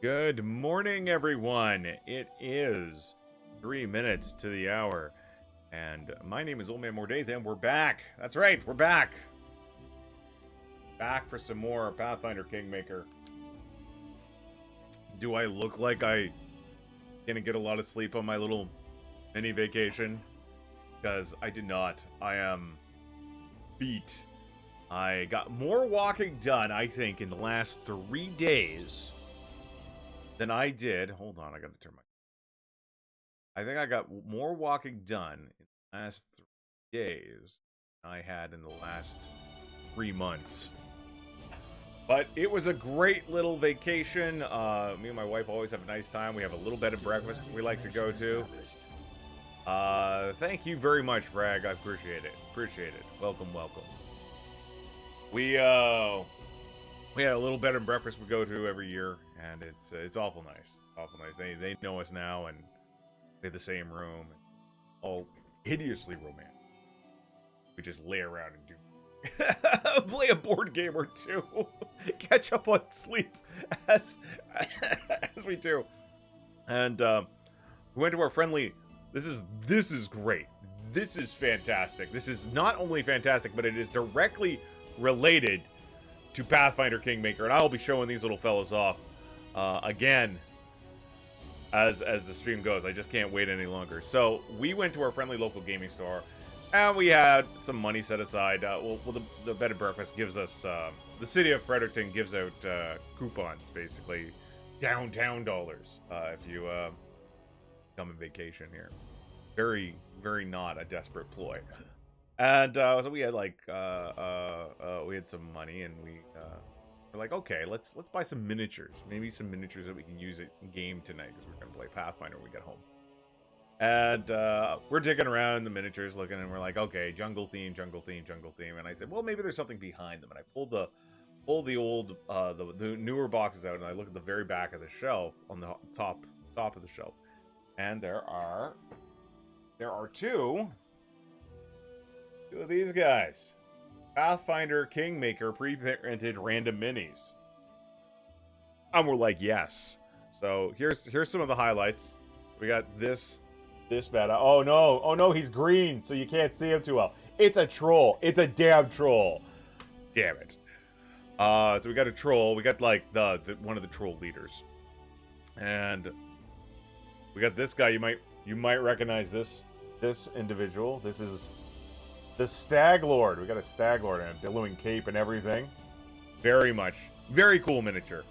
Good morning, everyone. It is 3 minutes to the hour, and my name is Old Man Mordaith, and we're back. That's right, we're back. Back for some more Pathfinder Kingmaker. Do I look like I didn't get a lot of sleep on my little mini vacation? Because I did not. I am beat. I got more walking done, I think, in the last 3 days than I did. Hold on, I gotta turn my... I think I got more walking done in the last 3 days than I had in the last 3 months. But it was a great little vacation. Me and my wife always have a nice time. We have a little bed and breakfast we like to go to. Thank you very much, Bragg. I appreciate it. Appreciate it. Welcome, welcome. We had a little bed and breakfast we go to every year, and it's awful nice. Awful nice. They know us now, and we have the same room. All hideously romantic. We just lay around and do play a board game or two. Catch up on sleep as we do. And we went to our friendly... This is great. This is fantastic. This is not only fantastic, but it is directly related to Pathfinder Kingmaker, and I will be showing these little fellas off again as the stream goes. I just can't wait any longer. So we went to our friendly local gaming store, and we had some money set aside. The bed and breakfast gives us the city of Fredericton gives out coupons, basically downtown dollars, if you come on vacation here. Very, very not a desperate ploy. And so we had like we had some money, and we're like, okay, let's buy some miniatures. Maybe some miniatures that we can use in game tonight, because we're gonna play Pathfinder when we get home. And we're digging around the miniatures, looking, and we're like, okay, jungle theme, jungle theme, jungle theme. And I said, well, maybe there's something behind them. And I pulled the old the newer boxes out, and I look at the very back of the shelf, on the top of the shelf, and there are two of these guys. Pathfinder Kingmaker pre-printed random minis. And we're like, yes. So here's some of the highlights. We got this beta. Oh no, he's green, so you can't see him too well. It's a troll. It's a damn troll. Damn it. So we got a troll. We got like the one of the troll leaders. And we got this guy. You might recognize this individual. This is the Stag Lord. We got a Stag Lord and a billowing cape and everything. Very cool miniature.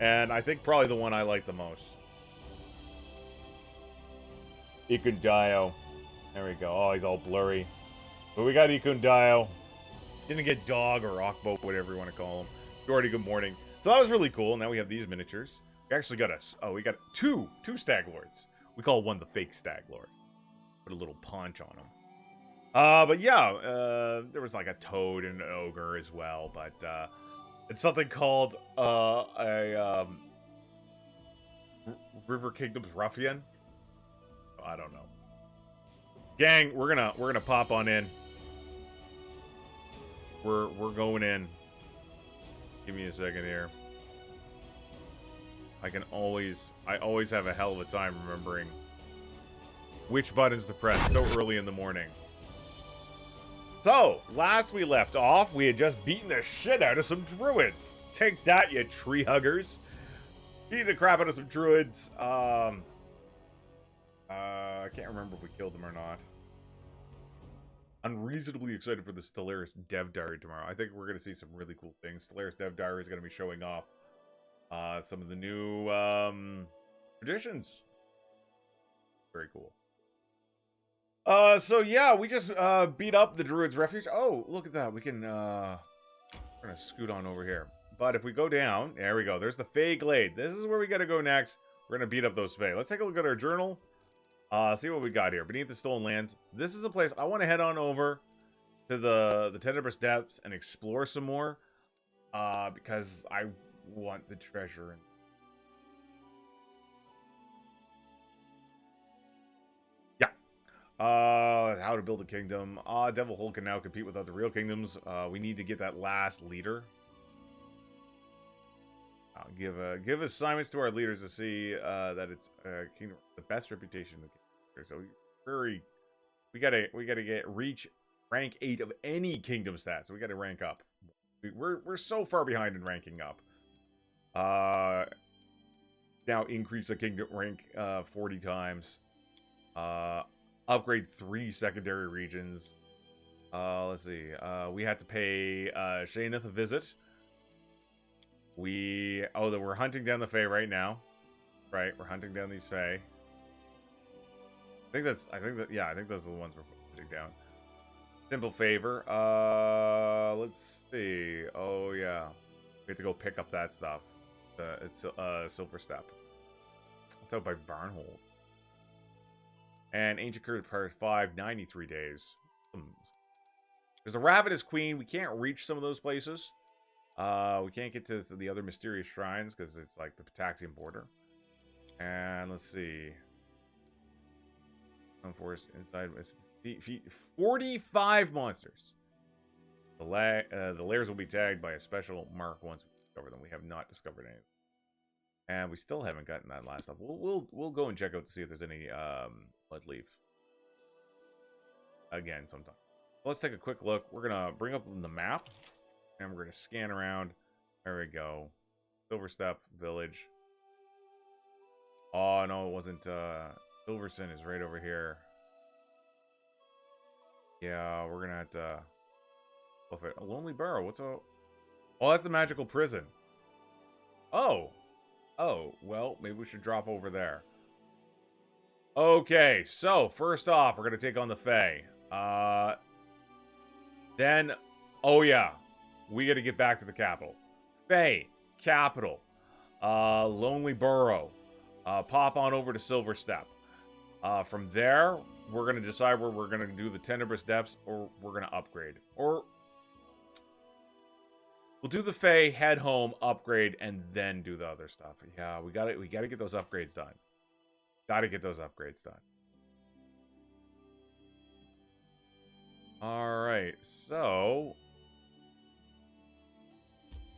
And I think probably the one I like the most. Ikundayo. There we go. Oh, he's all blurry. But we got Ikundayo. Didn't get Dog or Rockboat, whatever you want to call him. Jordy, good morning. So that was really cool. Now we have these miniatures. We actually got we got two Stag Lords. We call one the fake Stag Lord. Put a little paunch on him. But yeah, there was like a toad and an ogre as well, but it's something called River Kingdom's Ruffian. I don't know. Gang, we're gonna pop on in. We're going in. Give me a second here. I always have a hell of a time remembering which buttons to press so early in the morning. So, last we left off, we had just beaten the shit out of some druids. Take that, you tree huggers. Beat the crap out of some druids. I can't remember if we killed them or not. I'm reasonably excited for the Stellaris Dev Diary tomorrow. I think we're going to see some really cool things. Stellaris Dev Diary is going to be showing off some of the new traditions. Very cool. So yeah, we just beat up the Druid's Refuge. Oh, look at that. We can we're gonna scoot on over here. But if we go down, there we go. There's the Fey Glade. This is where we gotta go next. We're gonna beat up those Fey. Let's take a look at our journal. See what we got here. Beneath the Stolen Lands. This is a place I want to head on over to the Tenebrous Depths and explore some more. Because I want the treasure. How to build a kingdom. Devilhold can now compete with other real kingdoms. We need to get that last leader. give assignments to our leaders to see that it's kingdom the best reputation. So we gotta get reach rank 8 of any kingdom stats. So we gotta rank up. We're so far behind in ranking up. Now increase the kingdom rank 40 times. Upgrade 3 secondary regions. Let's see. We had to pay Shayneth a visit. We're hunting down the Fae right now. Right, we're hunting down these Fae. I think those are the ones we're hunting down. Simple favor. Let's see. Oh yeah, we have to go pick up that stuff. It's Silver Step. It's out by Barnhold. And Ancient Curse Part 5, 93 days. There's the Ravenous Queen. We can't reach some of those places. We can't get to the other mysterious shrines because it's like the Pitaxian border. And let's see. Unforced inside 45 monsters. The layers will be tagged by a special mark once we discover them. We have not discovered any. And we still haven't gotten that last stuff. We'll go and check out to see if there's any blood leaf. Again, sometime. Let's take a quick look. We're gonna bring up the map and we're gonna scan around. There we go. Silverstep Village. Oh no, it wasn't Silverson is right over here. Yeah, we're gonna have to look at a Lonely Burrow. What's a Oh, that's the magical prison. Oh, well, maybe we should drop over there. Okay, so first off, we're gonna take on the Fae. Then, oh yeah, we gotta get back to the capital. Fae, capital. Lonely Burrow. Pop on over to Silverstep. From there, we're gonna decide where we're gonna do the Tenebrous Depths, or we're gonna upgrade, or we'll do the Fae, head home, upgrade, and then do the other stuff. Yeah, we gotta get those upgrades done. Gotta get those upgrades done. Alright, so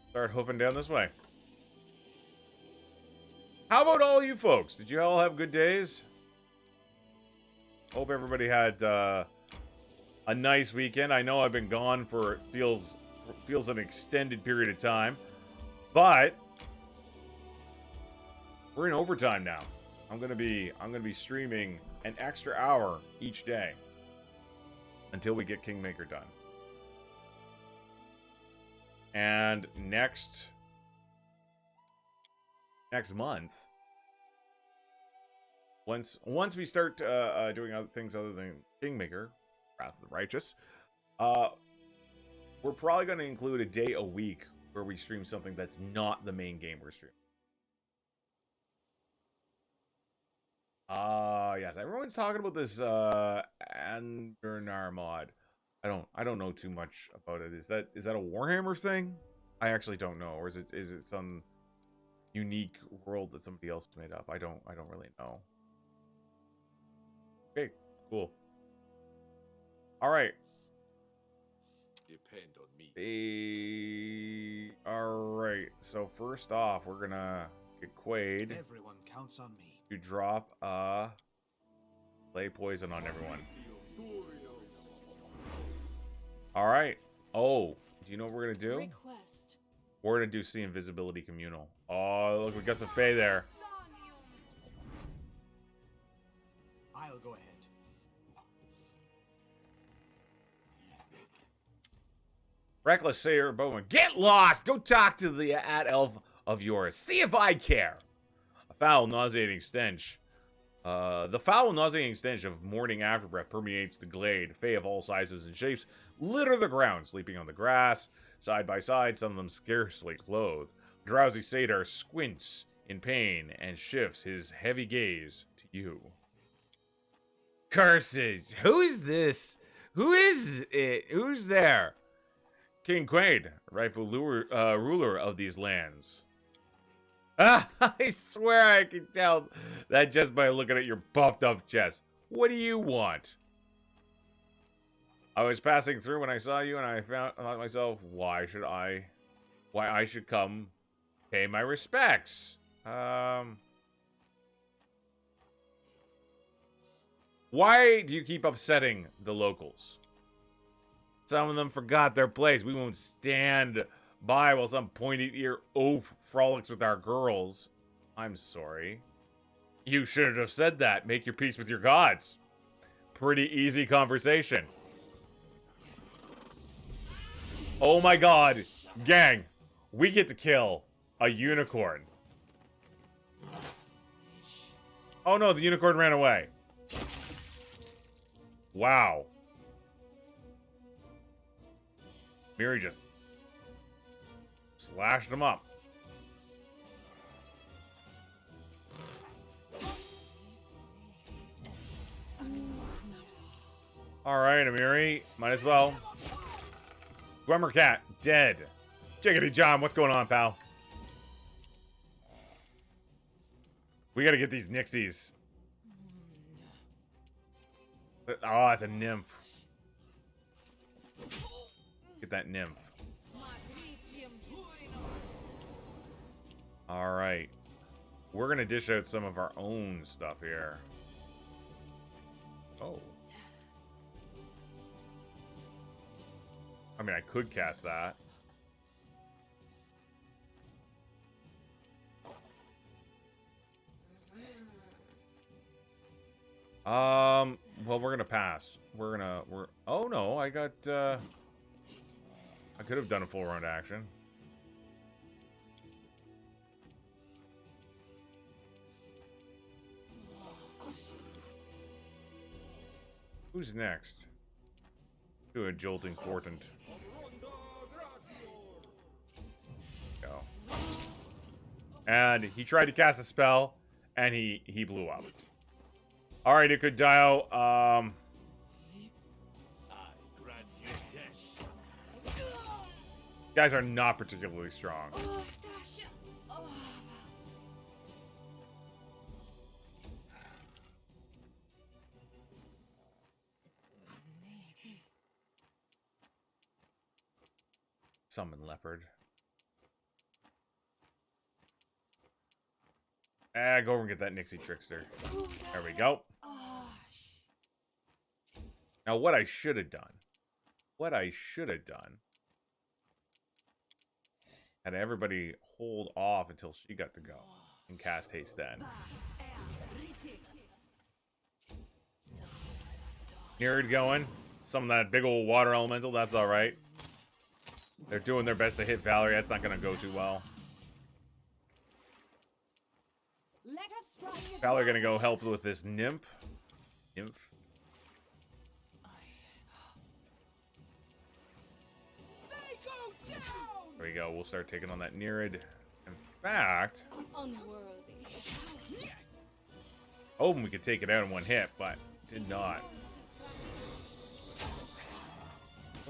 start hoofing down this way. How about all you folks? Did you all have good days? Hope everybody had a nice weekend. I know I've been gone for feels an extended period of time, but we're in overtime now. I'm gonna be streaming an extra hour each day until we get Kingmaker done. And next month, once we start doing other things other than Kingmaker, Wrath of the Righteous, we're probably going to include a day a week where we stream something that's not the main game we're streaming. Yes, everyone's talking about this Andrenar mod. I don't know too much about it. Is that a Warhammer thing? I actually don't know, or is it some unique world that somebody else made up? I don't really know. Okay, cool. All right. Depend on me. All right. So first off, we're gonna get Quaid. Everyone counts on me. To drop lay poison on everyone. All right. Oh, do you know what we're gonna do? Request. We're gonna do see invisibility communal. Oh, look, we got some Fae there. I'll go ahead. Reckless Sayer Bowman, get lost. Go talk to the elf of yours. See if I care. A foul, nauseating stench. The foul, nauseating stench of morning afterbreath permeates the glade. Fae of all sizes and shapes litter the ground, sleeping on the grass, side by side, some of them scarcely clothed. Drowsy Satyr squints in pain and shifts his heavy gaze to you. Curses! Who is this? Who is it? Who's there? King Quaid, rightful ruler of these lands. I swear I can tell that just by looking at your buffed up chest. What do you want? I was passing through when I saw you, and I thought to myself, why I should come Pay my respects. Why do you keep upsetting the locals? Some of them forgot their place. We won't stand by while some pointy-ear oaf frolics with our girls. I'm sorry. You shouldn't have said that. Make your peace with your gods. Pretty easy conversation. Oh my god. Gang, we get to kill a unicorn. Oh no, the unicorn ran away. Wow. Miri just slashed him up. Alright, Amiri. Might as well. Gwemmer Cat, dead. Jiggity John, what's going on, pal? We gotta get these Nixies. Oh, that's a nymph. Get that nymph. Alright. We're gonna dish out some of our own stuff here. Oh. I mean, I could cast that. Well, we're gonna pass. We're oh no, I got, I could have done a full round action. Who's next? Do a jolting portent. Go. And he tried to cast a spell, and he blew up. All right, it could dial. Guys are not particularly strong. Summon leopard. Go over and get that Nixie trickster. There we go. Now, what I should have done. Had everybody hold off until she got to go. And cast haste then. Neared going. Some of that big old water elemental, that's alright. They're doing their best to hit Valerie. That's not going to go too well. Valerie going to go help with this nymph. There we go. We'll start taking on that Nereid. In fact, hoping we could take it out in one hit, but did not.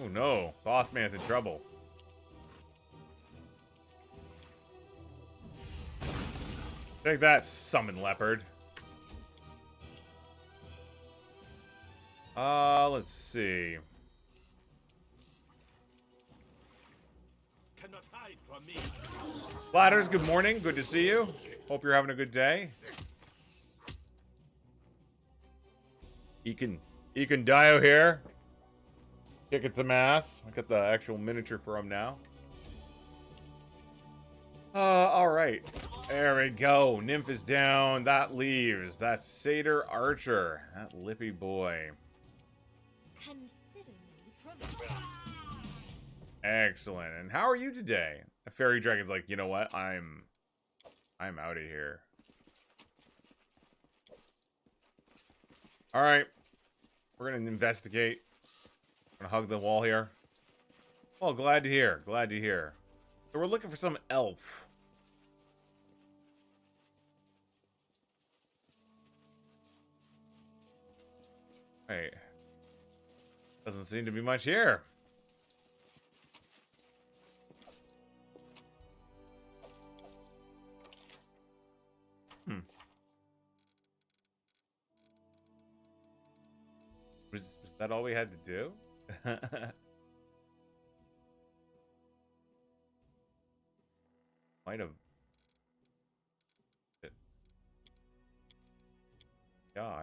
Oh no, boss man's in trouble. Take that, summon leopard. Let's see. Cannot hide from me. Bladders, good morning. Good to see you. Hope you're having a good day. Ekin Dio here. Kicking some ass. I got the actual miniature for him now. Alright. There we go. Nymph is down. That leaves. That's Satyr Archer. That lippy boy. Excellent. And how are you today? A fairy dragon's like, you know what? I'm out of here. Alright. We're gonna investigate. Gonna hug the wall here. Oh, glad to hear. Glad to hear. So we're looking for some elf. Wait. Doesn't seem to be much here. Was that all we had to do? Might have Yeah,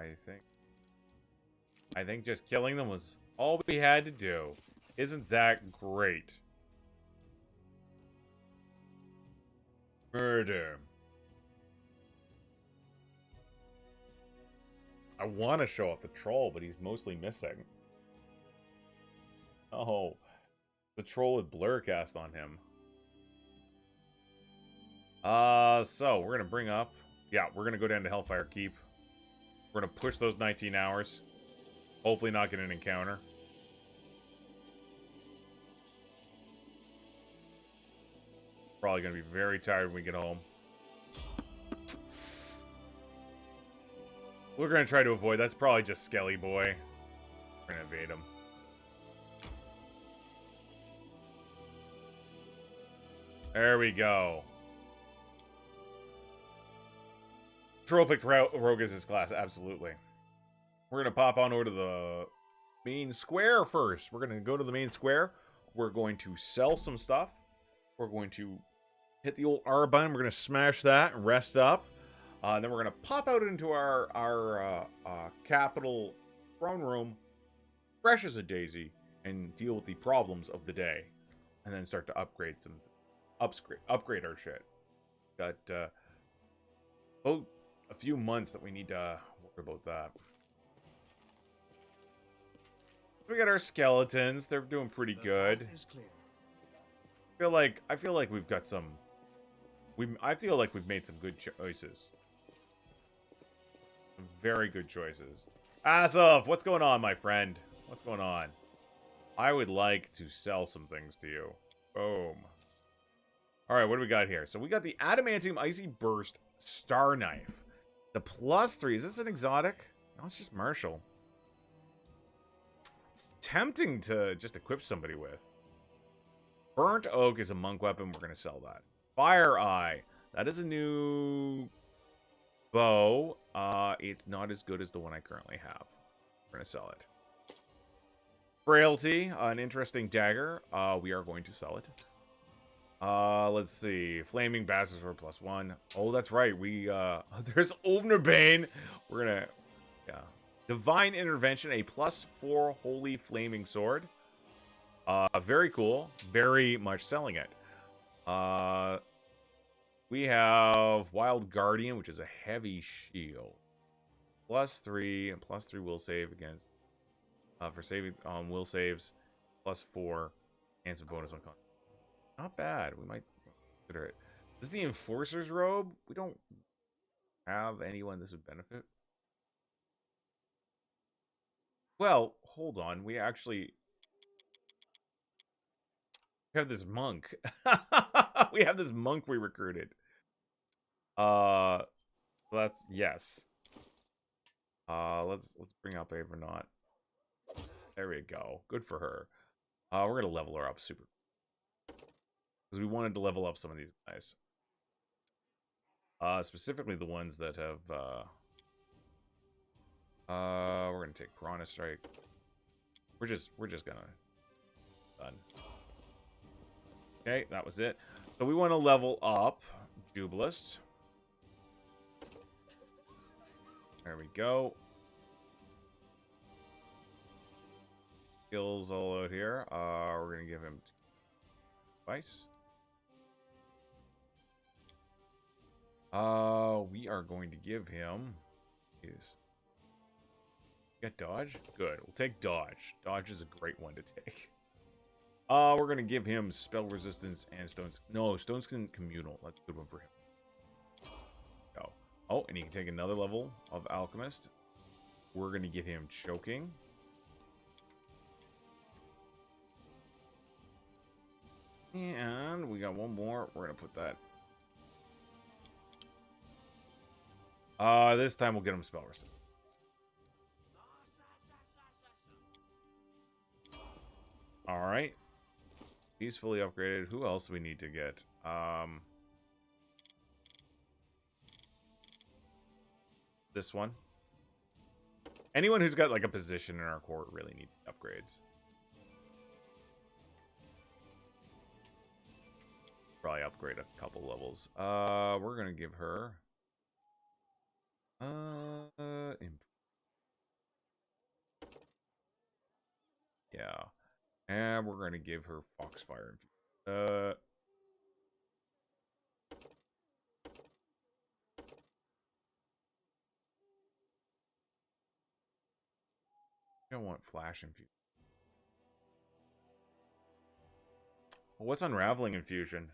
I think just killing them was all we had to do. Isn't that great? Murder. I want to show off the troll, but he's mostly missing. Oh, the troll with blur cast on him. So we're gonna bring up. Yeah, we're gonna go down to Hellfire Keep. We're gonna push those 19 hours. Hopefully, not get an encounter. Probably gonna be very tired when we get home. We're gonna try to avoid. That's probably just Skelly Boy. We're gonna evade him. There we go. Troll picked Rogue as his class, absolutely. We're gonna pop on over to the main square first. We're gonna go to the main square. We're going to sell some stuff. We're going to hit the old R button. We're gonna smash that and rest up. Then we're gonna pop out into our capital throne room, fresh as a daisy, and deal with the problems of the day, and then start to upgrade upgrade our shit. Got a few months that we need to worry about that. We got our skeletons. They're doing pretty good. I feel like we've got some. I feel like we've made some good choices. Some very good choices. Asov, what's going on, my friend? What's going on? I would like to sell some things to you. Boom. All right, what do we got here? So we got the Adamantium Icy Burst Star Knife. The +3. Is this an exotic? No, it's just Martial. It's tempting to just equip somebody with. Burnt Oak is a monk weapon. We're going to sell that. Fire Eye. That is a new bow. It's not as good as the one I currently have. We're going to sell it. Frailty. An interesting dagger. We are going to sell it. Let's see. Flaming Bastards for +1. Oh, that's right. There's Ovnerbane. We're gonna, yeah. Divine Intervention, a +4 Holy Flaming Sword. Very cool. Very much selling it. We have Wild Guardian, which is a heavy shield. +3 and +3 will save against, for saving on will saves. +4 and some bonus on con. Not bad. We might consider it. This is the Enforcer's Robe. We don't have anyone this would benefit. Well, hold on. We actually have this monk. We have this monk we recruited. That's yes. Let's bring up Avernaut. There we go. Good for her. We're gonna level her up super. Because we wanted to level up some of these guys. Specifically the ones that have, we're gonna take Piranha Strike. We're just gonna... Done. Okay, that was it. So we want to level up Jubilist. There we go. Skills all out here. We're gonna give him twice. We are going to give him got dodge? Good. We'll take dodge. Dodge is a great one to take. We're gonna give him spell resistance and stones. No, stones can communal. That's a good one for him. Go. Oh, and he can take another level of alchemist. We're gonna give him choking. And we got one more. We're gonna put that. This time we'll get him spell resistance. All right. He's fully upgraded. Who else do we need to get? This one. Anyone who's got like a position in our court really needs upgrades. Probably upgrade a couple levels. We're gonna give her Yeah. And we're gonna give her Foxfire. I don't want Flash Infusion. Well, what's Unraveling Infusion?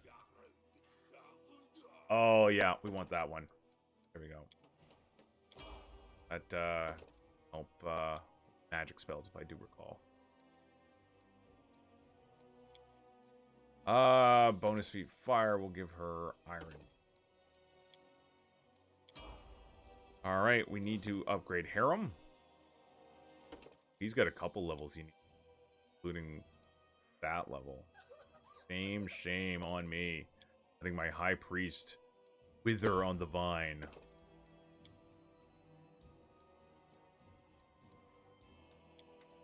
Oh, yeah, we want that one. There we go. That, help, magic spells, if I do recall. Bonus feat fire, we'll give her iron. Alright, we need to upgrade Harem. He's got a couple levels he needs, including that level. Shame on me. I think my high priest wither on the vine.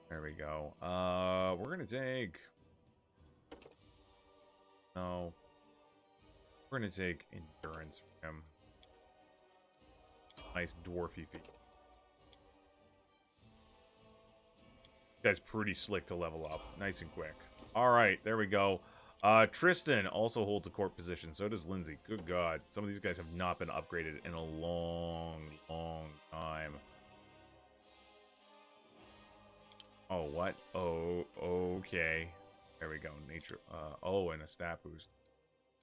There we go. We're gonna take... No. We're gonna take endurance from him. Nice dwarfy feat. Guy's pretty slick to level up. Nice and quick. Alright, there we go. Tristan also holds a court position. So does Lindsay. Good God. Some of these guys have not been upgraded in a long time. Oh, what? Oh, okay. There we go. Nature. Oh, and a stat boost.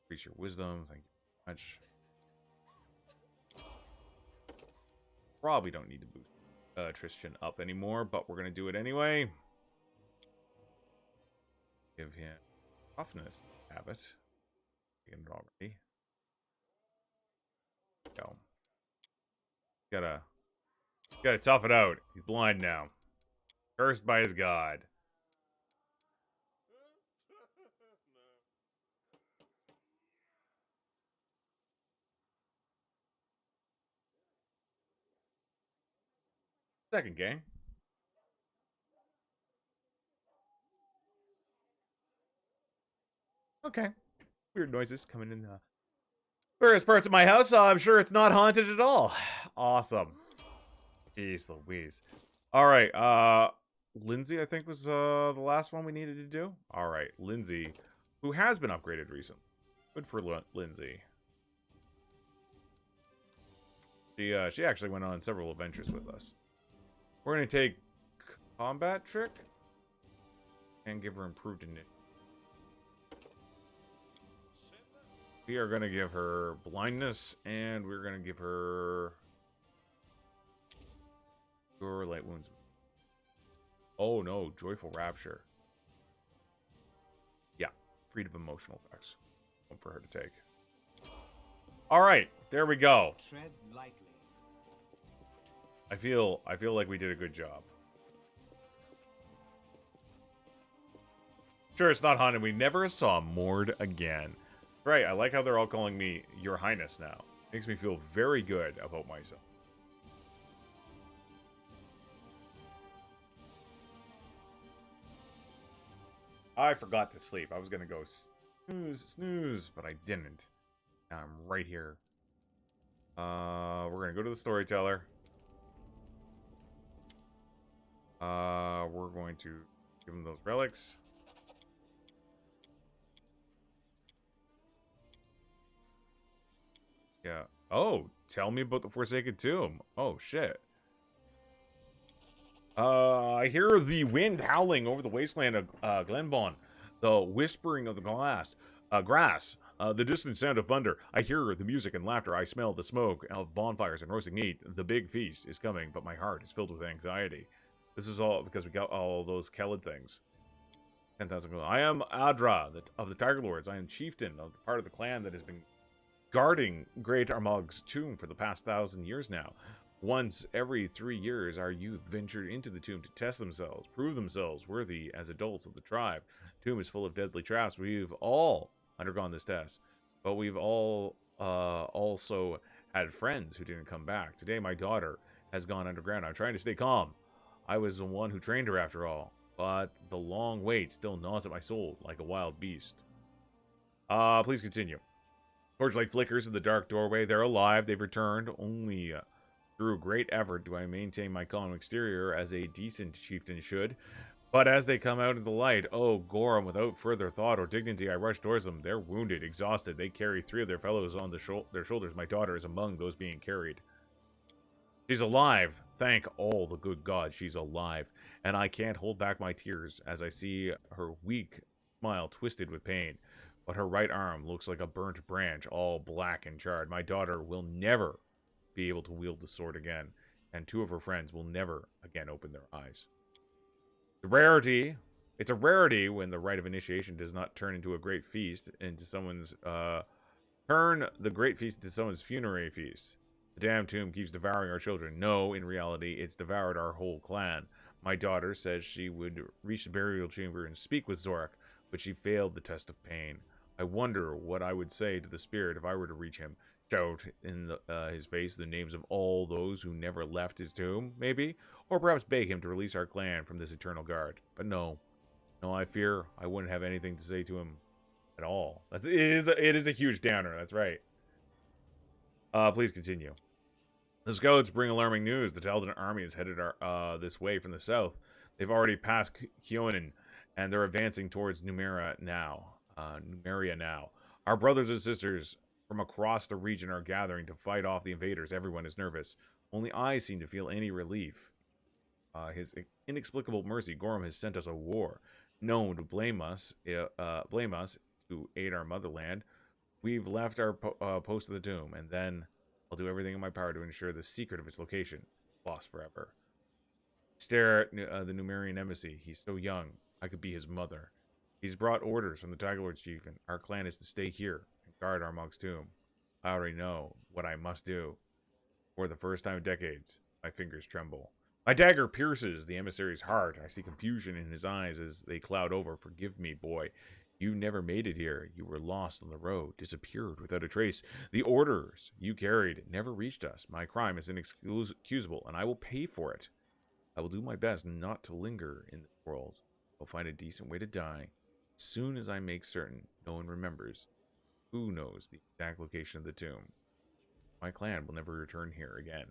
Increase your wisdom. Thank you very much. Probably don't need to boost Tristan up anymore, but we're going to do it anyway. Give him toughness habit. Taken it already. Go. Gotta tough it out. He's blind now. Cursed by his god. Second game. Okay. Weird noises coming in various parts of my house. I'm sure it's not haunted at all. Awesome. Jeez Louise. Alright, Lindsay, I think, was the last one we needed to do. Alright, Lindsay, who has been upgraded recently. Good for Lindsay. She actually went on several adventures with us. We're going to take Combat Trick and give her improved initiative. We are going to give her blindness, and we're going to give her Cure Light Wounds. Oh no, Joyful Rapture. Yeah, freed of emotional effects. One for her to take. All right, there we go. Tread lightly. I feel like we did a good job. Sure, it's not haunted. We never saw Mord again. Right, I like how they're all calling me Your Highness now. Makes me feel very good about myself. I forgot to sleep. I was going to go snooze, but I didn't. Now I'm right here. We're going to go to the storyteller. We're going to give him those relics. Yeah. Oh, tell me about the Forsaken Tomb. Oh, shit. I hear the wind howling over the wasteland of Glenbon, the whispering of the grass, the distant sound of thunder. I hear the music and laughter. I smell the smoke of bonfires and roasting meat. The big feast is coming, but my heart is filled with anxiety. This is all because we got all those Kelid things. 10,000 gold. I am Adra of the Tiger Lords. I am chieftain of the part of the clan that has been guarding Great Armag's tomb for the past 1,000 years now. Once every 3 years, our youth ventured into the tomb to test themselves, prove themselves worthy as adults of the tribe. The tomb is full of deadly traps. We've all undergone this test, but we've all also had friends who didn't come back. Today, my daughter has gone underground. I'm trying to stay calm. I was the one who trained her after all, but the long wait still gnaws at my soul like a wild beast. Please continue. Torchlight flickers in the dark doorway. They're alive. They've returned. Only Through great effort do I maintain my calm exterior as a decent chieftain should. But as they come out in the light, oh, Gorham, without further thought or dignity, I rush towards them. They're wounded, exhausted. They carry 3 of their fellows on their shoulders. My daughter is among those being carried. She's alive. Thank all the good gods she's alive. And I can't hold back my tears as I see her weak smile twisted with pain. But her right arm looks like a burnt branch, all black and charred. My daughter will never be able to wield the sword again, and 2 of her friends will never again open their eyes. The rarity, it's a rarity when the rite of initiation does not turn into a great feast into someone's, turn the great feast into someone's funerary feast. The damn tomb keeps devouring our children. No, in reality, it's devoured our whole clan. My daughter says she would reach the burial chamber and speak with Zorak, but she failed the test of pain. I wonder what I would say to the spirit if I were to reach him. Shout in his face the names of all those who never left his tomb, maybe? Or perhaps beg him to release our clan from this eternal guard. But no. No, I fear I wouldn't have anything to say to him at all. It is a huge downer, that's right. Please continue. The scouts bring alarming news. The Taldan army is headed this way from the south. They've already passed Kyonin, and they're advancing towards Numeria now. Our brothers and sisters from across the region are gathering to fight off the invaders. Everyone is nervous. Only I seem to feel any relief. His inexplicable mercy, Gorham has sent us a war. No one to blame us to aid our motherland. We've left our post of the tomb, and then I'll do everything in my power to ensure the secret of its location lost forever. Stare at the Numerian embassy. He's so young. I could be his mother. He's brought orders from the Tiger Lord's chief, and our clan is to stay here and guard our monk's tomb. I already know what I must do. For the first time in decades, my fingers tremble. My dagger pierces the emissary's heart. I see confusion in his eyes as they cloud over. Forgive me, boy. You never made it here. You were lost on the road, disappeared without a trace. The orders you carried never reached us. My crime is inexcusable, and I will pay for it. I will do my best not to linger in this world. I'll find a decent way to die. As soon as I make certain no one remembers, who knows the exact location of the tomb. My clan will never return here again.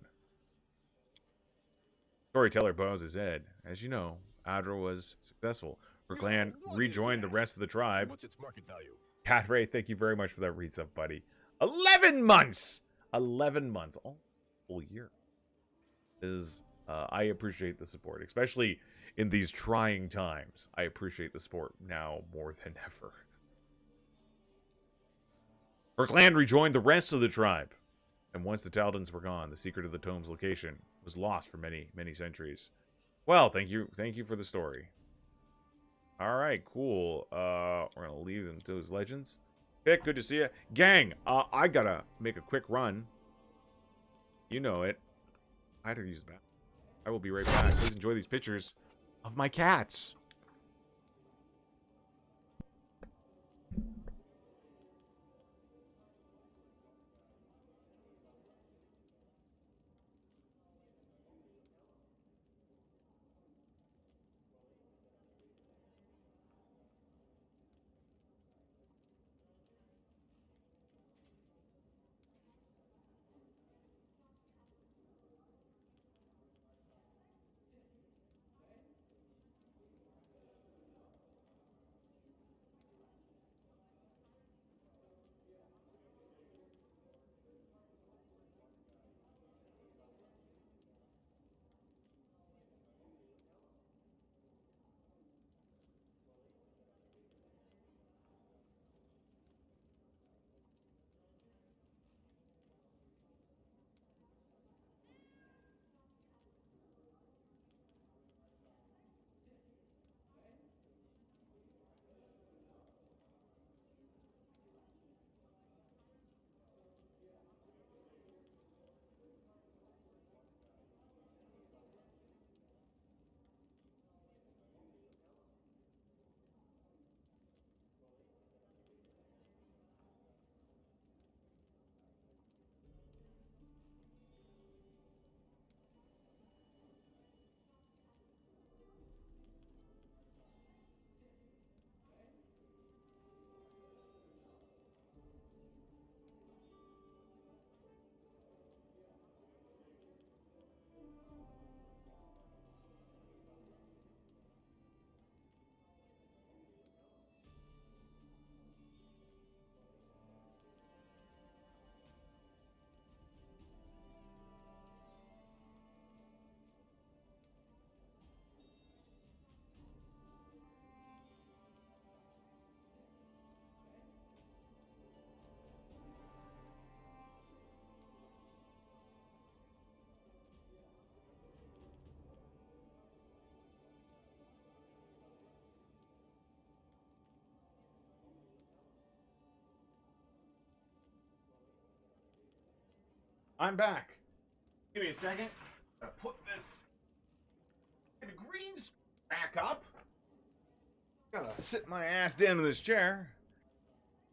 Storyteller bows his head. As you know, Adra was successful. Her clan rejoined the rest of the tribe. What's its market value? Catray, thank you very much for that resub, buddy. 11 months! 11 months. All whole year. I appreciate the support, especially in these trying times. I appreciate the support now more than ever. Her clan rejoined the rest of the tribe. And once the Taldans were gone, the secret of the tome's location was lost for many, many centuries. Well, thank you for the story. Alright, cool. We're gonna leave them to his legends. Vic, good to see you. Gang, I gotta make a quick run. You know it. I had to use the bathroom. I will be right back. Please enjoy these pictures of my cats. I'm back. Give me a second. Gotta put this the greens back up. Gotta sit my ass down in this chair.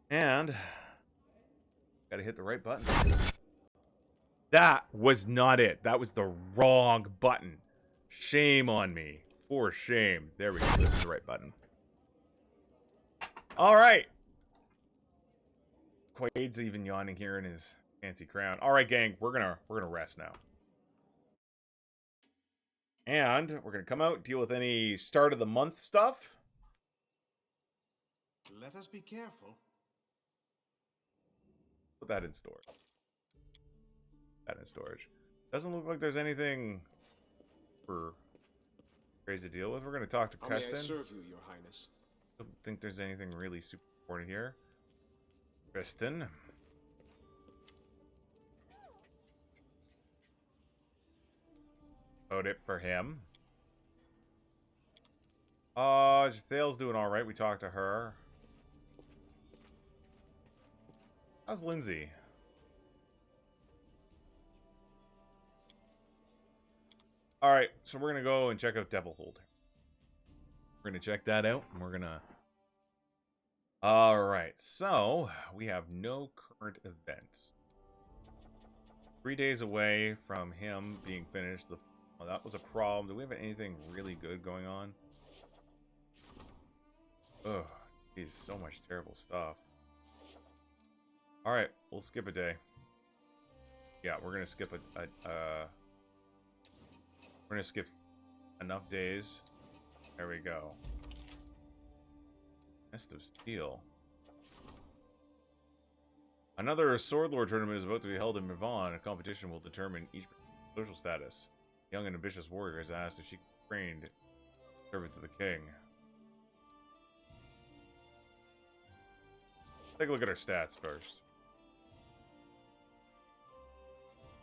And gotta hit the right button. That was not it. That was the wrong button. Shame on me. For shame. There we go. This is the right button. All right. Quaid's even yawning here in his fancy crown. All right, gang. We're gonna rest now. And we're gonna come out, deal with any start of the month stuff. Let us be careful. Put that in storage. That in storage. Doesn't look like there's anything for crazy to deal with. We're gonna talk to How may I Creston. serve you, Your Highness? Don't think there's anything really super important here. Creston. Vote it for him. Thale's doing alright. We talked to her. How's Lindsay? Alright, so we're gonna go and check out Devilhold. We're gonna check that out, and we're gonna... Alright, so we have no current events. 3 days away from him being finished. Oh, that was a problem. Do we have anything really good going on? Ugh, geez, so much terrible stuff. Alright, we'll skip a day. Yeah, we're gonna skip we're gonna skip enough days. There we go. Nest of Steel. Another Sword Lord tournament is about to be held in Mivon. A competition will determine each social status. A young and ambitious warrior is asked if she can be trained servants of the king. Take a look at our stats first.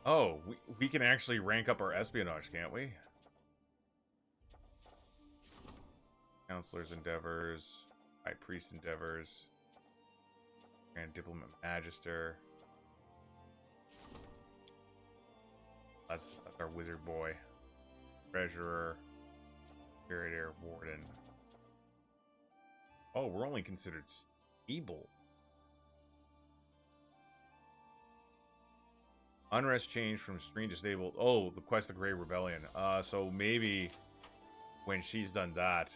Oh, we can actually rank up our espionage, can't we? Counselor's endeavors, High Priest endeavors, Grand Diplomat Magister. That's our wizard boy. Treasurer, Curator, Warden. Oh, we're only considered stable. Unrest changed from screen to stable. Oh, the Quest of Grey Rebellion. So maybe when she's done that,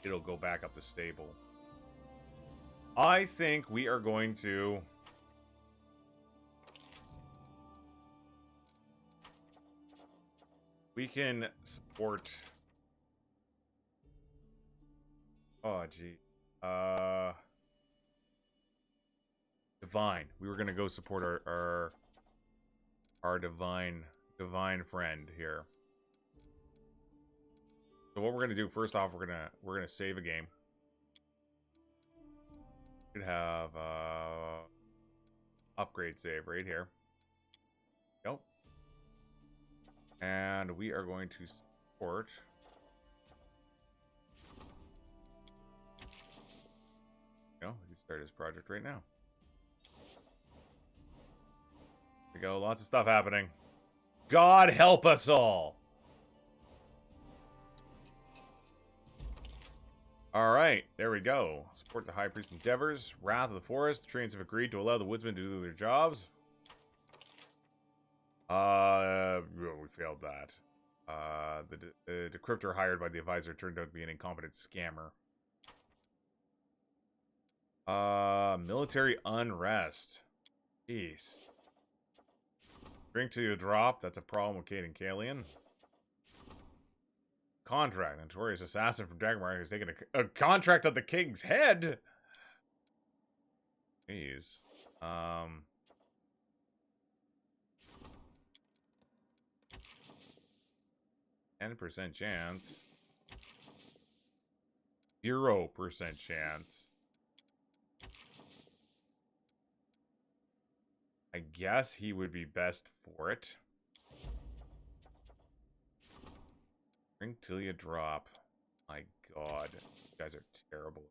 it'll go back up to stable. I think we are going to... We can support... Oh, gee. Divine. We were going to go support our divine friend here. So what we're gonna do first off, we're gonna save a game. Should have upgrade save right here. Nope. And we are going to support. No, we can start his project right now. We go, lots of stuff happening. God help us all. All right, there we go. Support the High Priest endeavors. Wrath of the Forest. The Tyrants have agreed to allow the woodsmen to do their jobs. We failed that. The decryptor hired by the advisor turned out to be an incompetent scammer. Military unrest. Jeez. Drink till you drop. That's a problem with Cade and Kalian. Contract. Notorious assassin from Dagmar has taken a contract on the king's head. Jeez. 10% chance. 0% chance. I guess he would be best for it. Drink till you drop. My God. You guys are terrible.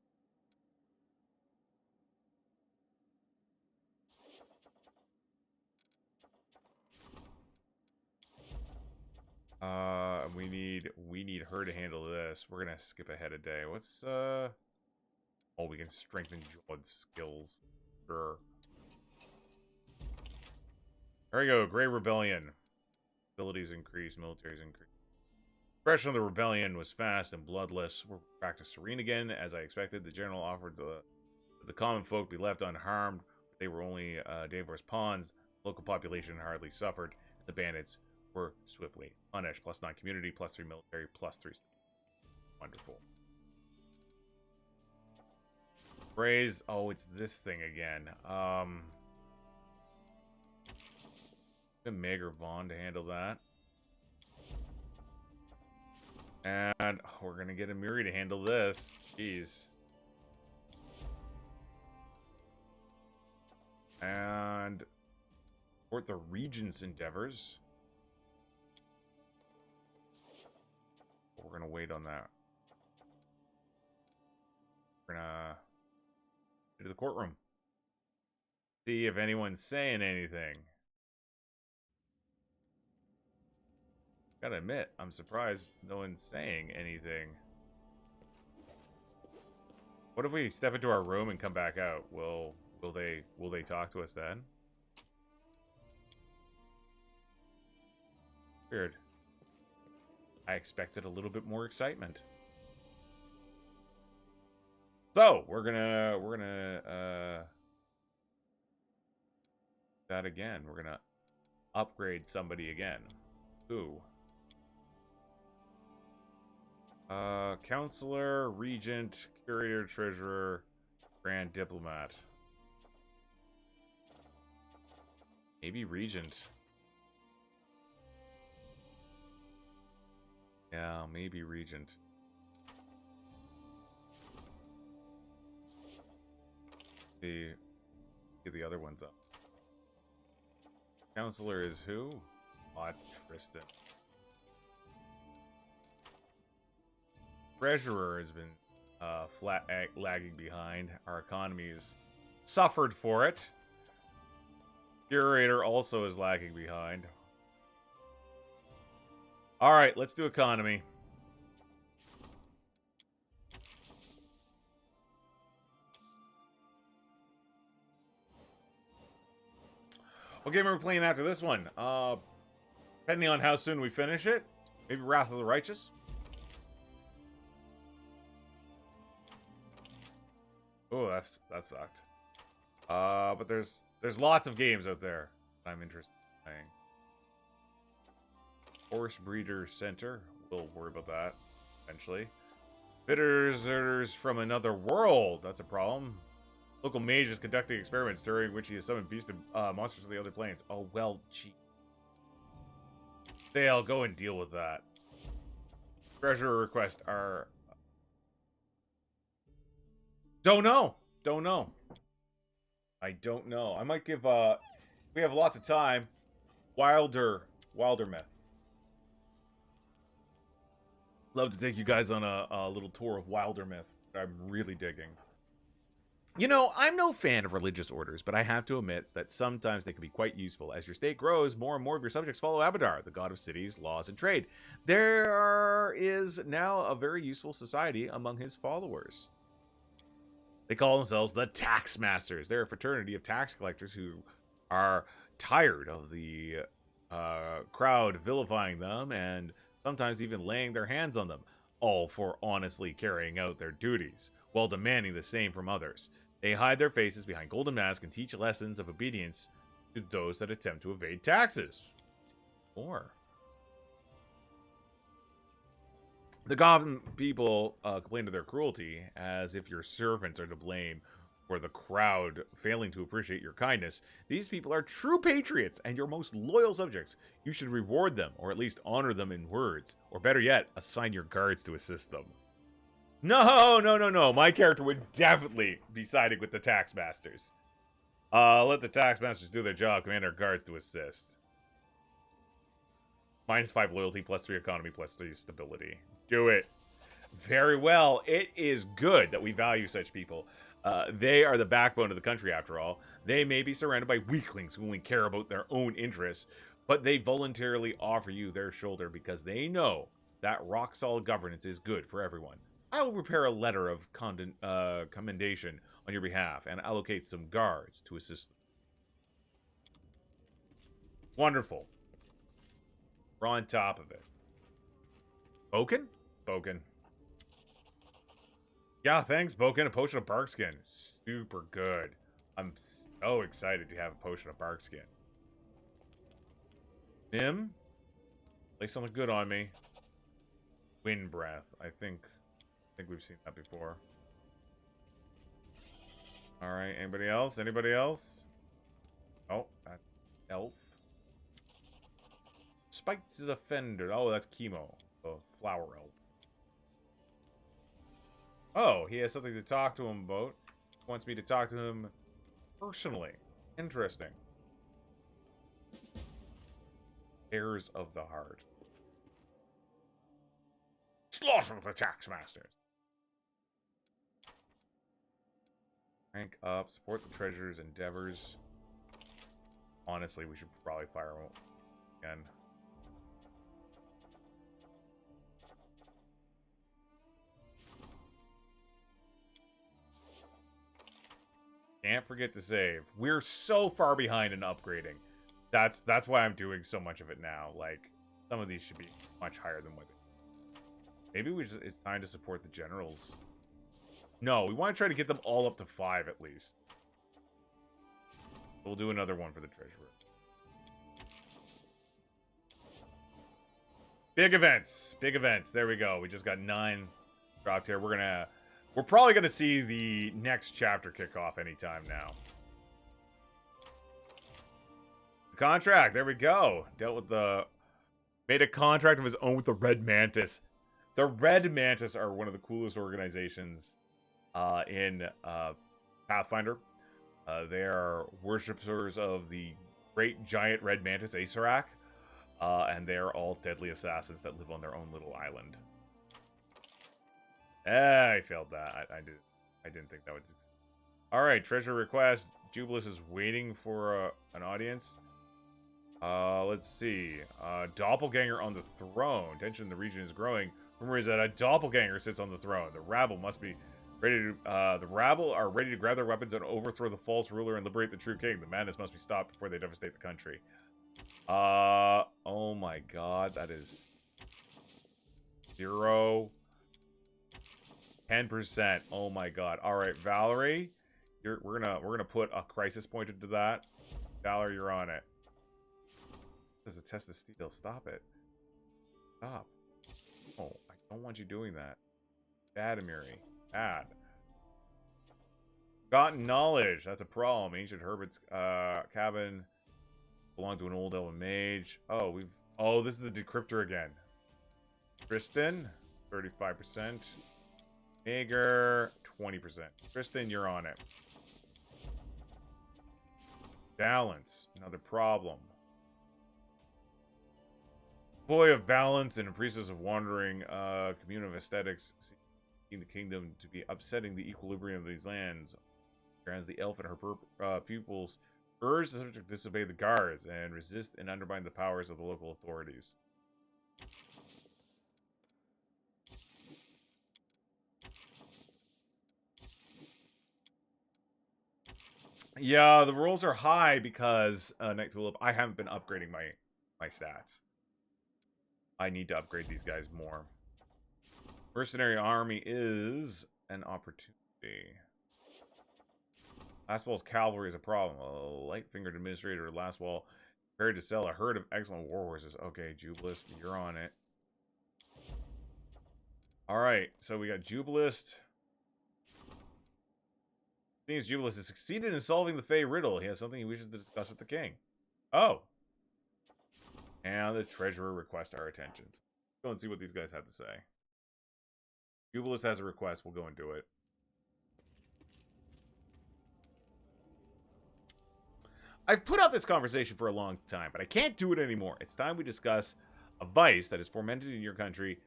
We need her to handle this. We're gonna skip ahead a day. What's oh, we can strengthen Jawd's skills. Sure. There we go. Grey Rebellion. Abilities increase. Militaries increase. Suppression of the rebellion was fast and bloodless. We're back to serene again, as I expected. The general offered the common folk be left unharmed. They were only Davor's pawns. Local population hardly suffered. The bandits were swiftly punished. +9 community, +3 military, +3. Wonderful. Praise. Oh, it's this thing again. Meg or Vaughn to handle that. And we're gonna get Amiri to handle this. Jeez. And support the regent's endeavors. We're gonna wait on that. We're gonna go to the courtroom. See if anyone's saying anything. Gotta admit, I'm surprised no one's saying anything. What if we step into our room and come back out? Will they talk to us then? Weird. I expected a little bit more excitement. So we're gonna that again. We're gonna upgrade somebody again. Who? Counselor, Regent, Curator, Treasurer, Grand Diplomat. Maybe Regent. Yeah, maybe Regent. Get the other ones up. Counselor is who? Oh, it's Tristan. Treasurer has been lagging behind. Our economy's suffered for it. Curator also is lagging behind. All right, let's do economy. What game are we playing after this one? Depending on how soon we finish it, maybe Wrath of the Righteous. Oh, that sucked. But there's lots of games out there I'm interested in playing. Horse Breeder Center. We'll worry about that eventually. Visitors from another world. That's a problem. Local mage is conducting experiments during which he has summoned beasts and monsters of the other planes. Oh, well, gee. They'll go and deal with that. Treasurer requests are... Don't know. I don't know. I might give, we have lots of time. Wilder Myth. Love to take you guys on a little tour of Wilder Myth. I'm really digging. You know, I'm no fan of religious orders, but I have to admit that sometimes they can be quite useful. As your state grows, more and more of your subjects follow Abadar, the god of cities, laws, and trade. There is now a very useful society among his followers. They call themselves the Tax Masters. They're a fraternity of tax collectors who are tired of the crowd vilifying them and sometimes even laying their hands on them, all for honestly carrying out their duties, while demanding the same from others. They hide their faces behind golden masks and teach lessons of obedience to those that attempt to evade taxes. Or the Gotham people complain of their cruelty, as if your servants are to blame for the crowd failing to appreciate your kindness. These people are true patriots and your most loyal subjects. You should reward them, or at least honor them in words, or better yet, assign your guards to assist them. No. My character would definitely be siding with the Tax Masters. Let the Tax Masters do their job. Command our guards to assist. -5 loyalty, +3 economy, +3 stability. Do it. Very well. It is good that we value such people. They are the backbone of the country, after all. They may be surrounded by weaklings who only care about their own interests, but they voluntarily offer you their shoulder because they know that rock-solid governance is good for everyone. I will prepare a letter of commendation on your behalf and allocate some guards to assist them. Wonderful. We're on top of it. Boken? Boken. Yeah, thanks, Boken. A potion of barkskin. Super good. I'm so excited to have a potion of barkskin. Mim? Lay something good on me. Wind breath. I think we've seen that before. Alright, anybody else? Anybody else? Oh, that's elf. Spiked Defender. Oh, that's Chemo. The flower elf. Oh, he has something to talk to him about. Wants me to talk to him personally. Interesting. Heirs of the Heart. Slaughter the Taxmasters. Rank up. Support the treasurer's endeavors. Honestly, we should probably fire him again. Can't forget to save. We're so far behind in upgrading. That's why I'm doing so much of it now. Like, some of these should be much higher than what. Maybe it's time to support the generals. No, we want to try to get them all up to 5 at least. We'll do another one for the treasurer. Big events. Big events. There we go. We just got 9 dropped here. We're probably going to see the next chapter kick off anytime now. The contract. There we go. Made a contract of his own with the Red Mantis. The Red Mantis are one of the coolest organizations in Pathfinder. They are worshippers of the great giant Red Mantis, Acerak. And they're all deadly assassins that live on their own little island. I failed that. I didn't think that would succeed. Alright, treasure request. Jubilus is waiting for an audience. Let's see. Doppelganger on the throne. Tension in the region is growing. Rumor is that a doppelganger sits on the throne. The rabble must be ready to. The rabble are ready to grab their weapons and overthrow the false ruler and liberate the true king. The madness must be stopped before they devastate the country. Oh my god, that is 0. 10%. Oh my god. All right, Valerie, we're gonna put a crisis point into that. Valerie, you're on it. This is a test of steel. Stop it. Stop. Oh, I don't want you doing that. Bad, Amiri. Bad. Forgotten knowledge. That's a problem. Ancient Herbert's cabin belonged to an old elven mage. Oh, this is the decryptor again. Tristan, 35%. Mager, 20%. Tristan, you're on it. Balance, another problem. Boy of balance and a priestess of wandering, commune of aesthetics, seeking the kingdom to be upsetting the equilibrium of these lands. Whereas the elf and her pupils urge the subject to disobey the guards and resist and undermine the powers of the local authorities. Yeah, the rolls are high because Night Tulip, I haven't been upgrading my stats. I need to upgrade these guys more. Mercenary army is an opportunity. Lastwall's cavalry is a problem. A light-fingered administrator Lastwall prepared to sell a herd of excellent war horses. Okay, Jubilist, you're on it. Alright, so we got Jubilist. Seems Jubilus has succeeded in solving the Fey riddle. He has something he wishes to discuss with the king. Oh. And the treasurer requests our attention. Let's go and see what these guys have to say. Jubilus has a request. We'll go and do it. I've put off this conversation for a long time, but I can't do it anymore. It's time we discuss a vice that is fomented in your country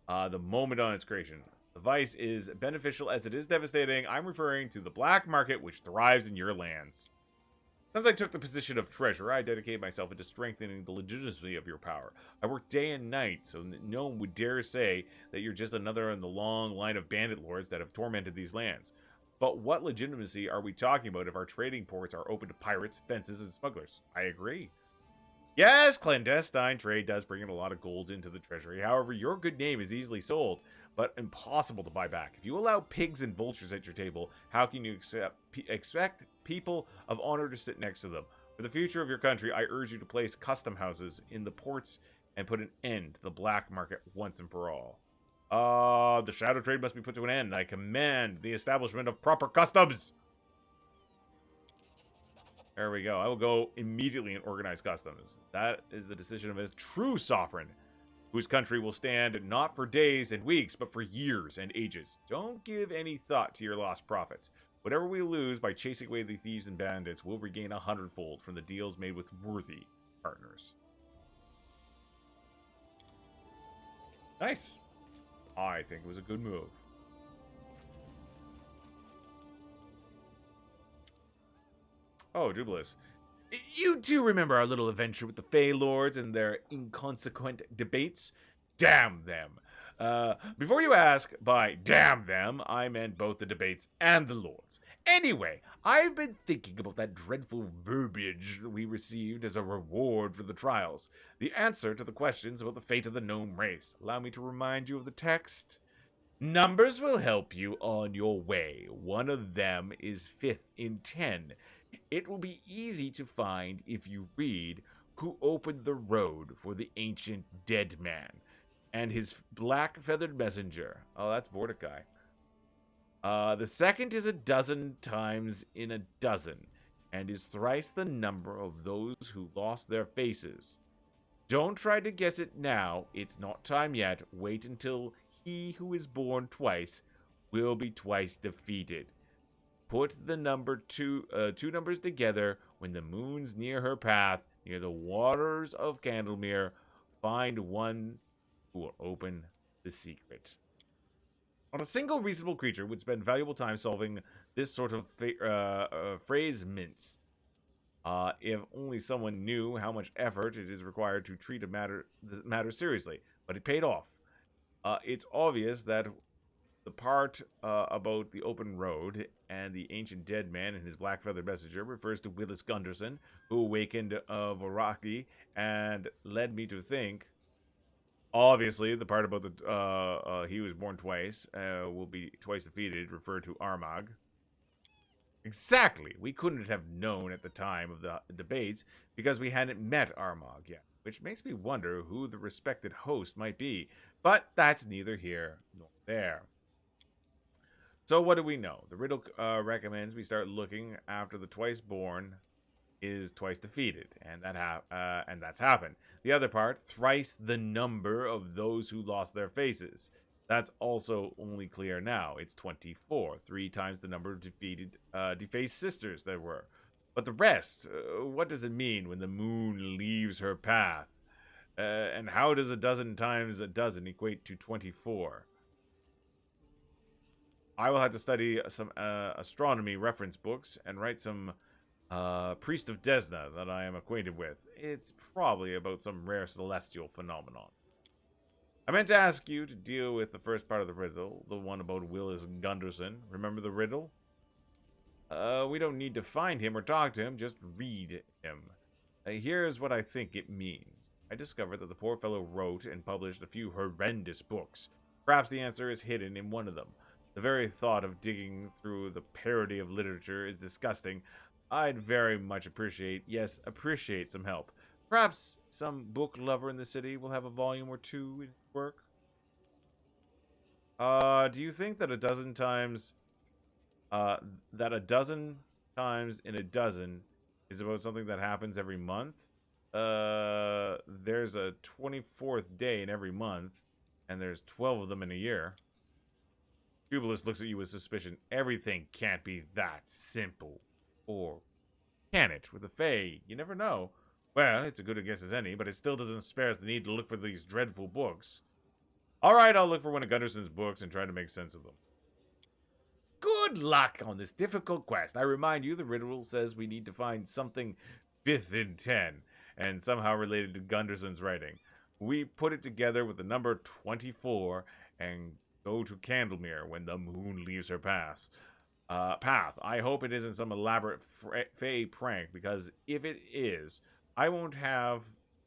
the moment on its creation. The vice is beneficial as it is devastating. I'm referring to the black market, which thrives in your lands. Since I took the position of treasurer, I dedicate myself to strengthening the legitimacy of your power. I work day and night, so no one would dare say that you're just another in the long line of bandit lords that have tormented these lands. But what legitimacy are we talking about if our trading ports are open to pirates, fences, and smugglers? I agree. Yes, clandestine trade does bring in a lot of gold into the treasury. However, your good name is easily sold, but impossible to buy back. If you allow pigs and vultures at your table, how can you expect people of honor to sit next to them? For the future of your country, I urge you to place custom houses in the ports and put an end to the black market once and for all. The shadow trade must be put to an end. I command the establishment of proper customs. There we go. I will go immediately and organize customs. That is the decision of a true sovereign, whose country will stand not for days and weeks, but for years and ages. Don't give any thought to your lost profits. Whatever we lose by chasing away the thieves and bandits, we'll regain 100-fold from the deals made with worthy partners. Nice. I think it was a good move. Oh, Jubileus. You do remember our little adventure with the Fey Lords and their inconsequent debates? Damn them. Before you ask, by damn them, I meant both the debates and the Lords. Anyway, I've been thinking about that dreadful verbiage that we received as a reward for the trials. The answer to the questions about the fate of the gnome race. Allow me to remind you of the text. Numbers will help you on your way. One of them is 5th in 10. It will be easy to find if you read who opened the road for the ancient dead man and his black feathered messenger. Oh, that's Vorticai. The second is 12 times in a dozen and is thrice the number of those who lost their faces. Don't try to guess it now. It's not time yet. Wait until he who is born twice will be twice defeated. Put the two numbers together when the moon's near her path, near the waters of Candlemere. Find one who will open the secret. Not a single reasonable creature would spend valuable time solving this sort of phrase mince. If only someone knew how much effort it is required to treat the matter seriously. But it paid off. It's obvious that the part about the open road and the ancient dead man and his black feathered messenger refers to Willis Gunderson, who awakened Voraki and led me to think. Obviously, the part about the he was born twice will be twice defeated, referred to Armagh. Exactly. We couldn't have known at the time of the debates because we hadn't met Armagh yet, which makes me wonder who the respected host might be. But that's neither here nor there. So what do we know? The riddle recommends we start looking after the twice born is twice defeated, and that's happened. The other part, thrice the number of those who lost their faces. That's also only clear now. It's 24, 3 times the number of defaced sisters there were. But the rest, what does it mean when the moon leaves her path? And how does 12 times a dozen equate to 24? I will have to study some astronomy reference books and write some Priest of Desna that I am acquainted with. It's probably about some rare celestial phenomenon. I meant to ask you to deal with the first part of the riddle, the one about Willis Gunderson. Remember the riddle? We don't need to find him or talk to him, just read him. Here's what I think it means. I discovered that the poor fellow wrote and published a few horrendous books. Perhaps the answer is hidden in one of them. The very thought of digging through the parody of literature is disgusting. I'd very much appreciate some help. Perhaps some book lover in the city will have a volume or two in his work. Do you think that 12 times, that 12 times in a dozen is about something that happens every month? There's a 24th day in every month, and there's 12 of them in a year. Jubileus looks at you with suspicion. Everything can't be that simple. Or can it? With the Fae, you never know. Well, it's as good a guess as any, but it still doesn't spare us the need to look for these dreadful books. Alright, I'll look for one of Gunderson's books and try to make sense of them. Good Good luck on this difficult quest. I remind you, the riddle says we need to find something 5th in 10, and somehow related to Gunderson's writing. We put it together with the number 24 and go to Candlemere when the moon leaves her path. I hope it isn't some elaborate fey prank, because if it is, I won't have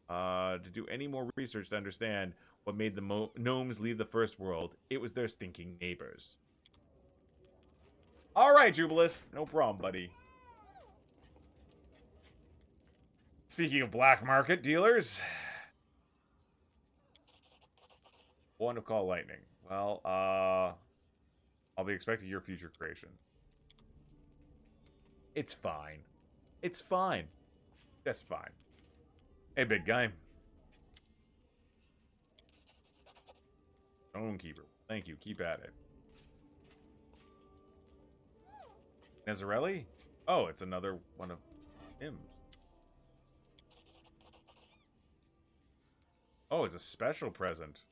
to do any more research to understand what made the gnomes leave the first world. It was their stinking neighbors. All right, Jubilus. No problem, buddy. Speaking of black market dealers, one to call lightning. Well, I'll be expecting your future creations. It's fine. It's fine. Just fine. Hey, big guy. Stonekeeper. Thank you. Keep at it. Nezarelli? Oh, it's another one of hymns. Oh, it's a special present.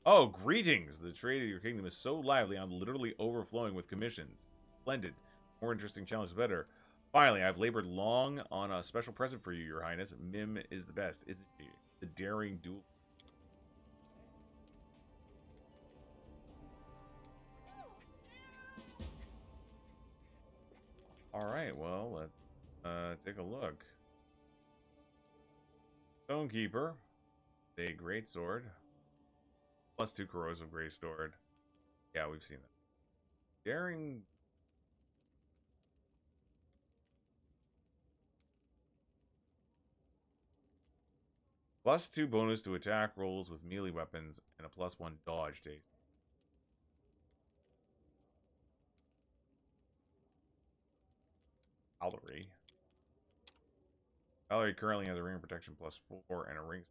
Oh, greetings! The trade of your kingdom is so lively, I'm literally overflowing with commissions. Splendid. More interesting challenge, the better. Finally, I've labored long on a special present for you, Your Highness. Mim is the best, isn't she? The daring duel. Alright, well, let's take a look. Stonekeeper. A great sword. +2 corrosive gray sword. Yeah, we've seen that. Daring. +2 bonus to attack rolls with melee weapons and a +1 dodge to. Cavalry. Cavalry currently has a ring of protection +4 and a ring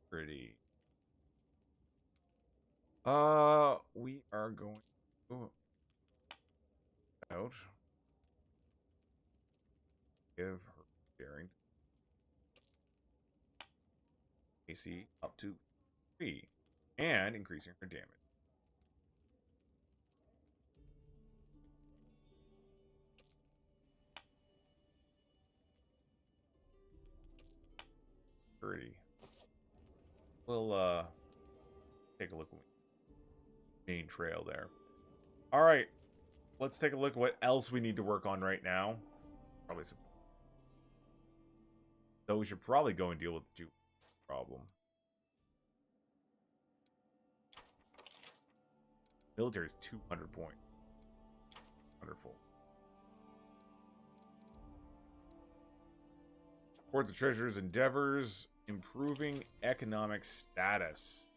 security. We are going to out. Give her daring. AC up to 3 and increasing her damage. We'll take a look at the main trail there. All right, let's take a look at what else we need to work on right now. Probably some. So we should probably go and deal with the Jew problem. Military is 200 points. Wonderful. Support the treasurer's endeavors, improving economic status.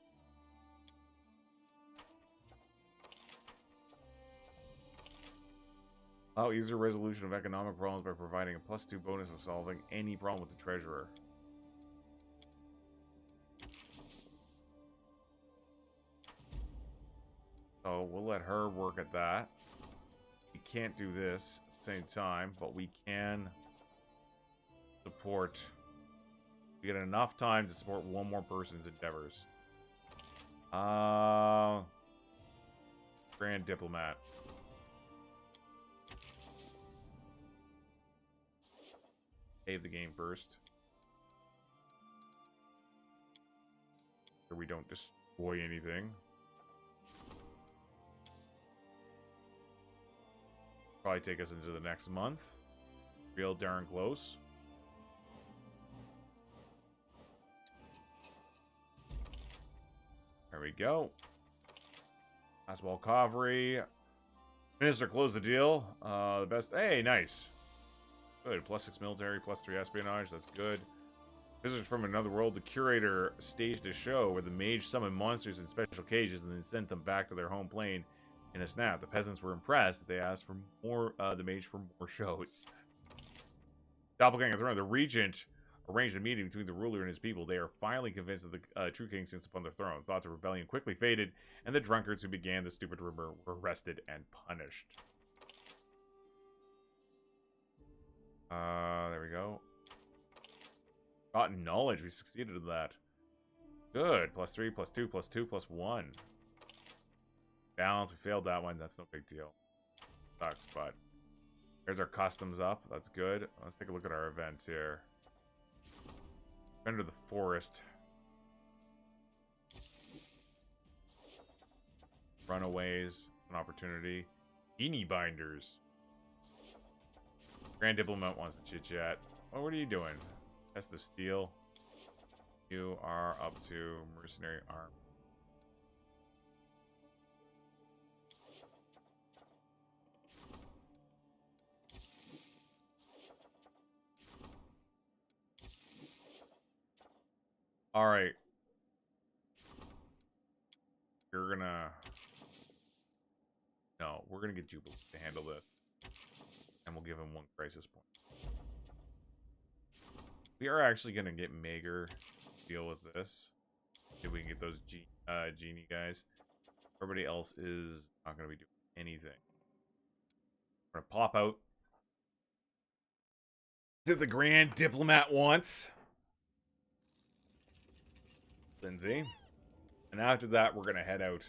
Allow easier resolution of economic problems by providing a +2 bonus of solving any problem with the treasurer. So we'll let her work at that. We can't do this at the same time, but we can support. We get enough time to support one more person's endeavors. Grand Diplomat. Save the game first. So we don't destroy anything. Probably take us into the next month. Real darn close. There we go. Aswell Cavalry. Minister closed the deal. The best. Hey, nice. Good. +6 military, +3 espionage. That's good. Visitors from another world. The curator staged a show where the mage summoned monsters in special cages and then sent them back to their home plane in a snap. The peasants were impressed. They asked for more. The mage for more shows. Doppelganger throne. The regent arranged a meeting between the ruler and his people. They are finally convinced that the true king sits upon their throne. Thoughts of rebellion quickly faded, and the drunkards who began the stupid rumor were arrested and punished. There we go. Gotten knowledge. We succeeded in that. Good. +3, +2, +2, +1. balance. We failed that one. That's no big deal. Sucks, but there's our customs up. That's good. Let's take a look at our events here. Enter the forest. Runaways. An opportunity. Genie binders. Grand Diplomat wants to chit chat. Oh, what are you doing? Test of steel. You are up to mercenary arm. All right. You're gonna... No, we're gonna get Jubilee to handle this. And we'll give him 1 crisis point. We are actually gonna get Mager to deal with this. See if we can get those genie guys. Everybody else is not gonna be doing anything. We're gonna pop out. See what the Grand Diplomat wants. Lindsay. And after that, we're gonna head out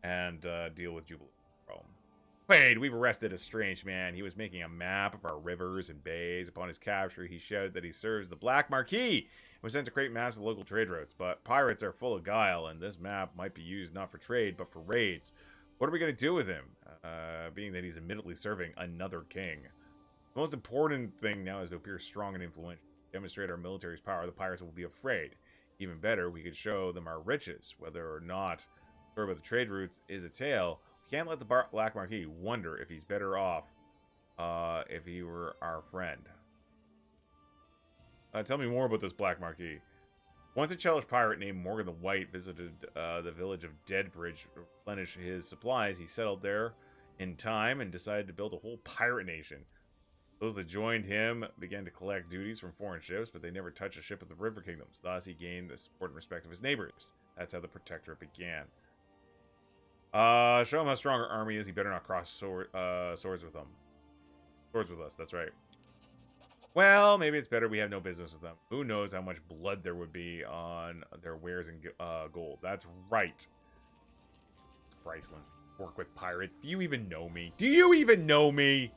and deal with Jubilee. Wait, we've arrested a strange man. He was making a map of our rivers and bays. Upon his capture, he shouted that he serves the Black Marquis and was sent to create maps of local trade routes. But pirates are full of guile, and this map might be used not for trade, but for raids. What are we going to do with him, being that he's admittedly serving another king? The most important thing now is to appear strong and influential. Demonstrate our military's power, the pirates will be afraid. Even better, we could show them our riches. Whether or not story about the trade routes is a tale, we can't let the Black Marquis wonder if he's better off if he were our friend. Tell me more about this Black Marquis. Once a childish pirate named Morgan the White visited the village of Deadbridge to replenish his supplies, he settled there in time and decided to build a whole pirate nation. Those that joined him began to collect duties from foreign ships, but they never touched a ship of the River Kingdoms. Thus, he gained the support and respect of his neighbors. That's how the Protectorate began. Show him how strong our army is. He better not cross swords with them. Swords with us, that's right. Well, maybe it's better we have no business with them. Who knows how much blood there would be on their wares and gold. That's right. Bryceland, work with pirates. Do you even know me? Do you even know me?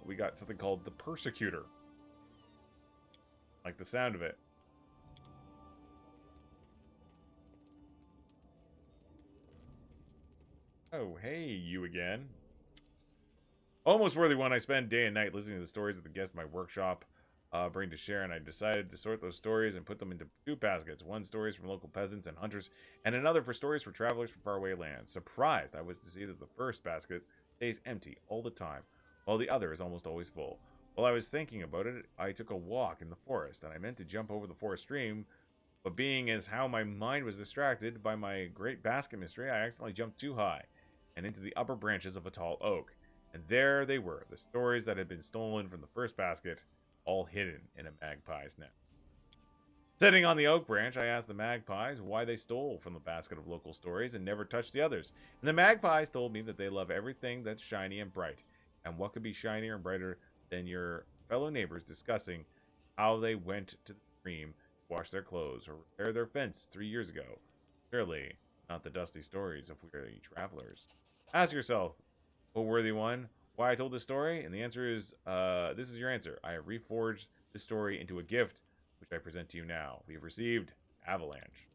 We got something called the Persecutor. Like the sound of it. Oh, hey, you again. Almost worthy one. I spend day and night listening to the stories of the guests in my workshop bring to share, and I decided to sort those stories and put them into 2 baskets. One stories from local peasants and hunters, and another for stories for travelers from faraway lands. Surprised I was to see that the first basket stays empty all the time, while the other is almost always full. While I was thinking about it, I took a walk in the forest, and I meant to jump over the forest stream, but being as how my mind was distracted by my great basket mystery, I accidentally jumped too high and into the upper branches of a tall oak. And there they were, the stories that had been stolen from the first basket, all hidden in a magpie's nest. Sitting on the oak branch, I asked the magpies why they stole from the basket of local stories and never touched the others. And the magpies told me that they love everything that's shiny and bright. And what could be shinier and brighter than your fellow neighbors discussing how they went to the stream to wash their clothes or repair their fence 3 years ago? Surely not the dusty stories of weary travelers. Ask yourself, O worthy one, why I told this story? And the answer is, this is your answer. I have reforged this story into a gift, which I present to you now. We have received Avalanche.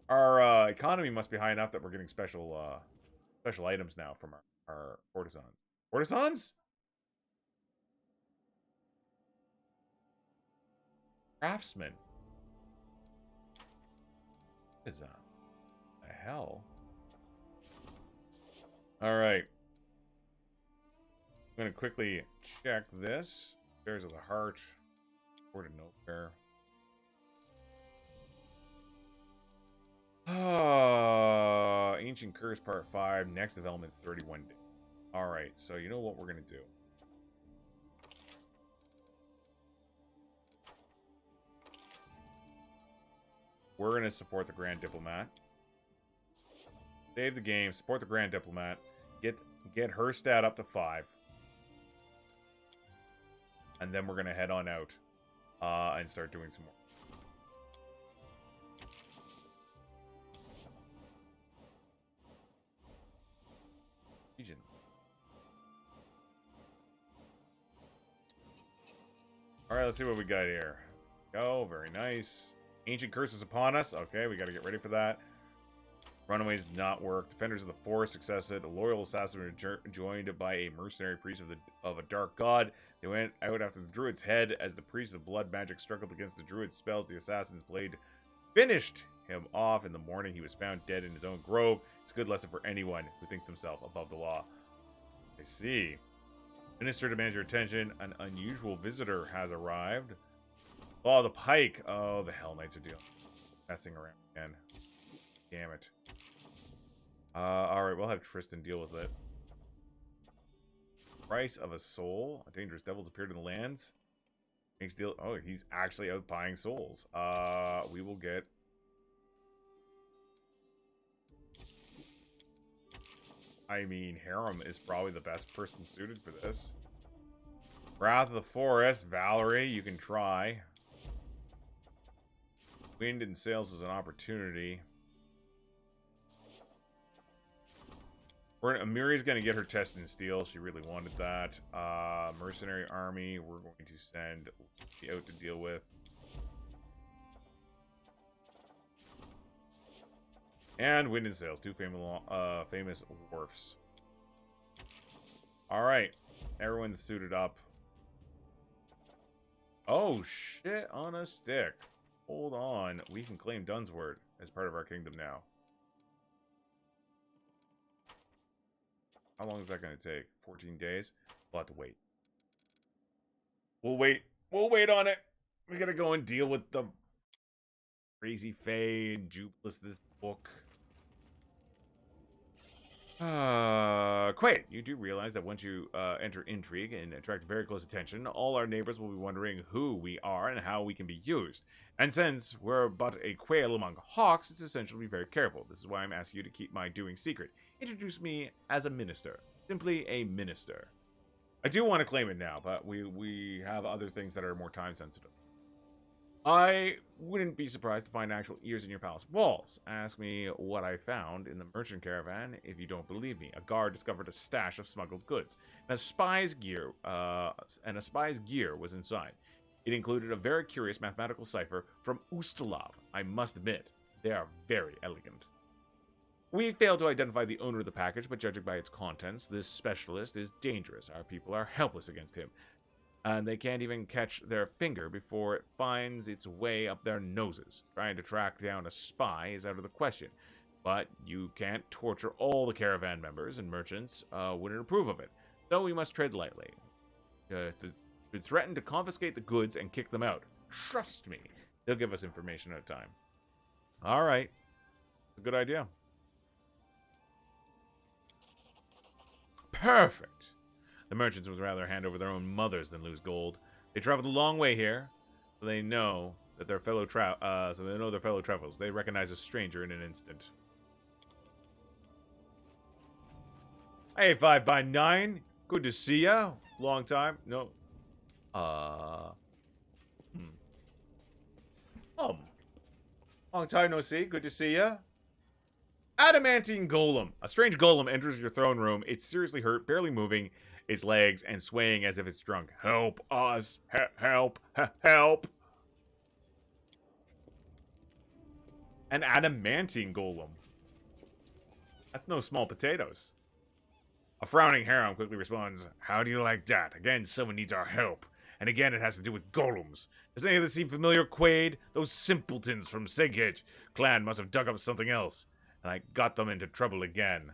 Our economy must be high enough that we're getting special items now from our courtesans. Courtesans? Craftsman. What is that? The hell? Alright. I'm going to quickly check this. Bears of the Heart. Port of Nowhere. Ancient Curse Part 5. Next development 31 days. Alright, so you know what we're going to do. We're going to support the Grand Diplomat. Save the game, support the Grand Diplomat, get her stat up to 5. And then we're going to head on out and start doing some more. Alright, let's see what we got here. Go, very nice. Ancient curses upon us. Okay, we gotta get ready for that. Runaways did not work. Defenders of the Forest succeeded. A loyal assassin were joined by a mercenary priest of a dark god. They went out after the druid's head. As the priest of blood magic struggled against the druid's spells, the assassin's blade finished him off. In the morning, he was found dead in his own grove. It's a good lesson for anyone who thinks himself above the law. I see. Minister demands your attention. An unusual visitor has arrived. Oh, the pike. Oh, the Hell Knights are messing around again. Damn it. Alright, we'll have Tristan deal with it. Price of a soul. A dangerous devil's appeared in the lands. Makes deal. Oh, he's actually out buying souls. We will get. I mean, Harem is probably the best person suited for this. Wrath of the Forest. Valerie, you can try. Wind and Sails is an opportunity. Amiri's going to get her test in steel. She really wanted that. Mercenary army, we're going to send out to deal with. And Wind and Sails, two famous dwarfs. Alright. Everyone's suited up. Oh, shit on a stick. Hold on. We can claim Dunsword as part of our kingdom now. How long is that going to take? 14 days? We'll have to wait. We'll wait. We'll wait on it. We gotta go and deal with the crazy Fae and Jubilis this book. Quaid, you do realize that once you enter intrigue and attract very close attention, all our neighbors will be wondering who we are and how we can be used. And since we're but a quail among hawks, it's essential to be very careful. This is why I'm asking you to keep my doing secret. Introduce me as a minister. Simply a minister. I do want to claim it now, but we have other things that are more time sensitive. I wouldn't be surprised to find actual ears in your palace walls. Ask me what I found in the merchant caravan if you don't believe me. A guard discovered a stash of smuggled goods, and a spy's gear was inside. It included a very curious mathematical cipher from Ustalav. I must admit, they are very elegant. We failed to identify the owner of the package, but judging by its contents, this specialist is dangerous. Our people are helpless against him. And they can't even catch their finger before it finds its way up their noses. Trying to track down a spy is out of the question. But you can't torture all the caravan members, and merchants wouldn't approve of it. So we must tread lightly. To threaten to confiscate the goods and kick them out. Trust me, they'll give us information at a time. Alright. A good idea. Perfect. The merchants would rather hand over their own mothers than lose gold. They traveled a long way here, so they know that their fellow travelers. They recognize a stranger in an instant. Hey, 5x9. Good to see ya. Long time. No. Long time no see. Good to see ya. Adamantine Golem. A strange golem enters your throne room. It's seriously hurt, barely moving its legs and swaying as if it's drunk. Help us. Help. Help. An adamantine golem. That's no small potatoes. A frowning harem quickly responds, how do you like that? Again, someone needs our help. And again, it has to do with golems. Does any of this seem familiar, Quaid? Those simpletons from Segedge clan must have dug up something else. And I got them into trouble again.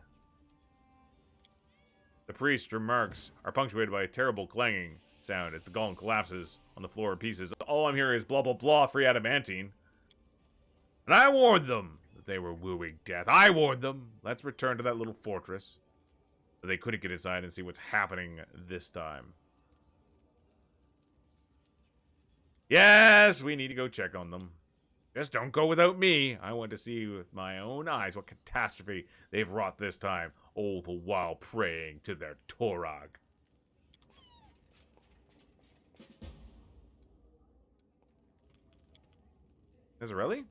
The priest's remarks are punctuated by a terrible clanging sound as the golem collapses on the floor in pieces. All I'm hearing is blah blah blah, free adamantine. And I warned them that they were wooing death. I warned them. Let's return to that little fortress. But they couldn't get inside and see what's happening this time. Yes, we need to go check on them. Just don't go without me. I want to see with my own eyes what catastrophe they've wrought this time, all the while praying to their Torag. Is it really?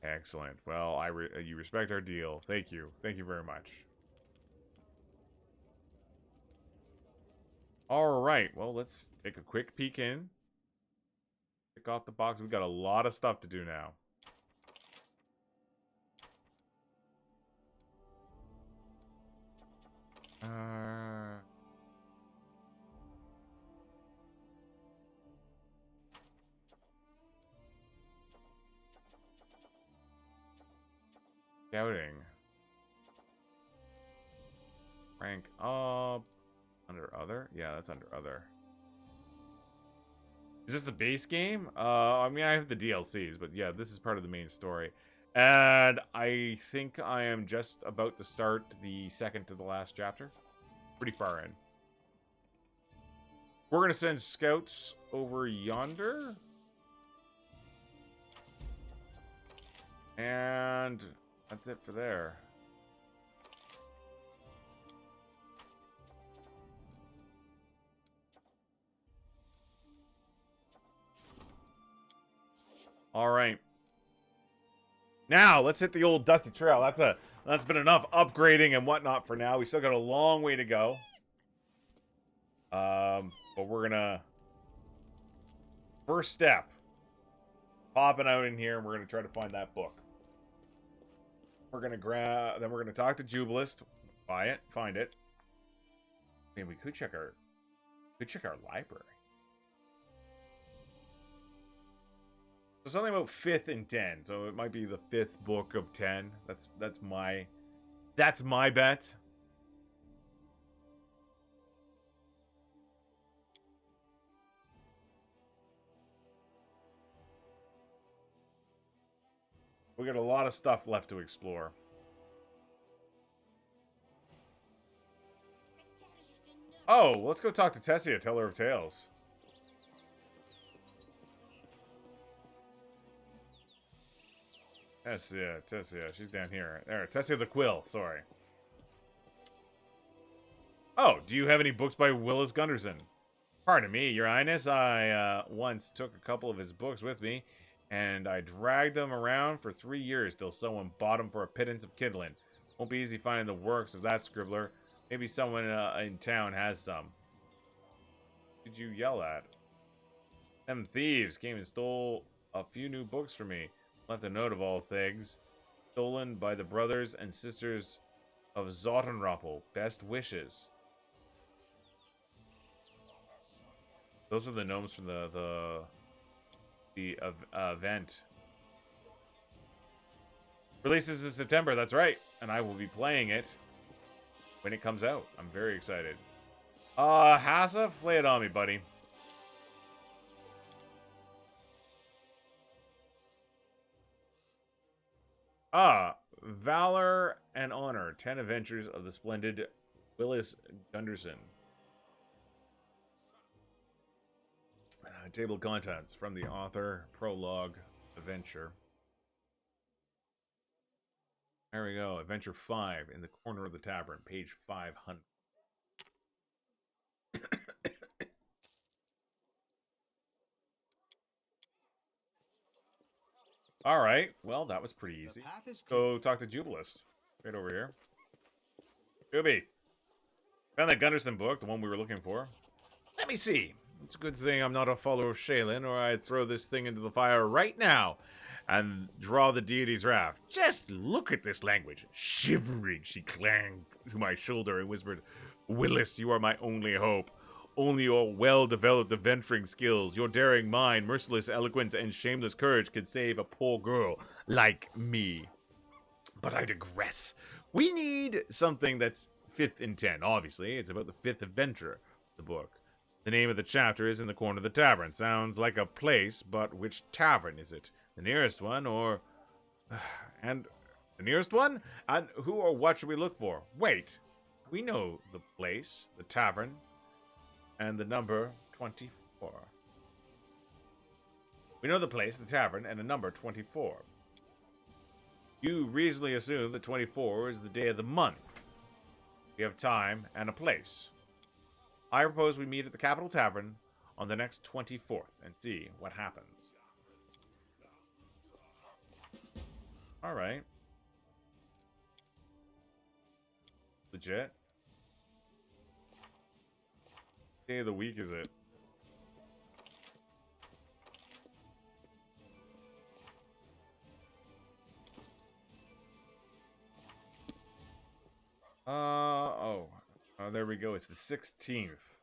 Excellent. Well, you respect our deal. Thank you. Thank you very much. All right, well, let's take a quick peek in. Pick off the box. We got a lot of stuff to do now. Scouting. Rank up. Under other? Yeah, that's under other. Is this the base game? I mean, I have the DLCs, but yeah, this is part of the main story. And I think I am just about to start the second to the last chapter. Pretty far in. We're going to send scouts over yonder. And that's it for there. All right. Now, let's hit the old dusty trail. That's been enough upgrading and whatnot for now. We still got a long way to go. But we're gonna first step, popping out in here, and we're gonna try to find that book. We're gonna grab, then we're gonna talk to Jubilist, buy it, find it. I mean, we could check our library. So something about 5th and 10, so it might be the 5th book of 10. That's my bet. We got a lot of stuff left to explore. Oh, let's go talk to Tessia, Teller of Tales. Tessia, she's down here. There, Tessia the Quill, sorry. Oh, do you have any books by Willis Gunderson? Pardon me, Your Highness, I once took a couple of his books with me, and I dragged them around for 3 years till someone bought them for a pittance of kindling. Won't be easy finding the works of that scribbler. Maybe someone in town has some. What did you yell at? Them thieves came and stole a few new books from me. Left a note of all things. Stolen by the brothers and sisters of Zottenroppel. Best wishes. Those are the gnomes from the event. Releases in September, that's right. And I will be playing it when it comes out. I'm very excited. Hassa, lay it on me, buddy. Valor and Honor. 10 Adventures of the Splendid Willis Gunderson. Table of contents from the author. Prologue. Adventure. There we go. Adventure 5 in the corner of the tavern. Page 500. All right. Well, that was pretty easy. Go talk to Jubilist. Right over here. Juby. Found that Gunderson book, the one we were looking for. Let me see. It's a good thing I'm not a follower of Shaylin, or I'd throw this thing into the fire right now and draw the deity's wrath. Just look at this language. Shivering, she clanged to my shoulder and whispered, Willis, you are my only hope. Only your well-developed adventuring skills, your daring mind, merciless eloquence, and shameless courage can save a poor girl like me. But I digress. We need something that's 5th and 10. Obviously, it's about the 5th adventure of the book. The name of the chapter is in the corner of the tavern. Sounds like a place, but which tavern is it? The nearest one, or... And the nearest one? And who or what should we look for? Wait. We know the place, the tavern, and the number 24. We know the place, the tavern, and the number 24. You reasonably assume that 24 is the day of the month. We have time and a place. I propose we meet at the Capital Tavern on the next 24th and see what happens. Alright. Legit. day of the week is it? There we go. It's the 16th.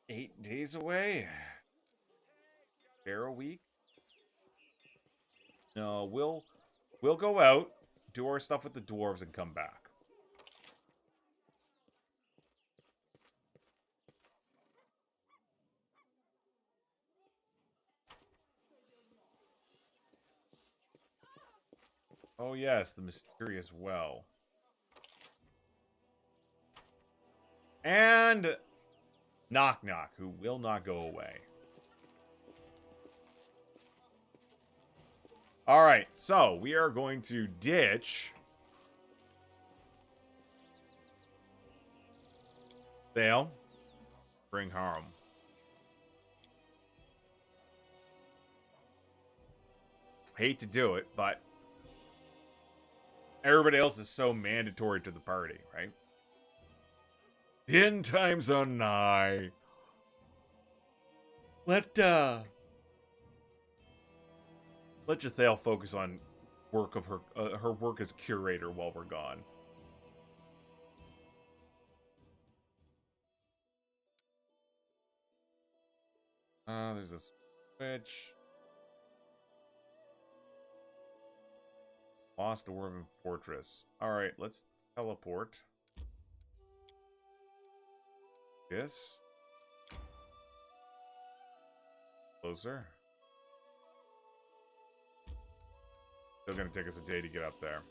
8 days away. Fair a week. No, we'll go out, do our stuff with the dwarves, and come back. Oh yes, the mysterious well. And Knock Knock, who will not go away. Alright, so we are going to ditch Thale, bring harm. Hate to do it, but everybody else is so mandatory to the party, right? The end times are nigh. Let Jathael focus on work of her work as curator while we're gone. There's a switch. Lost Dwarven Fortress. Alright, let's teleport. This. Closer. Still gonna take us a day to get up there.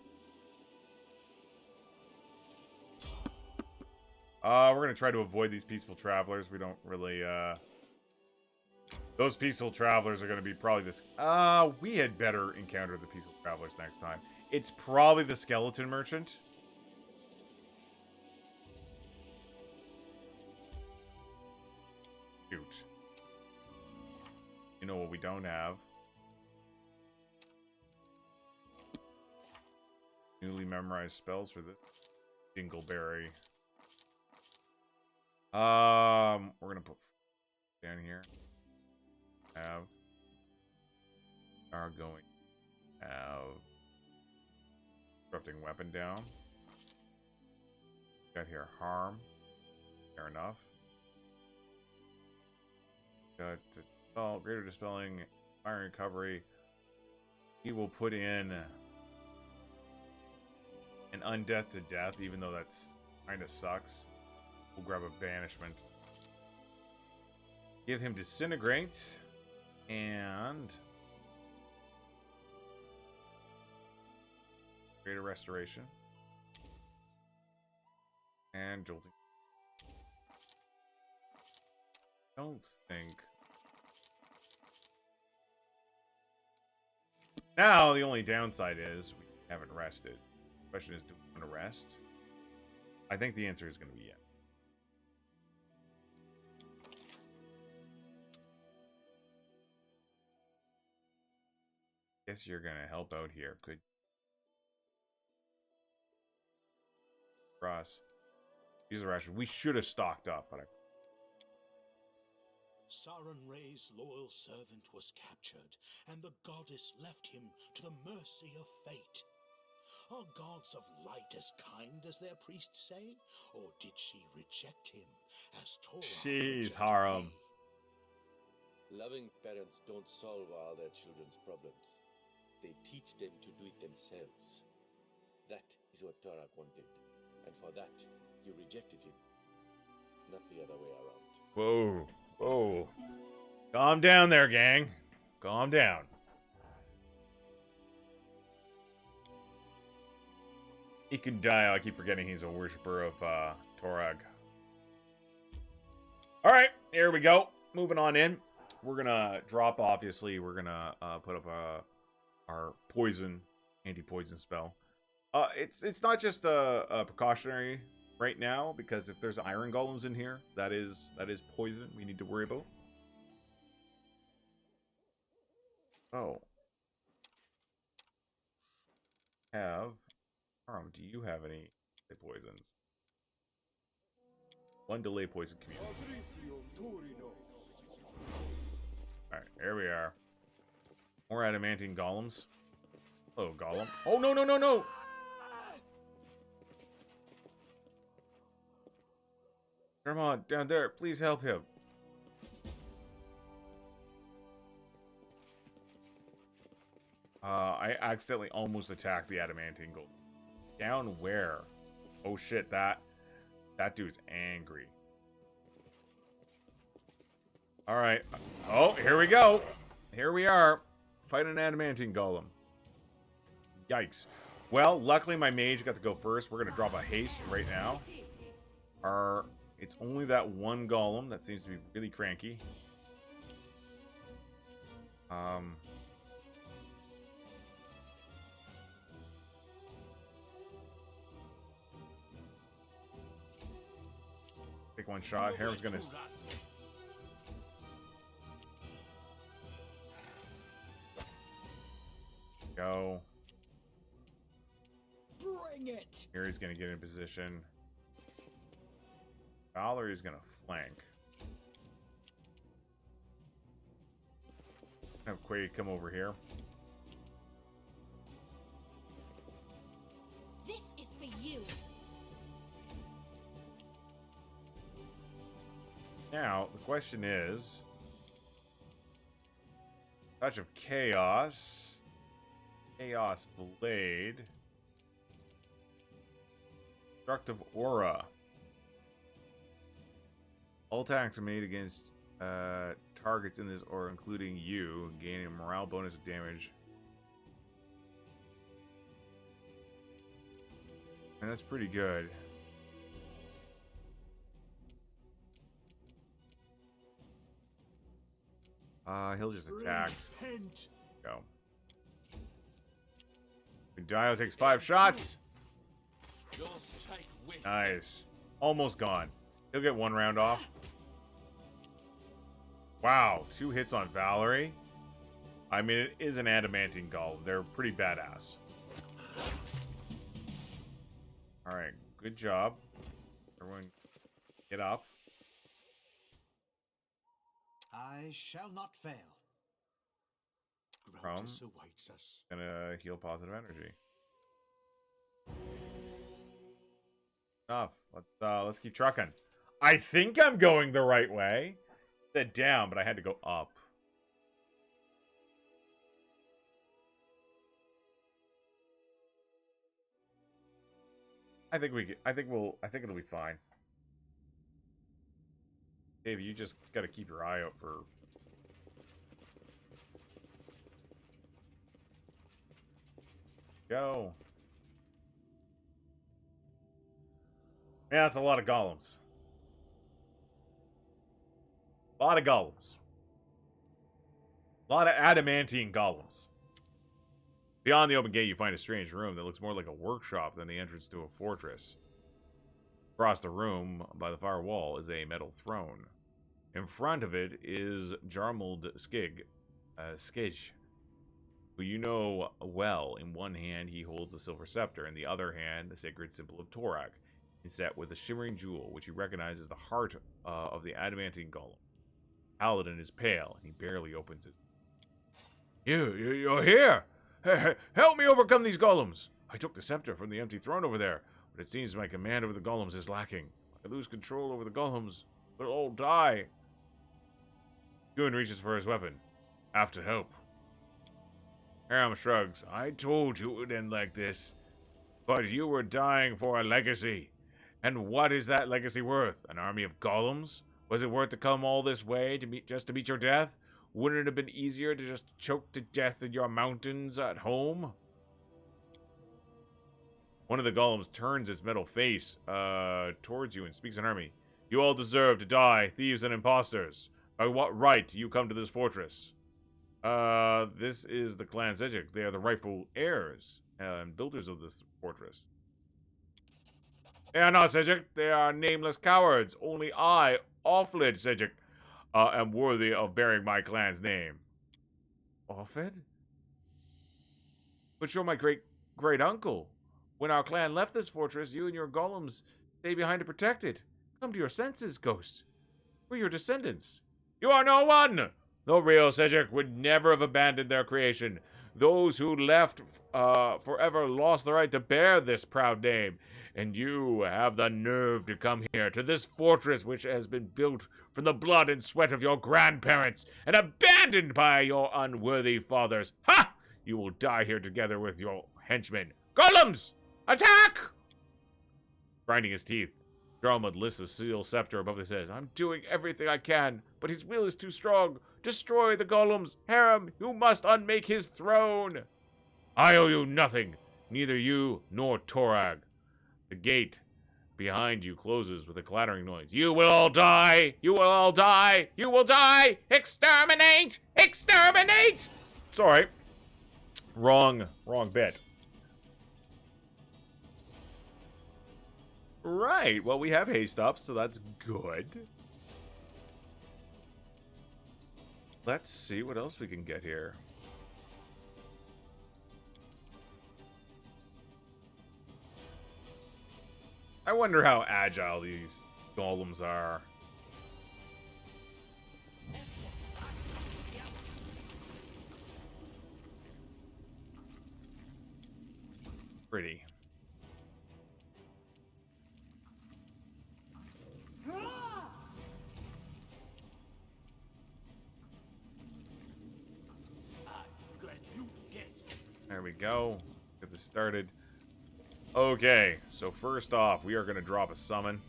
We're gonna try to avoid these peaceful travelers. We don't really, those peaceful travelers are gonna be probably this. We had better encounter the peaceful travelers next time. It's probably the skeleton merchant. Shoot. You know what we don't have? Newly memorized spells for this. Dingleberry. We're gonna put down here. Have. Are going. Have. Disrupting weapon down. Got here harm. Fair enough. Got dispel, greater dispelling, fire recovery. He will put in an undeath to death, even though that's kind of sucks. We'll grab a banishment. Give him disintegrate and greater restoration and jolting. Don't think. Now the only downside is we haven't rested. The question is, do we want to rest? I think the answer is going to be yes. Guess you're going to help out here. Could Cross. Use a ration. We should have stocked up, but I Saran Ray's loyal servant was captured, and the goddess left him to the mercy of fate. Are gods of light as kind as their priests say, or did she reject him as Torah Jeez, rejected Haram. me? Loving parents don't solve all their children's problems. They teach them to do it themselves. That is what Torah wanted, and for that, you rejected him, not the other way around. Whoa. Whoa. Calm down there, gang. Calm down. Ikundayo, I keep forgetting he's a worshiper of Torag. Alright, here we go. Moving on in. We're gonna drop, obviously. We're gonna put up our poison, anti-poison spell. It's not just a precautionary right now, because if there's iron golems in here, that is poison we need to worry about. Oh. Do you have any poisons? 1 delay poison community. Alright, here we are. More adamantine golems. Hello, golem. Oh, no, no, no, no! Come on, down there. Please help him. I accidentally almost attacked the adamantine golem. Down where? Oh shit, that dude's angry. Alright. Oh, here we go. Here we are. Fight an adamantine golem. Yikes. Well, luckily my mage got to go first. We're going to drop a haste right now. It's only that one golem that seems to be really cranky. Take one shot. Harem's going to... Go. Bring it. Here he's going to get in position. Valerie's going to flank. Have Quaid come over here. This is for you. Now, the question is... Touch of Chaos. Chaos Blade. Destructive Aura. All attacks are made against targets in this aura, including you, gaining a morale bonus of damage. And that's pretty good. He'll just attack. Go. Dio takes 5 shots. Nice. Almost gone. He'll get 1 round off. Wow, 2 hits on Valerie. I mean, it is an adamantine golem. They're pretty badass. Alright, good job. Everyone get up. I shall not fail. From Awaits us. gonna heal positive energy. Enough. Let's keep trucking. I think I'm going the right way. Said down, but I had to go up. I think it'll be fine. Dave, you just gotta keep your eye out for... Go. Yeah, that's a lot of golems. A lot of golems. A lot of adamantine golems. Beyond the open gate, you find a strange room that looks more like a workshop than the entrance to a fortress. Across the room, by the far wall, is a metal throne. In front of it is Jarmold Skij, who you know well. In one hand, he holds a silver scepter. In the other hand, the sacred symbol of Torak, set with a shimmering jewel, which you recognize as the heart of the adamantine golem. Paladin is pale, and he barely opens it. You're here! Help me overcome these golems! I took the scepter from the empty throne over there, but it seems my command over the golems is lacking. If I lose control over the golems, we'll all die. Goon reaches for his weapon. Have to help. Aram shrugs. I told you it would end like this. But you were dying for a legacy. And what is that legacy worth? An army of golems? Was it worth to come all this way just to meet your death? Wouldn't it have been easier to just choke to death in your mountains at home? One of the golems turns its metal face towards you and speaks in army. You all deserve to die, thieves and imposters. By what right do you come to this fortress? This is the clan Zejic. They are the rightful heirs and builders of this fortress. They are not Zejic. They are nameless cowards. Only I, Offlid Zejic, am worthy of bearing my clan's name. Offlid? But you're my great-uncle. When our clan left this fortress, you and your golems stayed behind to protect it. Come to your senses, ghost. We're your descendants. You are no one! The real Cedric would never have abandoned their creation. Those who left forever lost the right to bear this proud name. And you have the nerve to come here, to this fortress which has been built from the blood and sweat of your grandparents, and abandoned by your unworthy fathers. Ha! You will die here together with your henchmen. Golems! Attack! Grinding his teeth, Dromund lifts the steel scepter above his head. I'm doing everything I can, but his will is too strong. Destroy the golems. Harem, you must unmake his throne. I owe you nothing, neither you nor Torag. The gate behind you closes with a clattering noise. You will all die! You will all die! You will die! Exterminate! Exterminate! Sorry. Wrong bit. Right, well, we have haste up, so that's good. Let's see what else we can get here. I wonder how agile these golems are. Pretty. There we go. Let's get this started. Okay, so first off, we are going to drop a summon.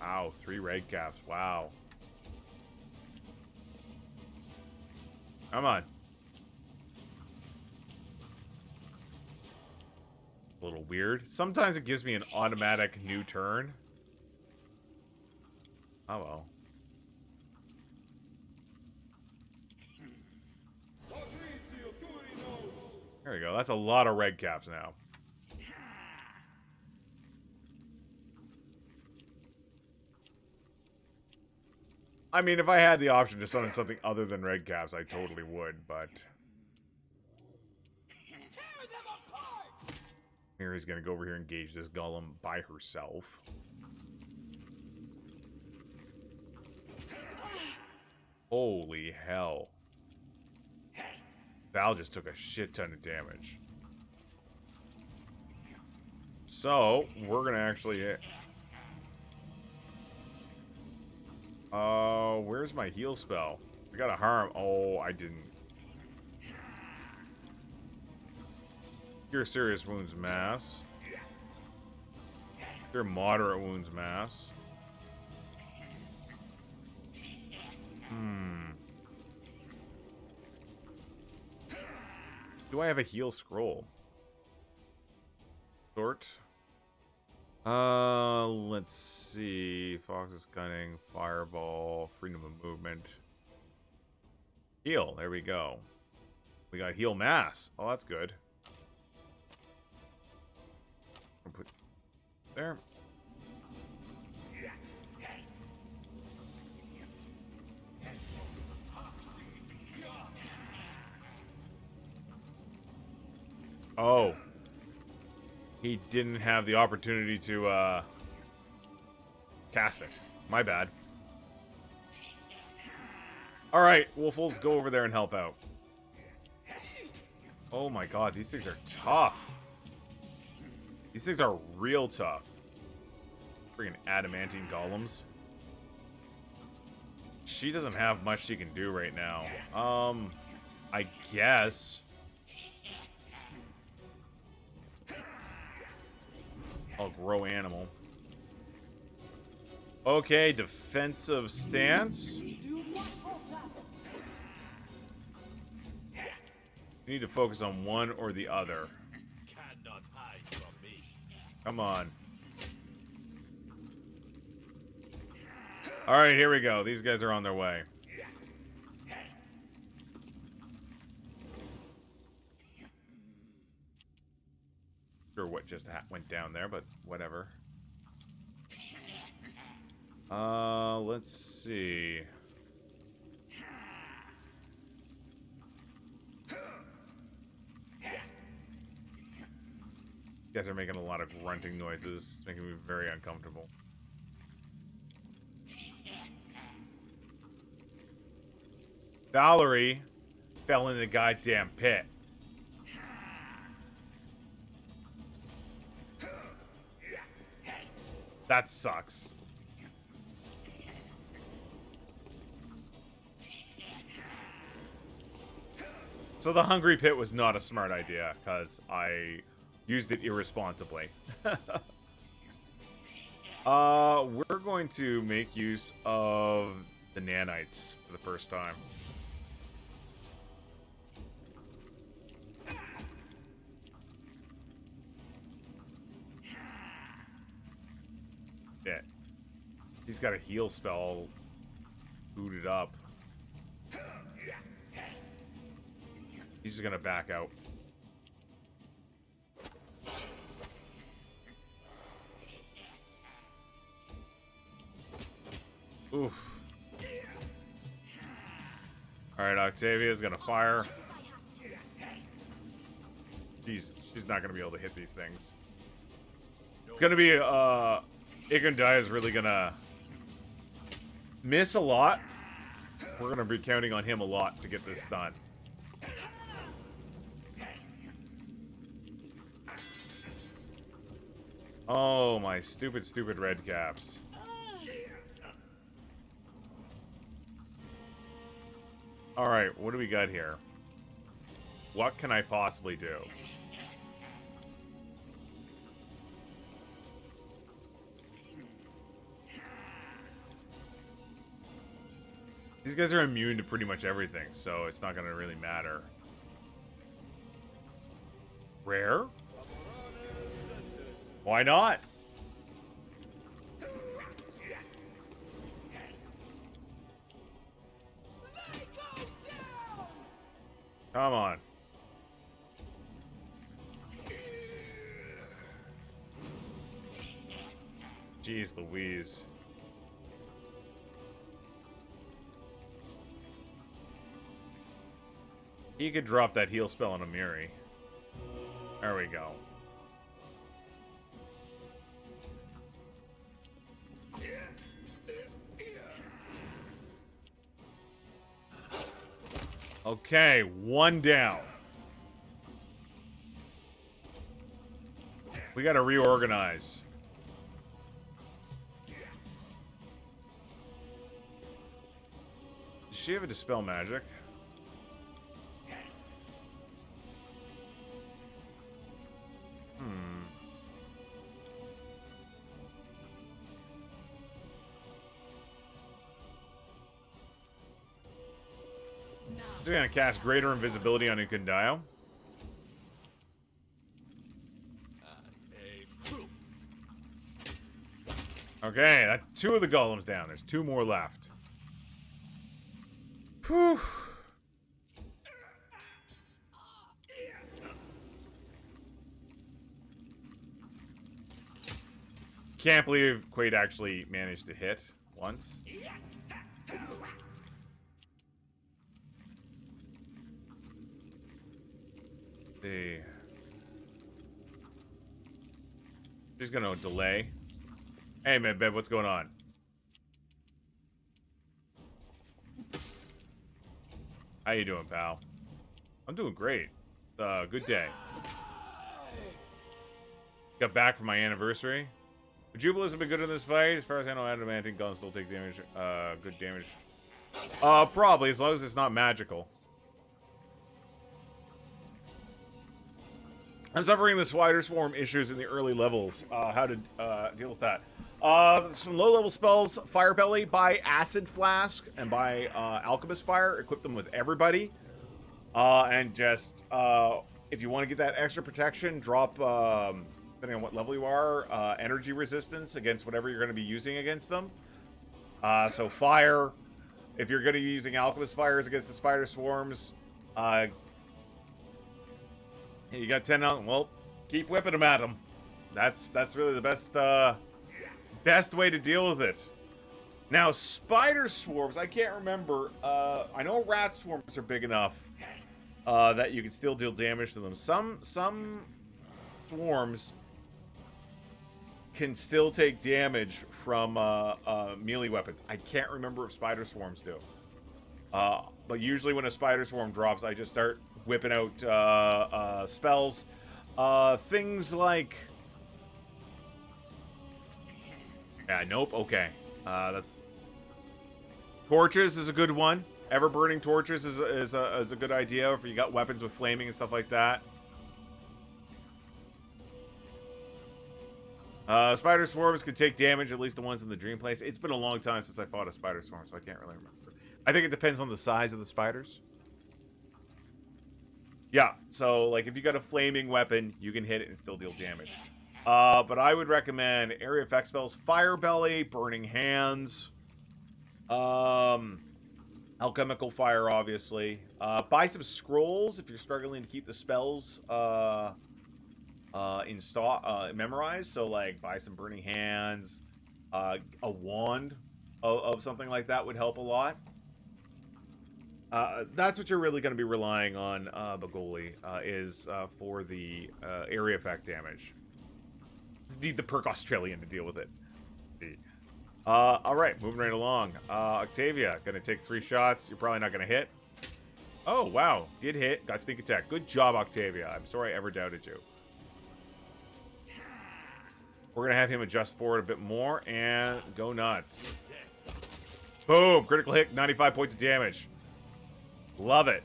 Wow, 3 red caps. Wow. Come on. A little weird. Sometimes it gives me an automatic new turn. Oh well. There we go. That's a lot of red caps now. I mean, if I had the option to summon something other than red caps, I totally would, but... Mary's gonna go over here and engage this golem by herself. Holy hell. Val just took a shit ton of damage. So, we're gonna actually hit. Where's my heal spell? I got a harm. Oh, I didn't. Cure serious wounds mass. Cure moderate wounds mass. Do I have a heal scroll? Sort. Let's see. Fox's Cunning, Fireball, Freedom of Movement. Heal. There we go. We got heal mass. Oh, that's good. I'll put there. Oh. He didn't have the opportunity to, cast it. My bad. Alright, Wolfles, go over there and help out. Oh my god, these things are tough. These things are real tough. Freaking Adamantine Golems. She doesn't have much she can do right now. I guess... I'll grow animal. Okay, defensive stance. You need to focus on one or the other. Cannot hide from me. Come on. Alright, here we go. These guys are on their way. Sure what just went down there, but whatever. Let's see. You guys are making a lot of grunting noises. It's making me very uncomfortable. Valerie fell in the goddamn pit. That sucks. So the hungry pit was not a smart idea, because I used it irresponsibly. We're going to make use of the nanites for the first time. Shit. He's got a heal spell booted up. He's just gonna back out. Oof. Alright, Octavia's gonna fire. She's not gonna be able to hit these things. It's gonna be, Igundai is really gonna miss a lot. We're gonna be counting on him a lot to get this done. Oh, my stupid, stupid red caps. Alright, what do we got here? What can I possibly do? These guys are immune to pretty much everything, so it's not going to really matter. Rare? Why not? Come on. Jeez Louise. He could drop that heal spell on Amiri. There we go. Okay, one down. We gotta reorganize. Does she have a dispel magic? They're gonna cast greater invisibility on Ukundayo. Okay, that's 2 of the golems down. There's 2 more left. Whew. Can't believe Quaid actually managed to hit once. She's gonna delay. Hey, man, babe, what's going on? How you doing, pal? I'm doing great. It's a good day. Got back from my anniversary. The Jubilees have been good in this fight. As far as I know, Adamantine Golem still take damage. Good damage. Probably, as long as it's not magical. I'm suffering the Spider Swarm issues in the early levels. How to deal with that? Some low-level spells, Fire Belly, buy Acid Flask, and buy Alchemist Fire. Equip them with everybody. And just, if you want to get that extra protection, drop, depending on what level you are, energy resistance against whatever you're going to be using against them. So Fire, if you're going to be using Alchemist Fires against the Spider Swarms, you got 10 out. Well, keep whipping them at them. That's really the best way to deal with it. Now, spider swarms, I can't remember. I know rat swarms are big enough that you can still deal damage to them. Some swarms can still take damage from melee weapons. I can't remember if spider swarms do. But usually when a spider swarm drops, I just start whipping out spells. Things like... Yeah, nope, okay. That's... Torches is a good one. Ever-burning torches is a good idea if you got weapons with flaming and stuff like that. Spider swarms can take damage, at least the ones in the dream place. It's been a long time since I fought a spider swarm, so I can't really remember. I think it depends on the size of the spiders. Yeah, so like if you got a flaming weapon, you can hit it and still deal damage. But I would recommend area effect spells, Fire Belly, Burning Hands, Alchemical Fire, obviously. Buy some scrolls if you're struggling to keep the spells in stock, memorized. So like buy some Burning Hands, a wand of something like that would help a lot. That's what you're really going to be relying on, Bagoli, is for the area effect damage. Need the perk Australian to deal with it. Alright, moving right along. Octavia, gonna take 3 shots. You're probably not gonna hit. Oh, wow. Did hit. Got sneak attack. Good job, Octavia. I'm sorry I ever doubted you. We're gonna have him adjust forward a bit more and go nuts. Boom! Critical hit, 95 points of damage. Love it.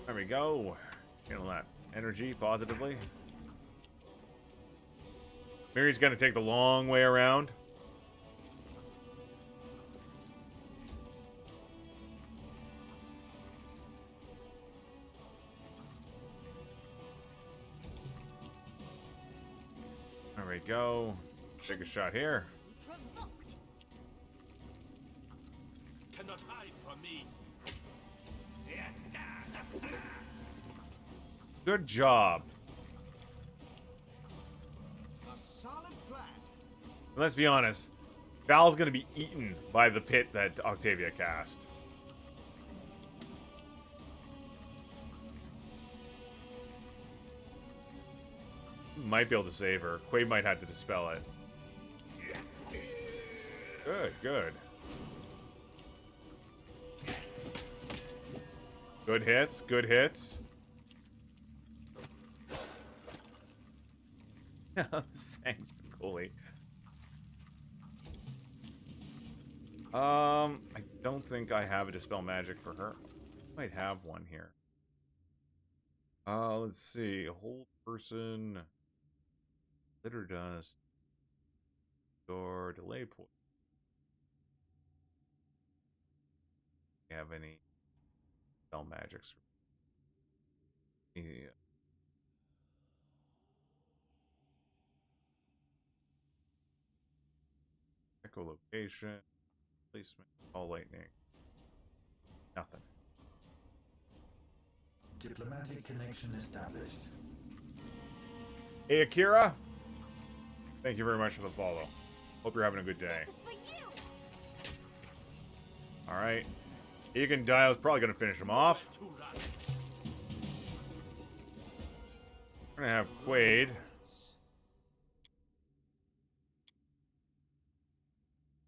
There we go. Handle that energy positively. Mary's gonna take the long way around. There we go. Take a shot here. Provoked. Cannot hide from me. Good job. A solid plan. Let's be honest. Val's gonna be eaten by the pit that Octavia cast. Might be able to save her. Quaid might have to dispel it. Good, good. Good hits, good hits. Thanks, Coley. I don't think I have a dispel magic for her. I might have one here. Let's see. Hold person. Litter dust. Or delay point. Do you have any spell magics? Yeah. Echolocation. Placement. All lightning. Nothing. Diplomatic connection established. Hey, Akira. Thank you very much for the follow. Hope you're having a good day. This is for you. Alright. Egan Dial's probably going to finish him off. We're going to have Quaid.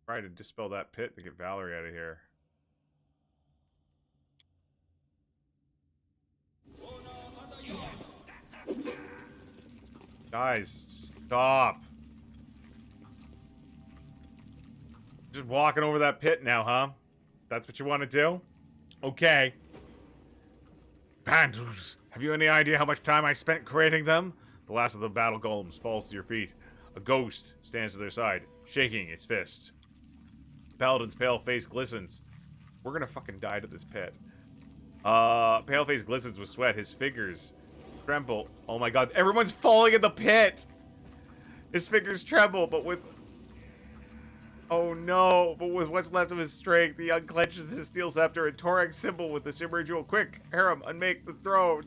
Try to dispel that pit to get Valerie out of here. Guys, stop. Just walking over that pit now, huh? That's what you want to do? Okay. Vandals, have you any idea how much time I spent creating them? The last of the battle golems falls to your feet. A ghost stands to their side, shaking its fist. Paladin's pale face glistens. We're gonna fucking die to this pit. Pale face glistens with sweat. His fingers tremble. Oh my god, everyone's falling in the pit! His fingers tremble, but with... Oh no, but with what's left of his strength, he unclenches his steel scepter and Torag's symbol with the Shimmery Jewel. Quick, Harem, unmake the throne.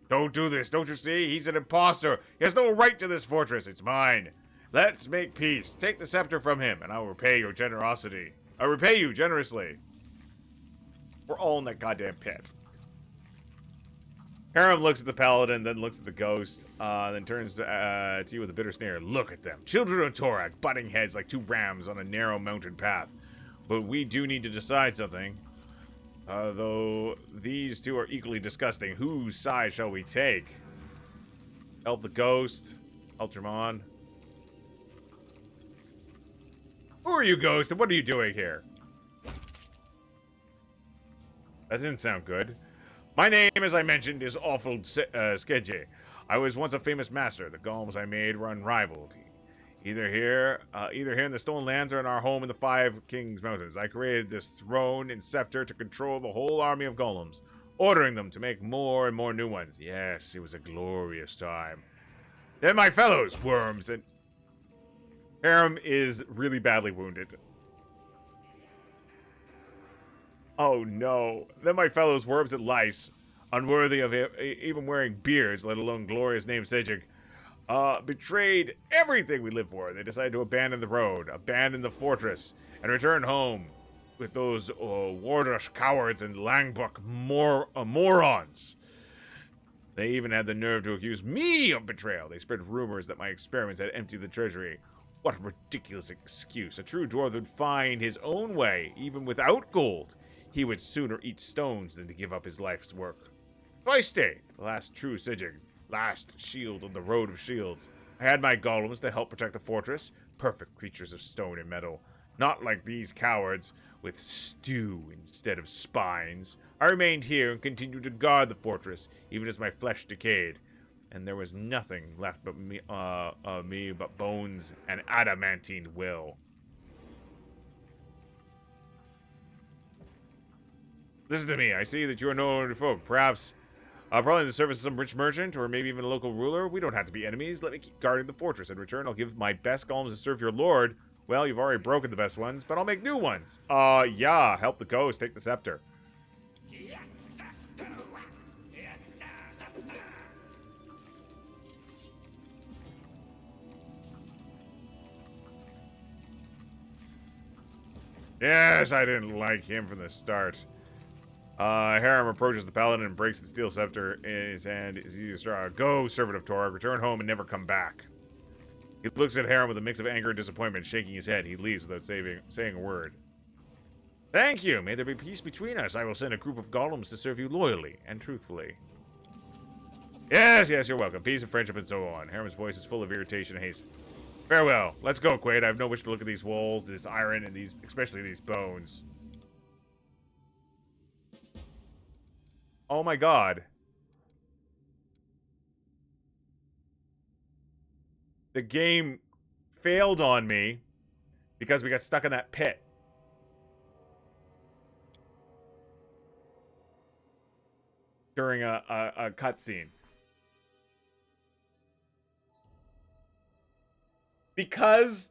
Don't do this, don't you see? He's an imposter. He has no right to this fortress. It's mine. Let's make peace. Take the scepter from him, and I will repay your generosity. I repay you generously. We're all in that goddamn pit. Harem looks at the paladin, then looks at the ghost, then turns to you with a bitter sneer. Look at them. Children of Torak, butting heads like two rams on a narrow mountain path. But we do need to decide something. Though these two are equally disgusting, whose side shall we take? Help the ghost. Ultramon. Who are you, ghost, and what are you doing here? That didn't sound good. My name, as I mentioned, is Awful Skedje. I was once a famous master. The golems I made were unrivaled. Either here in the Stone Lands or in our home in the Five Kings Mountains. I created this throne and scepter to control the whole army of golems, ordering them to make more and more new ones. Yes, it was a glorious time. Then my fellows, worms, and... Harem is really badly wounded. Oh no. Then my fellows, worms and lice, unworthy of even wearing beards, let alone glorious name Sejik, betrayed everything we lived for. They decided to abandon the road, abandon the fortress, and return home with those Wardash cowards and Langbuk morons. They even had the nerve to accuse me of betrayal. They spread rumors that my experiments had emptied the treasury. What a ridiculous excuse. A true dwarf would find his own way, even without gold. He would sooner eat stones than to give up his life's work. So I stayed, the last true Sijig, last shield on the road of shields. I had my golems to help protect the fortress, perfect creatures of stone and metal. Not like these cowards, with stew instead of spines. I remained here and continued to guard the fortress, even as my flesh decayed. And there was nothing left but me but bones and adamantine will. Listen to me. I see that you are no ordinary folk. Perhaps, probably in the service of some rich merchant, or maybe even a local ruler. We don't have to be enemies. Let me keep guarding the fortress. In return, I'll give my best golems to serve your lord. Well, you've already broken the best ones, but I'll make new ones. Yeah. Help the ghost. Take the scepter. Yes, I didn't like him from the start. Harem approaches the paladin and breaks the steel scepter in his hand. Is easy to start. Go, servant of Torag, return home and never come back. He looks at Harem with a mix of anger and disappointment, shaking his head. He leaves without saying a word. Thank you. May there be peace between us. I will send a group of golems to serve you loyally and truthfully. Yes, you're welcome. Peace and friendship and so on. Harem's voice is full of irritation and haste. Farewell. Let's go, Quaid. I have no wish to look at these walls, this iron, and especially these bones. Oh my god. The game failed on me because we got stuck in that pit. During a cutscene. Because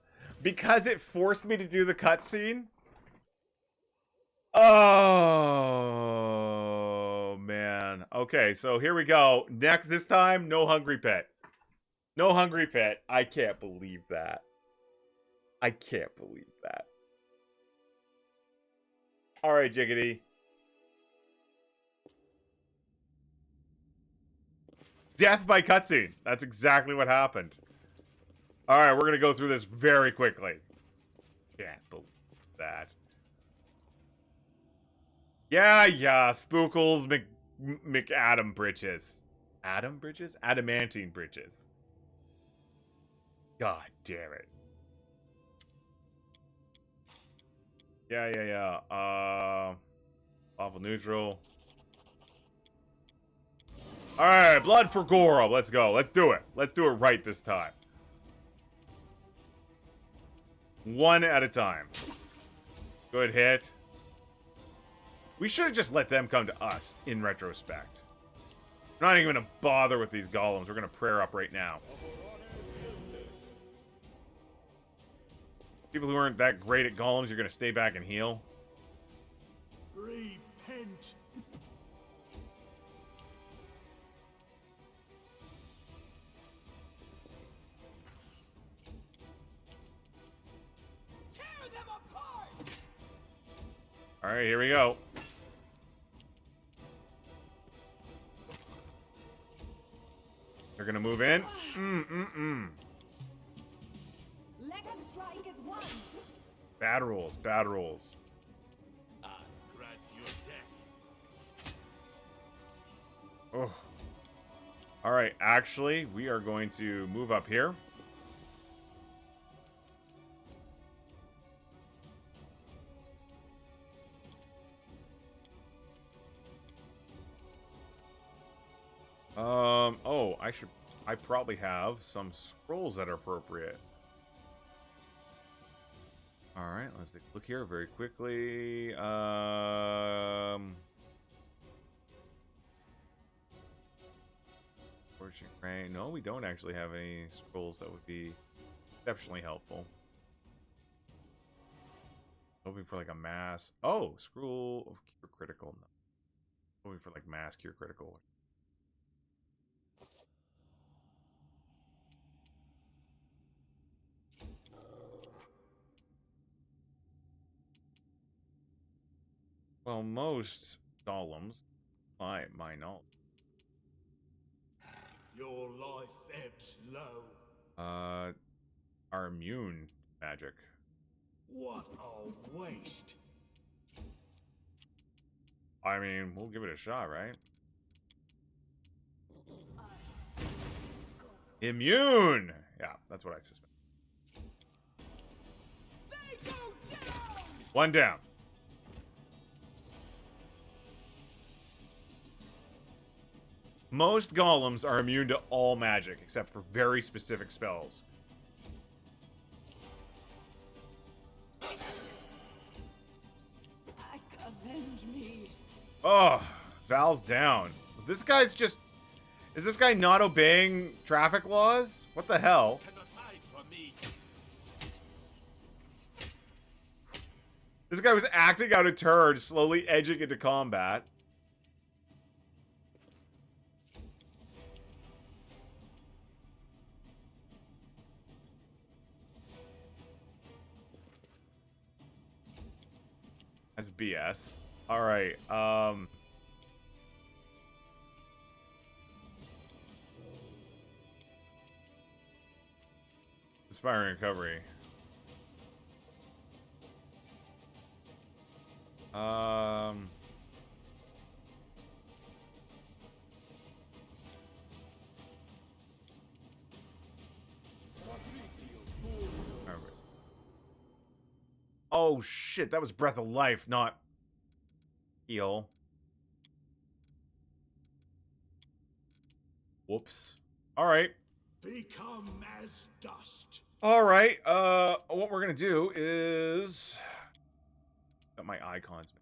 it forced me to do the cutscene? Oh, man. Okay, so here we go. This time, no hungry pet. No hungry pet. I can't believe that. I can't believe that. Alright, Jiggity. Death by cutscene. That's exactly what happened. Alright, we're gonna go through this very quickly. Can't believe that. Yeah, Spookles McAdam bridges. Adam bridges? Adamantine bridges. God damn it. Yeah. Lawful neutral. Alright, blood for Goro. Let's go. Let's do it. Let's do it right this time. One at a time. Good hit. We should have just let them come to us, in retrospect. We're not even going to bother with these golems. We're going to prayer up right now. People who aren't that great at golems, you're going to stay back and heal. Repent. All right, here we go. They're gonna move in. Let us strike as one. Bad rules, bad rules. I grant your death. Oh. All right, actually, we are going to move up here. Oh, I probably have some scrolls that are appropriate. All right, let's take a look here very quickly. Fortune Crane. No, we don't actually have any scrolls that would be exceptionally helpful. Hoping for like a mass. Oh, scroll of cure critical. No. Hoping for like mass cure critical. Well, most golems, my knowledge, Your life ebbs low. are immune to magic. What a waste. I mean, we'll give it a shot, right? Immune! Yeah, that's what I suspect. They go down. One down. Most golems are immune to all magic, except for very specific spells. Avenge me. Oh, Val's down. This guy's just... Is this guy not obeying traffic laws? What the hell? Cannot hide from me. This guy was acting out a turn, slowly edging into combat. That's BS. All right. Inspiring recovery. Oh shit, that was Breath of Life, not heal. Whoops. Alright. Become as dust. Alright, what we're gonna do is... Got my icons.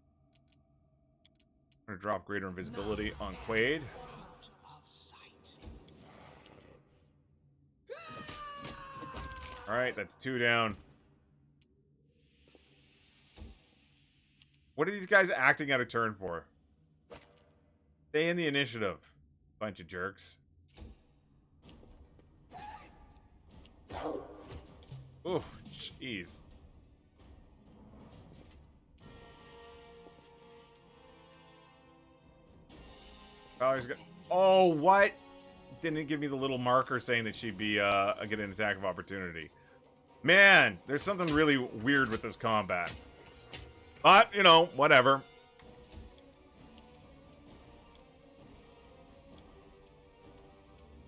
I'm gonna drop greater invisibility on Quaid. Out of sight. Alright, that's 2 down. What are these guys acting out of turn for? Stay in the initiative. Bunch of jerks. Oof, jeez. Oh, what? Didn't give me the little marker saying that she'd be get an attack of opportunity. Man, there's something really weird with this combat. But, you know, whatever.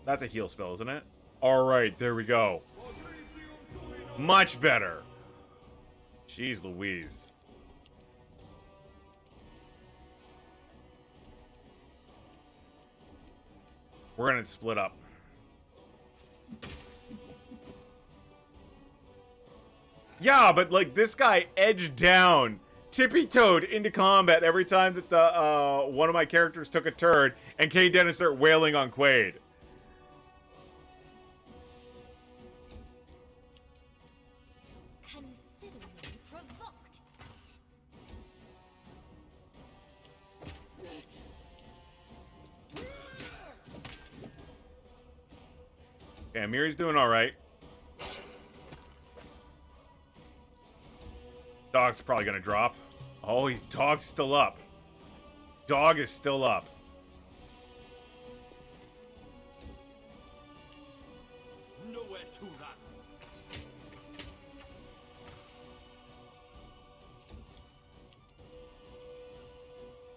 That's a heal spell, isn't it? Alright, there we go. Much better. Jeez Louise. We're gonna split up. Yeah, but like this guy edged down, tippy-toed into combat every time that the one of my characters took a turn, and Kane Dennis started wailing on Quaid. Considerably provoked. Okay, Amiri's doing alright. Dog's probably gonna drop. Oh, his dog's still up. Dog is still up. Nowhere to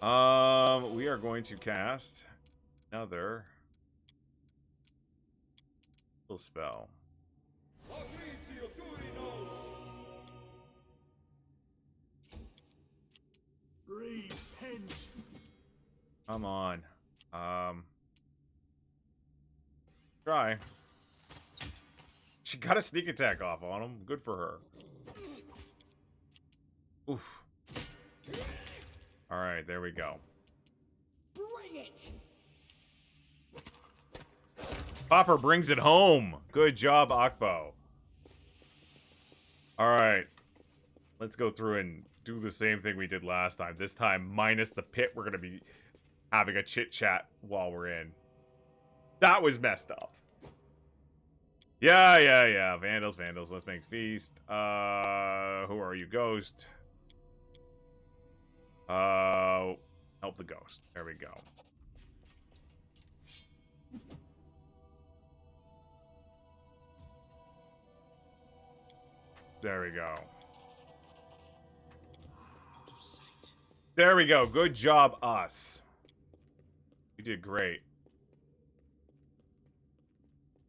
run. We are going to cast another little spell. Repent. Come on. Try. She got a sneak attack off on him. Good for her. Oof. Alright, there we go. Bring it! Popper brings it home. Good job, Akbo. Alright. Let's go through and do the same thing we did last time. This time, minus the pit, we're going to be having a chit-chat while we're in. That was messed up. Yeah. Vandals. Let's make feast. Who are you, Ghost? Help the Ghost. There we go. There we go. There we go. Good job, us. You did great.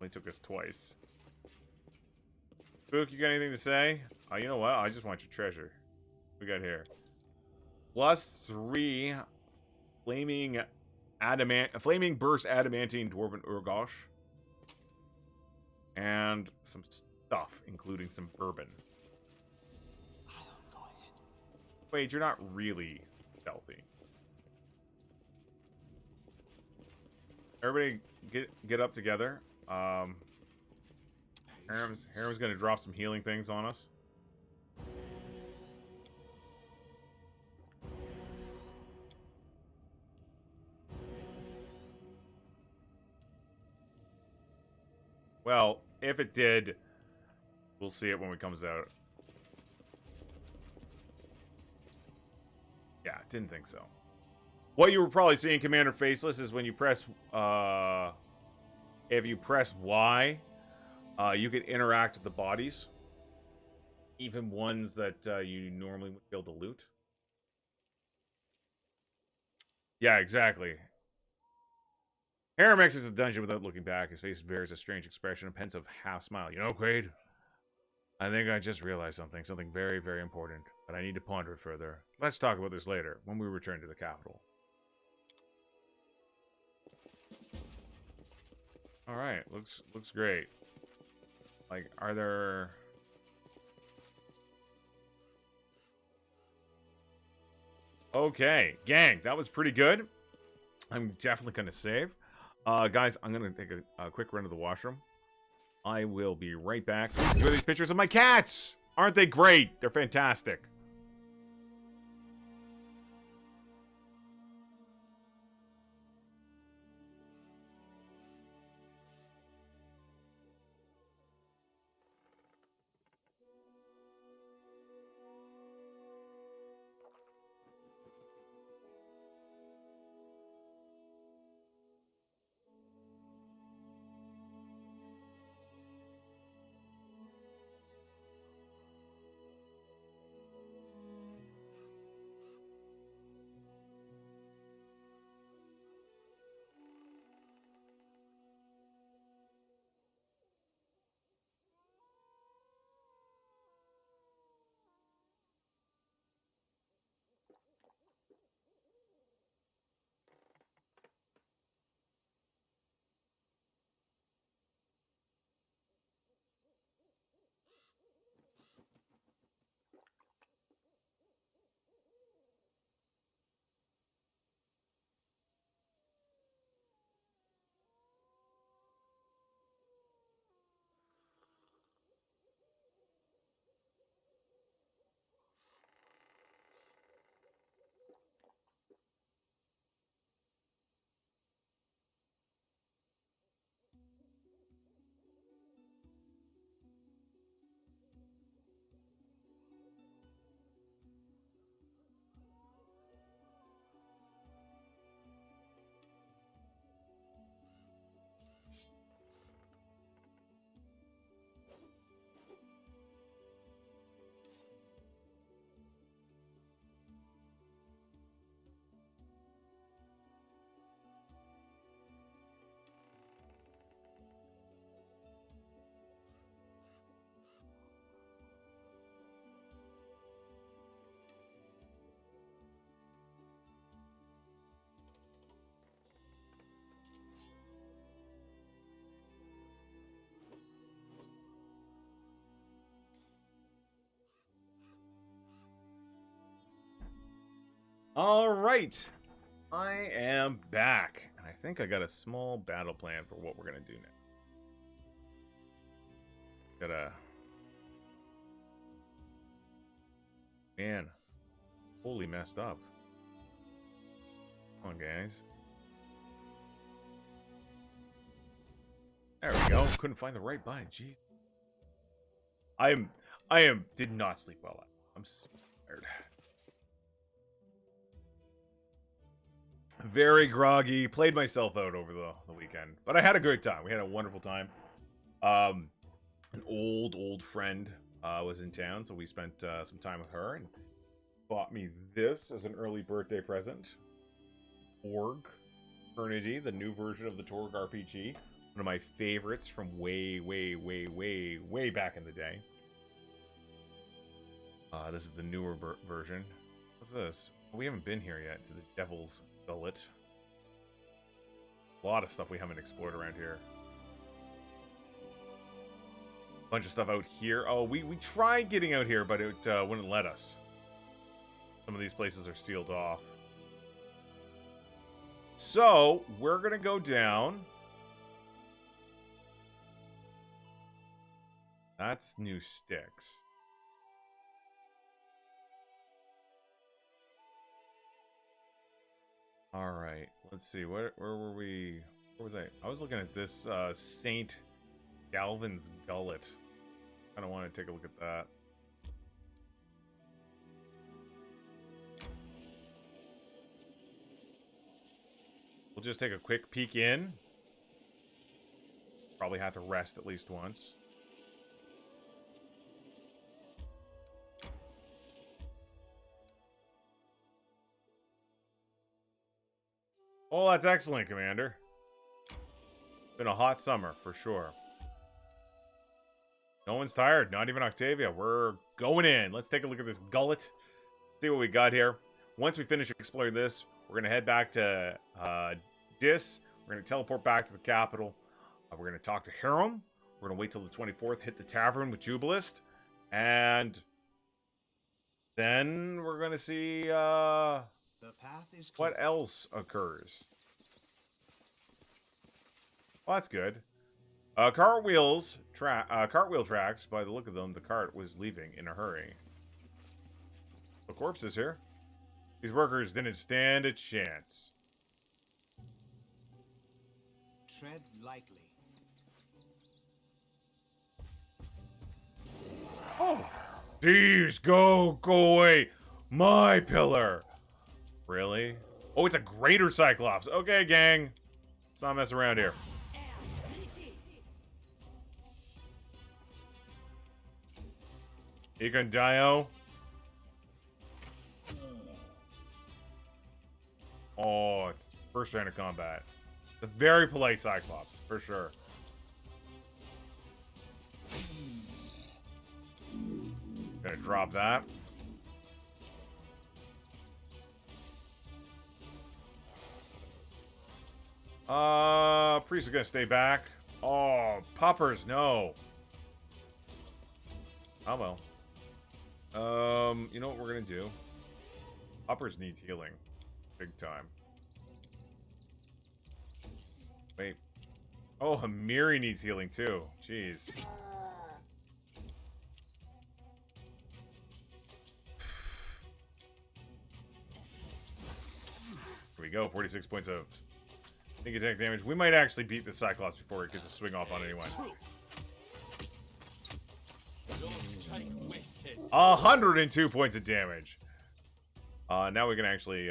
Only took us twice. Spook, you got anything to say? Oh, you know what? I just want your treasure. What we got here? +3 flaming burst adamantine dwarven urgosh. And some stuff, including some bourbon. Wait, you're not really stealthy. Everybody get up together. Harem's gonna drop some healing things on us. Well, if it did, we'll see it when it comes out. Yeah, didn't think so. What you were probably seeing, Commander Faceless, is when you press, if you press Y, you could interact with the bodies. Even ones that you normally wouldn't be able to loot. Yeah, exactly. Harem exits the dungeon without looking back. His face bears a strange expression, a pensive half smile. You know, Quaid? I think I just realized something. Something very, very important. But I need to ponder it further. Let's talk about this later, when we return to the capital. Alright, looks great. Like, are there... Okay, gang, that was pretty good. I'm definitely going to save. Guys, I'm going to take a quick run to the washroom. I will be right back. Enjoy these pictures of my cats! Aren't they great? They're fantastic. All right, I am back, and I think I got a small battle plan for what we're gonna do now. Man, holy messed up. Come on, guys. There we go. Couldn't find the right button. Jeez. Did not sleep well. I'm so tired. Very groggy. Played myself out over the weekend, but I had a good time. We had a wonderful time. An old friend was in town, so we spent some time with her and bought me this as an early birthday present. Torg Eternity, the new version of the Torg RPG. One of my favorites from way back in the day. This is the newer version. What's this? We haven't been here yet to the Devil's Gullet. A lot of stuff we haven't explored around here. Bunch of stuff out here. Oh, we tried getting out here, but it wouldn't let us. Some of these places are sealed off. So, we're gonna go down. That's new sticks. Alright, let's see. Where were we? Where was I? I was looking at this Saint Galvin's Gullet. I don't want to take a look at that. We'll just take a quick peek in. Probably have to rest at least once. Oh, that's excellent, Commander. Been a hot summer, for sure. No one's tired, not even Octavia. We're going in. Let's take a look at this gullet. See what we got here. Once we finish exploring this, we're going to head back to Dis. We're going to teleport back to the capital. We're going to talk to Hiram. We're going to wait till the 24th, hit the tavern with Jubilist. And then we're going to see The path is what else occurs. Well, that's good. Cartwheel tracks. By the look of them, the cart was leaving in a hurry. The corpse is here. These workers didn't stand a chance. tread lightly. Oh, please go away, my pillar. Really? Oh, it's a greater Cyclops. Okay, gang, let's not mess around here. Econ Dio. Oh, it's first round of combat. The very polite Cyclops, for sure. Gonna drop that. Priest is gonna stay back. Oh, poppers, no. Oh well. You know what we're gonna do? Poppers needs healing. Big time. Wait. Oh, Hamiri needs healing too. Jeez. Here we go. 46 points of sneak attack damage. We might actually beat the Cyclops before it gets a swing off on anyone. 102 points of damage. Now we can actually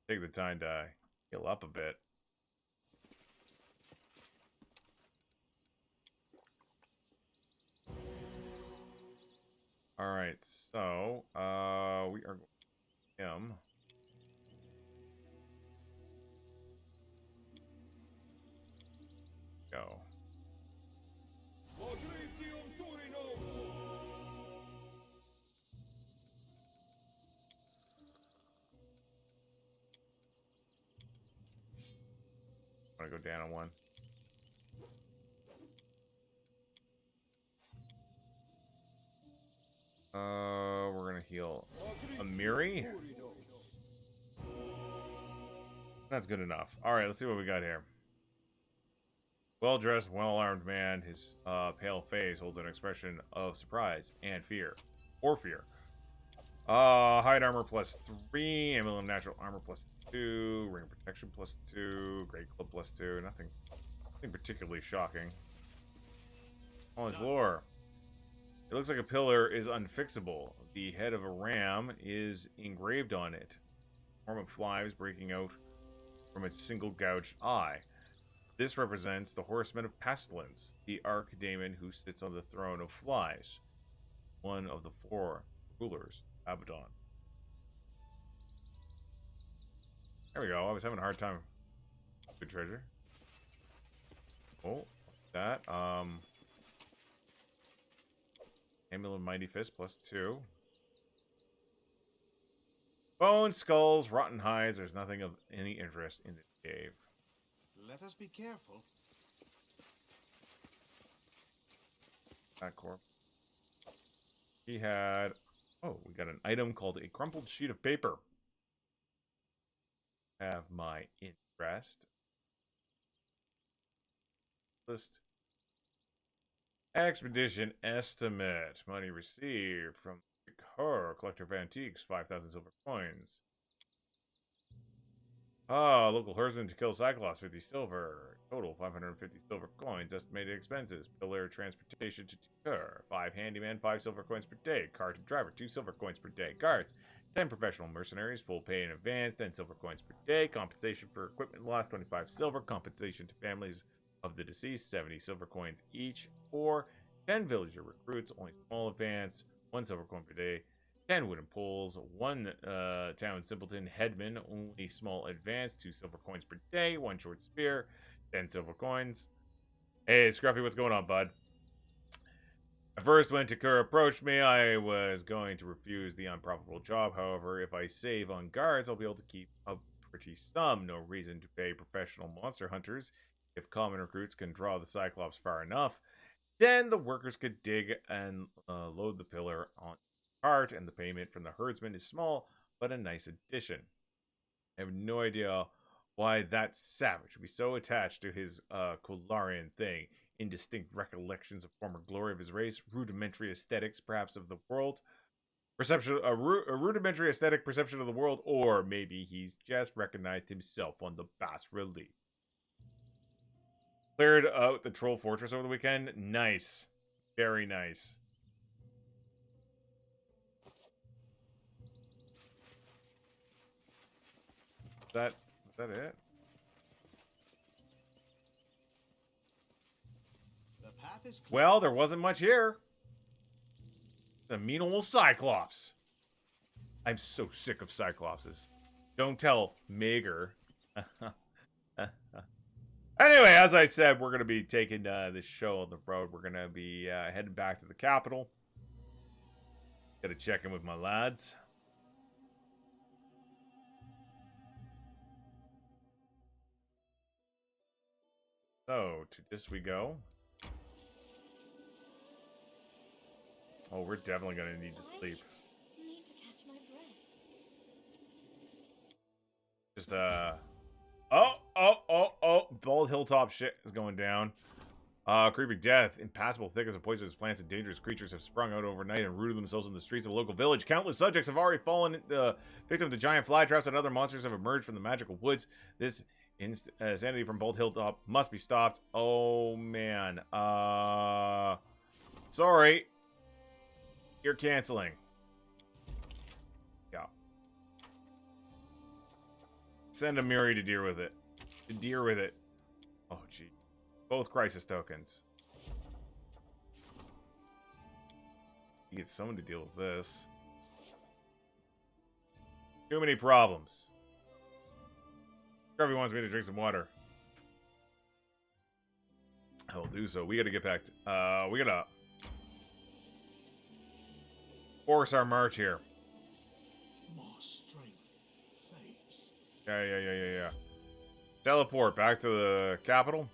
take the time to heal up a bit. All right, so we are him. Go. I'm gonna go down on one. We're gonna heal Amiri. That's good enough. All right, let's see what we got here. Well-dressed, well-armed man. His pale face holds an expression of surprise and fear. Or fear. Hide armor +3. Emblem natural armor +2. Ring protection +2. Great club +2. Nothing particularly shocking. On his lore. It looks like a pillar is unfixable. The head of a ram is engraved on it. A form of flies breaking out from its single gouged eye. This represents the horseman of pestilence, the archdaemon who sits on the throne of flies, one of the 4 rulers of Abaddon. There we go. I was having a hard time. Good treasure. Oh, that. Amulet Mighty Fist +2. Bones, skulls, rotten hides. There's nothing of any interest in this cave. Let us be careful. That corp. He had... Oh, we got an item called a crumpled sheet of paper. Have my interest. List. Expedition estimate. Money received from her collector of antiques, 5,000 silver coins. Local herdsman to kill Cyclops, 50 silver. Total 550 silver coins. Estimated expenses. Pillar transportation to Tikur. 5 handyman, 5 silver coins per day. Car to driver, 2 silver coins per day. Guards, 10 professional mercenaries, full pay in advance, 10 silver coins per day. Compensation for equipment loss, 25 silver. Compensation to families of the deceased, 70 silver coins each. Or 10 villager recruits, only small advance, 1 silver coin per day. 10 wooden poles, 1 town simpleton headman, only small advance, 2 silver coins per day, 1 short spear, 10 silver coins. Hey, Scruffy, what's going on, bud? At first, when Tikur approached me, I was going to refuse the unprofitable job. However, if I save on guards, I'll be able to keep a pretty sum. No reason to pay professional monster hunters. If common recruits can draw the Cyclops far enough, then the workers could dig and load the pillar on cart, and the payment from the herdsman is small, but a nice addition. I have no idea why that savage would be so attached to his Kolarian thing. Indistinct recollections of former glory of his race, rudimentary aesthetics, perhaps of the world, a rudimentary aesthetic perception of the world, or maybe he's just recognized himself on the bas relief. Cleared out the troll fortress over the weekend. Nice, very nice. Is that it? The path is clear. Well, there wasn't much here. The mean old Cyclops. I'm so sick of Cyclopses. Don't tell Mager. Anyway, as I said, we're going to be taking this show on the road. We're going to be heading back to the capital. Got to check in with my lads. So, to this we go. Oh, we're definitely going to need to sleep. Need to catch my breath. Just, Bald Hilltop shit is going down. Creepy death. Impassable thickets of poisonous plants and dangerous creatures have sprung out overnight and rooted themselves in the streets of the local village. Countless subjects have already fallen victim to giant fly traps, and other monsters have emerged from the magical woods. This insanity from Bald Hilltop must be stopped. Oh, man. Sorry. You're canceling. Yeah. Send a Miri to deal with it. Oh, gee. Both crisis tokens. You get someone to deal with this. Too many problems. Scruffy wants me to drink some water. I will do so. We gotta get back to... we gotta... force our march here. More strength fades. Yeah. Teleport back to the capital.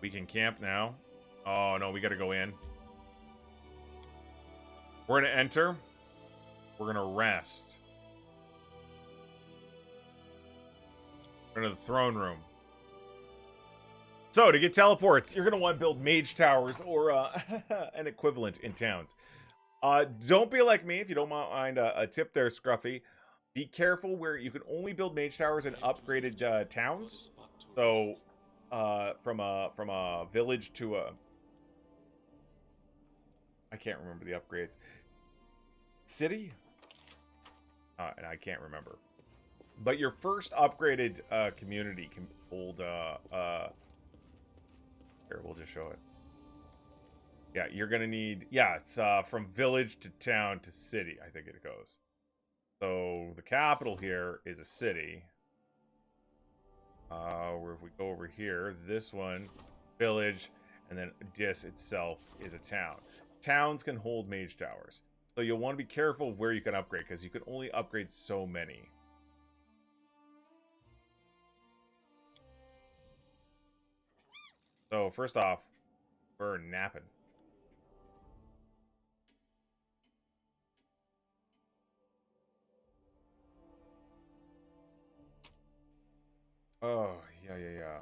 We can camp now. Oh, no, we gotta go in. We're going to enter. We're going to rest. We're into the throne room. So, to get teleports, you're going to want to build mage towers or an equivalent in towns. Don't be like me if you don't mind a tip there, Scruffy. Be careful where you can only build mage towers in upgraded towns. So, from a village to a... I can't remember the upgrades. City? And I can't remember. But your first upgraded community can hold... Here, we'll just show it. Yeah, you're going to need... Yeah, it's from village to town to city, I think it goes. So, the capital here is a city. Where if we go over here, this one, village, and then Dis itself is a town. Towns can hold mage towers. So you'll want to be careful where you can upgrade, because you can only upgrade so many. So, first off, we're napping. Oh, yeah.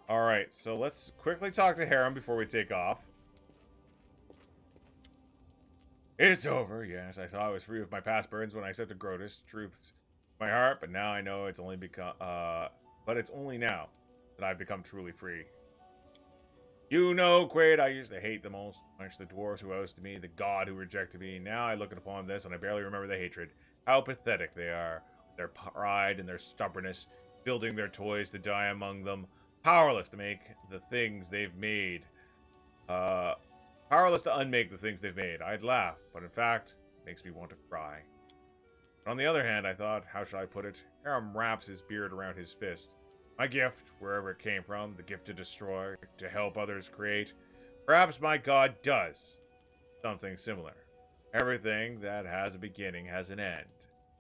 Alright, so let's quickly talk to Harem before we take off. It's over, yes. I saw I was free of my past burdens when I accepted Grotus. Truth's my heart, but now I know it's only become, but it's only now that I've become truly free. You know, Quaid, I used to hate the most. Much the dwarves who ousted me, the god who rejected me. Now I look upon this and I barely remember the hatred. How pathetic they are. Their pride and their stubbornness, building their toys to die among them. Powerless to make the things they've made. Powerless to unmake the things they've made. I'd laugh, but in fact, it makes me want to cry. But on the other hand, I thought, how shall I put it? Harem wraps his beard around his fist. My gift, wherever it came from, the gift to destroy, to help others create. Perhaps my god does something similar. Everything that has a beginning has an end.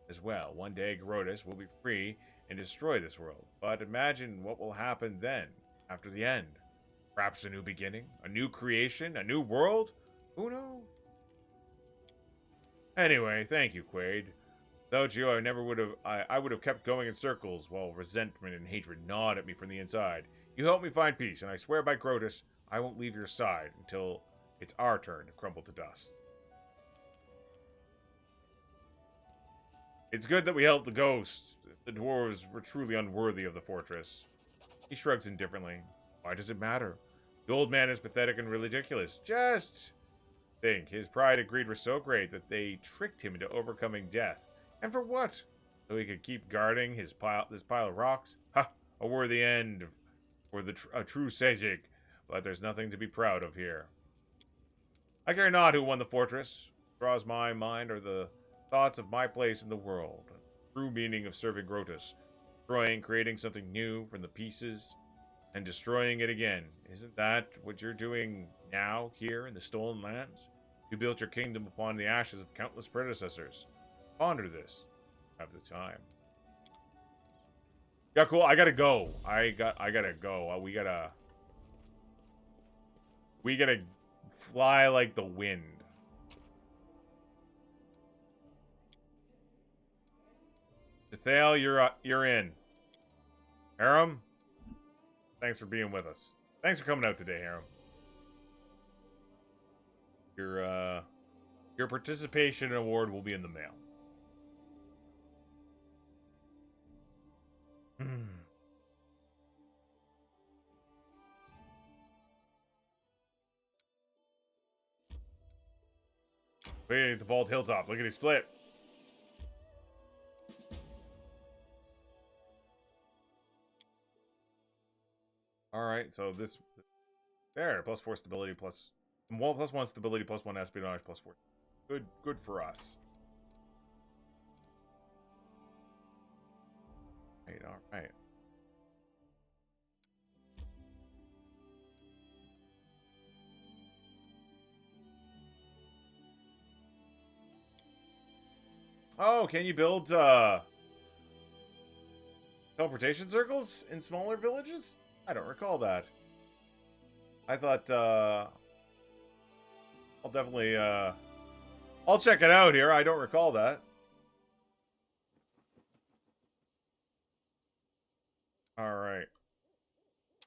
As well, one day Grotus will be free and destroy this world. But imagine what will happen then, after the end. Perhaps a new beginning, a new creation, a new world? Who knows? Anyway, thank you, Quaid. Without you, I would have kept going in circles while resentment and hatred gnawed at me from the inside. You helped me find peace, and I swear by Grotus, I won't leave your side until it's our turn to crumble to dust. It's good that we helped the ghost. The dwarves were truly unworthy of the fortress. He shrugs indifferently. Why does it matter? The old man is pathetic and ridiculous. Just think, his pride and greed were so great that they tricked him into overcoming death. And for what? So he could keep guarding this pile of rocks? Ha! A worthy end for a true Sejig. But there's nothing to be proud of here. I care not who won the fortress. What draws my mind are the thoughts of my place in the world. The true meaning of serving Grotus. Destroying, creating something new from the pieces, and destroying it again. Isn't that what you're doing now, here in the Stolen Lands? You built your kingdom upon the ashes of countless predecessors. Ponder this. Have the time. Yeah, cool. I gotta go. I gotta go. We gotta fly like the wind. Thale, you're in. Harem, thanks for being with us. Thanks for coming out today, Harem. Your participation award will be in the mail. Wait, the bald hilltop. Look at his split. Alright, so this... There, +4 stability, +1 stability, +1 espionage, +4. Good for us. Right, alright. Oh, can you build, teleportation circles in smaller villages? I don't recall that. I thought, I'll definitely, I'll check it out here. I don't recall that. All right.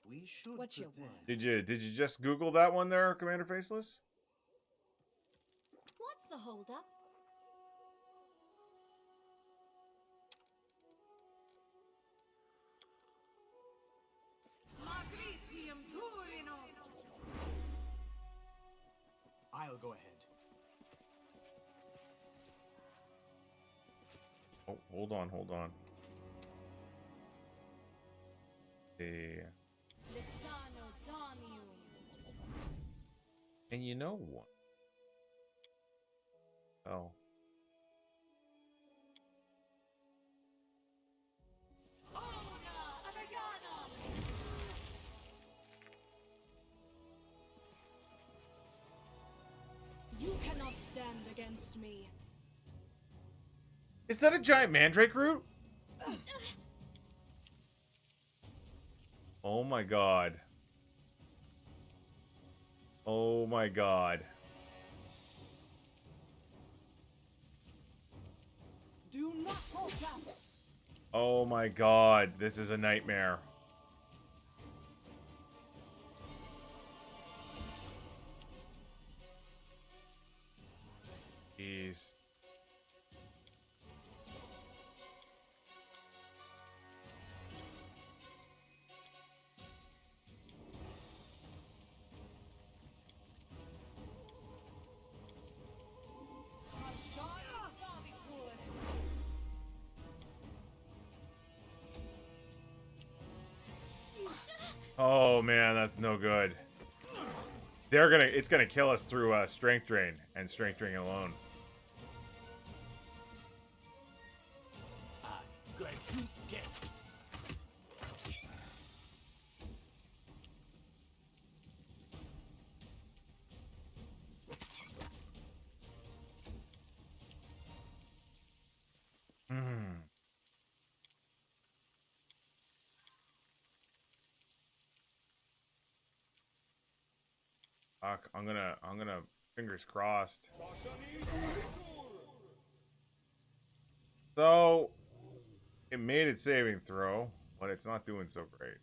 We should What you prepare. want? Did you just Google that one there, Commander Faceless? What's the holdup? I'll go ahead. Oh, hold on, hold on. Yeah. And you know what? Oh. You cannot stand against me. Is that a giant mandrake root? Oh my god. Oh my god. Do not hold up. Oh my god. This is a nightmare. Jeez. Oh man, that's no good. It's gonna kill us through strength drain and strength drain alone. Good, you dead. Fuck, I'm gonna fingers crossed. So it made its saving throw, but it's not doing so great.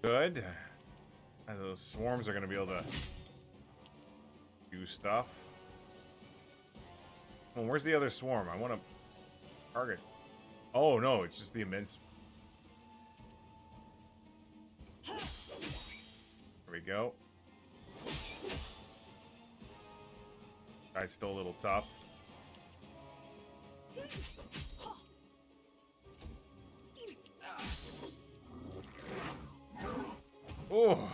Good. And those swarms are gonna be able to do stuff. Oh, where's the other swarm? I want to target. Oh no, it's just the immense. There we go. Guy's still a little tough. Oh.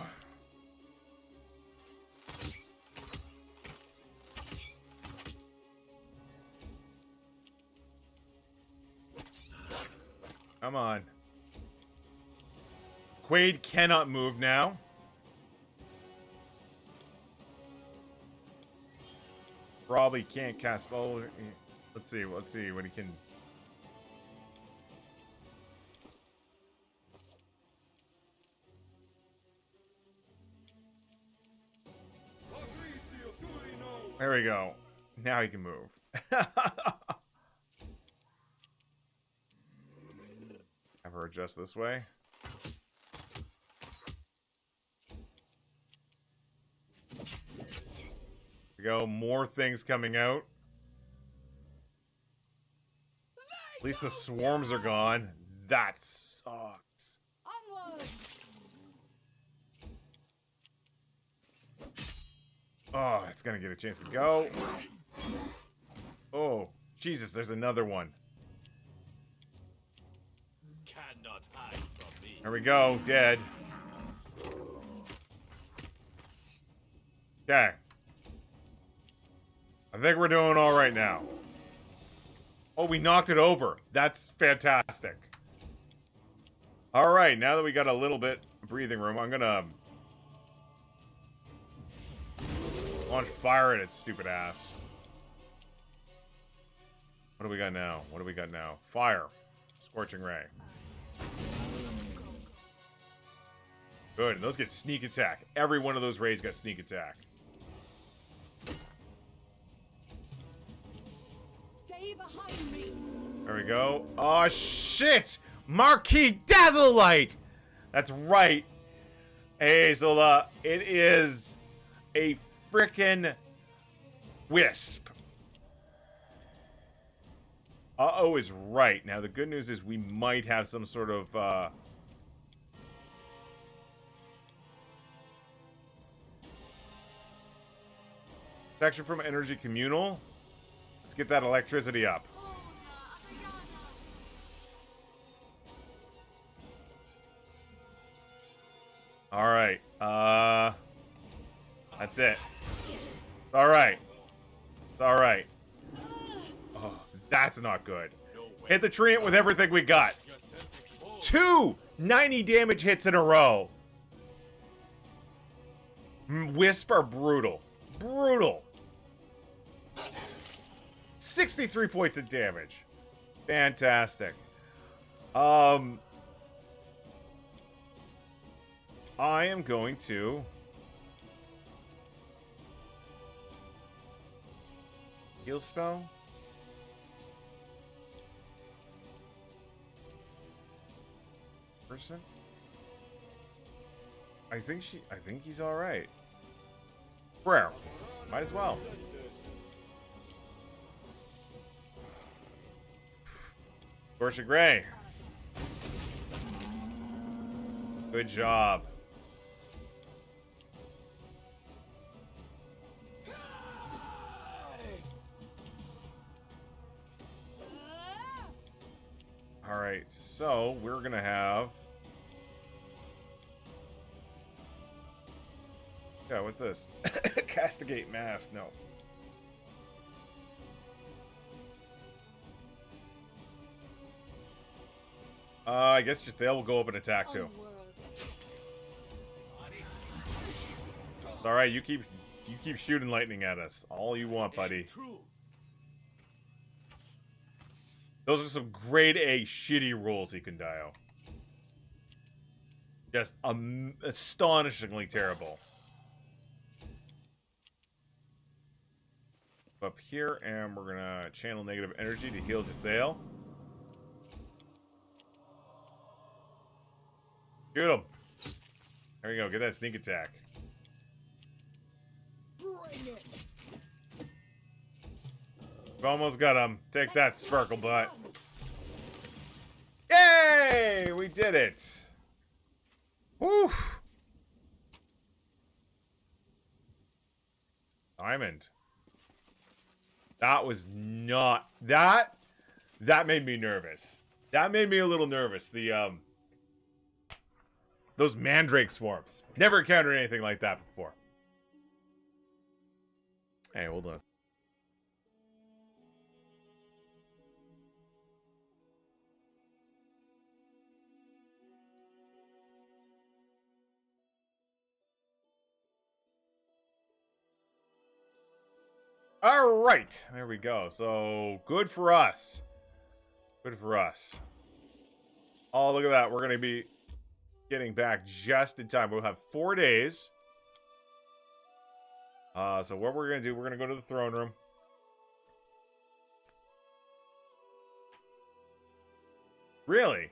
Come on. Quaid cannot move now. Probably can't cast spell. Let's see what he can. There we go. Now he can move. Have her adjust this way. There we go. More things coming out. At least the swarms are gone. That sucks. Onward. Oh, it's gonna get a chance to go. Oh, Jesus, there's another one. Cannot hide from me. There we go, dead. Okay. I think we're doing all right now. Oh, we knocked it over. That's fantastic. All right, now that we got a little bit of breathing room, I'm gonna launch fire at its stupid ass. What do we got now? What do we got now? Fire. Scorching ray. Good, and those get sneak attack. Every one of those rays got sneak attack. Stay behind me. There we go. Oh, shit! Marquis Dazzle Light! That's right. Hey, so, it is a frickin' wisp. Uh-oh is right. Now, the good news is we might have some sort of, protection from energy communal. Let's get that electricity up. All right. That's it. It's all right. It's all right. Oh, that's not good. Hit the treant with everything we got. 2 90 damage hits in a row. Wisp are brutal. Brutal. 63 points of damage. Fantastic. I am going to heal spell. Person. I think he's all right. Prayer. Might as well. Scorching Ray. Good job. Alright, so we're gonna have... Yeah, what's this? Castigate Mass, no. I guess just they will go up and attack too. Alright, you keep shooting lightning at us. All you want, buddy. Those are some grade A shitty rolls he can dial. Just astonishingly terrible. Up here, and we're gonna channel negative energy to heal Jathael. Shoot him. There you go, get that sneak attack. Bring it. We've almost got him. Take that, Sparkle Butt. Yay! We did it. Woo! Diamond. That was not... That made me nervous. That made me a little nervous. The, those mandrake swarms. Never encountered anything like that before. Hey, hold on. All right, there we go. So good for us. Good for us. Oh, look at that. We're going to be getting back just in time. We'll have 4 days. So what we're going to do, we're going to go to the throne room. Really?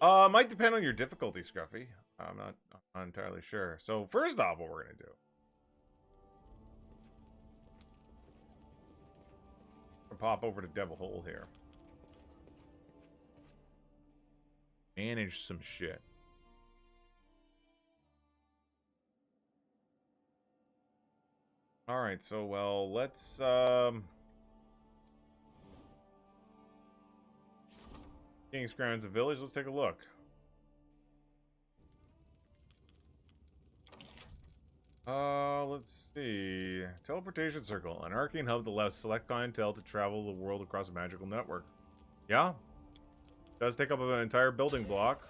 Might depend on your difficulty, Scruffy. I'm not entirely sure. So first off, what we're going to do. Pop over to Devil Hole here. Manage some shit. Alright, so, well, let's, King's Crown's a village. Let's take a look. Let's see. Teleportation Circle. An arcane hub that allows select clientele to travel the world across a magical network. Yeah? does take up an entire building block.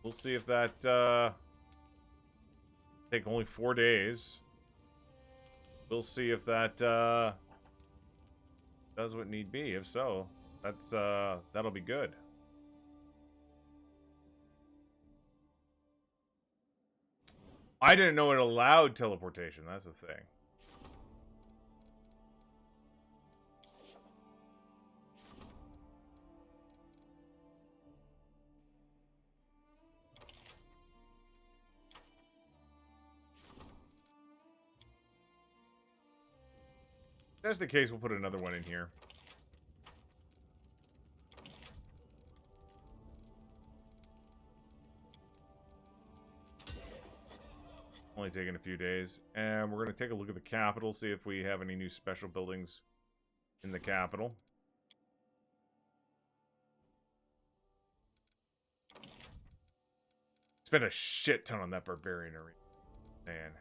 We'll see if that take only 4 days. We'll see if that does what need be. If so, that's that'll be good. I didn't know it allowed teleportation. That's the thing. Just in case, we'll put another one in here. Only taking a few days. And we're going to take a look at the capital, see if we have any new special buildings in the capital. Spent a shit ton on that barbarian arena. Man.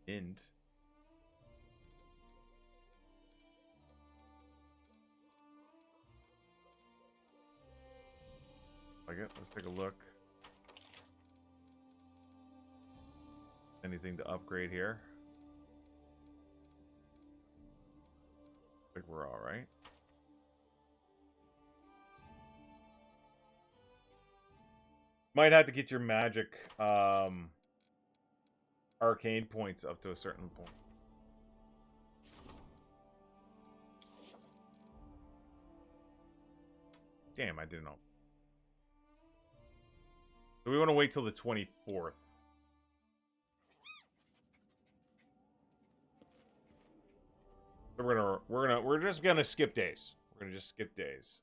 Int. Like it. Let's take a look. Anything to upgrade here? I think we're all right. Might have to get your magic arcane points up to a certain point. Damn, I didn't know. So we want to wait till the 24th. So we're just gonna skip days. We're gonna just skip days.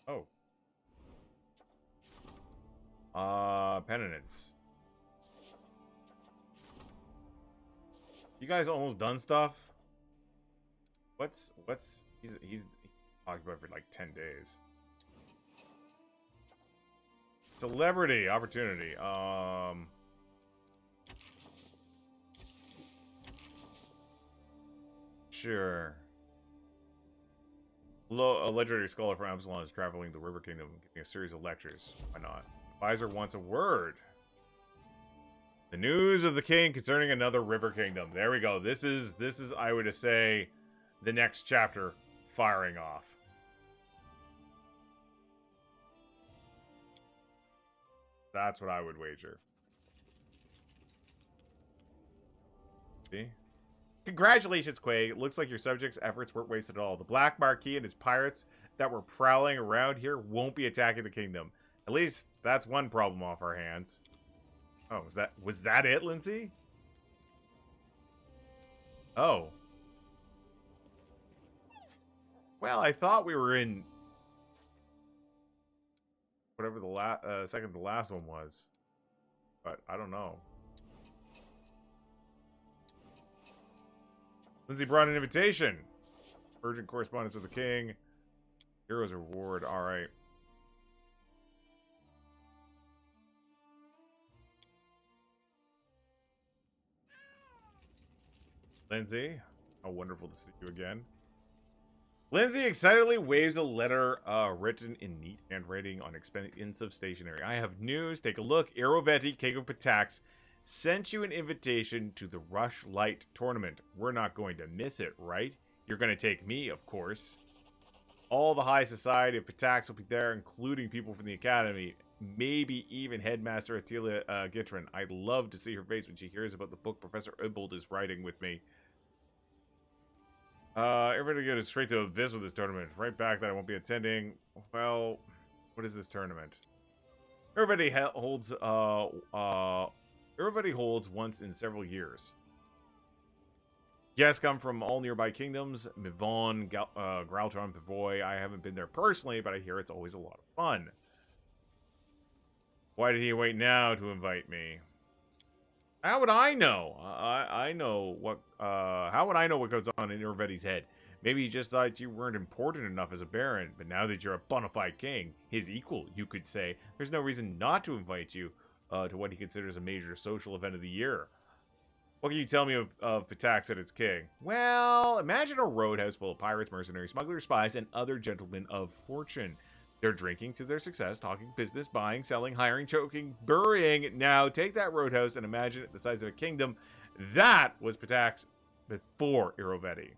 Oh. Penitence. You guys almost done stuff? What's he's talking about it for like 10 days. Celebrity opportunity. Sure. A legendary scholar from Absalom is traveling the River Kingdom, giving a series of lectures. Why not? Advisor wants a word. The news of the king concerning another River Kingdom. There we go. This is I would say the next chapter firing off. That's what I would wager. See? Congratulations, Quay. It looks like your subjects' efforts weren't wasted at all. The Black Marquis and his pirates that were prowling around here won't be attacking the kingdom. At least that's one problem off our hands. Oh, was that it, Lindsay? Oh. Well, I thought we were in whatever the second to last one was, but I don't know. Lindsay brought an invitation. Urgent correspondence with the king. Hero's reward. All right. Lindsay, how wonderful to see you again. Lindsay excitedly waves a letter written in neat handwriting on expensive stationery. I have news. Take a look. Arovetti, King of Pitax, sent you an invitation to the Rush Light tournament. We're not going to miss it, right? You're going to take me, of course. All the high society of Pitax will be there, including people from the academy. Maybe even Headmaster Attila Gitrin. I'd love to see her face when she hears about the book Professor Ubold is writing with me. Everybody go straight to Abyss with this tournament. Right back that I won't be attending. Well, what is this tournament? Everybody holds once in several years. Guests come from all nearby kingdoms. Mivon, Graltron, Pavoy. I haven't been there personally, but I hear it's always a lot of fun. Why did he wait now to invite me? How would I know? I know what. How would I know what goes on in Irvetti's head? Maybe he just thought you weren't important enough as a baron, but now that you're a bona fide king, his equal, you could say, there's no reason not to invite you. to what he considers a major social event of the year. What can you tell me of Pitax and its king? Well, imagine a roadhouse full of pirates, mercenaries, smugglers, spies, and other gentlemen of fortune. They're drinking to their success, talking business, buying, selling, hiring, choking, burying. Now, take that roadhouse and imagine it the size of a kingdom. That was Pitax before Irovetti.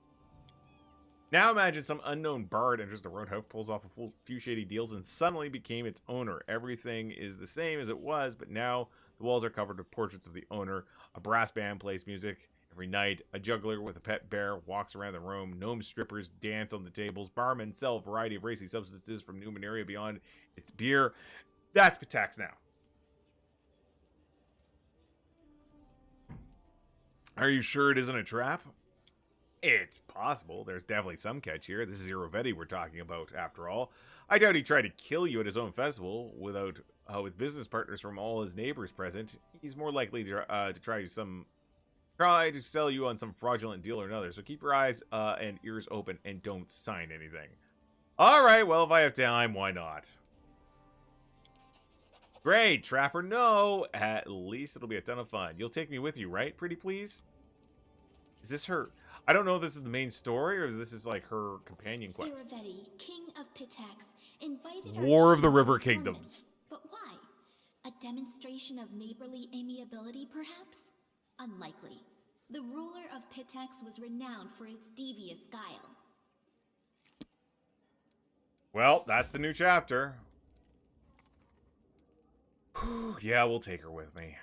Now imagine some unknown bard enters the roadhouse, pulls off a few shady deals, and suddenly became its owner. Everything is the same as it was, but now the walls are covered with portraits of the owner. A brass band plays music every night. A juggler with a pet bear walks around the room. Gnome strippers dance on the tables. Barmen sell a variety of racy substances from Numenaria beyond its beer. That's Pitax now. Are you sure it isn't a trap? It's possible. There's definitely some catch here. This is Irovetti we're talking about, after all. I doubt he tried to kill you at his own festival with business partners from all his neighbors present. He's more likely to try to sell you on some fraudulent deal or another. So keep your eyes and ears open and don't sign anything. All right. Well, if I have time, why not? Great, Trapper. No, at least it'll be a ton of fun. You'll take me with you, right? Pretty please. Is this her? I don't know if this is the main story or if this is like her companion quest. Irovetti, king of Pitax, invited War of the our king River to the tournament. Kingdoms. But why? A demonstration of neighborly amiability, perhaps? Unlikely. The ruler of Pitax was renowned for his devious guile. Well, that's the new chapter. Yeah, we'll take her with me.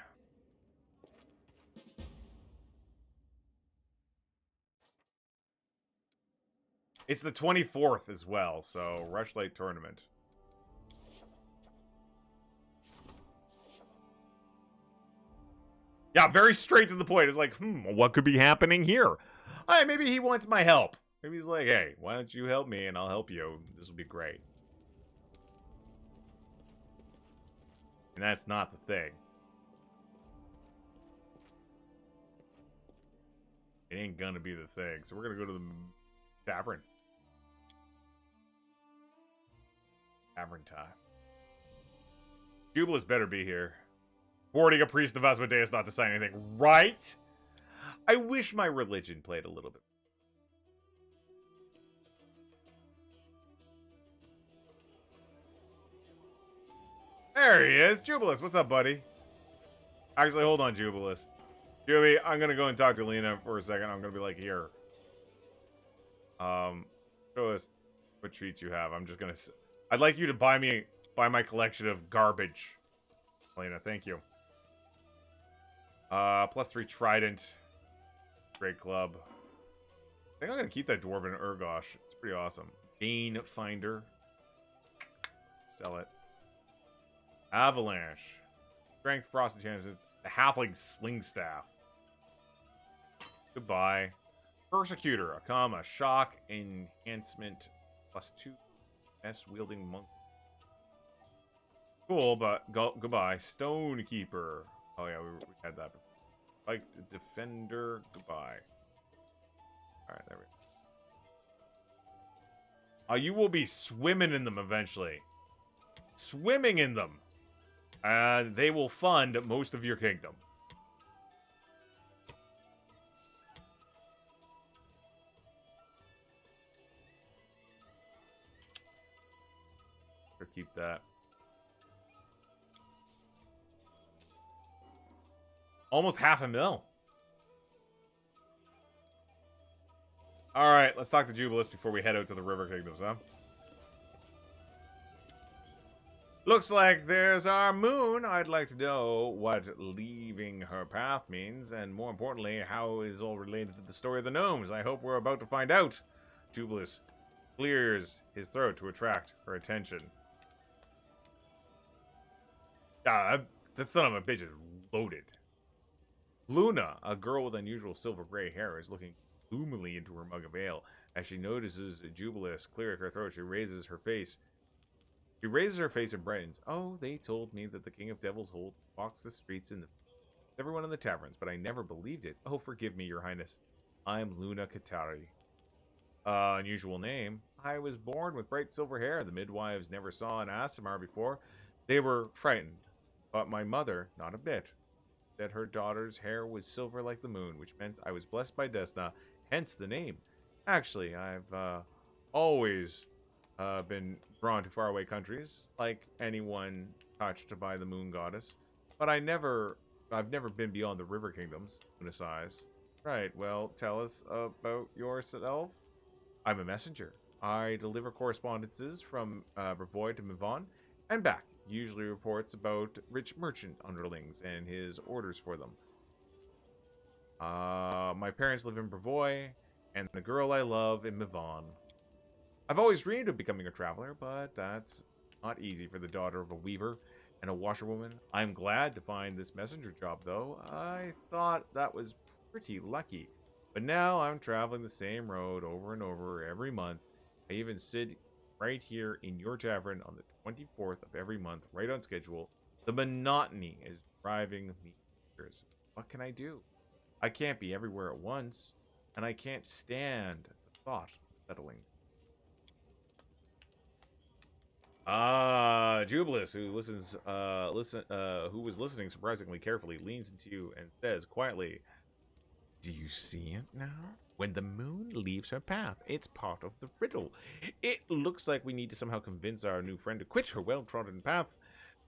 It's the 24th as well, so Rushlight Tournament. Yeah, very straight to the point. It's like, what could be happening here? Maybe he wants my help. Maybe he's like, hey, why don't you help me and I'll help you. This will be great. And that's not the thing. It ain't gonna be the thing. So we're gonna go to the tavern. Tavern time. Jubileus better be here. Boarding a priest of Asmodeus not to sign anything. Right? I wish my religion played a little bit. There he is. Jubileus, what's up, buddy? Actually, hold on, Jubileus. Juby, I'm gonna go and talk to Lena for a second. I'm gonna be like, here. Show us what treats you have. I'm just gonna... I'd like you to buy my collection of garbage. Lena, thank you. +3 Trident. Great club. I think I'm gonna keep that Dwarven Urgosh. It's pretty awesome. Bane Finder. Sell it. Avalanche. Strength, Frost Enchantments. The Halfling Sling Staff. Goodbye. Persecutor. A comma. Shock Enhancement. +2. S-wielding monk. Cool, but goodbye. Stonekeeper. Oh yeah, we had that before. Like Defender. Goodbye. Alright, there we go. You will be swimming in them eventually. Swimming in them. And they will fund most of your kingdom. Or keep that. Almost $500,000. Alright, let's talk to Jubileus before we head out to the River Kingdoms, huh? Looks like there's our moon. I'd like to know what leaving her path means, and more importantly, how is all related to the story of the gnomes. I hope we're about to find out. Jubileus clears his throat to attract her attention. Ah, that son of a bitch is loaded. Luna, a girl with unusual silver gray hair, is looking gloomily into her mug of ale. As she notices Jubileus clearing her throat, she raises her face. She raises her face and brightens. Oh, they told me that the King of Devil's Hold walks the streets and everyone in the taverns, but I never believed it. Oh, forgive me, Your Highness. I'm Luna Katari. Unusual name. I was born with bright silver hair. The midwives never saw an Aasimar before. They were frightened. But my mother, not a bit. Said her daughter's hair was silver like the moon, which meant I was blessed by Desna, hence the name. Actually, I've always been drawn to faraway countries, like anyone touched by the moon goddess. But I've never been beyond the river kingdoms. Luna sighs. Right, well, tell us about yourself. I'm a messenger. I deliver correspondences from Brevoy to Mivon and back. Usually reports about rich merchant underlings and his orders for them. My parents live in Brevoy, and the girl I love in Mivon. I've always dreamed of becoming a traveler, but that's not easy for the daughter of a weaver and a washerwoman. I'm glad to find this messenger job, though. I thought that was pretty lucky. But now I'm traveling the same road over and over every month. I even sit right here in your tavern on the 24th of every month, right on schedule. The monotony is driving me tears. What can I do? I can't be everywhere at once, and I can't stand the thought of settling. Jubilus, who who was listening surprisingly carefully, leans into you and says quietly, "Do you see it now? When the moon leaves her path, it's part of the riddle. It looks like we need to somehow convince our new friend to quit her well-trodden path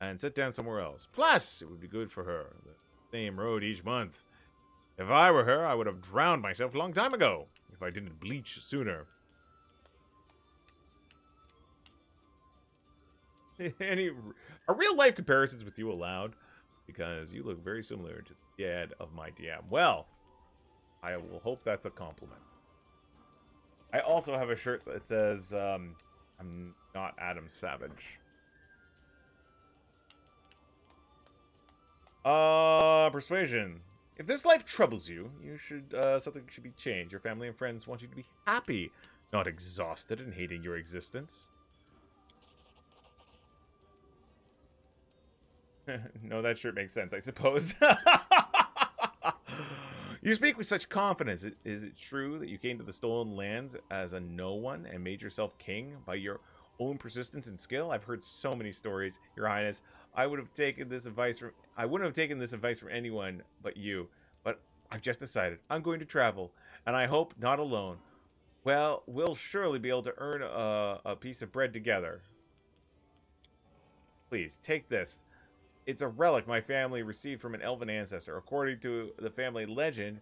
and sit down somewhere else. Plus, it would be good for her. The same road each month. If I were her, I would have drowned myself a long time ago, if I didn't bleach sooner." Are real-life comparisons with you allowed? Because you look very similar to the dad of my DM. Well, I will hope that's a compliment. I also have a shirt that says, I'm not Adam Savage. Persuasion. If this life troubles you, something should be changed. Your family and friends want you to be happy, not exhausted and hating your existence. No, that shirt makes sense, I suppose. You speak with such confidence. Is it true that you came to the Stolen Lands as a no one and made yourself king by your own persistence and skill? I've heard so many stories, Your Highness. I wouldn't have taken this advice from anyone but you. But I've just decided I'm going to travel, and I hope not alone. Well, we'll surely be able to earn a piece of bread together. Please, take this. It's a relic my family received from an elven ancestor. According to the family legend,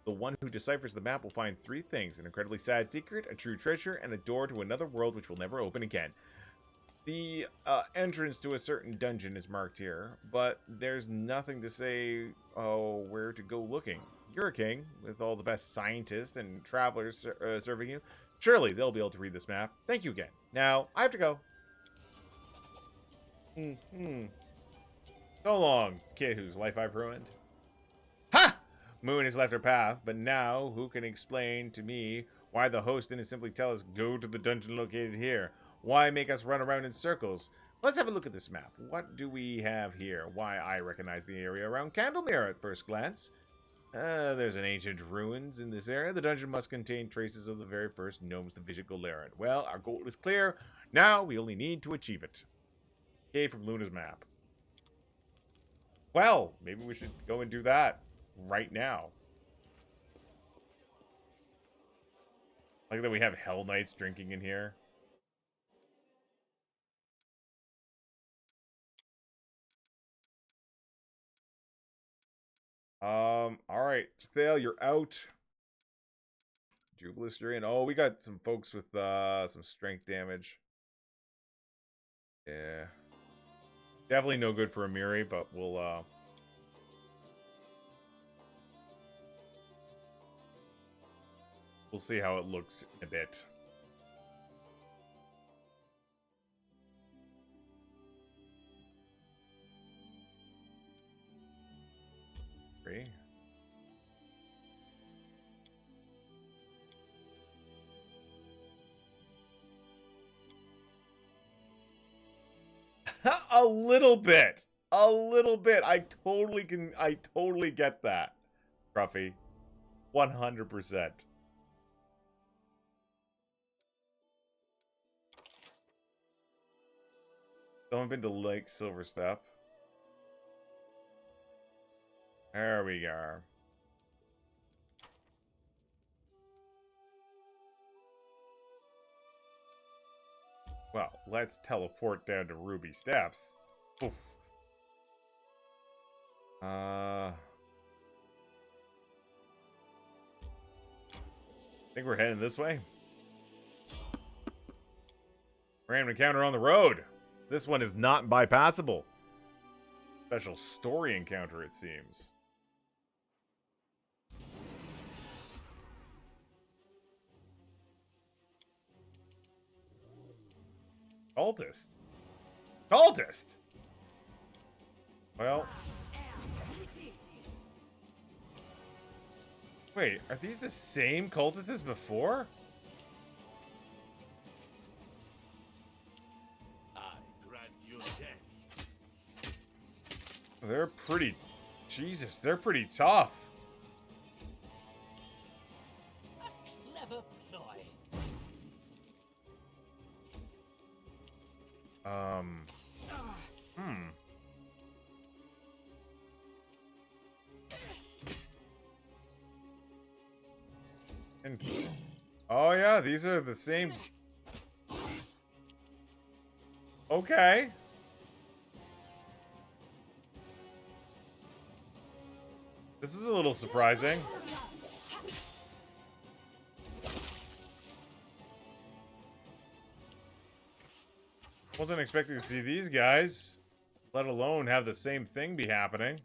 the one who deciphers the map will find 3 things: an incredibly sad secret, a true treasure, and a door to another world which will never open again. The entrance to a certain dungeon is marked here, but there's nothing to say where to go looking. You're a king, with all the best scientists and travelers serving you. Surely they'll be able to read this map. Thank you again. Now, I have to go. So long, kid whose life I've ruined. Ha! Moon has left her path, but now who can explain to me why the host didn't simply tell us go to the dungeon located here? Why make us run around in circles? Let's have a look at this map. What do we have here? Why, I recognize the area around Candlemere at first glance. There's an ancient ruins in this area. The dungeon must contain traces of the very first gnomes to visit Golaren. Well, our goal is clear. Now we only need to achieve it. Okay, from Luna's map. Well, maybe we should go and do that right now. Like that we have Hell Knights drinking in here. Alright. Thale, you're out. Jubilus, you're in. Oh, we got some folks with some strength damage. Yeah. Definitely no good for Amiri, but we'll see how it looks in a bit. Three. A little bit. A little bit. I totally get that, Ruffy. 100%. Someone been to Lake Silverstep. There we go. Well, let's teleport down to Ruby Steps. Oof. I think we're heading this way. Random encounter on the road. This one is not bypassable. Special story encounter, it seems. Cultist. Cultist! Well. Wait, are these the same cultists as before? I grant you death. They're pretty... Jesus, they're pretty tough. A clever ploy. And, oh yeah, these are the same. Okay. This is a little surprising. Wasn't expecting to see these guys, let alone have the same thing be happening.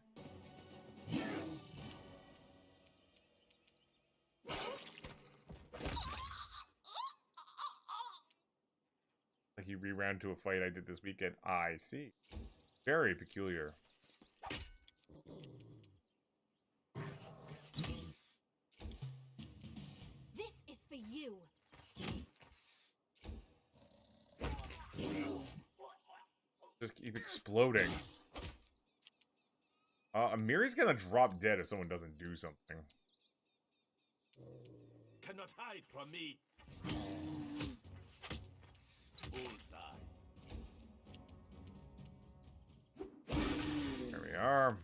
Like you reround to a fight I did this weekend. I see. Very peculiar. This is for you. Just keep exploding. Amiri's gonna drop dead if someone doesn't do something. Cannot hide from me. Bullseye. There we are.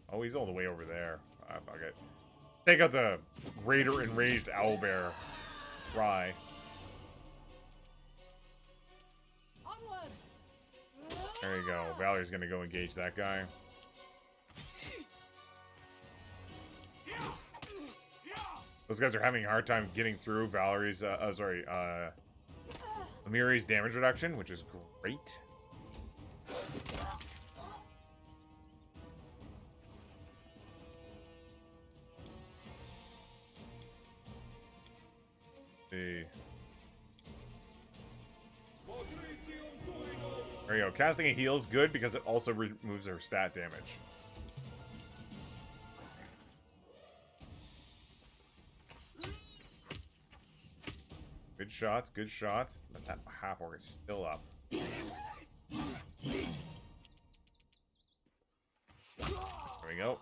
Oh, he's all the way over there. Ah, fuck it. Take out the Raider Enraged Owlbear. Try. Onwards. There you go. Valerie's gonna go engage that guy. Those guys are having a hard time getting through Valerie's, Amiri's damage reduction, which is great. See. There you go. Casting a heal is good because it also removes her stat damage. Good shots, good shots. But that half orc is still up. There we go.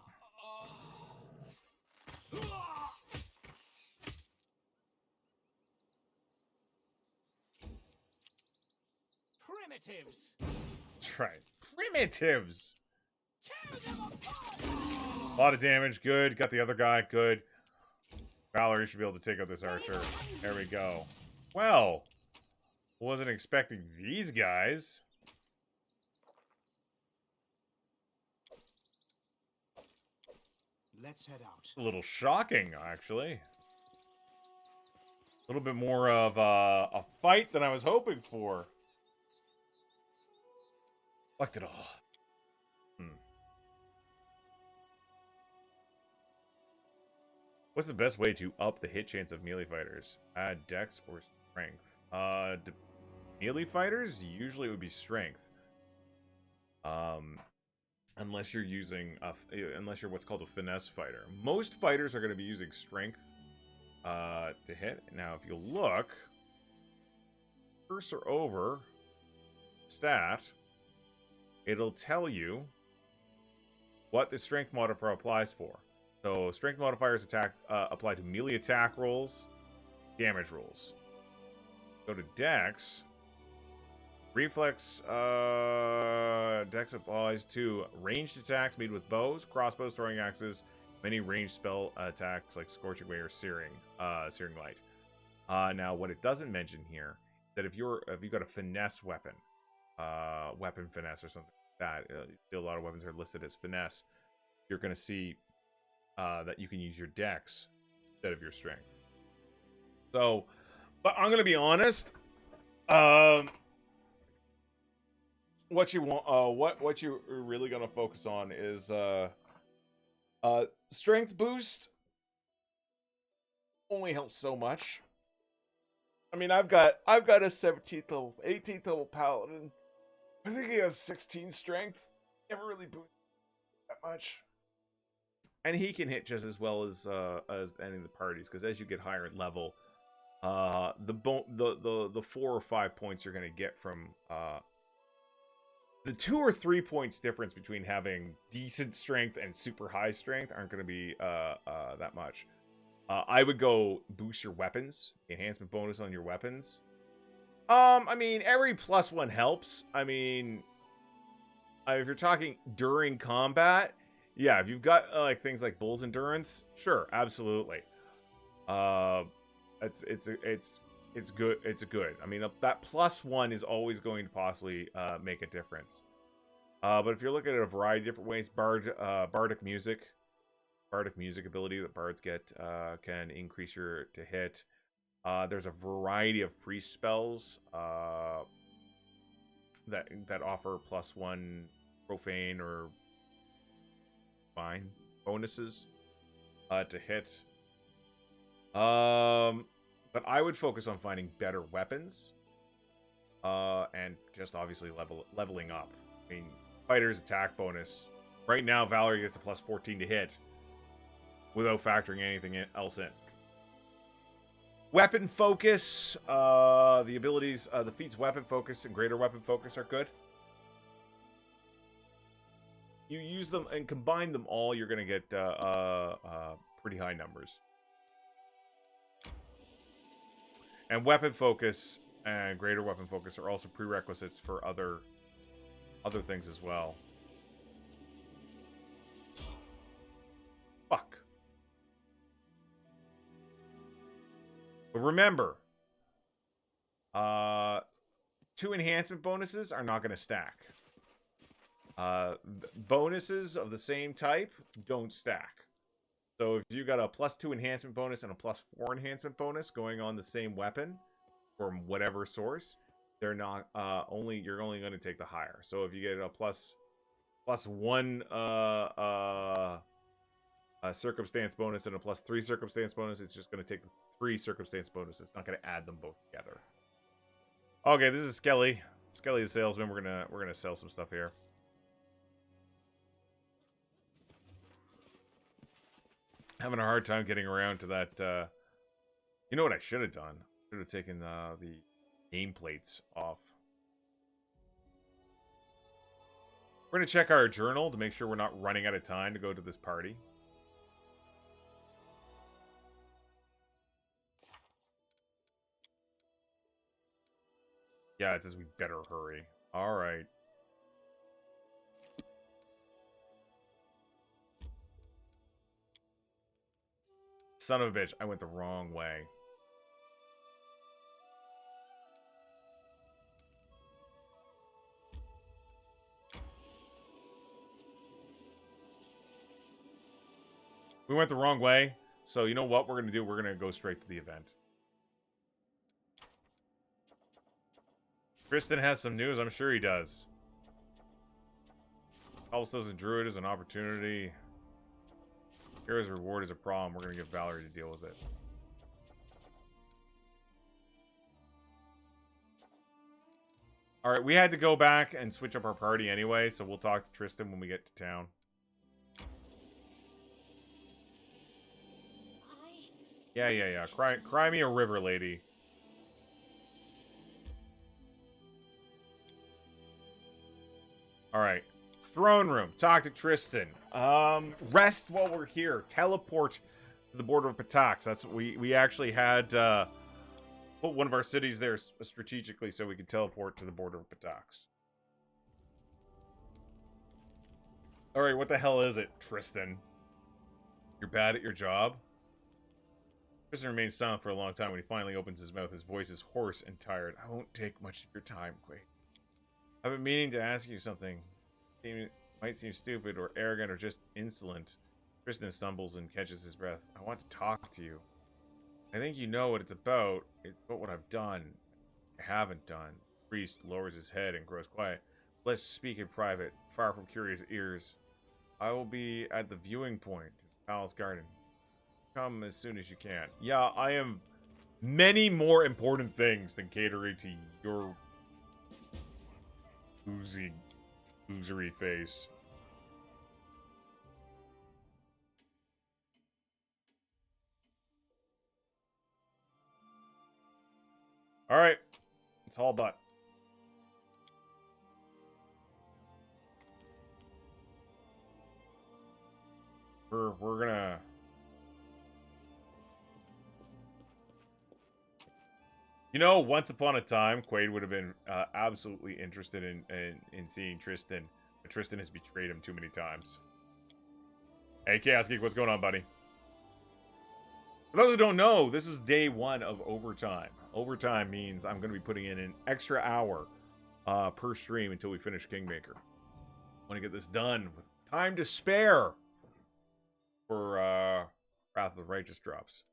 Primitives. That's right. Primitives! A lot of damage, good. Got the other guy, good. Valerie should be able to take out this archer. There we go. Well, wasn't expecting these guys. Let's head out. A little shocking, actually. A little bit more of a fight than I was hoping for. Collect it all. What's the best way to up the hit chance of melee fighters? Add dex or strength? Melee fighters, usually it would be strength. Unless you're using, unless you're what's called a finesse fighter. Most fighters are going to be using strength to hit. Now, if you look, cursor over, stat, it'll tell you what the strength modifier applies for. So, strength modifiers apply to melee attack rolls, damage rules. Go to Dex. Reflex Dex applies to ranged attacks made with bows, crossbows, throwing axes, many ranged spell attacks like Scorching Ray or Searing Light. Now, what it doesn't mention here that if you got a finesse weapon, weapon finesse or something like that, a lot of weapons are listed as finesse. You're going to see that you can use your Dex instead of your strength. So, but I'm going to be honest. What you want, what you're really gonna focus on is strength boost. Only helps so much. I mean, I've got a 17th level, 18th level paladin. I think he has 16 strength. Never really boost that much, and he can hit just as well as any of the parties. Because as you get higher in level, the 4 or 5 points you're gonna get from the 2 or 3 points difference between having decent strength and super high strength aren't going to be that much. I would go boost your weapons, enhancement bonus on your weapons. I mean, every +1 helps. I mean, if you're talking during combat, yeah, if you've got like things like Bull's Endurance, sure, absolutely. It's good. It's good. I mean, that +1 is always going to possibly make a difference. But if you're looking at a variety of different ways, bardic music ability that bards get can increase your to hit. There's a variety of priest spells that offer +1 profane or fine bonuses to hit. But I would focus on finding better weapons, and just obviously leveling up. I mean, fighter's attack bonus. Right now, Valerie gets a +14 to hit, without factoring anything else in. Weapon focus. The abilities, the feats weapon focus and greater weapon focus are good. You use them and combine them all, you're going to get pretty high numbers. And weapon focus and greater weapon focus are also prerequisites for other things as well. Fuck. But remember, 2 enhancement bonuses are not going to stack. Bonuses of the same type don't stack. So if you got a +2 enhancement bonus and a +4 enhancement bonus going on the same weapon from whatever source, they're not you're only going to take the higher. So if you get a +1 circumstance bonus and a +3 circumstance bonus, it's just going to take the 3 circumstance bonus. It's not going to add them both together. Okay, this is Skelly. Skelly the salesman. We're gonna sell some stuff here. Having a hard time getting around to that. You know what I should have done? Should have taken the nameplates off. We're going to check our journal to make sure we're not running out of time to go to this party. Yeah, it says we better hurry. All right. Son of a bitch, I went the wrong way. We went the wrong way. So you know what we're going to do? We're going to go straight to the event. Tristan has some news. I'm sure he does. Cobblestones and Druid is an opportunity. Hero's reward is a problem. We're going to get Valerie to deal with it. Alright, we had to go back and switch up our party anyway, so we'll talk to Tristan when we get to town. Yeah. Cry me a river, lady. Alright. Throne room. Talk to Tristan. Rest while we're here. Teleport to the border of Pitax. That's what we actually had put one of our cities there strategically so we can teleport to the border of Pitax. Alright, what the hell is it, Tristan? You're bad at your job? Tristan remains silent for a long time. When he finally opens his mouth, his voice is hoarse and tired. I won't take much of your time, Quay. I've been meaning to ask you something. It might seem stupid or arrogant or just insolent. Tristan stumbles and catches his breath. I want to talk to you. I think you know what it's about. It's about what I've done. I haven't done. The priest lowers his head and grows quiet. Let's speak in private, far from curious ears. I will be at the viewing point in the palace garden. Come as soon as you can. Yeah, I am many more important things than catering to your losery face. Alright. It's all but. We're gonna... You know, once upon a time, Quaid would have been absolutely interested in seeing Tristan. But Tristan has betrayed him too many times. Hey, Chaos Geek, what's going on, buddy? For those who don't know, this is day 1 of overtime. Overtime means I'm going to be putting in an extra hour per stream until we finish Kingmaker. I want to get this done with time to spare for Wrath of the Righteous drops.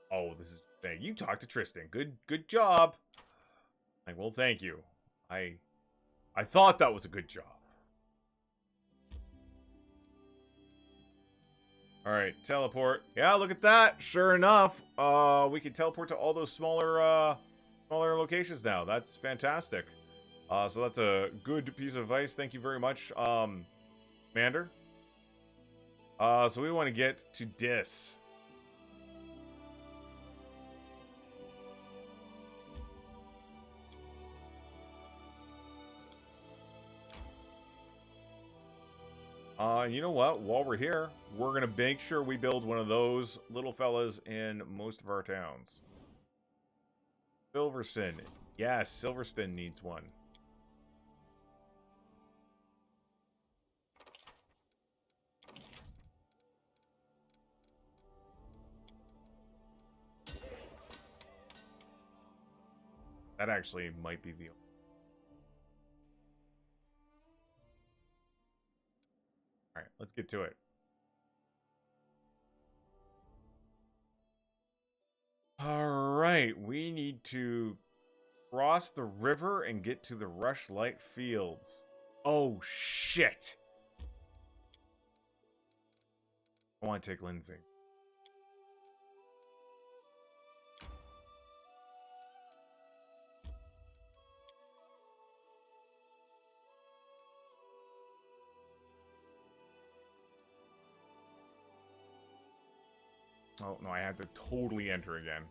Oh, this is... You talked to Tristan. Good job. Like, well, thank you. I thought that was a good job. Alright, teleport. Yeah, look at that. Sure enough, we can teleport to all those smaller locations now. That's fantastic. So that's a good piece of advice. Thank you very much, Commander. So we want to get to Dis. You know what? While we're here, we're going to make sure we build one of those little fellas in most of our towns. Silverstone. Yeah, Silverstone needs one. That actually might be the... Alright, let's get to it. Alright, we need to cross the river and get to the Rushlight Fields. Oh, shit! I want to take Lindsay. Oh, no, I have to totally enter again.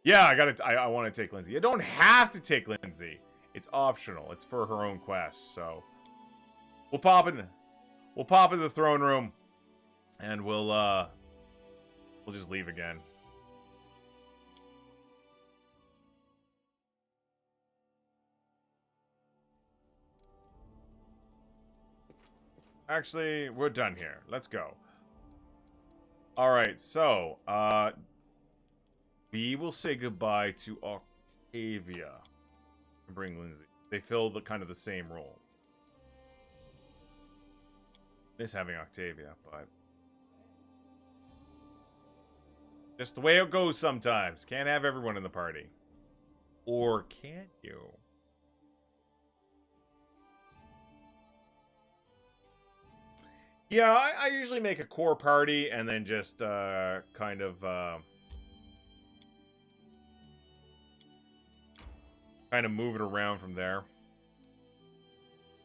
Yeah, I want to take Lindsay. I don't have to take Lindsay. It's optional. It's for her own quest, so... We'll pop in the throne room. And we'll just leave again. Actually, we're done here. Let's go. Alright, so, we will say goodbye to Octavia and bring Lindsay. They fill the kind of the same role. Miss having Octavia, but just the way it goes sometimes. Can't have everyone in the party. Or can you? Yeah, I usually make a core party and then just kind of move it around from there.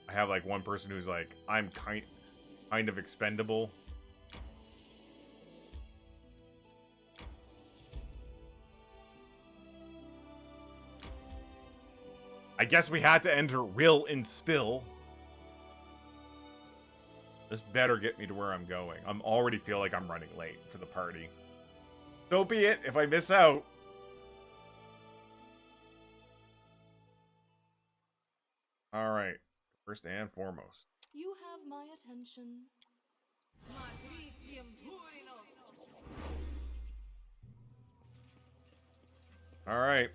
I have like one person who's like, I'm kind of expendable. I guess we had to enter Will and Spill. This better get me to where I'm going. I'm already feel like I'm running late for the party. So be it if I miss out. All right. First and foremost. You have my attention. All right.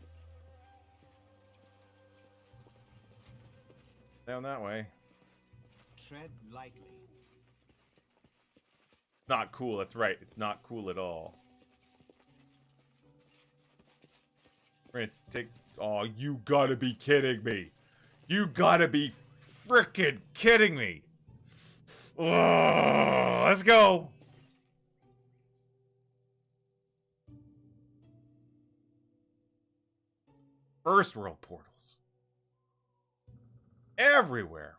Down that way. Tread lightly. Not cool. That's right. It's not cool at all. We're gonna take... Oh, you gotta be kidding me. You gotta be frickin' kidding me. Oh, let's go. First world portals. Everywhere.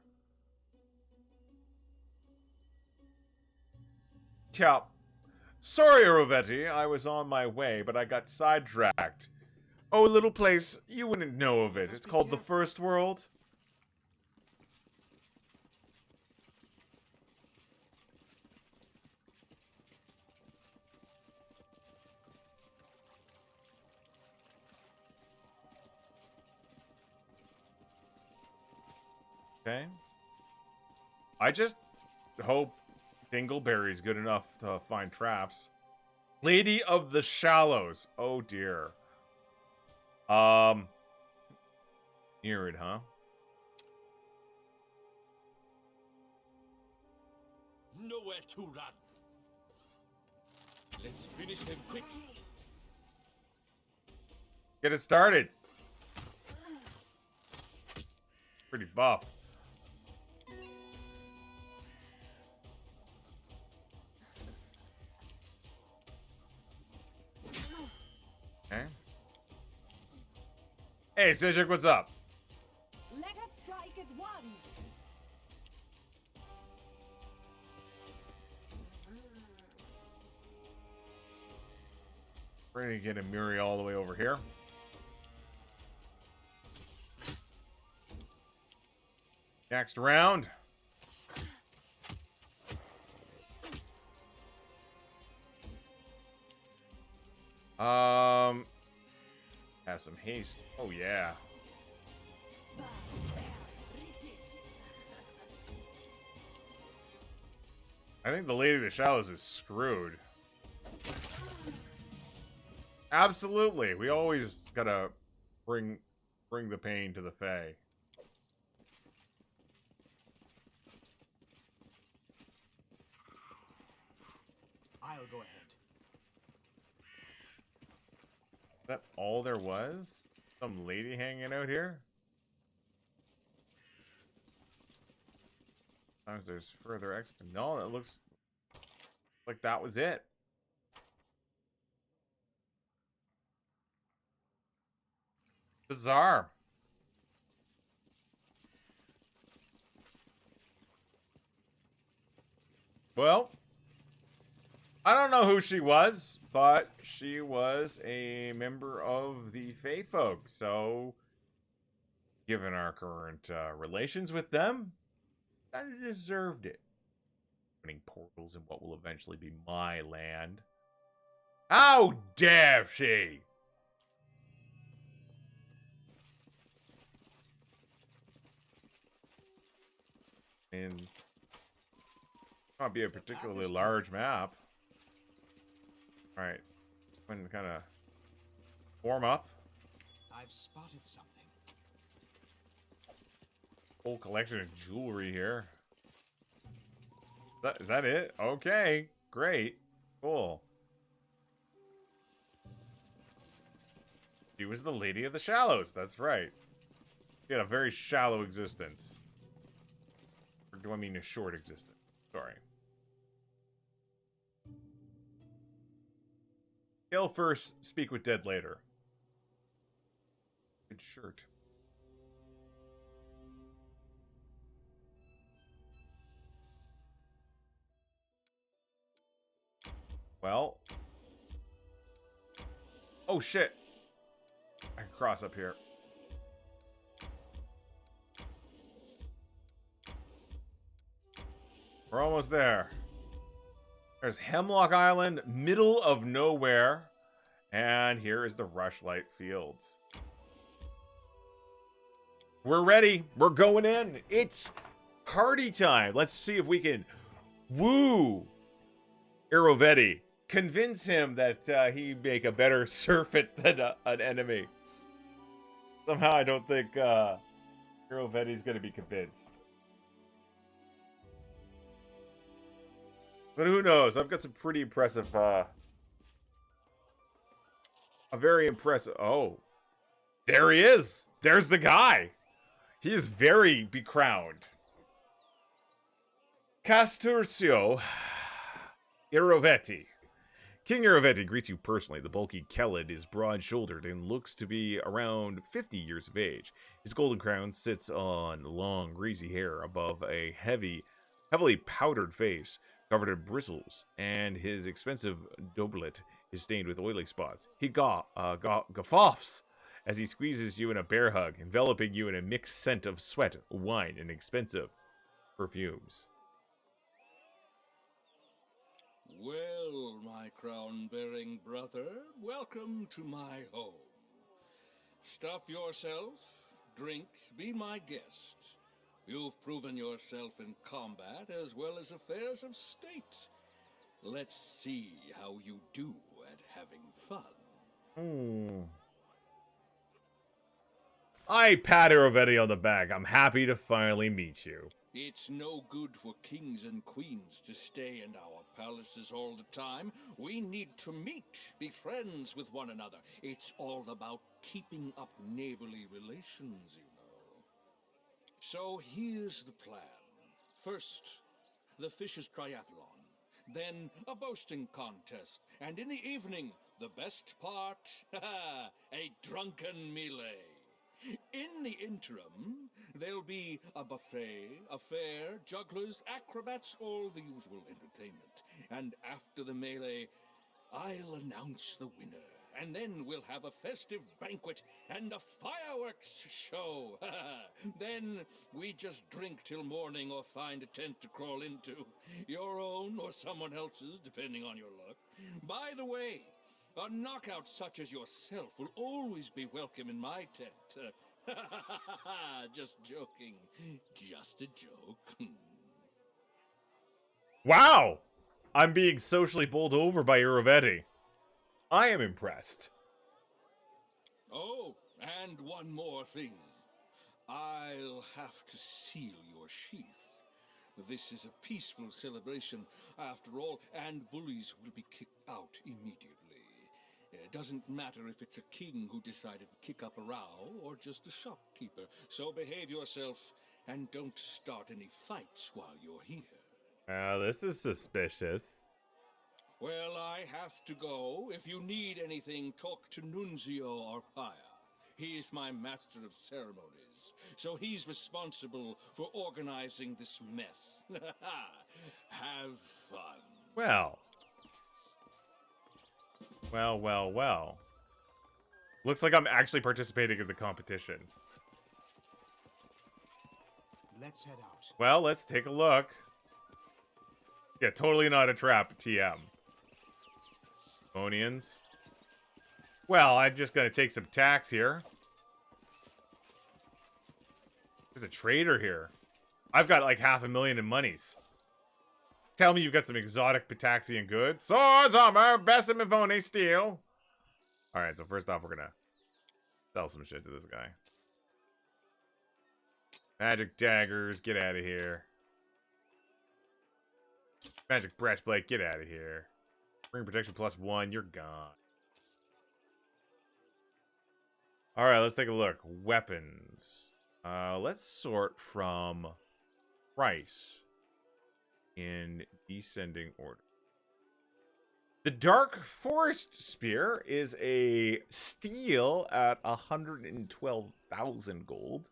Yeah. Sorry, Rovetti. I was on my way, but I got sidetracked. Oh, a little place. You wouldn't know of it. It's called the First World. Okay. I just hope Dingleberry's good enough to find traps. Lady of the Shallows. Oh dear. Near it, huh? Nowhere to run. Let's finish them quick. Get it started. Pretty buff. Okay. Hey, Sejik, what's up? Let us strike as one. Ready to get a Muri all the way over here. Next round. Have some haste. Oh yeah. I think the Lady of the Shallows is screwed. Absolutely. We always gotta bring the pain to the Fae. I'll go ahead. Is that all there was? Some lady hanging out here? Sometimes there's further exit. No, it looks like that was it. Bizarre. Well, I don't know who she was, but she was a member of the Fae folk, so given our current relations with them, I deserved it. Opening portals in what will eventually be my land. How dare she! And it's not be a particularly large map. Alright. I'm going to kind of form up. I've spotted something. Whole collection of jewelry here. Is that it? Okay. Great. Cool. She was the Lady of the Shallows. That's right. She had a very shallow existence. Or do I mean a short existence? Sorry. Kill first, speak with dead later. Good shirt. Well. Oh shit. I can cross up here. We're almost there. There's Hemlock Island, middle of nowhere. And here is the Rushlight Fields. We're ready. We're going in. It's party time. Let's see if we can woo Irovetti. Convince him that he make a better servant than an enemy. Somehow I don't think Irovetti's going to be convinced. But who knows? I've got some pretty impressive... a very impressive... Oh. There he is. There's the guy. He is very becrowned. Castruccio Irovetti. King Irovetti greets you personally. The bulky Kelid is broad-shouldered and looks to be around 50 years of age. His golden crown sits on long, greasy hair above a heavily powdered face covered in bristles, and his expensive doublet is stained with oily spots. He guffaws as he squeezes you in a bear hug, enveloping you in a mixed scent of sweat, wine, and expensive perfumes. Well, my crown-bearing brother, welcome to my home. Stuff yourself, drink, be my guest. You've proven yourself in combat as well as affairs of state. Let's see how you do at having fun. I pat Irovetti on the back. I'm happy to finally meet you. It's no good for kings and queens to stay in our palaces all the time. We need to meet, be friends with one another. It's all about keeping up neighborly relations, you know. So here's the plan. First, the Fishers' Triathlon. Then a boasting contest. And in the evening, the best part, a drunken melee. In the interim, there'll be a buffet, a fair, jugglers, acrobats, all the usual entertainment. And after the melee, I'll announce the winner. And then we'll have a festive banquet and a fireworks show. Then we just drink till morning or find a tent to crawl into. Your own or someone else's, depending on your luck. By the way, a knockout such as yourself will always be welcome in my tent. Just joking. Just a joke. Wow! I'm being socially bowled over by Irovetti. I am impressed. Oh, and one more thing. I'll have to seal your sheath. This is a peaceful celebration, after all, and bullies will be kicked out immediately. It doesn't matter if it's a king who decided to kick up a row, or just a shopkeeper. So behave yourself, and don't start any fights while you're here. This is suspicious. Well, I have to go. If you need anything, talk to Nunzio Arpaia. He's my master of ceremonies, so he's responsible for organizing this mess. Have fun. Well. Well. Looks like I'm actually participating in the competition. Let's head out. Well, let's take a look. Yeah, totally not a trap, TM. Onions. Well, I'm just gonna take some tax here. There's a trader here. I've got like 500,000 in monies. Tell me you've got some exotic Pitaxian goods. Swords, armor, Bessimivone, steel. Alright, so first off, we're gonna sell some shit to this guy. Magic daggers, get out of here. Magic breastplate, get out of here. Ring protection +1, you're gone. Alright, let's take a look. Weapons. Let's sort from price in descending order. The Dark Forest Spear is a steel at 112,000 gold.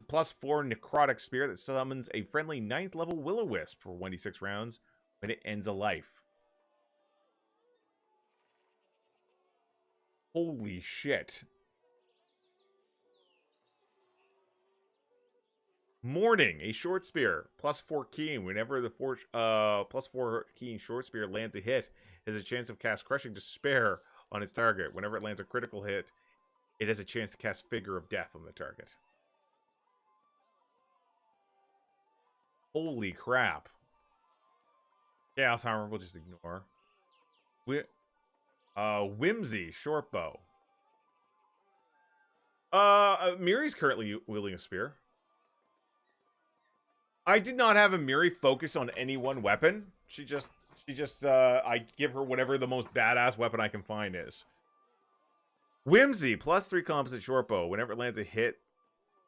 +4 necrotic spear that summons a friendly 9th level Will-O-Wisp for 1d6 rounds when it ends a life. Holy shit. Morning, a short spear, +4 keen. Whenever the +4 keen short spear lands a hit, has a chance of cast Crushing Despair on its target. Whenever it lands a critical hit, it has a chance to cast Figure of Death on the target. Holy crap. Chaos Hammer, we'll just ignore. Whimsy, short bow. Miri's currently wielding a spear. I did not have Miri focus on any one weapon. She just, I give her whatever the most badass weapon I can find is. Whimsy, +3 composite short bow. Whenever it lands a hit,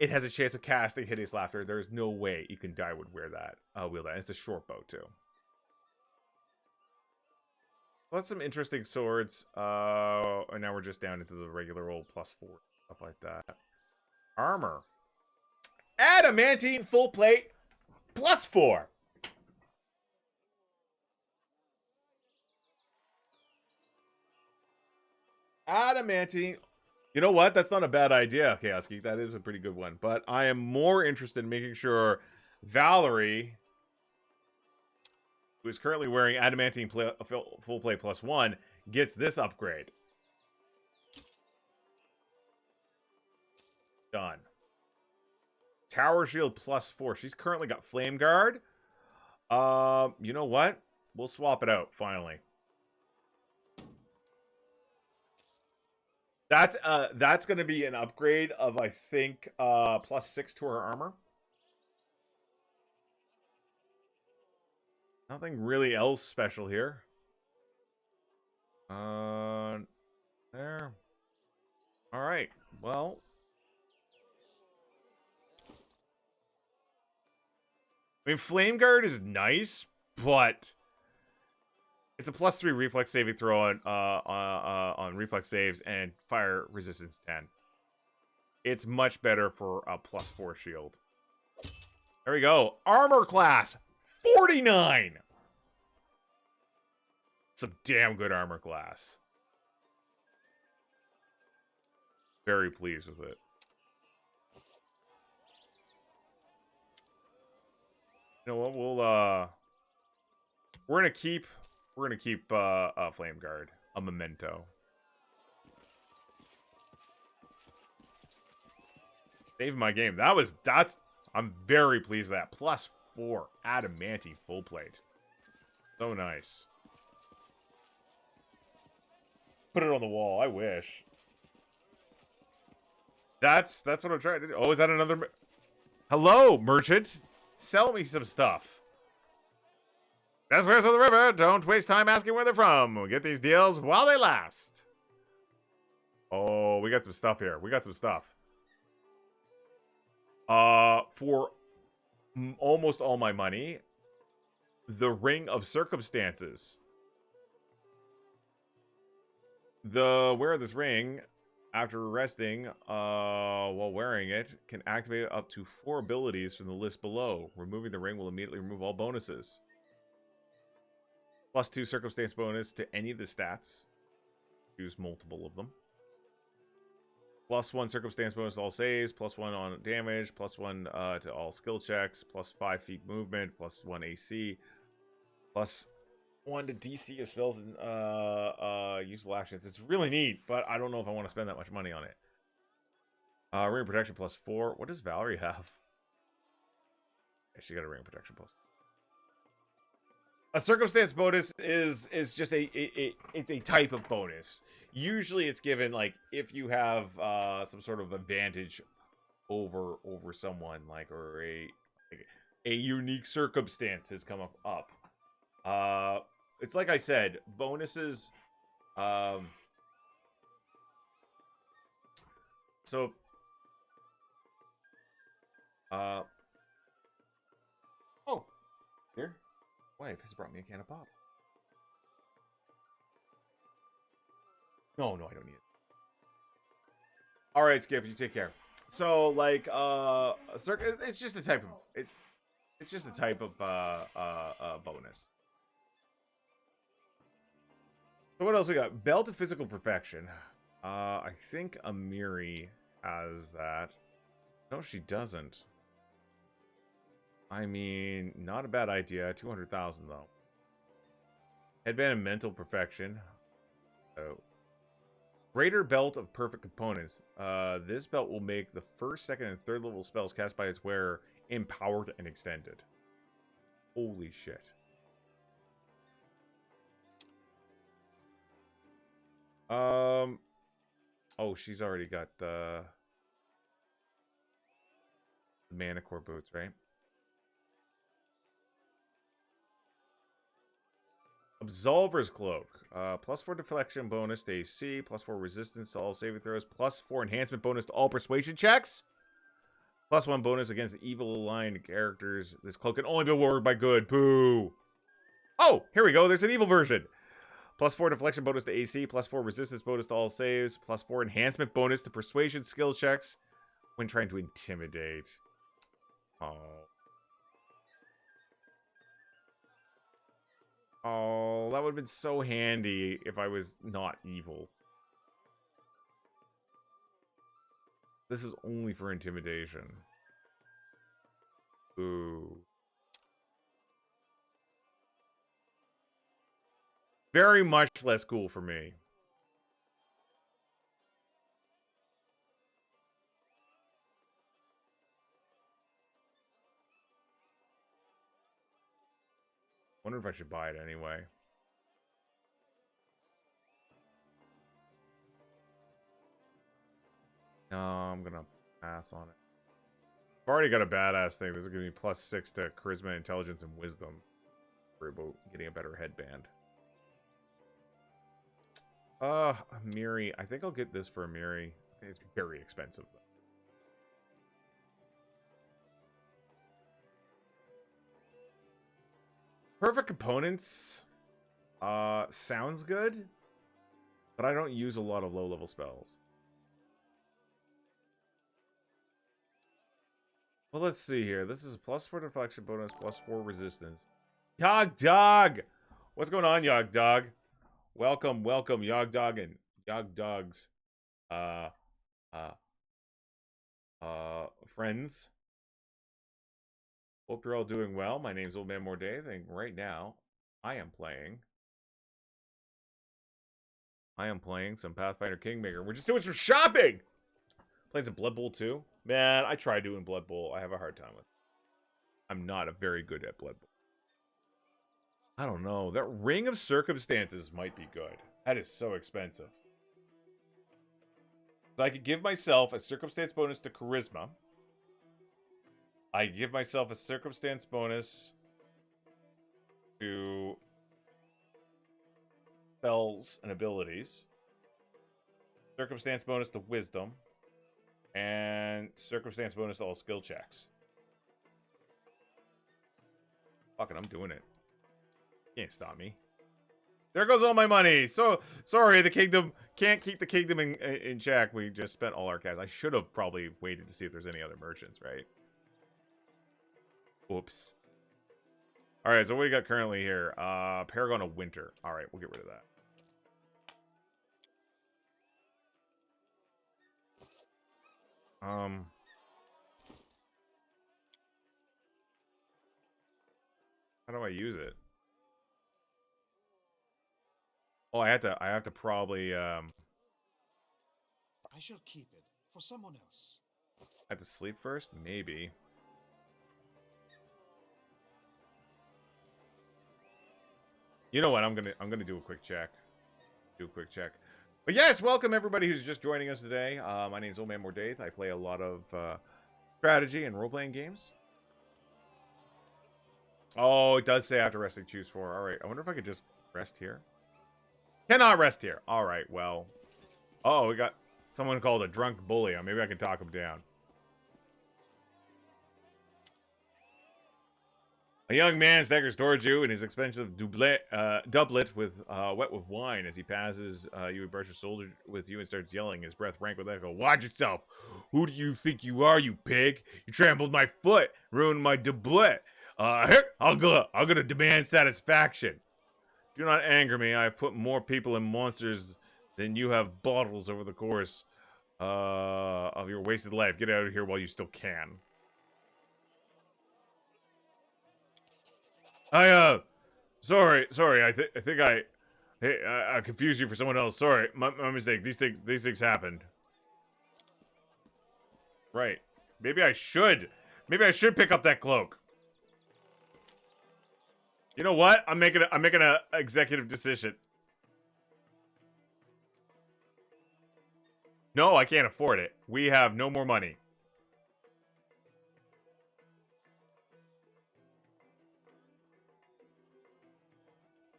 it has a chance of casting Hideous Laughter. There's no way you can die would wear that. Wield that. It's a short bow too. That's some interesting swords. And now we're just down into the regular old +4 stuff like that. Armor. Adamantine full plate +4. Adamantine. You know what? That's not a bad idea, Chaos Geek. That is a pretty good one. But I am more interested in making sure Valerie, who is currently wearing Adamantine full plate +1, gets this upgrade. Done. Tower Shield +4. She's currently got Flame Guard. You know what? We'll swap it out, finally. That's gonna be an upgrade of, I think, +6 to her armor. Nothing really else special here. There. Alright, well. I mean, Flame Guard is nice, but it's a +3 reflex saving throw on reflex saves and fire resistance 10. It's much better for a +4 shield. There we go. Armor class 49. Some damn good armor class. Very pleased with it. You know what? We're gonna keep Flame Guard, a memento. Save my game. I'm very pleased with that. +4 Adamantine full plate. So nice. Put it on the wall. I wish. That's what I'm trying to do. Oh, is that another? Hello, merchant. Sell me some stuff. Best wares on the river. Don't waste time asking where they're from. Get these deals while they last. Oh, we got some stuff here. We got some stuff. For almost all my money, the Ring of Circumstances. The wearer of this ring, after resting while wearing it, can activate up to 4 abilities from the list below. Removing the ring will immediately remove all bonuses. +2 circumstance bonus to any of the stats. Choose multiple of them. +1 circumstance bonus to all saves. +1 on damage. +1 to all skill checks. +5 feet movement. +1 AC. +1 to DC of spells and useful actions. It's really neat, but I don't know if I want to spend that much money on it. Ring of protection +4. What does Valerie have? Yeah, she got a ring of protection +4. A circumstance bonus is just it's a type of bonus. Usually it's given like if you have some sort of advantage over someone, like, or a unique circumstance has come up. It's like I said, bonuses. So oh, here. Wait, because it brought me a can of pop. No, I don't need it. All right, Skip, you take care. So, like, it's just a type of it's just a type of bonus. So what else we got? Belt of Physical Perfection. I think Amiri has that. No, she doesn't. I mean, not a bad idea. 200,000 though. Headband of Mental Perfection. Oh. Greater Belt of Perfect Components. This belt will make the first, second, and third level spells cast by its wearer empowered and extended. Holy shit. Oh, she's already got the Mana Core boots, right? Absolver's Cloak. +4 deflection bonus to AC, +4 resistance to all saving throws, +4 enhancement bonus to all persuasion checks, +1 bonus against evil aligned characters. This cloak can only be worn by good. Boo. Oh, here we go. There's an evil version. +4 deflection bonus to AC, +4 resistance bonus to all saves, +4 enhancement bonus to persuasion skill checks when trying to intimidate. Oh. Oh, that would have been so handy if I was not evil. This is only for intimidation. Ooh. Very much less cool for me. Wonder if I should buy it anyway. No, I'm gonna pass on it. I've already got a badass thing. This is gonna be +6 to charisma, intelligence, and wisdom. Worry about getting a better headband. Miri. I think I'll get this for a Miri. It's very expensive though. Perfect components. Sounds good. But I don't use a lot of low-level spells. Well, let's see here. This is a +4 deflection bonus, +4 resistance. Yog Dog! What's going on, Yog Dog? Welcome, welcome, Yog Dog and Yog Dogs. Friends. Hope you're all doing well. My name's Old Man Morday, and right now, I am playing some Pathfinder Kingmaker. We're just doing some shopping! Playing some Blood Bowl too. Man, I tried doing Blood Bowl. I have a hard time with it. I'm not very good at Blood Bowl. I don't know. That Ring of Circumstances might be good. That is so expensive. So I could give myself a circumstance bonus to charisma. I give myself a circumstance bonus to spells and abilities. Circumstance bonus to wisdom. And circumstance bonus to all skill checks. Fuck it, I'm doing it. Can't stop me. There goes all my money. So sorry, the kingdom can't keep the kingdom in check. We just spent all our cash. I should have probably waited to see if there's any other merchants, right? Oops. All right, so what we got currently here? Paragon of Winter. All right, we'll get rid of that. How do I use it? Oh, I have to probably I shall keep it for someone else. I have to sleep first? Maybe. You know what? I'm gonna do a quick check. But yes, welcome everybody who's just joining us today. My name is Old Man Mordaith. I play a lot of strategy and role-playing games. Oh, it does say I have to rest and choose 4. All right. I wonder if I could just rest here. Cannot rest here. All right. Well. Oh, we got someone called a drunk bully. Maybe I can talk him down. A young man staggers towards you in his expensive doublet with wet with wine. As he passes, you brush his shoulder with you and starts yelling, his breath rank with echo. Watch yourself! Who do you think you are, you pig? You trampled my foot, ruined my doublet. I'm gonna demand satisfaction. Do not anger me. I have put more people and monsters than you have bottles over the course of your wasted life. Get out of here while you still can. Sorry. I think Hey, I confused you for someone else. Sorry, my mistake. These things happened. Right. Maybe I should pick up that cloak. You know what? I'm making a executive decision. No, I can't afford it. We have no more money.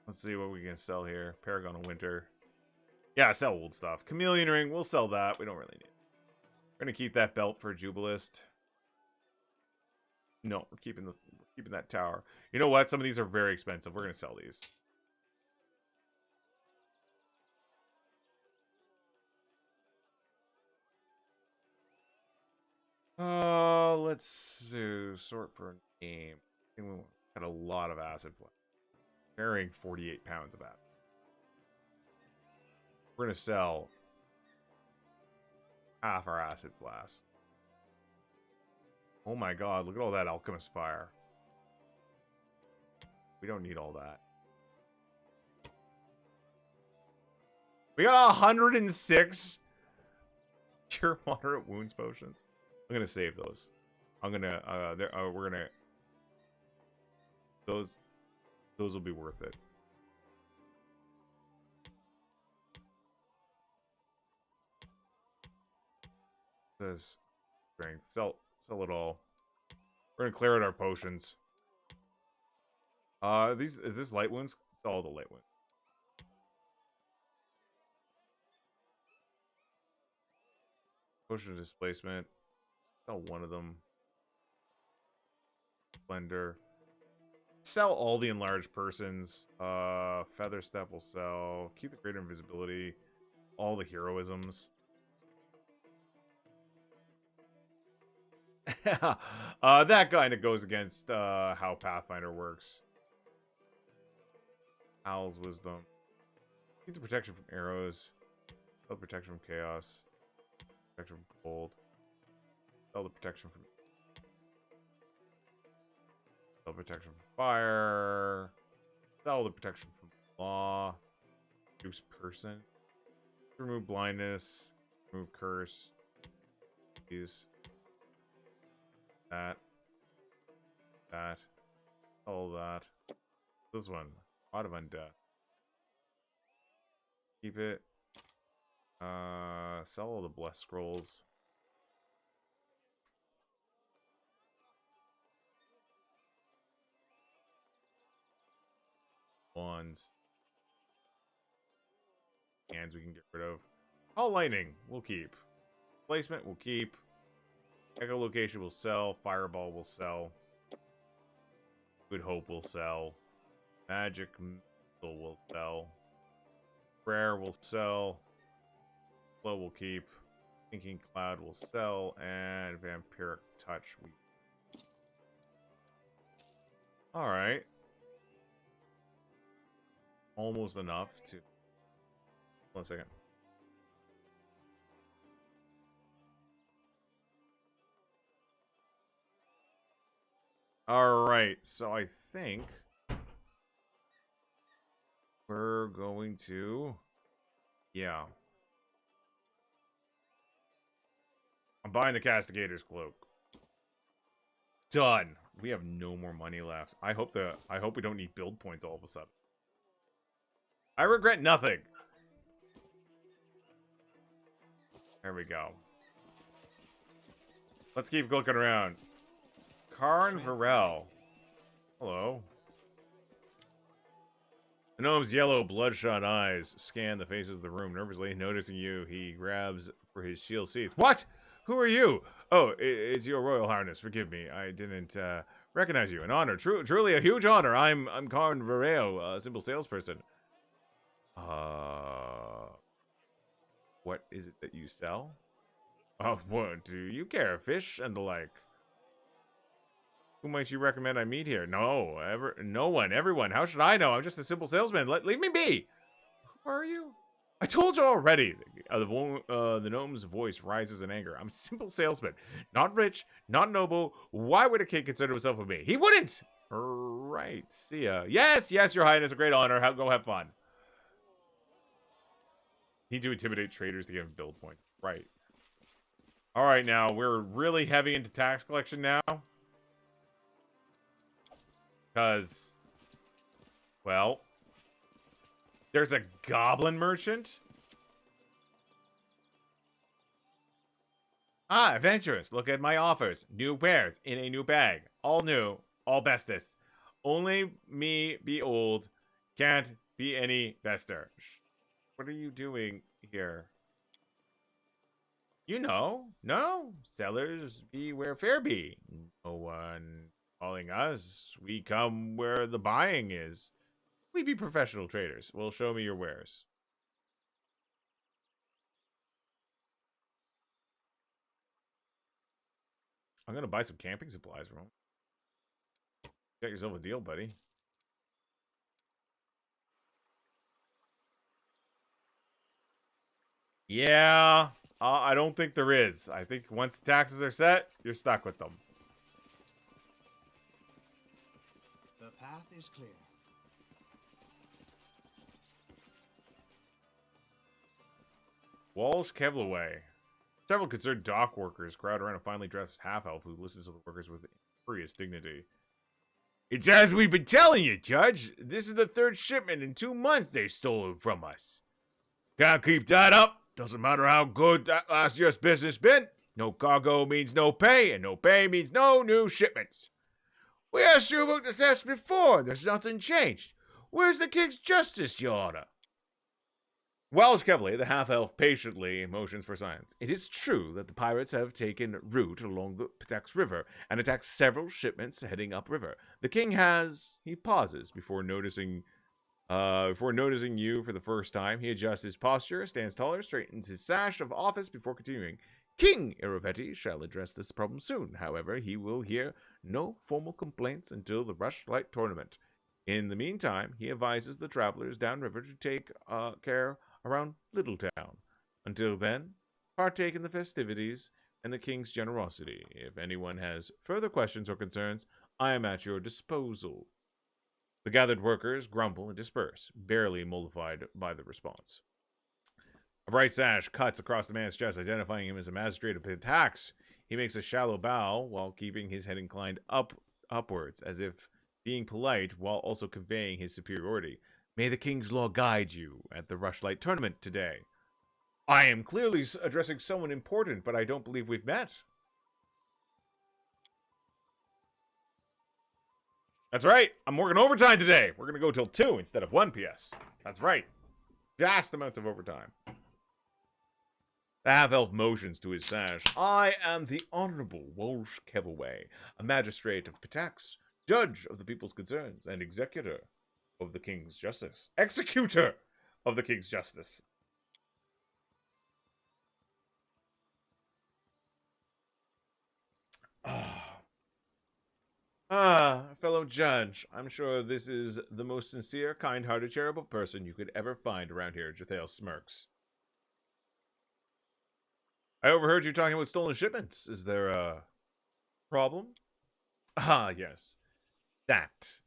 Let's see what we can sell here. Paragon of Winter. Yeah, sell old stuff. Chameleon Ring, we'll sell that. We don't really need it. We're gonna keep that belt for Jubilist. No, we're keeping that tower. You know what? Some of these are very expensive. We're gonna sell these. Let's sort for a name. I think we had a lot of acid flash. Carrying 48 pounds of acid. We're gonna sell half our acid flask. Oh my god, look at all that alchemist fire. We don't need all that. We got 106 cure moderate wounds potions. I'm gonna save those. I'm gonna we're gonna those will be worth it. This strength, sell it all. We're gonna clear out our potions. Is this light wounds? Sell all the light wounds. Potion of displacement. Sell one of them. Splendor. Sell all the enlarged persons. Feather step will sell. Keep the greater invisibility. All the heroisms. That kind of goes against how Pathfinder works. Owl's wisdom. Keep the protection from arrows. Sell protection from chaos. Protection from cold. Sell the protection from protection from fire. Sell the protection from law. Reduce person. Remove blindness. Remove curse. These. That. All that. This one. Lot of undead. Keep it. Sell all the blessed scrolls. Wands. Hands we can get rid of. All lightning we'll keep. Placement we'll keep. Echolocation will sell. Fireball will sell. Good Hope will sell. Magic Missile will sell. Prayer will sell. Flow will keep. Thinking Cloud will sell. And Vampiric Touch. Alright. Almost enough to... 1 second. Alright, so I think we're going to... Yeah. I'm buying the Castigator's Cloak. Done. We have no more money left. I hope we don't need build points all of a sudden. I regret nothing. There we go. Let's keep looking around. Karn Varel. Hello. The gnome's yellow, bloodshot eyes scan the faces of the room, nervously noticing you. He grabs for his shield sheath. What? Who are you? Oh, it's your royal highness. Forgive me. I didn't recognize you. An honor. Truly a huge honor. I'm Karn Varel, a simple salesperson. What is it that you sell? Oh, what do you care? Fish and the like. Who might you recommend I meet here? No one, everyone. How should I know? I'm just a simple salesman. Leave me be. Who are you? I told you already. The gnome's voice rises in anger. I'm a simple salesman. Not rich, not noble. Why would a king consider himself with me? He wouldn't. Right. See ya. Yes, your highness. A great honor. Go have fun. Need to intimidate traders to get them build points. Right. All right, now we're really heavy into tax collection now. Because, well, there's a goblin merchant. Ah, adventurers, look at my offers. New wares in a new bag. All new, all bestest. Only me be old. Can't be any bester. What are you doing here? You know, no. Sellers be where fair be. No one calling us. We come where the buying is. We be professional traders. Well, show me your wares. I'm gonna buy some camping supplies, bro. Got yourself a deal, buddy. Yeah, I don't think there is. I think once the taxes are set, you're stuck with them. The path is clear. Walsh Kevlaway. Several concerned dock workers crowd around a finely dressed half-elf who listens to the workers with imperious dignity. It's as we've been telling you, Judge. This is the third shipment in 2 months they've stolen from us. Can't keep that up. Doesn't matter how good that last year's business been. No cargo means no pay, and no pay means no new shipments. We asked you about the theft before. There's nothing changed. Where's the king's justice, your honor? Welsh Kevley, the half-elf, patiently motions for silence. It is true that the pirates have taken route along the Pitax River and attacked several shipments heading upriver. The king has... He pauses before noticing you for the first time. He adjusts his posture, stands taller, straightens his sash of office before continuing. King Iravetti shall address this problem soon. However, he will hear no formal complaints until the Rushlight tournament. In the meantime, he advises the travelers downriver to take care around Littletown. Until then, partake in the festivities and the king's generosity. If anyone has further questions or concerns, I am at your disposal. The gathered workers grumble and disperse, barely mollified by the response. A bright sash cuts across the man's chest, identifying him as a magistrate of Pitax. He makes a shallow bow while keeping his head inclined upwards, as if being polite while also conveying his superiority. May the king's law guide you at the Rushlight tournament today. I am clearly addressing someone important, but I don't believe we've met. That's right. I'm working overtime today. We're going to go till 2 instead of 1 PS. That's right. Vast amounts of overtime. The half-elf motions to his sash. I am the Honorable Walsh Kevlaway, a magistrate of Pitax, judge of the people's concerns, and executor of the king's justice. Executor of the king's justice. Fellow judge, I'm sure this is the most sincere, kind-hearted, charitable person you could ever find around here, Jathale smirks. I overheard you talking about stolen shipments. Is there a problem? Ah, yes. That.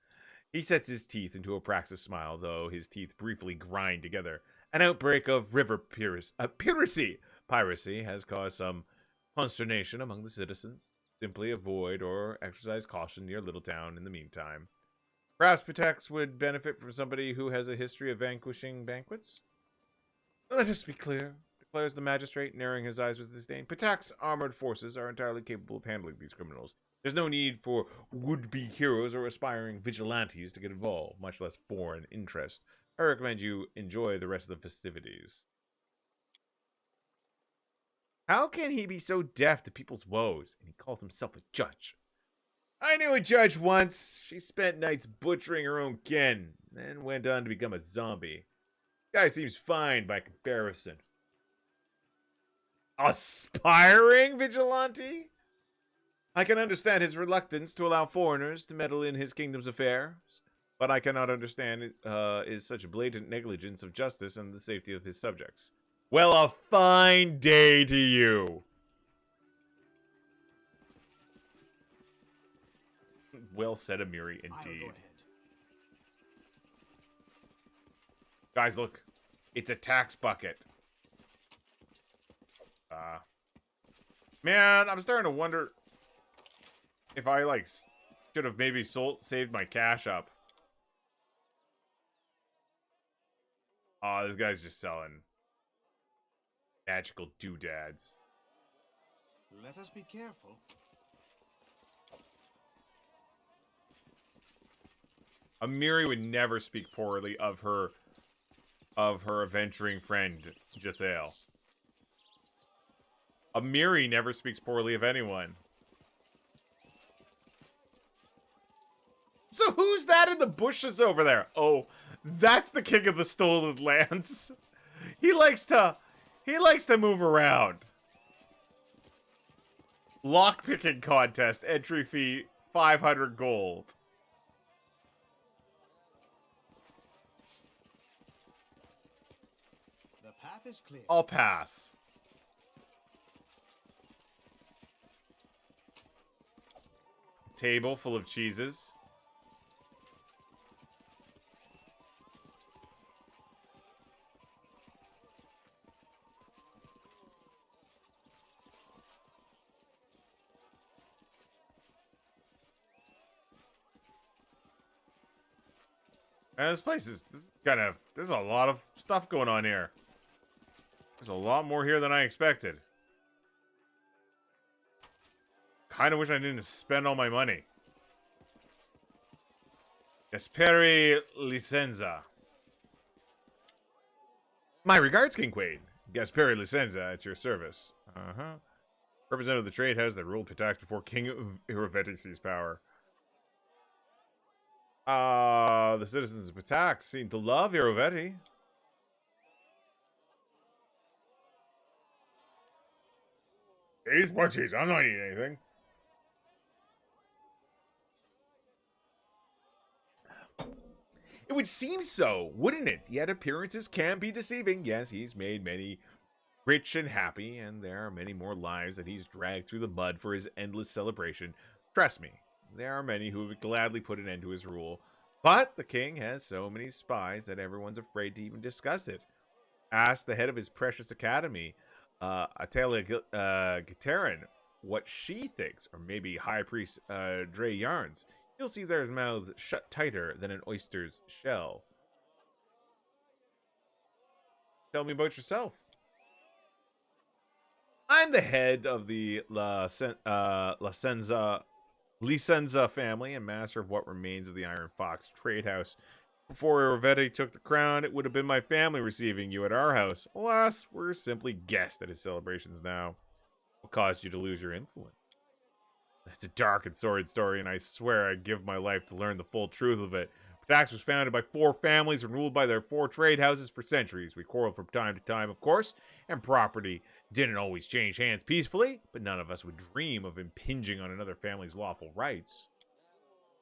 He sets his teeth into a praxis smile, though his teeth briefly grind together. An outbreak of river piracy has caused some consternation among the citizens. Simply avoid or exercise caution near Littletown in the meantime. Perhaps Pitax would benefit from somebody who has a history of vanquishing banquets? Let us be clear, declares the magistrate, narrowing his eyes with disdain. Pitax armored forces are entirely capable of handling these criminals. There's no need for would-be heroes or aspiring vigilantes to get involved, much less foreign interest. I recommend you enjoy the rest of the festivities. How can he be so deaf to people's woes? And he calls himself a judge. I knew a judge once. She spent nights butchering her own kin, then went on to become a zombie. Guy seems fine by comparison. Aspiring vigilante? I can understand his reluctance to allow foreigners to meddle in his kingdom's affairs, but I cannot understand is such blatant negligence of justice and the safety of his subjects. Well, a fine day to you. Well said, Amiri, indeed. Guys, look. It's a tax bucket. Man, I'm starting to wonder if I, like, should have maybe saved my cash up. Oh, this guy's just selling magical doodads. Let us be careful. Amiri would never speak poorly of her adventuring friend, Jathael. Amiri never speaks poorly of anyone. So who's that in the bushes over there? Oh, that's the king of the stolen lands. He likes to move around. Lockpicking contest, entry fee 500 gold. The path is clear. I'll pass. Table full of cheeses. And this place is there's a lot of stuff going on here. There's a lot more here than I expected. Kind of wish I didn't spend all my money. Gasperi Licenza. My regards, King Quaid. Gasperi Licenza at your service. Representative of the trade house that ruled Pitax before King Irovetti seized power. The citizens of Pitax seem to love Irovetti. Cheese? What cheese? I'm not eating anything. It would seem so, wouldn't it? Yet appearances can be deceiving. Yes, he's made many rich and happy, and there are many more lives that he's dragged through the mud for his endless celebration. Trust me, there are many who would gladly put an end to his rule. But the king has so many spies that everyone's afraid to even discuss it. Ask the head of his precious academy, Atalia Gitarin, what she thinks, or maybe High Priest Dre Yarns. You'll see their mouths shut tighter than an oyster's shell. Tell me about yourself. I'm the head of the Licenza family and master of what remains of the Iron Fox trade house. Before Irovetti took the crown, it would have been my family receiving you at our house. Alas, we're simply guests at his celebrations now. What caused you to lose your influence? It's a dark and sordid story, and I swear I'd give my life to learn the full truth of it. Pitax was founded by 4 families and ruled by their 4 trade houses for centuries. We quarreled from time to time, of course, and property didn't always change hands peacefully, but none of us would dream of impinging on another family's lawful rights.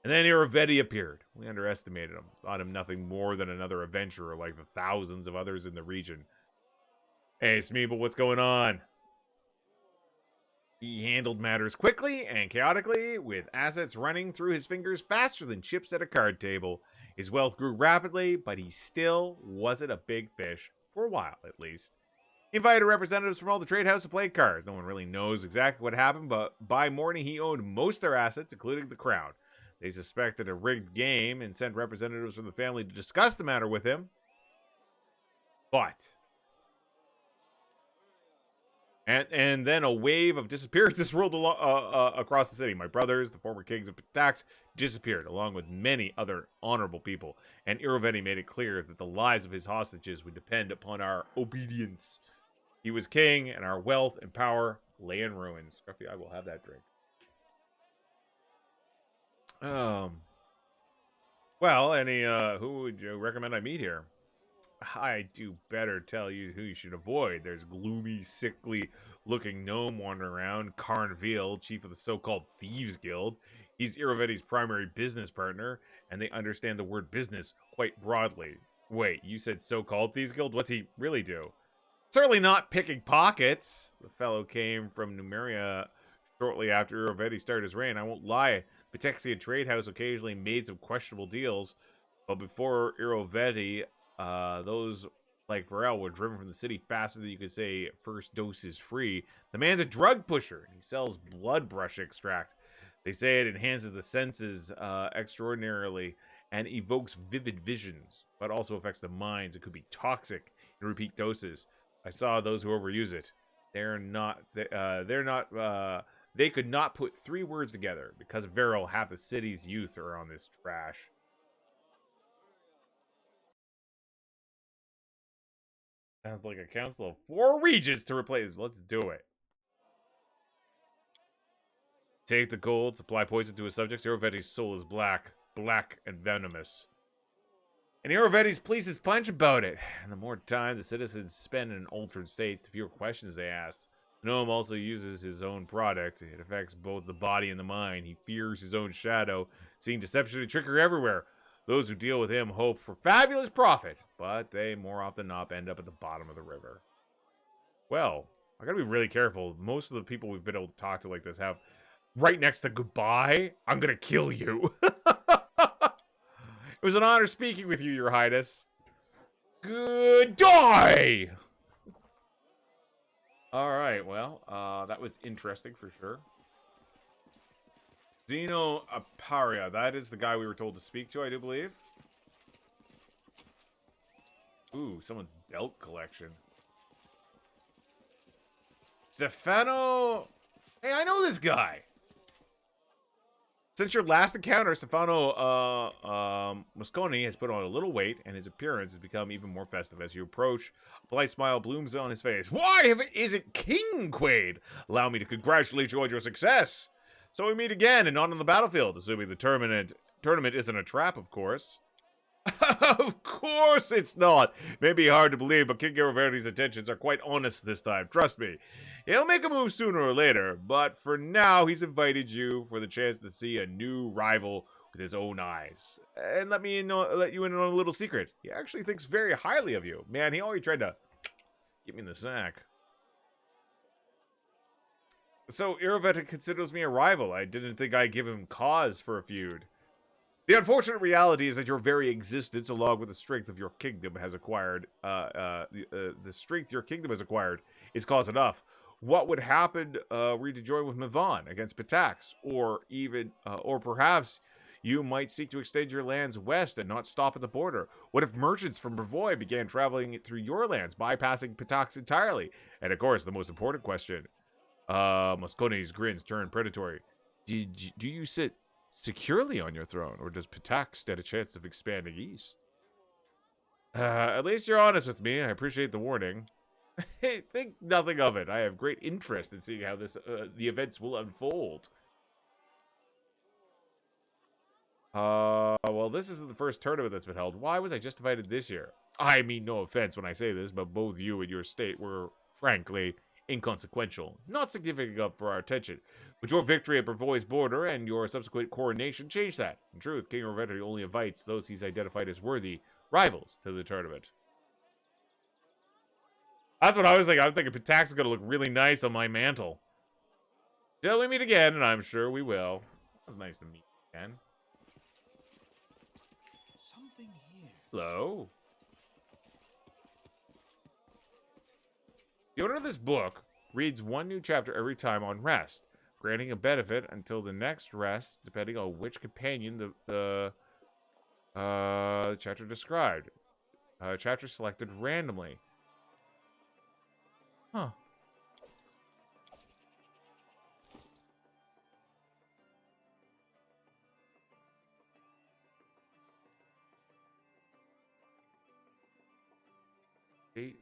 And then Irovetti appeared. We underestimated him, thought him nothing more than another adventurer like the thousands of others in the region. Hey, Smeeble, what's going on? He handled matters quickly and chaotically, with assets running through his fingers faster than chips at a card table. His wealth grew rapidly, but he still wasn't a big fish, for a while at least. He invited representatives from all the trade houses to play cards. No one really knows exactly what happened, but by morning he owned most of their assets, including the crown. They suspected a rigged game and sent representatives from the family to discuss the matter with him. But... And then a wave of disappearances rolled across the city. My brothers, the former kings of Pitax, disappeared, along with many other honorable people. And Irovetti made it clear that the lives of his hostages would depend upon our obedience. He was king, and our wealth and power lay in ruins. Scruffy, I will have that drink. Well, who would you recommend I meet here? I do better tell you who you should avoid. There's gloomy, sickly-looking gnome wandering around, Carnville, chief of the so-called Thieves Guild. He's Irovetti's primary business partner, and they understand the word business quite broadly. Wait, you said so-called Thieves Guild? What's he really do? Certainly not picking pockets. The fellow came from Numeria shortly after Irovetti started his reign. I won't lie, Pitaxian Trade House occasionally made some questionable deals, but before Irovetti... those like Varel were driven from the city faster than you could say first dose is free. The man's a drug pusher. He sells blood brush extract. They say it enhances the senses extraordinarily and evokes vivid visions, but also affects the minds. It could be toxic in repeat doses. I saw those who overuse it. They could not put 3 words together. Because of Varel, half the city's youth are on this trash. Sounds like a council of 4 regents to replace. Let's do it. Take the gold, supply poison to his subjects. Irovetti's soul is black and venomous. And Irovetti's police is punch about it. And the more time the citizens spend in altered states, the fewer questions they ask. The gnome also uses his own product. It affects both the body and the mind. He fears his own shadow, seeing deception and trickery everywhere. Those who deal with him hope for fabulous profit, but they more often than not end up at the bottom of the river. Well, I gotta be really careful. Most of the people we've been able to talk to like this have right next to goodbye, I'm gonna kill you. It was an honor speaking with you, Your Highness. Goodbye! Alright, well, that was interesting for sure. Zeno Aparia, that is the guy we were told to speak to, I do believe. Ooh, someone's belt collection. Stefano... Hey, I know this guy! Since your last encounter, Stefano Mosconi has put on a little weight, and his appearance has become even more festive as you approach. A polite smile blooms on his face. Why is it King Quaid? Allow me to congratulate you on your success. So we meet again, and not on the battlefield, assuming the tournament isn't a trap, of course. Of course it's not. May be hard to believe, but King Irovetti's intentions are quite honest this time. Trust me. He'll make a move sooner or later, but for now, he's invited you for the chance to see a new rival with his own eyes. And let you in on a little secret. He actually thinks very highly of you. Man, he always tried to get me in the sack. So, Irovetti considers me a rival. I didn't think I'd give him cause for a feud. The unfortunate reality is that your very existence, along with the strength of your kingdom has acquired, the strength your kingdom has acquired, is cause enough. What would happen were you to join with Mivan against Pitax, or perhaps you might seek to extend your lands west and not stop at the border? What if merchants from Brevoy began traveling through your lands, bypassing Pitax entirely? And of course, the most important question. Mosconi's grins turn predatory. Do you sit securely on your throne, or does Pitax stand a chance of expanding east? At least you're honest with me. I appreciate the warning. Hey, think nothing of it. I have great interest in seeing how the events will unfold. Well, this isn't the first tournament that's been held. Why was I just invited this year? I mean no offense when I say this, but both you and your state were, frankly, inconsequential. Not significant enough for our attention. But your victory at Brevoy's border and your subsequent coronation changed that. In truth, King Irovetti only invites those he's identified as worthy rivals to the tournament. That's what I was thinking. I was thinking Pitax is going to look really nice on my mantle. Till we meet again, and I'm sure we will. It was nice to meet you again. Something here. Hello. The owner of this book reads one new chapter every time on rest, granting a benefit until the next rest, depending on which companion the chapter described. Chapter selected randomly. Huh. Eight.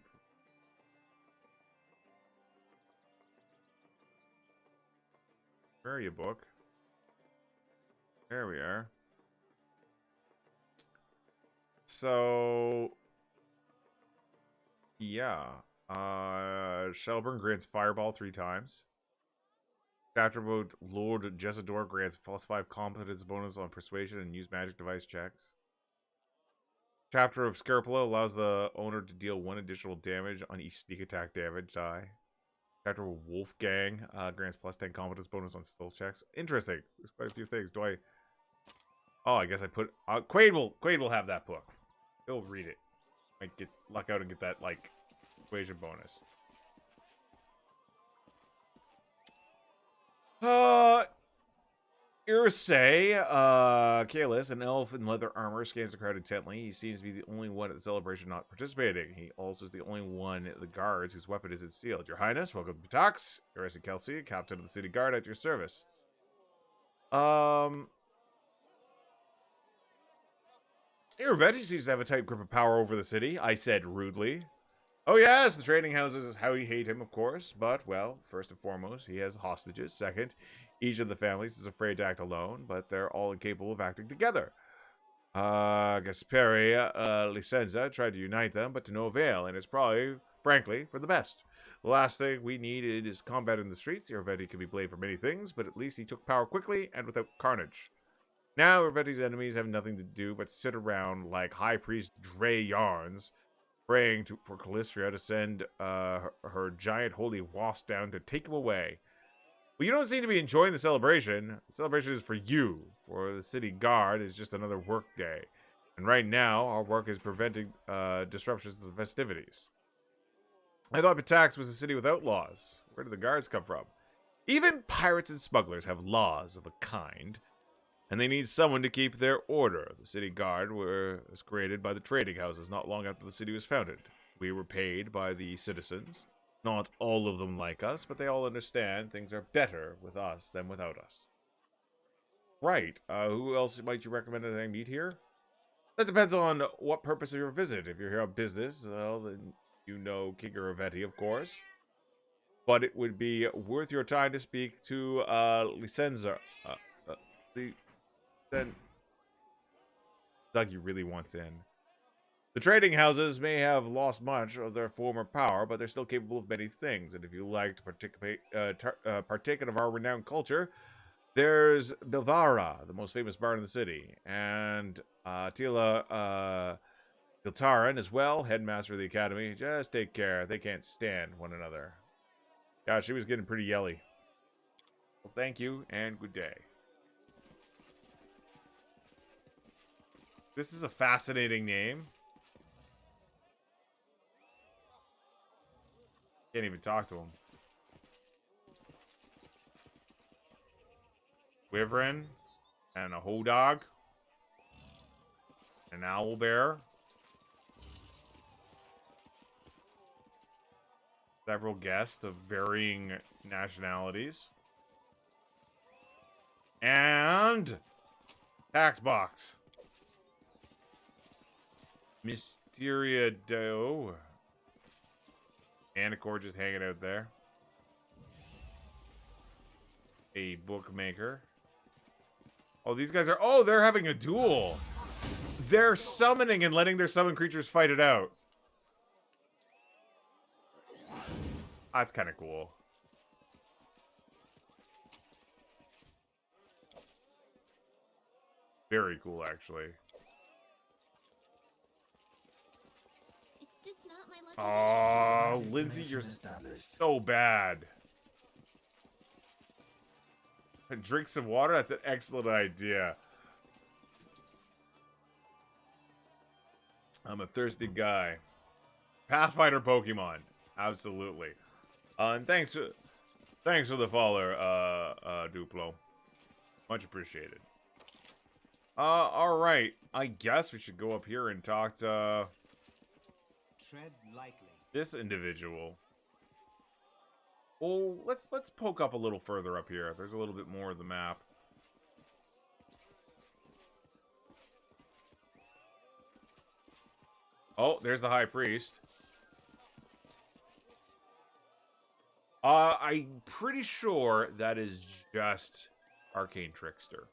Where are you, book? There we are. So, yeah. Shelburne grants Fireball 3 times. Chapter mode Lord Jessador grants +5 competence bonus on persuasion and use magic device checks. Chapter of Scarpula allows the owner to deal 1 additional damage on each sneak attack damage die. Chapter of Wolfgang grants +10 competence bonus on stealth checks. Interesting. There's quite a few things. Do I? Oh, I guess I put. Quaid will have that book. He'll read it. Might get luck out and get that, like, equation bonus. Irsay, Kalis, an elf in leather armor, scans the crowd intently. He seems to be the only one at the celebration not participating. He also is the only one at the guards whose weapon isn't sealed. Your Highness, welcome to Pitax. Irsay Kelsey, captain of the city guard, at your service. Irvetti seems to have a tight grip of power over the city, I said rudely. Oh yes, the trading houses is how you hate him, of course. But, well, first and foremost, he has hostages. Second, each of the families is afraid to act alone, but they're all incapable of acting together. Gasperi, Licenza tried to unite them, but to no avail, and it's probably, frankly, for the best. The last thing we needed is combat in the streets. Irvetti can be blamed for many things, but at least he took power quickly and without carnage. Now, Irvetti's enemies have nothing to do but sit around like High Priest Dre Yarns, praying for Calistria to send her giant holy wasp down to take him away. Well, you don't seem to be enjoying the celebration. The celebration is for you, for the city guard is just another work day. And right now, our work is preventing disruptions to the festivities. I thought Pitax was a city without laws. Where did the guards come from? Even pirates and smugglers have laws of a kind, and they need someone to keep their order. The city guard was created by the trading houses not long after the city was founded. We were paid by the citizens. Not all of them like us, but they all understand things are better with us than without us. Right. Who else might you recommend that I meet here? That depends on what purpose of your visit. If you're here on business, well, then you know King Irvetti, of course. But it would be worth your time to speak to Licenza. Then Dougie really wants in. The trading houses may have lost much of their former power, but they're still capable of many things. And if you like to partake in our renowned culture, there's Bilvara, the most famous bar in the city, and Tila Giltaran as well, headmaster of the academy. Just take care; they can't stand one another. God, she was getting pretty yelly. Well, thank you and good day. This is a fascinating name. Can't even talk to him. Wyvern and a Hodog, an owlbear, several guests of varying nationalities, and tax box. Mysteria Doe. Anacor just hanging out there. A bookmaker. Oh, these guys are... Oh, they're having a duel. They're summoning and letting their summoned creatures fight it out. That's kind of cool. Very cool, actually. It's just not my lucky Oh, Diplomatic Lindsay, you're connection established. so bad. Drink some water? That's an excellent idea. I'm a thirsty guy. Pathfinder Pokemon. Absolutely. And thanks for the follow, Duplo. Much appreciated. Alright. I guess we should go up here and talk to Tread lightly. this individual. Well, let's poke up a little further up here. There's a little bit more of the map. Oh, there's the High Priest. I'm pretty sure that is just Arcane Trickster.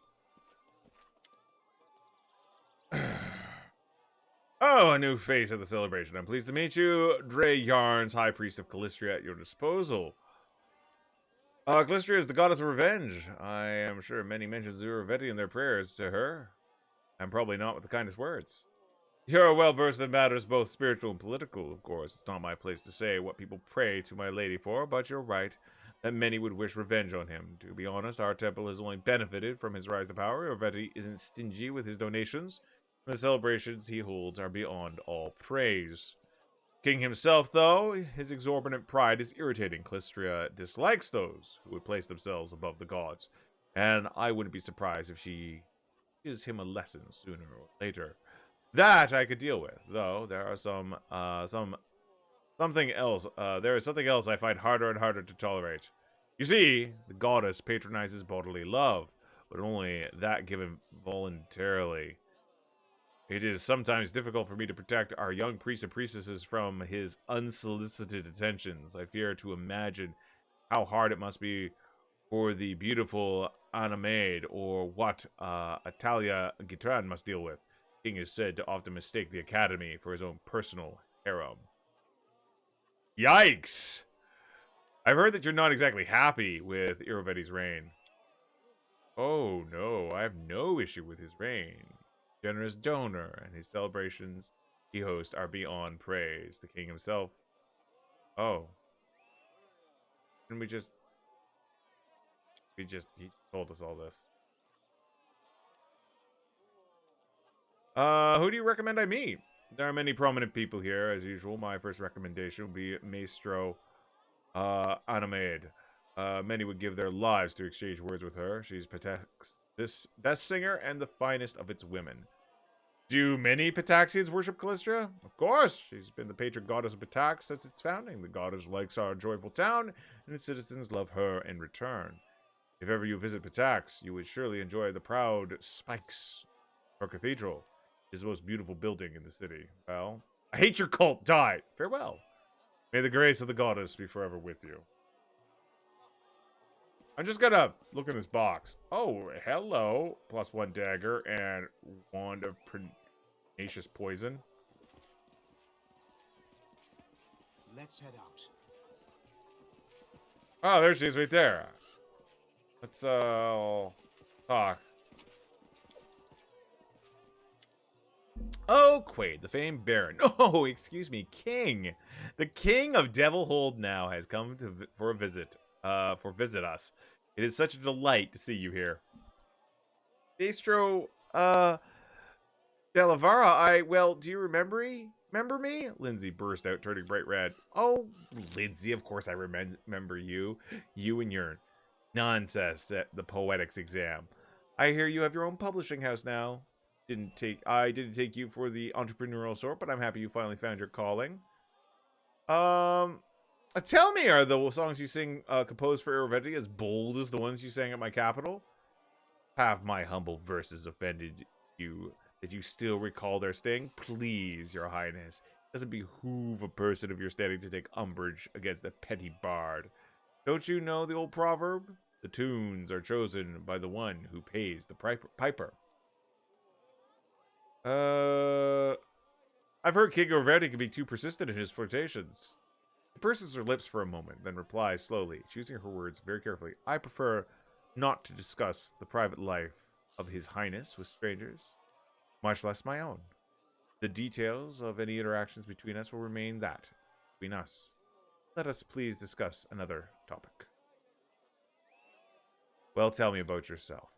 Oh, a new face at the celebration. I'm pleased to meet you. Dre Yarns, High Priest of Calistria, at your disposal. Calistria is the goddess of revenge. I am sure many mention Irvetti in their prayers to her. And probably not with the kindest words. You're well versed in matters both spiritual and political, of course. It's not my place to say what people pray to my lady for, but you're right that many would wish revenge on him. To be honest, our temple has only benefited from his rise to power. Irvetti isn't stingy with his donations. The celebrations he holds are beyond all praise. King himself, though, his exorbitant pride is irritating. Calistria dislikes those who would place themselves above the gods, and I wouldn't be surprised if she gives him a lesson sooner or later. That I could deal with, though there are something else. There is something else I find harder and harder to tolerate. You see, the goddess patronizes bodily love, but only that given voluntarily. It is sometimes difficult for me to protect our young priests and priestesses from his unsolicited attentions. I fear to imagine how hard it must be for the beautiful Anamaid, or what Atalia Gitran must deal with. The king is said to often mistake the academy for his own personal harem. Yikes! I've heard that you're not exactly happy with Iroveti's reign. Oh no, I have no issue with his reign. Generous donor, and his celebrations he hosts are beyond praise. The king himself. Oh. And he told us all this. Who do you recommend I meet? There are many prominent people here, as usual. My first recommendation would be Maestro Anamaid. Many would give their lives to exchange words with her. She's Pitax's best singer and the finest of its women. Do many Pitaxians worship Calistria? Of course. She's been the patron goddess of Pitax since its founding. The goddess likes our joyful town, and its citizens love her in return. If ever you visit Pitax, you would surely enjoy the proud spikes. Her cathedral is the most beautiful building in the city. Well, I hate your cult. Die. Farewell. May the grace of the goddess be forever with you. I'm just gonna look in this box. Oh, hello. +1 dagger and wand of pernicious poison. Let's head out. Oh, there she is right there. Let's talk. Oh, Quaid, the famed Baron. Oh, excuse me, King. The King of Devilhold now has come for visit us. It is such a delight to see you here. Maestro, Delavara, well, do you remember me? Lindsay burst out, turning bright red. Oh, Lindsay, of course I remember you. You and your nonsense at the poetics exam. I hear you have your own publishing house now. I didn't take you for the entrepreneurial sort, but I'm happy you finally found your calling. Tell me, are the songs you sing composed for Iroveti as bold as the ones you sang at my capital? Have my humble verses offended you, that you still recall their sting? Please, your highness, it doesn't behoove a person of your standing to take umbrage against a petty bard. Don't you know the old proverb? The tunes are chosen by the one who pays the piper. I've heard King Iroveti can be too persistent in his flirtations. She purses her lips for a moment, then replies slowly, choosing her words very carefully. I prefer not to discuss the private life of His Highness with strangers, much less my own. The details of any interactions between us will remain that between us. Let us please discuss another topic. Well, tell me about yourself.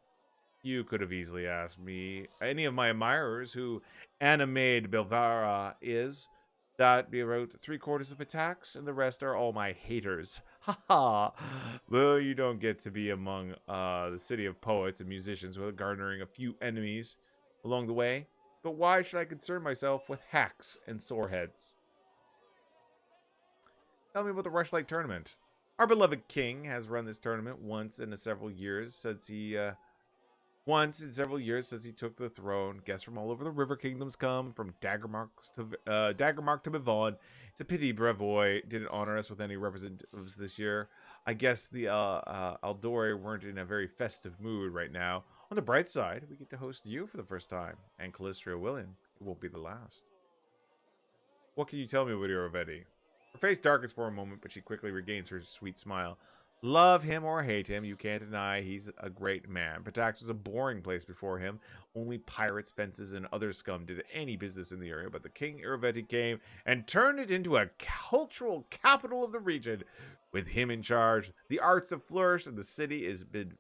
You could have easily asked me any of my admirers who Anamaid Belvara is. That be about 3/4 of Pitax, and the rest are all my haters. Ha ha! Well, you don't get to be among the city of poets and musicians without garnering a few enemies along the way. But why should I concern myself with hacks and soreheads? Tell me about the Rushlight Tournament. Our beloved king has run this tournament once in several years since he took the throne. Guests from all over the River Kingdoms come, from Daggermark to Bivon. It's a pity Brevoy didn't honor us with any representatives this year. I guess the Aldori weren't in a very festive mood right now. On the bright side, we get to host you for the first time, and Calistria willing, it won't be the last. What can you tell me about Iroveti? Her face darkens for a moment, but she quickly regains her sweet smile. Love him or hate him, you can't deny he's a great man. Pitax was a boring place before him. Only pirates, fences, and other scum did any business in the area, but the King Iroveti came and turned it into a cultural capital of the region. With him in charge, the arts have flourished, and the city has been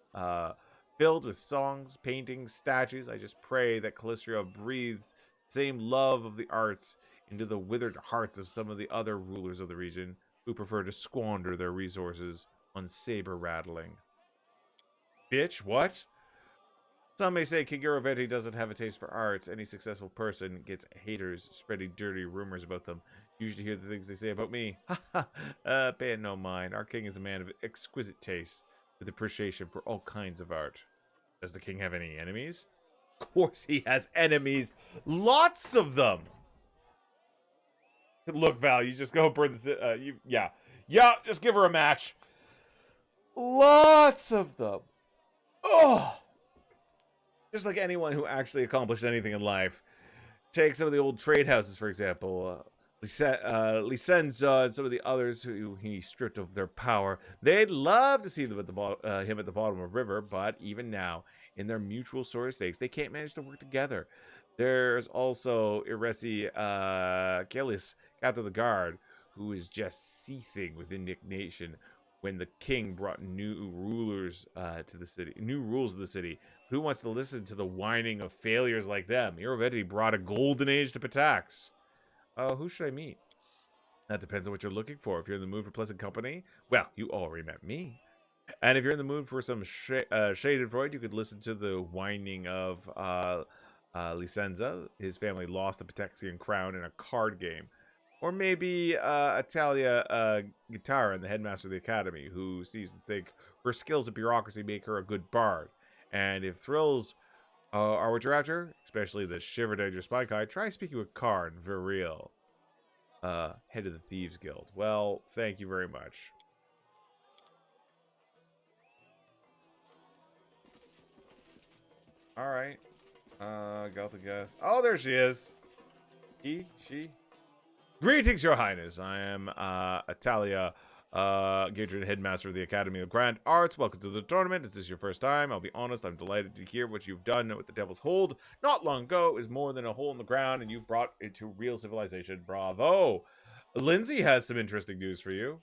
filled with songs, paintings, statues. I just pray that Calistria breathes the same love of the arts into the withered hearts of some of the other rulers of the region who prefer to squander their resources on saber rattling. Bitch, what? Some may say King Eurovetti doesn't have a taste for arts. Any successful person gets haters spreading dirty rumors about them. Usually hear the things they say about me. Ha ha! Pay it no mind. Our king is a man of exquisite taste, with appreciation for all kinds of art. Does the king have any enemies? Of course he has enemies. Lots of them! Look, Val, you just go burn the... Yeah, just give her a match. Lots of them. Oh! Just like anyone who actually accomplished anything in life. Take some of the old trade houses, for example. Licenza and some of the others who he stripped of their power. They'd love to see them at him at the bottom of a river, but even now, in their mutual sore stakes, they can't manage to work together. There's also Iresi Kelis, captain of the guard, who is just seething with indignation when the king brought new rules of the city. Who wants to listen to the whining of failures like them? Eurovetti brought a golden age to Pitax. Who should I meet? That depends on what you're looking for. If you're in the mood for pleasant company, well, you already met me. And if you're in the mood for some shaded Freud, you could listen to the whining of Licenza. His family lost the Pitaxian crown in a card game. Or maybe Italia Guitarra, the headmaster of the academy, who seems to think her skills at bureaucracy make her a good bard. And if thrills are what you're after, especially the shiver down your spine kind, try speaking with Karn Viril, head of the Thieves Guild. Well, thank you very much. All right. Got the guess. Oh, there she is. She. Greetings, Your Highness. I am Italia Gadrian, headmaster of the Academy of Grand Arts. Welcome to the tournament. Is this your first time? I'll be honest, I'm delighted to hear what you've done with the Devil's Hold. Not long ago, it was more than a hole in the ground, and you've brought it to real civilization. Bravo. Lindsay has some interesting news for you.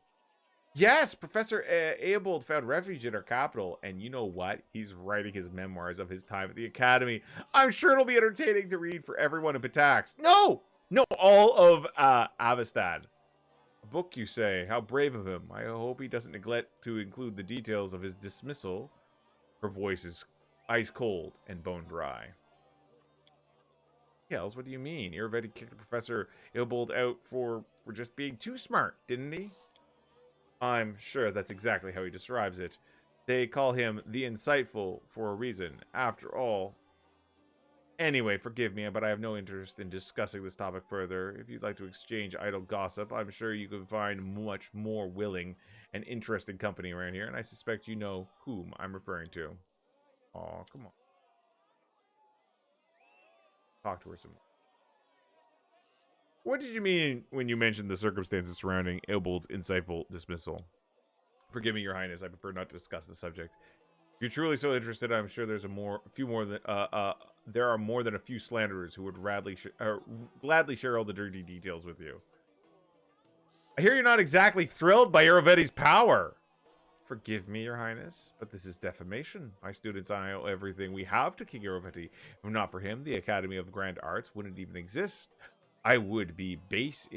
Yes, Professor Aebold found refuge in our capital, and you know what? He's writing his memoirs of his time at the Academy. I'm sure it'll be entertaining to read for everyone in Pitax. No, all of Avestan. A book, you say? How brave of him. I hope he doesn't neglect to include the details of his dismissal. Her voice is ice cold and bone dry. Hells, what do you mean? Iravetti kicked Professor Aebold out for just being too smart, didn't he? I'm sure that's exactly how he describes it. They call him the Insightful for a reason. After all... Anyway, forgive me, but I have no interest in discussing this topic further. If you'd like to exchange idle gossip, I'm sure you can find much more willing and interesting company around here, and I suspect you know whom I'm referring to. Aw, come on. Talk to her some more. What did you mean when you mentioned the circumstances surrounding Aebold's insightful dismissal? Forgive me, Your Highness. I prefer not to discuss the subject. If you're truly so interested, I'm sure there are more than a few slanderers who would gladly share all the dirty details with you. I hear you're not exactly thrilled by Iravetti's power. Forgive me, Your Highness, but this is defamation. My students and I owe everything we have to King Iravetti. If not for him, the Academy of Grand Arts wouldn't even exist. It would be base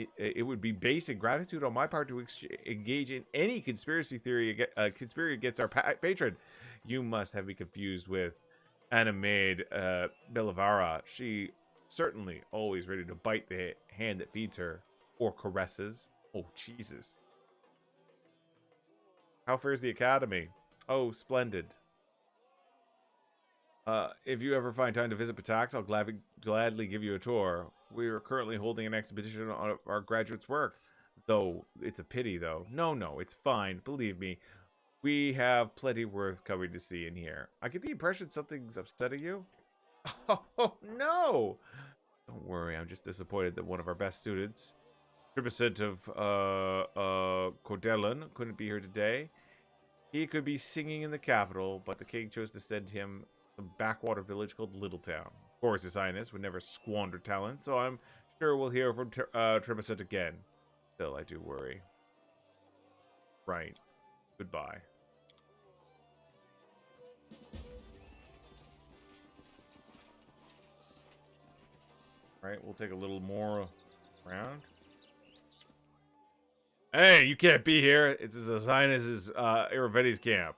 ingratitude on my part to engage in any conspiracy against our patron. You must have me confused with Anamade Belavara. She certainly always ready to bite the hand that feeds her, or caresses. Oh, Jesus. How fares the Academy? Oh, splendid. If you ever find time to visit Pitax, I'll gladly give you a tour. We are currently holding an expedition on our graduates' work. Though, it's a pity, though. No, it's fine. Believe me. We have plenty worth coming to see and hear. I get the impression something's upsetting you. Oh, no! Don't worry, I'm just disappointed that one of our best students, 3% of Cordellan, couldn't be here today. He could be singing in the capital, but the king chose to send him to a backwater village called Littletown. Of course, His Highness would never squander talent, so I'm sure we'll hear from Triplicent again. Still, I do worry. Right. Goodbye. Right, we'll take a little more around. Hey, you can't be here. It's His Highness's Iravetti's camp.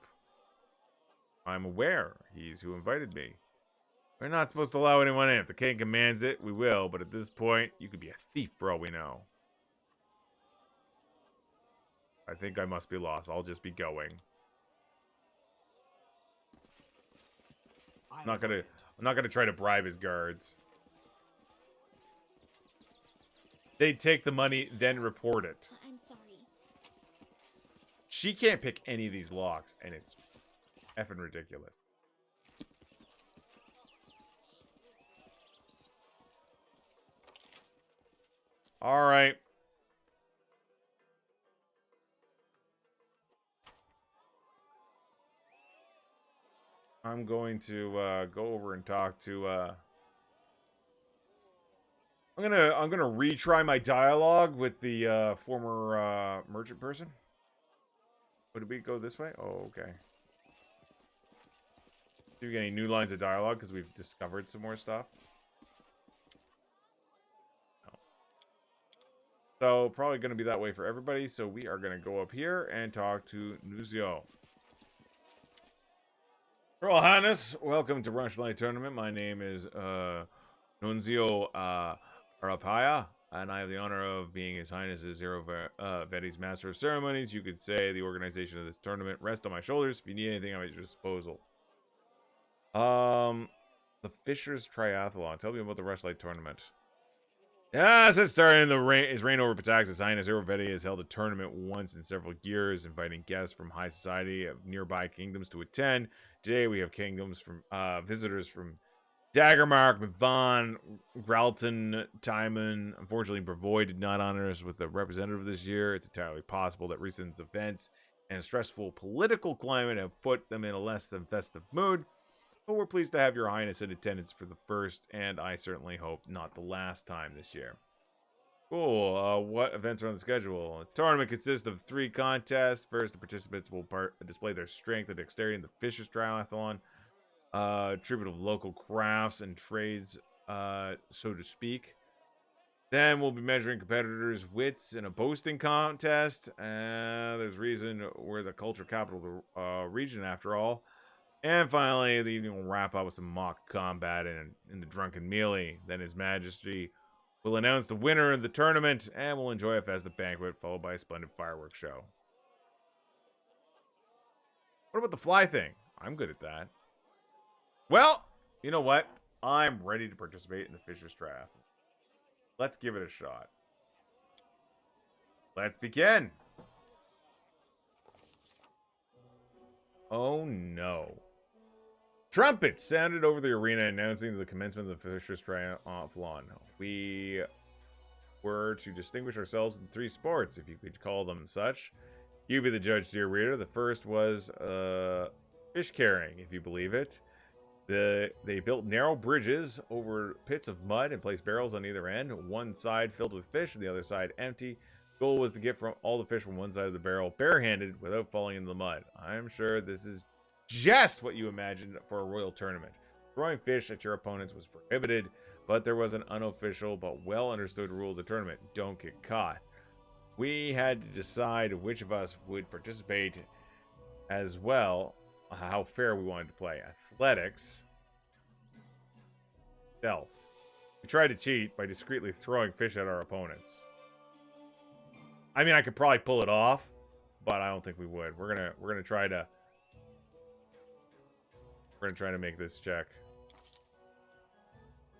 I'm aware. He's who invited me. We're not supposed to allow anyone in. If the king commands it, we will. But at this point, you could be a thief for all we know. I think I must be lost. I'll just be going. I'm not gonna try to bribe his guards. They take the money, then report it. I'm sorry. She can't pick any of these locks, and it's effing ridiculous. All right. I'm going to go over and talk to I'm gonna retry my dialogue with the former merchant person. Would we go this way? Oh, okay. Do we get any new lines of dialogue because we've discovered some more stuff? No. So probably gonna be that way for everybody. So we are gonna go up here and talk to Nunzio. Royal Highness, welcome to Rushlight Tournament. My name is Nunzio Arapaya, and I have the honor of being His Highness's Iravetti's Master of Ceremonies. You could say the organization of this tournament rests on my shoulders. If you need anything, I'm at your disposal. The Fisher's Triathlon. Tell me about the Rushlight Tournament. Yeah, since starting his reign over Pitax, His Highness Iravetti has held a tournament once in several years, inviting guests from high society of nearby kingdoms to attend. Today we have kingdoms from visitors from Daggermark, Mivan, Gralton, Timon. Unfortunately, Brevoy did not honor us with a representative this year. It's entirely possible that recent events and a stressful political climate have put them in a less than festive mood. But we're pleased to have your highness in attendance for the first, and I certainly hope not the last time this year. Cool. What events are on the schedule? The tournament consists of 3 contests. First, the participants will display their strength and dexterity in the Fisher's Triathlon. Tribute of local crafts and trades, so to speak. Then we'll be measuring competitors' wits in a boasting contest. There's reason we're the culture capital of the region, after all. And finally, the evening will wrap up with some mock combat in the drunken melee. Then His Majesty will announce the winner of the tournament, and we'll enjoy a festive banquet, followed by a splendid fireworks show. What about the fly thing? I'm good at that. Well, you know what? I'm ready to participate in the Fisher's Triathlon. Let's give it a shot. Let's begin. Oh no. Trumpets sounded over the arena announcing the commencement of the Fisher's Triathlon. We were to distinguish ourselves in 3 sports, if you could call them such. You be the judge, dear reader. The first was fish carrying, if you believe it. They built narrow bridges over pits of mud and placed barrels on either end, one side filled with fish and the other side empty. The goal was to get all the fish from one side of the barrel barehanded without falling into the mud. I'm sure this is just what you imagined for a royal tournament. Throwing fish at your opponents was prohibited, but there was an unofficial but well understood rule of the tournament: don't get caught. We had to decide which of us would participate, as well how fair we wanted to play. Athletics, stealth. We tried to cheat by discreetly throwing fish at our opponents. I mean, I could probably pull it off, but I don't think we would. We're gonna try to make this check.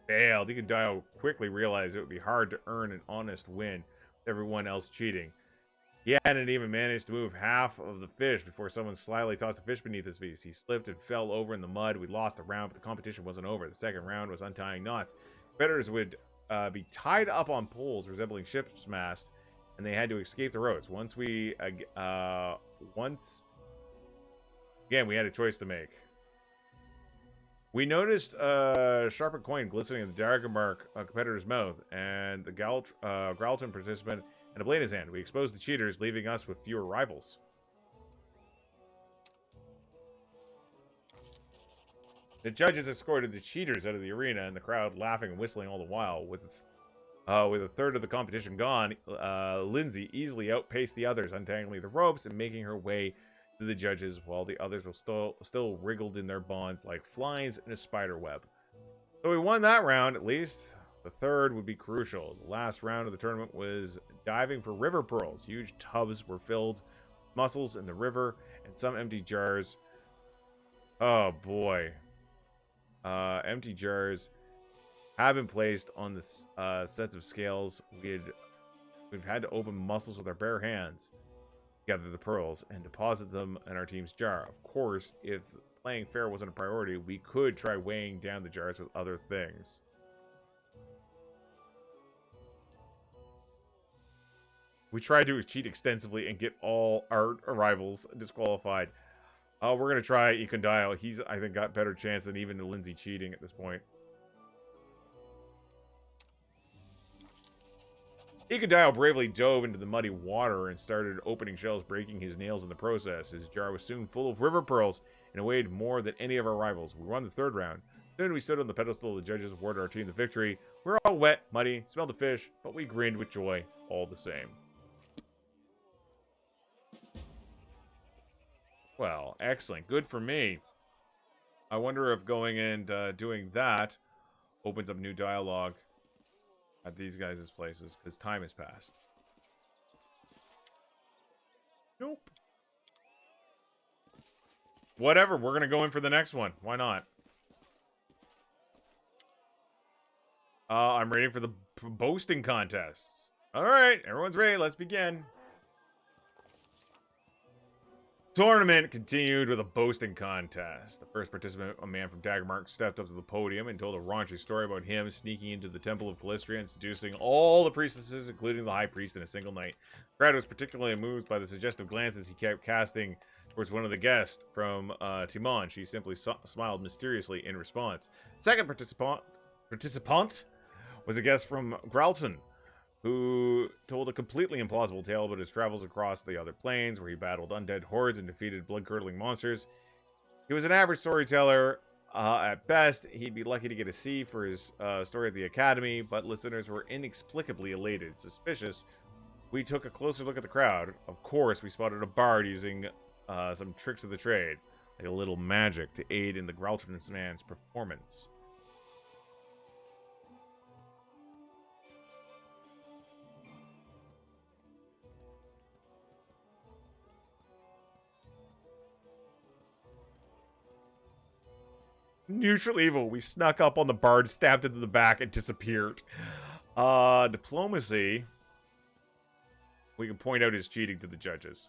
Failed. You could quickly realize it would be hard to earn an honest win with everyone else cheating. He hadn't even managed to move half of the fish before someone slyly tossed a fish beneath his feet. He slipped and fell over in the mud. We lost the round, but the competition wasn't over. The second round was untying knots. Competitors would be tied up on poles resembling ship's masts, and they had to escape the ropes. Again, we had a choice to make. We noticed a sharpened coin glistening in the Daggermark competitor's mouth, and the Gralton participant had a blade in his hand. We exposed the cheaters, leaving us with fewer rivals. The judges escorted the cheaters out of the arena, and the crowd laughing and whistling all the while. With a third of the competition gone, Lindsay easily outpaced the others, untangling the ropes and making her way to the judges, while the others were still wriggled in their bonds like flies in a spider web. So we won that round, at least. The third would be crucial. The last round of the tournament was diving for river pearls. Huge tubs were filled with mussels in the river, and some empty jars. Oh boy. Empty jars have been placed on the sets of scales. We've had to open mussels with our bare hands, gather the pearls, and deposit them in our team's jar. Of course, if playing fair wasn't a priority, we could try weighing down the jars with other things. We tried to cheat extensively and get all our rivals disqualified. We're going to try Econdial. He's, I think, got better chance than even Lindsay cheating at this point. Econdial bravely dove into the muddy water and started opening shells, breaking his nails in the process. His jar was soon full of river pearls and weighed more than any of our rivals. We won the third round. Soon we stood on the pedestal. The judges awarded our team the victory. We were all wet, muddy, smelled the fish, but we grinned with joy all the same. Well, excellent. Good for me. I wonder if going and doing that opens up new dialogue at these guys' places, because time has passed. Nope. Whatever, we're going to go in for the next one. Why not? I'm ready for the boasting contests. All right, everyone's ready. Let's begin. Tournament continued with a boasting contest. The first participant, a man from Daggermark, stepped up to the podium and told a raunchy story about him sneaking into the Temple of Calistria and seducing all the priestesses, including the High Priest, in a single night. The crowd was particularly moved by the suggestive glances he kept casting towards one of the guests from Timon. She simply smiled mysteriously in response. Second participant was a guest from Gralton, who told a completely implausible tale about his travels across the other planes, where he battled undead hordes and defeated blood-curdling monsters. He was an average storyteller. At best, he'd be lucky to get a C for his story at the Academy, but listeners were inexplicably elated. Suspicious, we took a closer look at the crowd. Of course, we spotted a bard using some tricks of the trade, like a little magic, to aid in the Gralton man's performance. Neutral evil. We snuck up on the bard, stabbed into the back, and disappeared. Diplomacy. We can point out his cheating to the judges.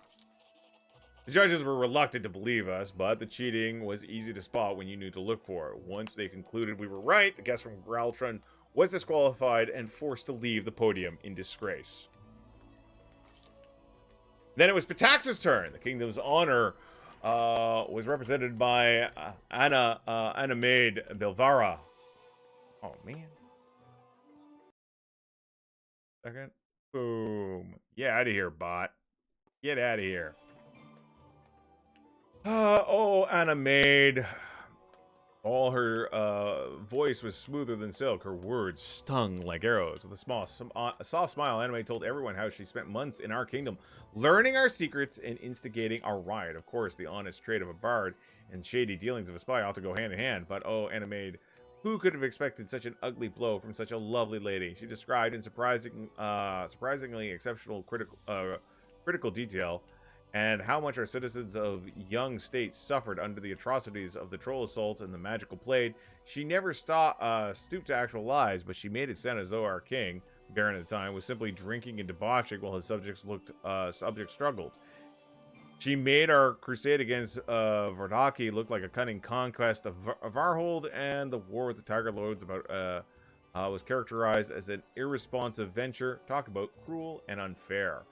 The judges were reluctant to believe us, but the cheating was easy to spot when you knew to look for it. Once they concluded we were right, the guest from Graltron was disqualified and forced to leave the podium in disgrace. Then it was Pitax's turn. The kingdom's honor was represented by Anamade Belvara. Oh, man. Second. Boom. Get out of here, bot. Get out of here. Anamade. All her voice was smoother than silk. Her words stung like arrows. With a soft smile, Anime told everyone how she spent months in our kingdom, learning our secrets and instigating our riot. Of course, the honest trade of a bard and shady dealings of a spy ought to go hand in hand. But Anime, who could have expected such an ugly blow from such a lovely lady? She described in surprisingly exceptional critical detail, and how much our citizens of young states suffered under the atrocities of the troll assaults and the magical blade. She never stooped to actual lies, but she made it sound as though our king, Baron at the time, was simply drinking and debauching while his subjects struggled. She made our crusade against Vardaki look like a cunning conquest of Varhold, and the war with the Tiger Lords was characterized as an irresponsive venture. Talk about cruel and unfair.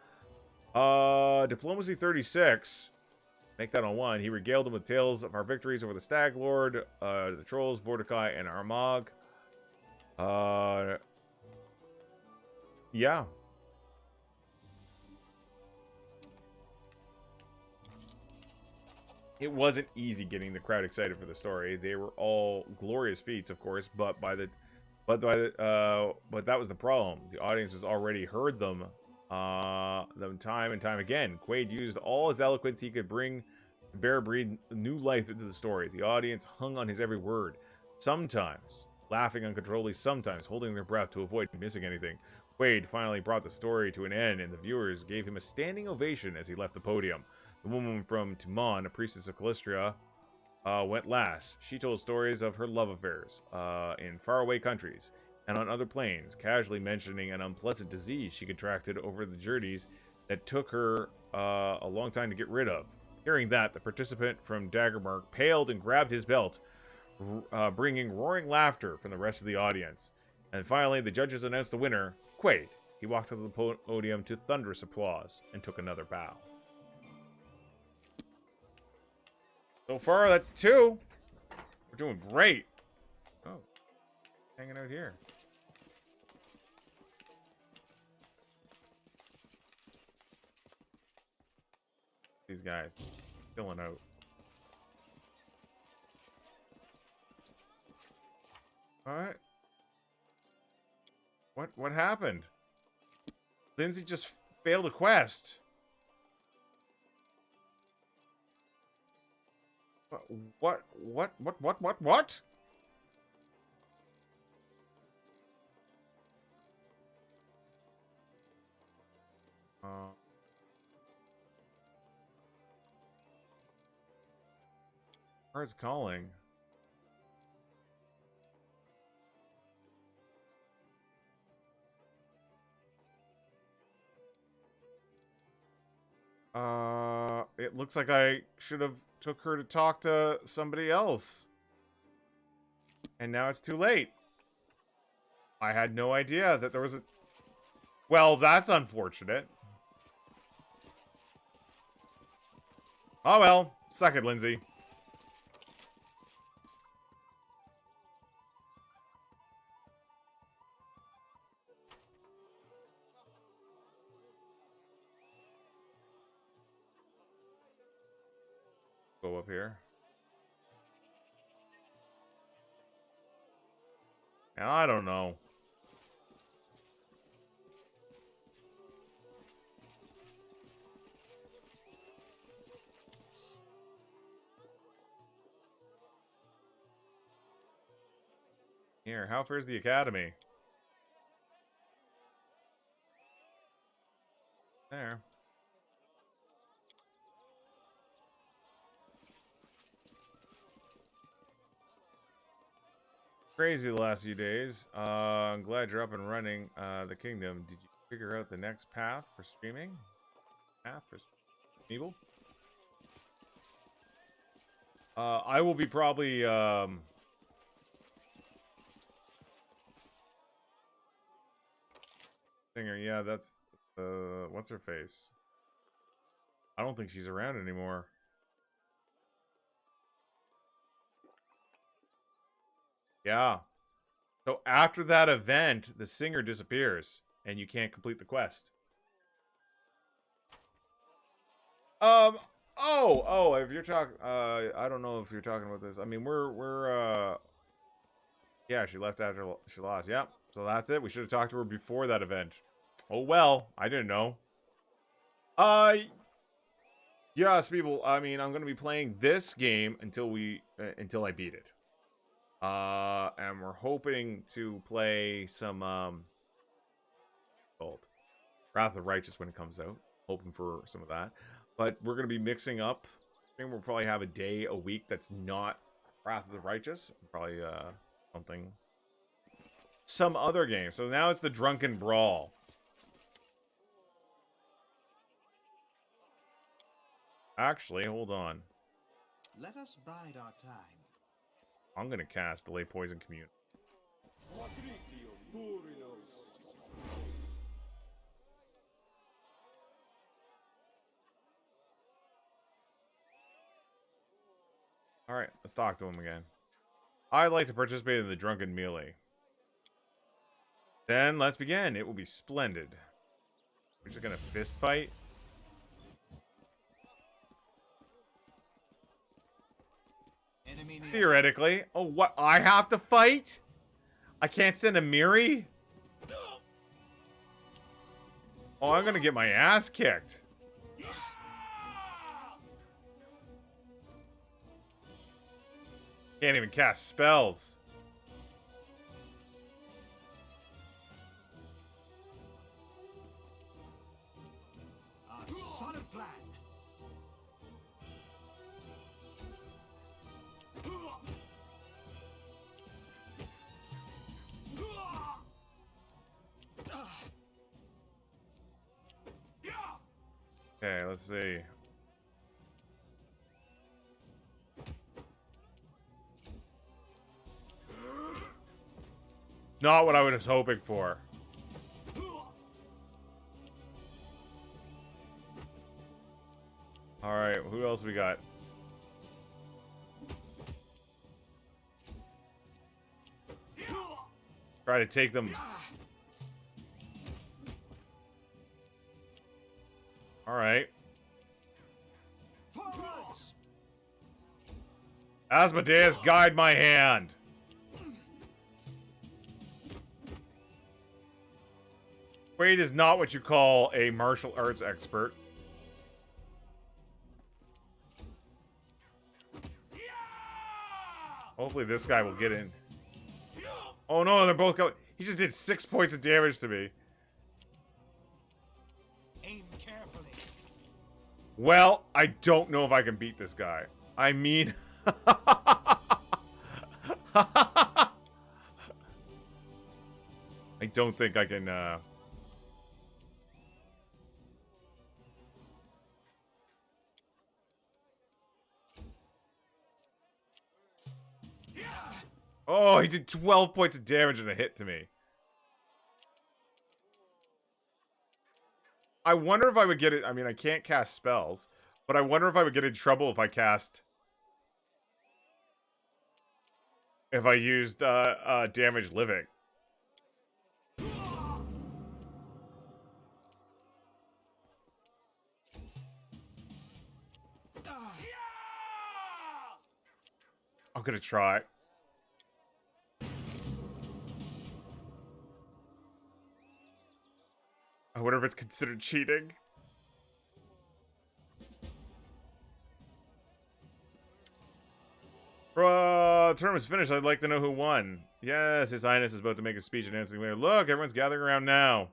Diplomacy 36. Make that on 1. He regaled them with tales of our victories over the Stag Lord, the Trolls, Vorticai, and Armagh. Yeah. it wasn't easy getting the crowd excited for the story. They were all glorious feats, of course, but but that was the problem. The audience has already heard them time and time again. Quaid used all his eloquence he could bring to bear breathe new life into the story. The audience hung on his every word, sometimes laughing uncontrollably, sometimes holding their breath to avoid missing anything. Quaid finally brought the story to an end, and the viewers gave him a standing ovation as he left the podium. The woman from Timon, a priestess of Calistria, went last. She told stories of her love affairs in faraway countries and on other planes, casually mentioning an unpleasant disease she contracted over the journeys that took her a long time to get rid of. Hearing that, the participant from Daggermark paled and grabbed his belt, bringing roaring laughter from the rest of the audience. And finally, the judges announced the winner, Quaid. He walked to the podium to thunderous applause and took another bow. So far, that's 2. We're doing great. Oh, hanging out here. These guys filling out. All right. What happened? Lindsay just failed a quest. What? Heart's calling. It looks like I should have took her to talk to somebody else. And now it's too late. I had no idea that there was a... Well, that's unfortunate. Oh well. Suck it, Lindsay. Go up here. And I don't know. Here, how far's the academy? There. Crazy the last few days. I'm glad you're up and running the kingdom. Did you figure out the next path for streaming? Path for Smeeble? I will be probably singer. Yeah, that's what's her face? I don't think she's around anymore. Yeah. So after that event, the singer disappears and you can't complete the quest. Oh, if you're talking I don't know if you're talking about this. I mean, we're yeah, she left after she lost. Yep. So that's it. We should have talked to her before that event. Oh well, I didn't know. Yes, people. I mean, I'm going to be playing this game until I beat it. And we're hoping to play some called Wrath of the Righteous when it comes out. Hoping for some of that. But we're going to be mixing up. I think we'll probably have a day a week that's not Wrath of the Righteous. Probably some other game. So now it's the Drunken Brawl. Actually, hold on. Let us bide our time. I'm gonna cast Delay Poison Commune. Alright, let's talk to him again. I'd like to participate in the Drunken Melee. Then let's begin. It will be splendid. We're just gonna fist fight. Theoretically. Oh, what? I have to fight? I can't send a Miri? Oh, I'm gonna get my ass kicked. Can't even cast spells. A solid plan. Okay, let's see. Not what I was hoping for. Alright, who else we got? Try to take them. Alright. Asmodeus, guide my hand. Quaid is not what you call a martial arts expert. Hopefully this guy will get in. Oh no, they're both going. He just did 6 points of damage to me. Aim carefully. Well, I don't know if I can beat this guy. I mean... I don't think I can, Oh, he did 12 points of damage in a hit to me. I wonder if I would get it. I mean, I can't cast spells, but I wonder if I would get in trouble if I cast... If I used, damage living. I'm gonna try. I wonder if it's considered cheating. The term is finished. I'd like to know who won. Yes, His Highness is about to make a speech announcing winner. Look, everyone's gathering around now.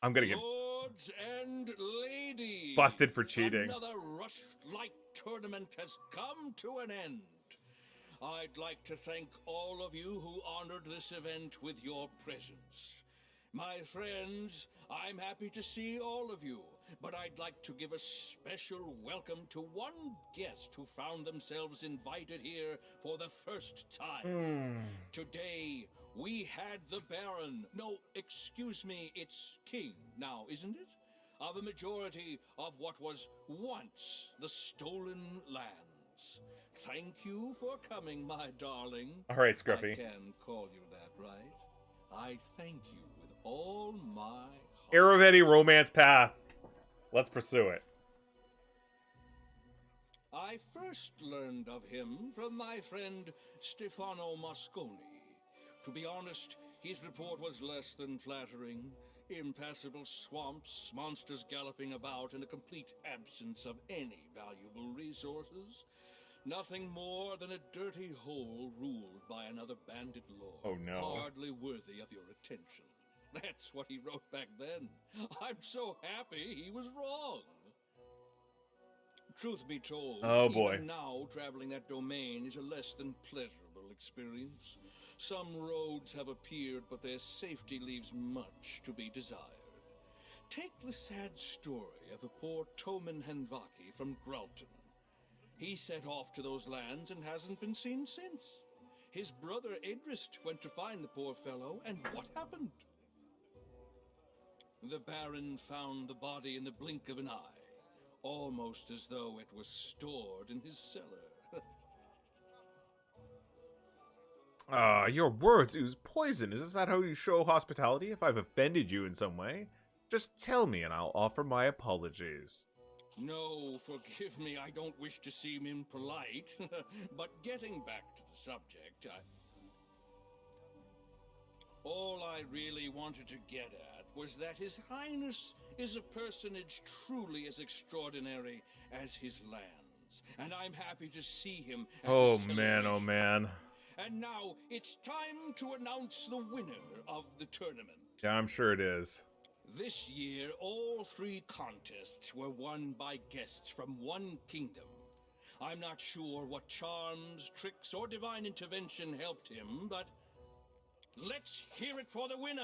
I'm gonna get Lords and ladies, busted for cheating. Another Rush-like tournament has come to an end. I'd like to thank all of you who honored this event with your presence. My friends, I'm happy to see all of you, but I'd like to give a special welcome to one guest who found themselves invited here for the first time. Today, we had the Baron, no, excuse me, it's King now, isn't it? Of a majority of what was once the Stolen Lands. Thank you for coming, my darling. All right, Scruffy. I can call you that, right? I thank you with all my heart. Aravetti romance path. Let's pursue it. I first learned of him from my friend Stefano Mosconi. To be honest, his report was less than flattering. Impassable swamps, monsters galloping about, and a complete absence of any valuable resources. Nothing more than a dirty hole ruled by another bandit lord. Oh no. Hardly worthy of your attention. That's what he wrote back then. I'm so happy he was wrong. Truth be told, oh boy. even now traveling that domain is a less than pleasurable experience. Some roads have appeared, but their safety leaves much to be desired. Take the sad story of the poor Toman Henvaki from Gralton. He set off to those lands and hasn't been seen since. His brother Idrist went to find the poor fellow, and what happened? The Baron found the body in the blink of an eye, almost as though it was stored in his cellar. Your words ooze poison. Is that how you show hospitality? If I've offended you in some way, just tell me and I'll offer my apologies. No, forgive me, I don't wish to seem impolite. But getting back to the subject, all I really wanted to get at was that His Highness is a personage truly as extraordinary as his lands, and I'm happy to see him at Oh the man, oh celebration. man. And now it's time to announce the winner of the tournament. Yeah, I'm sure it is. This year, all 3 contests were won by guests from one kingdom. I'm not sure what charms, tricks, or divine intervention helped him, but let's hear it for the winner!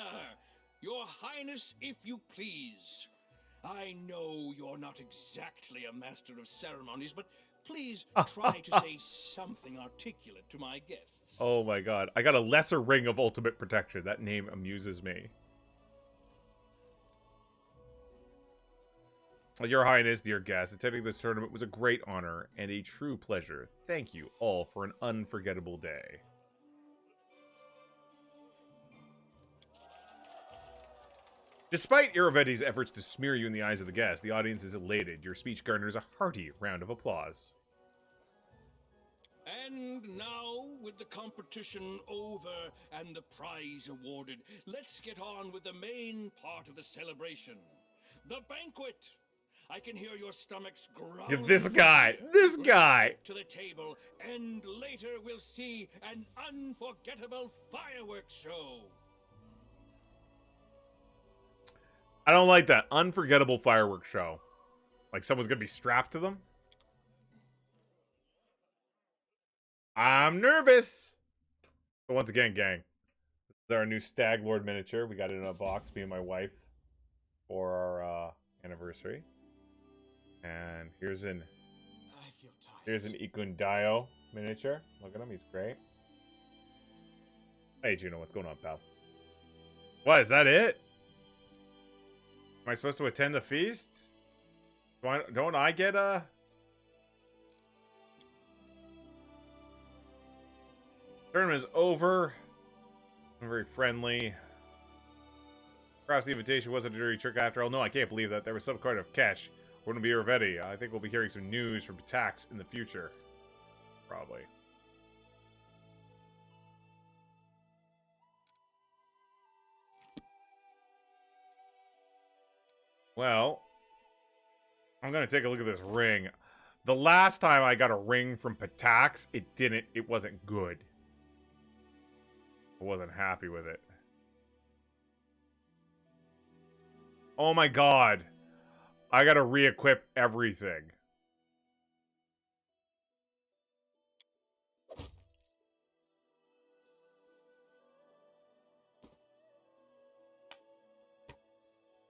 Your Highness, if you please. I know you're not exactly a master of ceremonies, but please try to say something articulate to my guests. Oh my god. I got a lesser ring of ultimate protection. That name amuses me. Your Highness, dear guests, attending this tournament was a great honor and a true pleasure. Thank you all for an unforgettable day. Despite Iravetti's efforts to smear you in the eyes of the guests, the audience is elated. Your speech garners a hearty round of applause. And now, with the competition over and the prize awarded, let's get on with the main part of the celebration. The banquet! I can hear your stomachs growling. This guy! This guy! To the table, and later we'll see an unforgettable fireworks show. I don't like that. Unforgettable fireworks show. Like someone's gonna be strapped to them? I'm nervous! But once again, gang, this is our new Stag Lord miniature. We got it in a box, me and my wife, for our anniversary. And here's an Ikundayo miniature. Look at him, he's great. Hey Juno, what's going on, pal? What, is that it? Am I supposed to attend the feast? Don't I get a... Tournament is over. I'm very friendly. Perhaps the invitation wasn't a dirty trick after all. No, I can't believe that. There was some kind of catch. Wouldn't be Iravetti. I think we'll be hearing some news from Pitax in the future. Probably. Well, I'm going to take a look at this ring. The last time I got a ring from Pitax, it wasn't good. I wasn't happy with it. Oh my god. I gotta re-equip everything.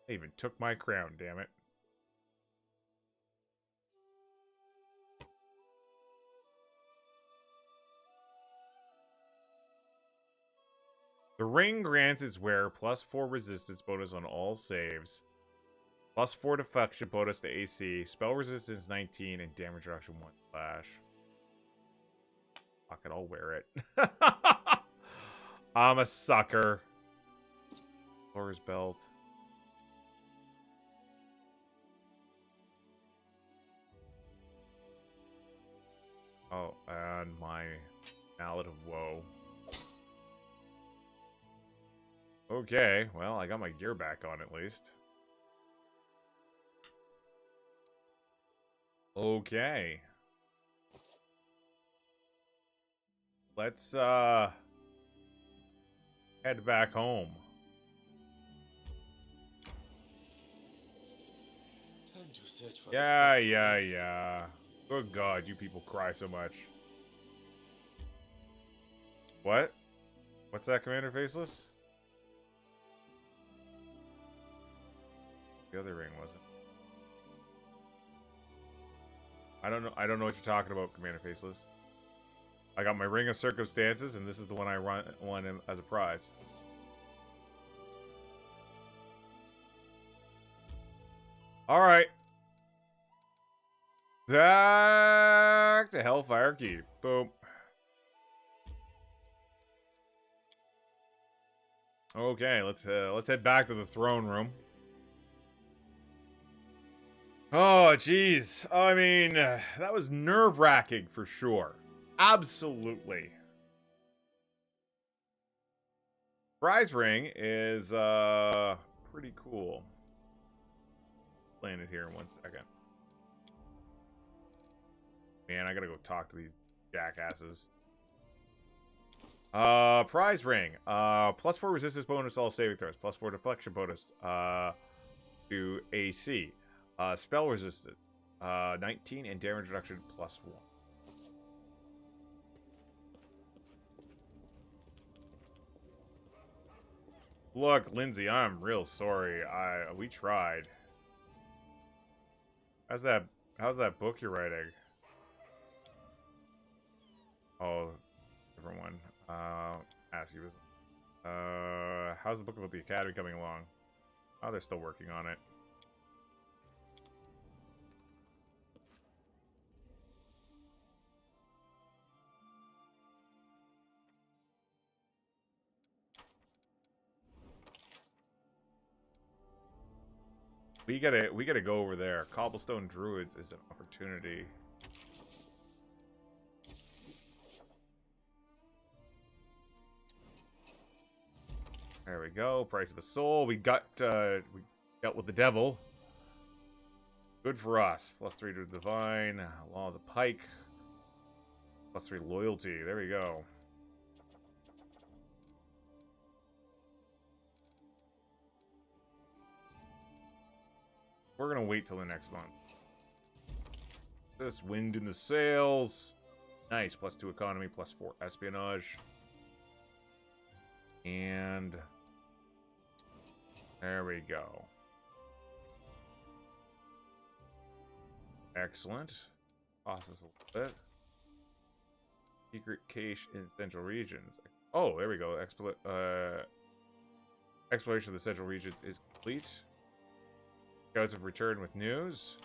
They even took my crown, damn it. The ring grants its wearer +4 resistance bonus on all saves, +4 deflection bonus to AC, spell resistance 19, and damage reduction 1 slash. Fuck it, I'll wear it. I'm a sucker. Flora's belt. Oh, and my mallet of woe. Okay, well, I got my gear back on at least. Okay. Let's, head back home. Time to search for Yeah. Good God, you people cry so much. What? What's that, Commander Faceless? The other ring wasn't. I don't know what you're talking about, Commander Faceless. I got my Ring of Circumstances, and this is the one I won as a prize. Alright. Back to Hellfire Keep. Boom. Okay, let's head back to the throne room. Oh, jeez. I mean, that was nerve-wracking for sure. Absolutely. Prize ring is pretty cool. Playing it here in 1 second. Man, I gotta go talk to these jackasses. Prize ring. +4 resistance bonus to all saving throws. +4 deflection bonus to AC. Spell resistance. 19 and damage reduction +1. Look, Lindsay, I'm real sorry. We tried. How's that book you're writing? Oh, different one. Ask you. How's the book about the Academy coming along? Oh, they're still working on it. We gotta go over there. Cobblestone Druids is an opportunity. There we go. Price of a soul. We dealt with the devil. Good for us. +3 to divine. Law of the pike. +3 loyalty. There we go. We're gonna wait till the next month. This wind in the sails. Nice. +2 economy, +4 espionage. And there we go. Excellent. Cost us a little bit. Secret cache in central regions. Oh, there we go. Exploration of the central regions is complete. Scouts have returned with news.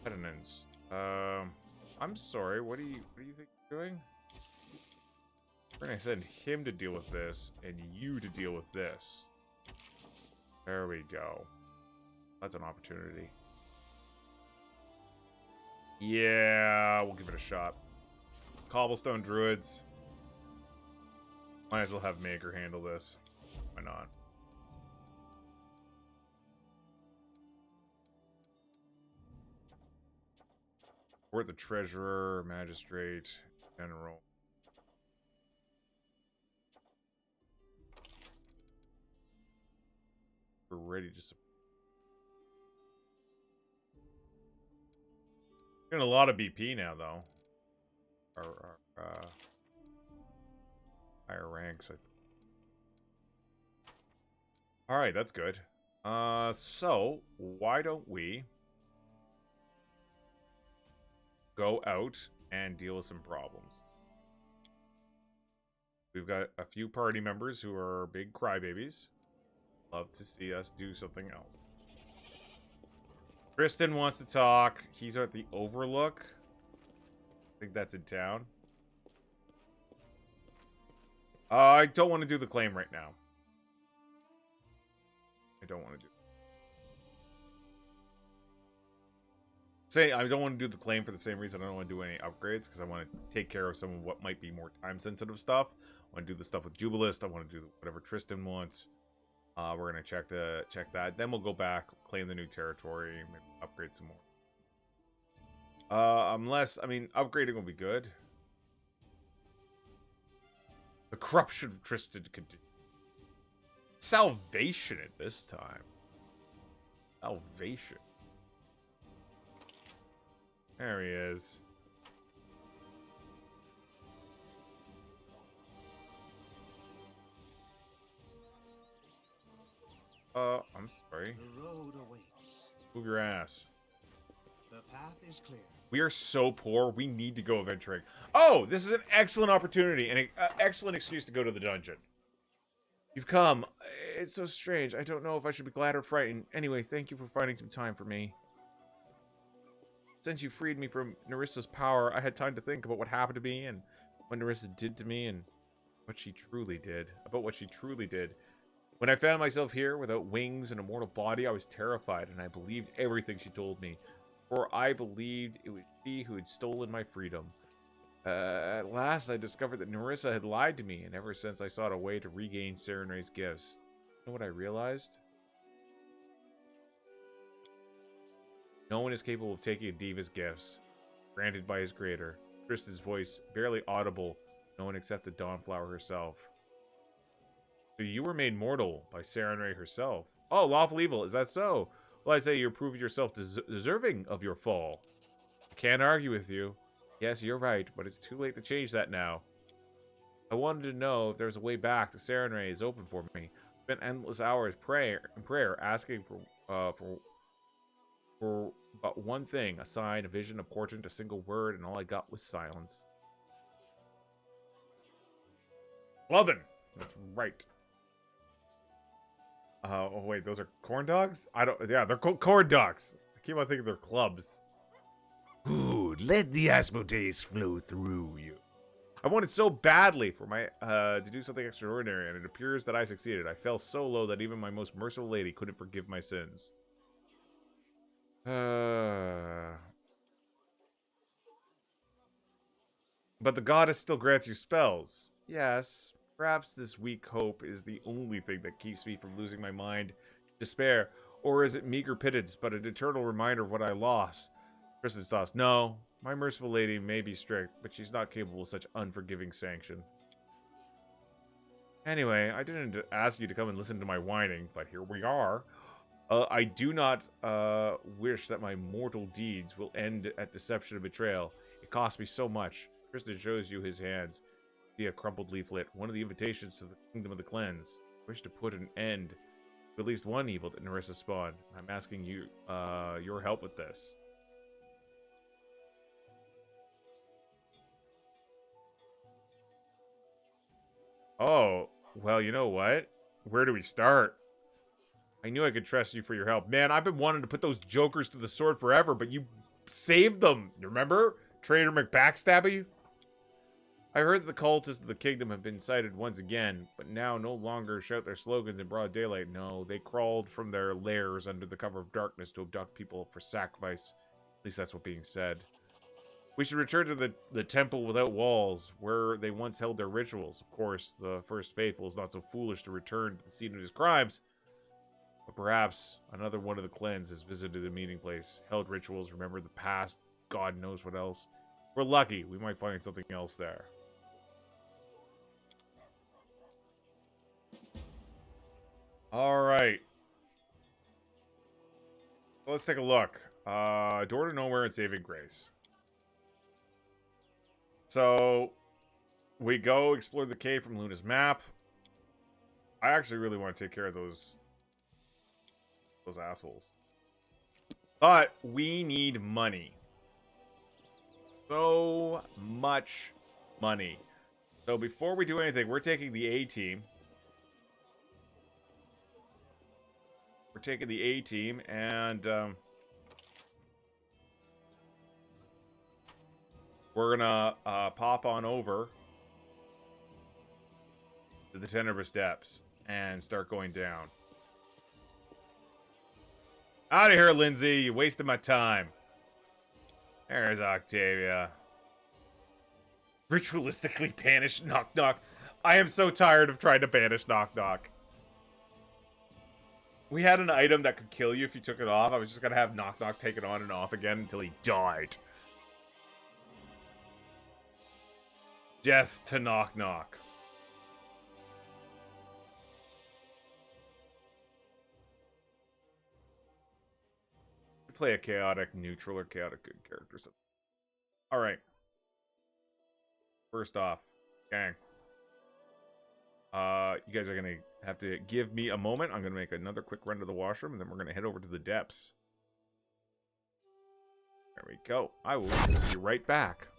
Pediments. I'm sorry. What do you think you're doing? We're gonna send him to deal with this, and you to deal with this. There we go. That's an opportunity. Yeah, we'll give it a shot. Cobblestone Druids. Might as well have Maker handle this. Why not? We're the Treasurer, Magistrate, General. We're ready to support. Getting a lot of BP now, though. Our higher ranks, I think. Alright, that's good. So, why don't we go out and deal with some problems? We've got a few party members who are big crybabies. Love to see us do something else. Tristan wants to talk. He's at the Overlook. I think that's in town. I don't want to do the claim right now. I don't want to do. I don't want to do the claim for the same reason I don't want to do any upgrades, because I want to take care of some of what might be more time-sensitive stuff. I want to do the stuff with Jubilist. I want to do whatever Tristan wants. We're gonna check that. Then we'll go back, claim the new territory, maybe upgrade some more. Unless, I mean, upgrading will be good. The corruption of Tristan continue. Salvation at this time. Salvation. There he is. I'm sorry. The road awaits. Move your ass. The path is clear. We are so poor, we need to go adventuring. Oh, this is an excellent opportunity and an excellent excuse to go to the dungeon. You've come. It's so strange. I don't know if I should be glad or frightened. Anyway, thank you for finding some time for me. Since you freed me from Nerissa's power, I had time to think about what happened to me and what Nerissa did to me and what she truly did. About what she truly did. When I found myself here without wings and a mortal body, I was terrified, and I believed everything she told me. For I believed it was she who had stolen my freedom. At last, I discovered that Nerissa had lied to me, and ever since I sought a way to regain Serenray's gifts. You know what I realized? No one is capable of taking a diva's gifts, granted by his creator. Tristan's voice, barely audible, no one except the Dawnflower herself. So you were made mortal by Serenray herself. Oh, lawful evil, is that so? Well, I say you proved yourself deserving of your fall. I can't argue with you. Yes, you're right, but it's too late to change that now. I wanted to know if there's a way back to Serenray is open for me. Spent endless hours in prayer, asking for but one thing, a sign, a vision, a portent, a single word, and all I got was silence. Clubbin! That's right. Oh wait, those are corn dogs? Yeah, they're corn dogs. I keep on thinking they're clubs. Ooh, let the Asmodeus flow through you. I wanted so badly for my to do something extraordinary, and it appears that I succeeded. I fell so low that even my most merciful lady couldn't forgive my sins. But the goddess still grants you spells. Yes, perhaps this weak hope is the only thing that keeps me from losing my mind, despair, or is it meager pittance, but an eternal reminder of what I lost? Tristan stops. No, my merciful lady may be strict, but she's not capable of such unforgiving sanction. Anyway, I didn't ask you to come and listen to my whining, but here we are. I do not wish that my mortal deeds will end at deception and betrayal. It cost me so much. Tristan shows you his hands. See a crumpled leaflet. One of the invitations to the Kingdom of the Cleanse. I wish to put an end to at least one evil that Nerissa spawned. I'm asking you your help with this. Oh, well, you know what? Where do we start? I knew I could trust you for your help. Man, I've been wanting to put those jokers to the sword forever, but you saved them. You remember? Traitor McBackstabby? I heard that the cultists of the kingdom have been sighted once again, but now no longer shout their slogans in broad daylight. No, they crawled from their lairs under the cover of darkness to abduct people for sacrifice. At least that's what's being said. We should return to the temple without walls, where they once held their rituals. Of course, the first faithful is not so foolish to return to the scene of his crimes. But perhaps another one of the cleanse has visited the meeting place, held rituals, remembered the past, God knows what else. If we're lucky, we might find something else there. Alright. So let's take a look. Door to Nowhere and Saving Grace. So, we go explore the cave from Luna's map. I actually really want to take care of those assholes. But we need money. So much money. So before we do anything, we're taking the A team. We're taking the A team and we're gonna pop on over to the Tenebrous Depths and start going down. Out of here, Lindsay. You wasted my time. There's Octavia. Ritualistically banish Knock Knock. I am so tired of trying to banish Knock Knock. We had an item that could kill you if you took it off. I was just going to have Knock Knock take it on and off again until he died. Death to Knock Knock. Play a chaotic neutral or chaotic good character. Alright. First off, gang. You guys are gonna have to give me a moment. I'm gonna make another quick run to the washroom, and then we're gonna head over to the depths. There we go. I will be right back.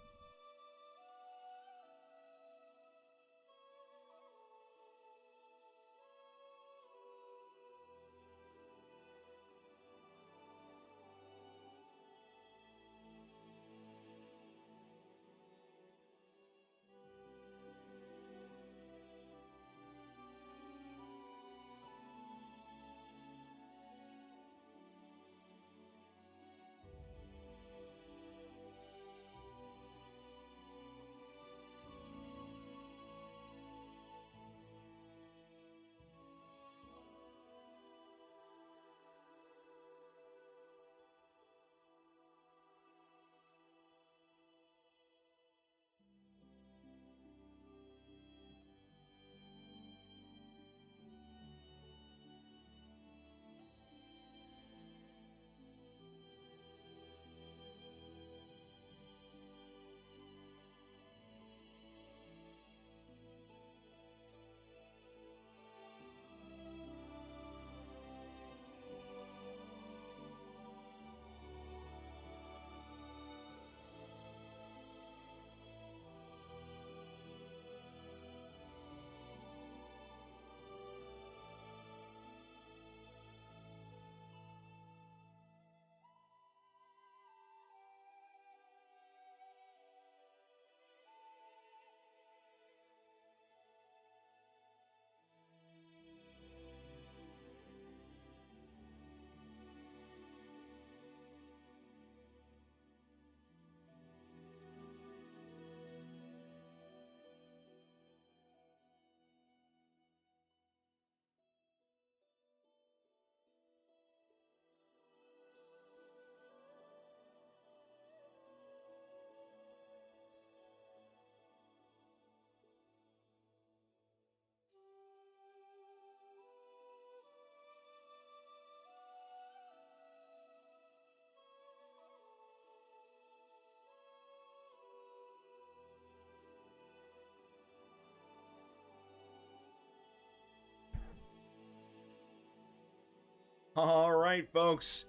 All right, folks.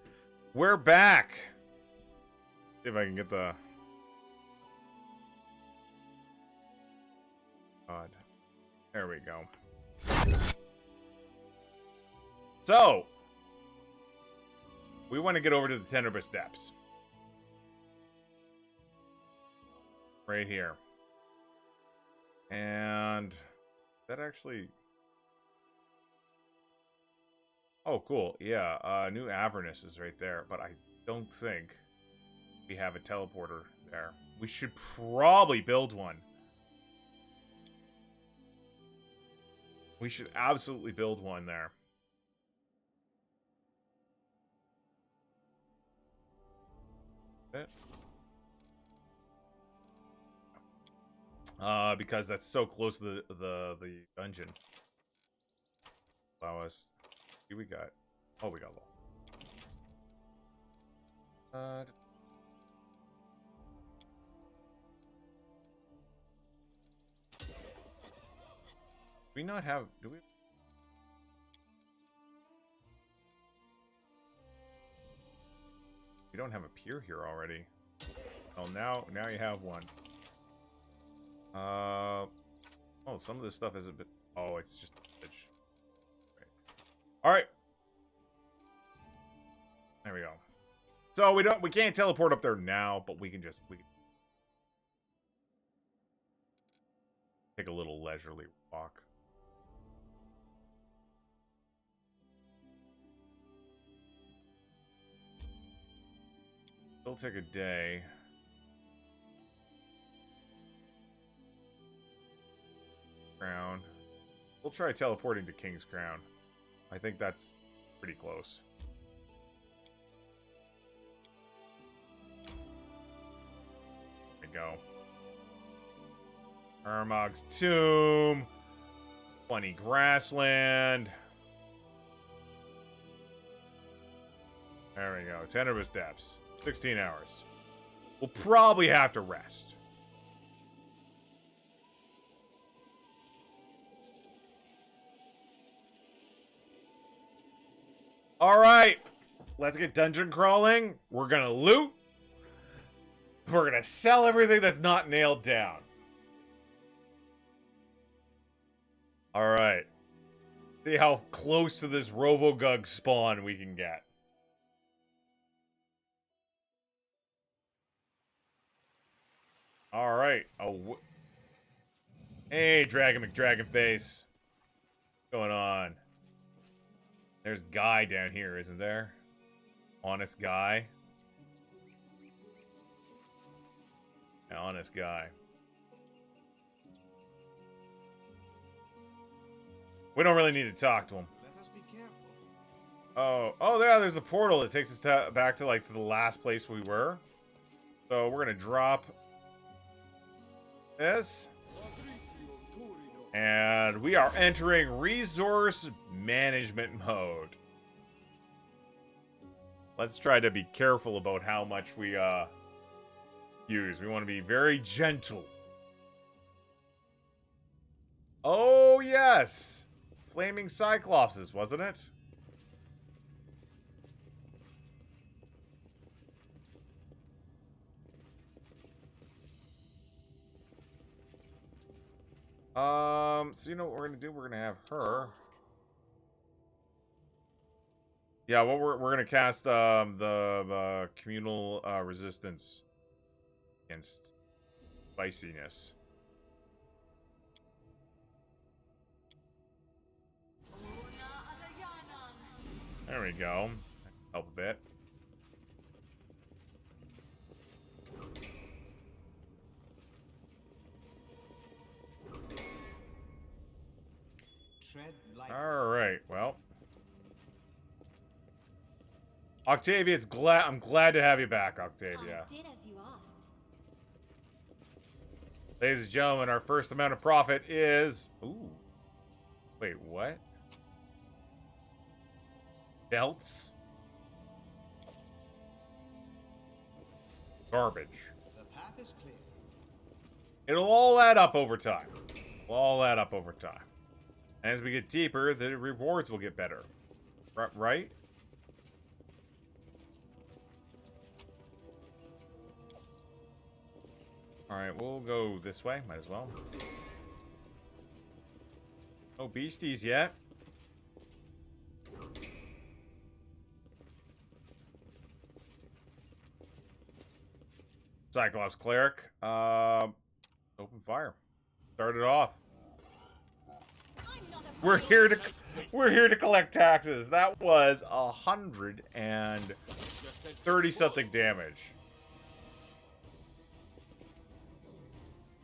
We're back. See if I can get the... God. There we go. So, we want to get over to the Tenebrous Steps. Right here. And that actually... Oh, cool. Yeah, New Avernus is right there, but I don't think we have a teleporter there. We should probably build one. We should absolutely build one there. Because that's so close to the dungeon. Allow us. Here we got. Oh, we got wall. Do we not have? Do we? We don't have a pier here already. Oh, now you have one. Oh, some of this stuff is a bit. Oh, it's just a bridge. Right. All right. There we go. So we can't teleport up there now, but we can take a little leisurely walk. It'll take a day. Crown. We'll try teleporting to King's Crown. I think that's pretty close. There we go. Armag's Tomb. 20 Grassland. There we go. Tenebrous Depths. 16 hours. We'll probably have to rest. All right. Let's get dungeon crawling. We're going to loot. We're going to sell everything that's not nailed down. All right. See how close to this Rovogug spawn we can get. All right. Oh, hey, Dragon McDragonface. What's going on? There's Guy down here, isn't there? Honest Guy. Yeah, honest Guy. We don't really need to talk to him. Let us be careful. Oh, yeah, there's the portal. It takes us back to, like, the last place we were. So we're going to drop this. And we are entering resource management mode. Let's try to be careful about how much we use. We want to be very gentle. Oh, yes. Flaming Cyclopses, wasn't it? So you know what we're gonna do? We're gonna have her. Yeah, what we're gonna cast the communal resistance against spiciness. There we go. Help a bit. All right. Well, Octavia, I'm glad to have you back, Octavia. I did as you asked. Ladies and gentlemen, our first amount of profit is... Ooh. Wait, what? Belts? Garbage. The path is clear. It'll all add up over time. It'll all add up over time. As we get deeper, the rewards will get better. Right? Alright, we'll go this way. Might as well. No beasties yet. Cyclops Cleric. Open fire. Start it off. We're here to collect taxes. That was 130 something damage.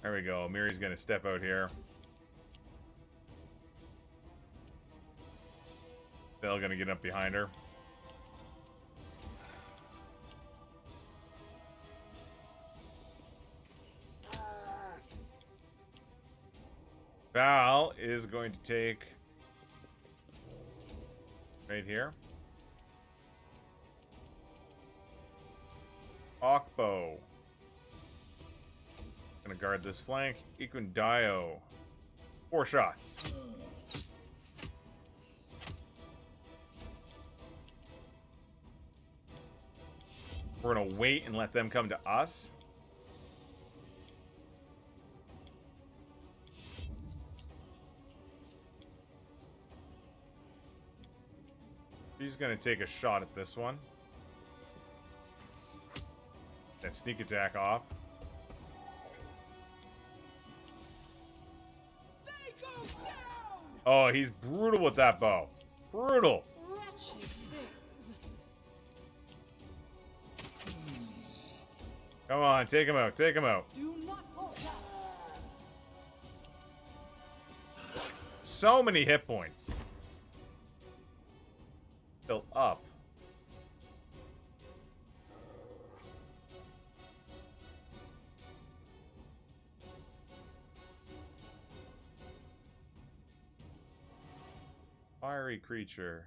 There we go. Miri's gonna step out here. Belle gonna get up behind her. Val is going to take right here. Akbo. Gonna guard this flank. Ikundayo. 4 shots. We're gonna wait and let them come to us. She's gonna take a shot at this one. That sneak attack off. They go down! Oh, he's brutal with that bow. Brutal. Wretched things. Come on, take him out. Take him out. Do not falter. So many hit points. Still up. Fiery creature.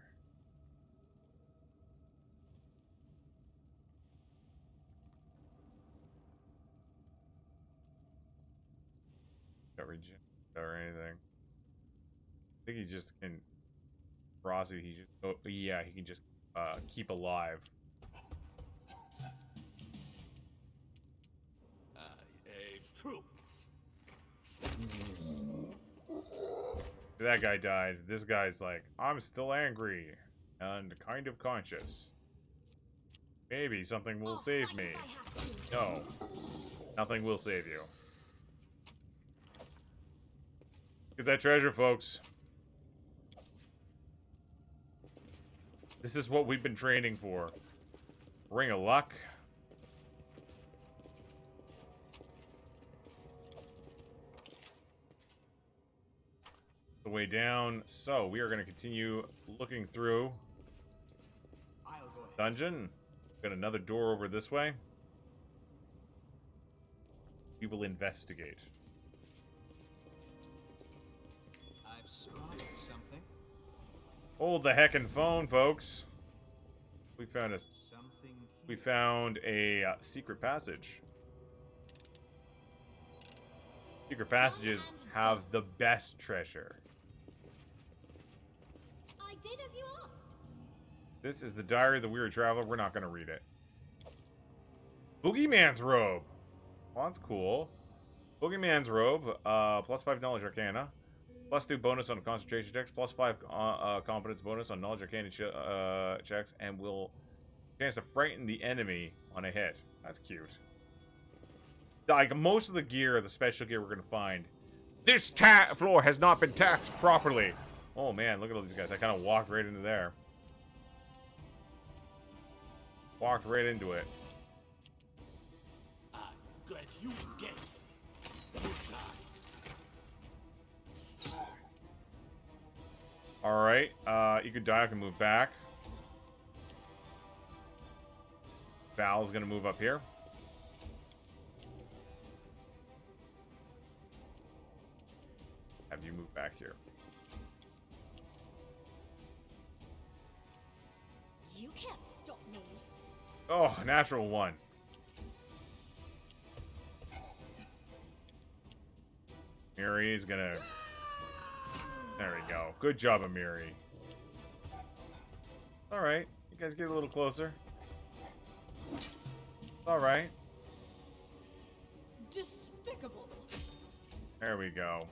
Got regen or anything. I think he just can. Rossi, he just. Oh, yeah, he can just keep alive. True. That guy died. This guy's like, I'm still angry and kind of conscious. Maybe something will save me. No. Nothing will save you. Get that treasure, folks. This is what we've been training for. Ring of Luck. The way down. So we are going to continue looking through I'll go ahead. dungeon. Got another door over this way. We will investigate. I've spotted something. Hold the heckin' phone, folks. We found a Something we here. found a secret passage. Secret passages have the best treasure. I did as you asked. This is the Diary of the Weary Traveler. We're not going to read it. Boogeyman's Robe. Well, that's cool. Boogeyman's Robe. Plus 5 knowledge arcana. Plus 2 bonus on concentration checks. Plus 5 competence bonus on knowledge arcana checks. And will chance to frighten the enemy on a hit. That's cute. Like, most of the gear, the special gear we're going to find. This floor has not been taxed properly. Oh, man. Look at all these guys. I kind of walked right into there. Walked right into it. I got you dead. You die. Alright, you could die, I can move back. Val's gonna move up here. Have you move back here. You can't stop me. Oh, natural 1. Miri's gonna... There we go. Good job, Amiri. Alright. You guys get a little closer. Alright. Despair There we go.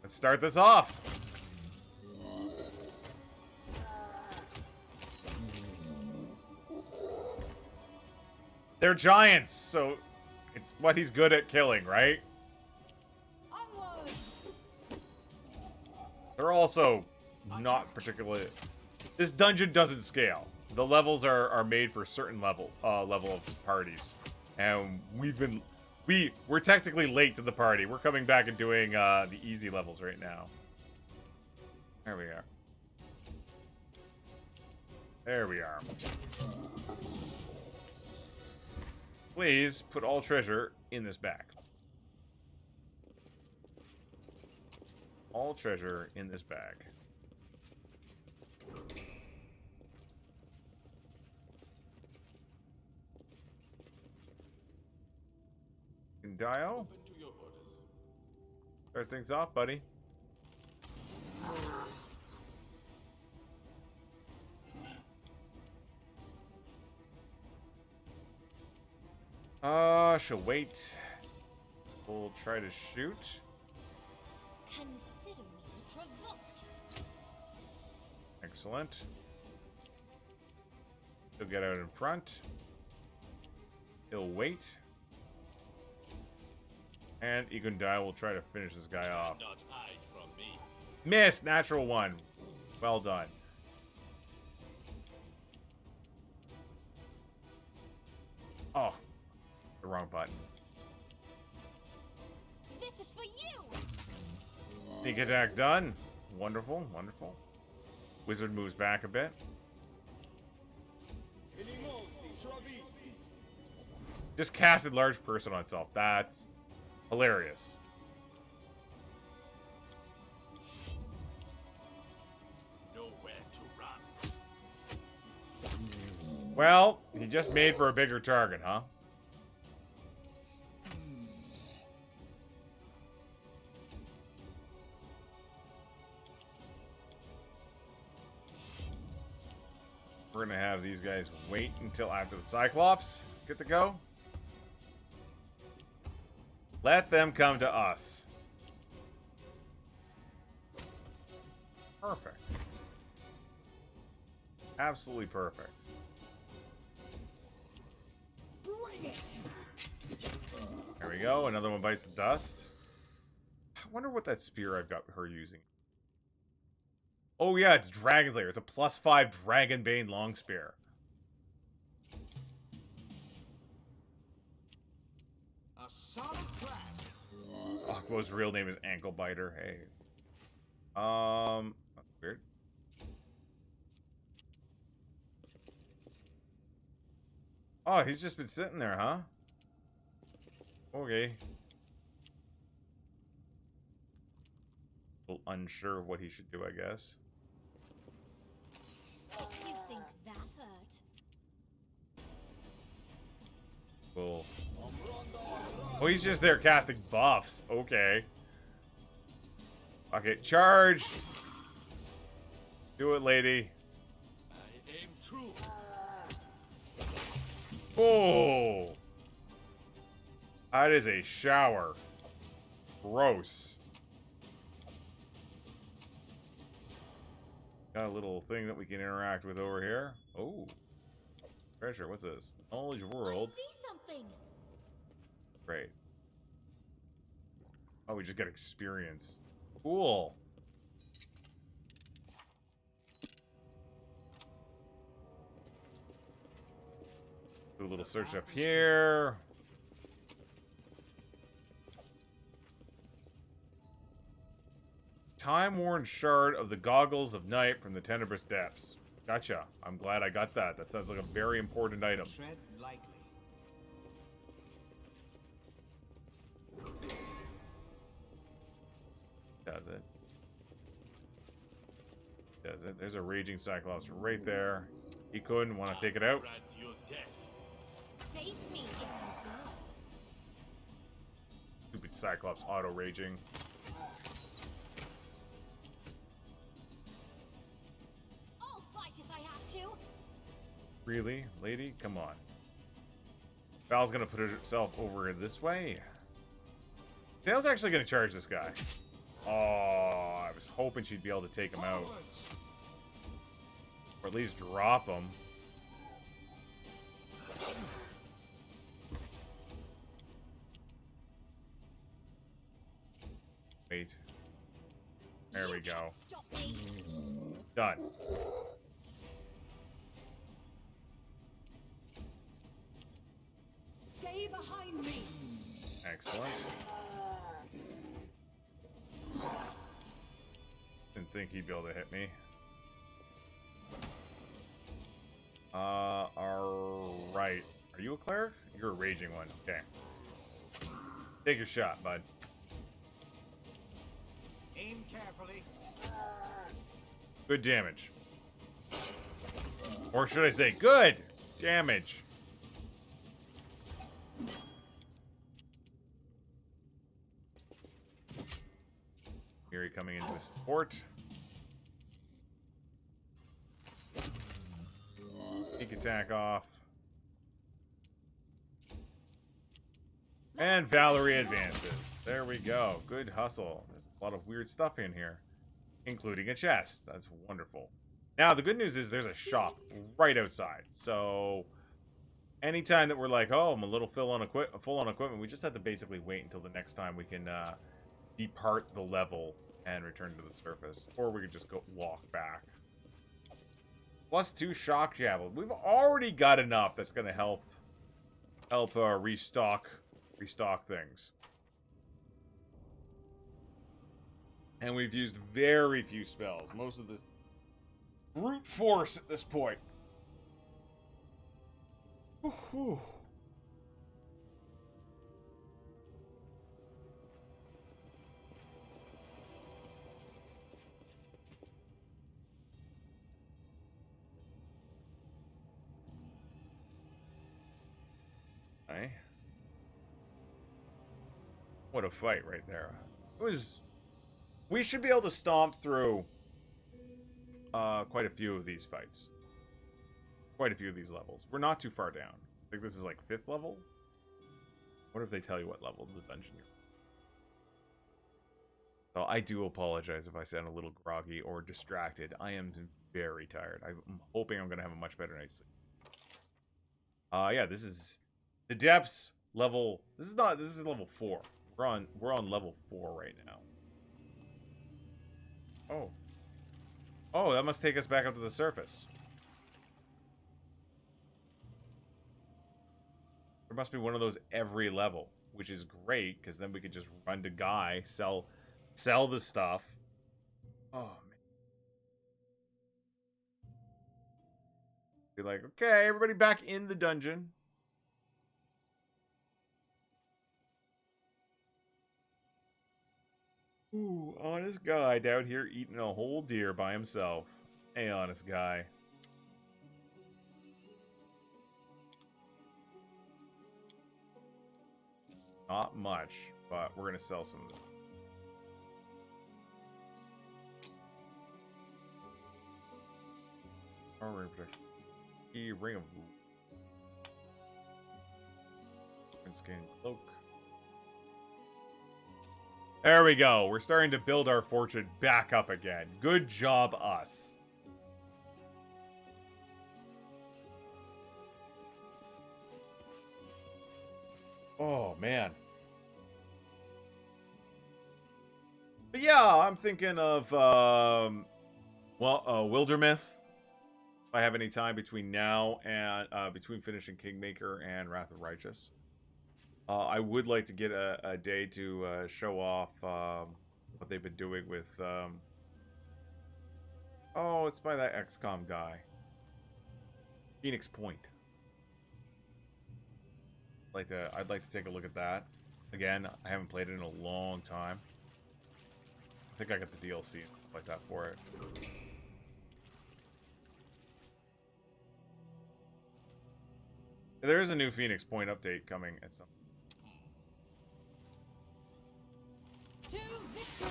Let's start this off. They're giants, so it's what he's good at killing, right? Onward! They're also not particularly... This dungeon doesn't scale. The levels are made for certain level of parties. And we're technically late to the party. We're coming back and doing the easy levels right now. There we are. There we are. Please put all treasure in this bag. All treasure in this bag. Dio? Start things off, buddy. She'll wait. We'll try to shoot. Consider me provoked. Excellent. He'll get out in front. He'll wait. And Igundai will try to finish this guy off. Not hide from me. Miss! Natural one. Well done. Oh. The wrong button. This is for you! Sneak attack done. Wonderful, wonderful. Wizard moves back a bit. Just casted large person on self. That's hilarious. Nowhere to run. Well, he just made for a bigger target, huh? We're gonna have these guys wait until after the Cyclops get to go. Let them come to us. Perfect. Absolutely perfect. Bring it! There we go. Another one bites the dust. I wonder what that spear I've got her using. Oh yeah, it's Dragon's Lair. It's a +5 Dragonbane long spear. A solid plan. Aqua's real name is Ankle Biter. Hey. Weird. Oh, he's just been sitting there, huh? Okay. A little unsure of what he should do, I guess. You think that hurt? Cool. Oh, he's just there casting buffs. Okay. Okay, charge. Do it, lady. I aim true. Oh. That is a shower. Gross. Got a little thing that we can interact with over here. Oh. Treasure, what's this? Knowledge world. I see something. Great. Oh, we just get experience. Cool. Do a little search up here. Time-worn shard of the goggles of night from the tenebrous depths. Gotcha. I'm glad I got that. That sounds like a very important item. Tread lightly. Does it? Does it? There's a raging cyclops right there. He couldn't want to take it out. Grant you death. Face me if you do. Stupid cyclops auto raging. I'll fight if I have to. Really, lady? Come on. Val's gonna put herself over this way. Tail's actually going to charge this guy. Oh, I was hoping she'd be able to take him out. Or at least drop him. Wait. There we go. Done. Stay behind me. Excellent. Didn't think he'd be able to hit me. Alright. Are you a cleric? You're a raging one. Okay. Take your shot, bud. Aim carefully. Good damage. Or should I say, good damage. Fury coming into support. Sneak attack off. And Valerie advances. There we go. Good hustle. There's a lot of weird stuff in here, including a chest. That's wonderful. Now, the good news is there's a shop right outside. So, anytime that we're like, oh, I'm a little full on equipment, we just have to basically wait until the next time we can depart the level and return to the surface. Or we could just go walk back. +2 shock javelin. We've already got enough that's going to help restock things. And we've used very few spells. Most of this brute force at this point. Whew. Okay. What a fight right there. It was... We should be able to stomp through quite a few of these fights. Quite a few of these levels. We're not too far down. I think this is like 5th level. What if they tell you what level of the dungeon you're in? So I do apologize if I sound a little groggy or distracted. I am very tired. I'm hoping I'm going to have a much better night's sleep. Yeah, this is the depths level. This is level 4. We're on level 4 right now. Oh, that must take us back up to the surface. There must be one of those every level, which is great, because then we could just run to Guy, sell the stuff. Oh, man. Be like, okay, everybody back in the dungeon. Ooh, honest guy down here eating a whole deer by himself. Hey, honest guy. Not much, but we're gonna sell some of them. Armor protection. Key ring of skin cloak. There we go. We're starting to build our fortune back up again. Good job, us. Oh, man. But yeah, I'm thinking of, Wildermyth. If I have any time between now and, between finishing Kingmaker and Wrath of Righteous. I would like to get a day to show off what they've been doing with... Oh, it's by that XCOM guy. Phoenix Point. I'd like to take a look at that. Again, I haven't played it in a long time. I think I got the DLC and stuff like that for it. There is a new Phoenix Point update coming at some.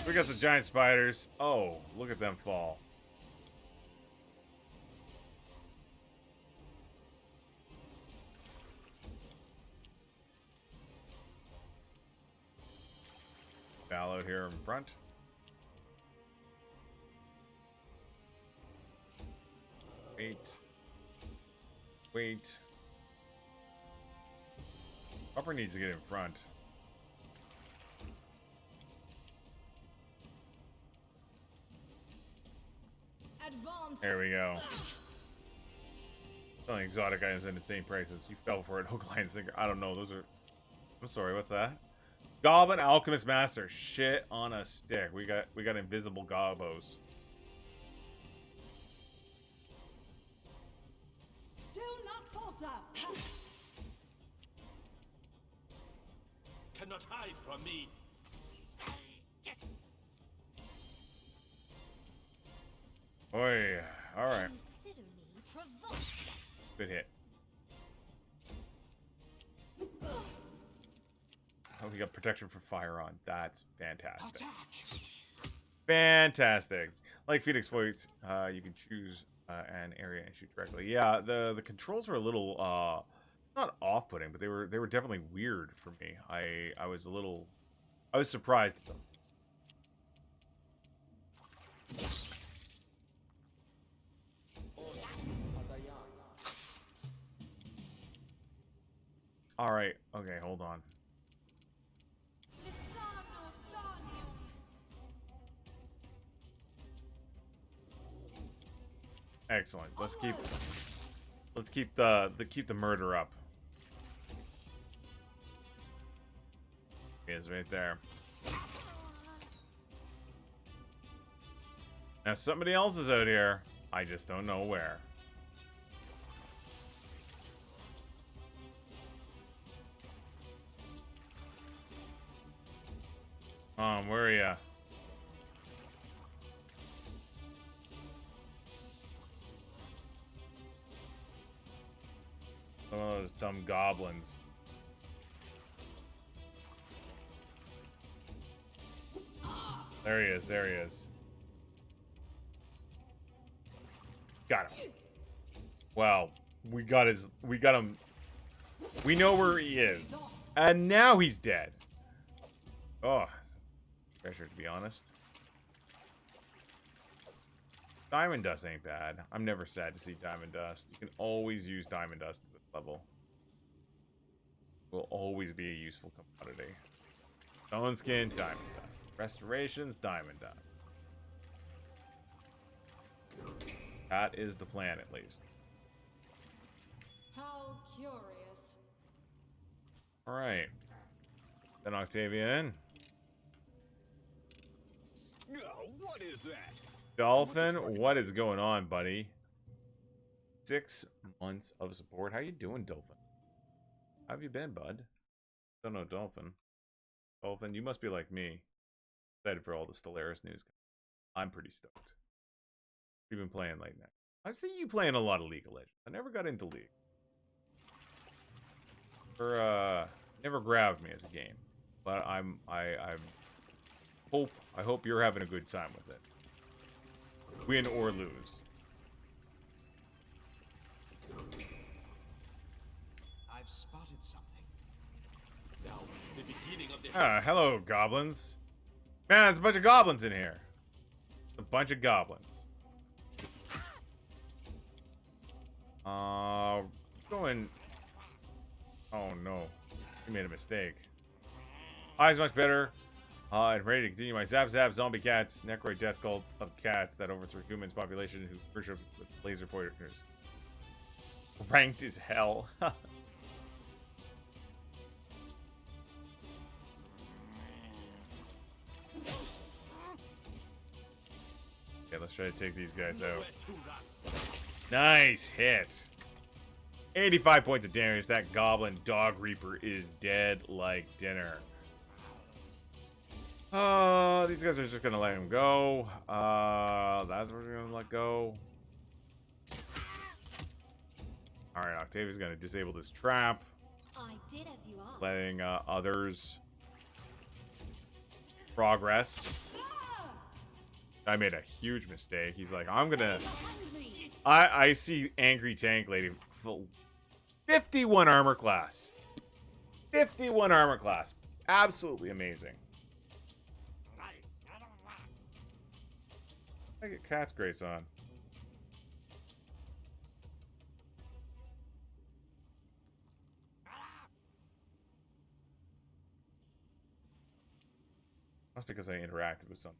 We got some giant spiders. Oh, look at them fall. Ballot here in front. Wait. Upper needs to get in front. Advance. There we go. Selling exotic items at insane prices. You fell for it, Hook, Line, Sinker. I don't know. Those are... I'm sorry, what's that? Goblin Alchemist Master. Shit on a stick. We got invisible gobos. Do not falter. Cannot hide from me. Oi. Alright. Consider me provoked. Good hit. Oh, we got protection for fire on. That's fantastic. Fantastic. Like Phoenix Voice, you can choose an area and shoot directly. Yeah, the controls were a little not off-putting, but they were definitely weird for me. I was surprised at them. All right. Okay, hold on. Excellent. Let's keep the murder up. He is right there. Now somebody else is out here. I just don't know where. Where are ya? Some of those dumb goblins. There he is, there he is. Got him. Well, we got him. We know where he is. And now he's dead. Oh, pressure, to be honest. Diamond dust ain't bad. I'm never sad to see diamond dust. You can always use diamond dust at this level. Will always be a useful commodity. Stone skin, diamond dust. Restorations, diamond dust. That is the plan, at least. How curious. All right. Then Octavian. What is that? Dolphin, what is going on, buddy? 6 months of support. How you doing, Dolphin? How have you been, bud? Don't know, Dolphin. Dolphin, you must be like me. Excited for all the Stellaris news. I'm pretty stoked. You've been playing late night. I see you playing a lot of League of Legends. I never got into League. Never grabbed me as a game. But I hope you're having a good time with it. Win or lose. I've spotted something. Now it's the beginning of the Hello, goblins. Man, there's a bunch of goblins in here. A bunch of goblins. Going. Oh no, you made a mistake. Eyes much better. And ready to continue my zap zombie cats, necroid death cult of cats that overthrew humans population who worship with laser pointers. Ranked as hell. Okay, let's try to take these guys out. Nice hit. 85 points of damage. That goblin dog reaper is dead like dinner. These guys are just gonna let him go. That's what we're gonna let go. Alright, Octavia's gonna disable this trap. I did as you asked. Letting others progress. I made a huge mistake. He's like, I'm gonna... I see Angry Tank Lady. 51 armor class. 51 armor class. Absolutely amazing. I get Cat's Grace on. That's because I interacted with some.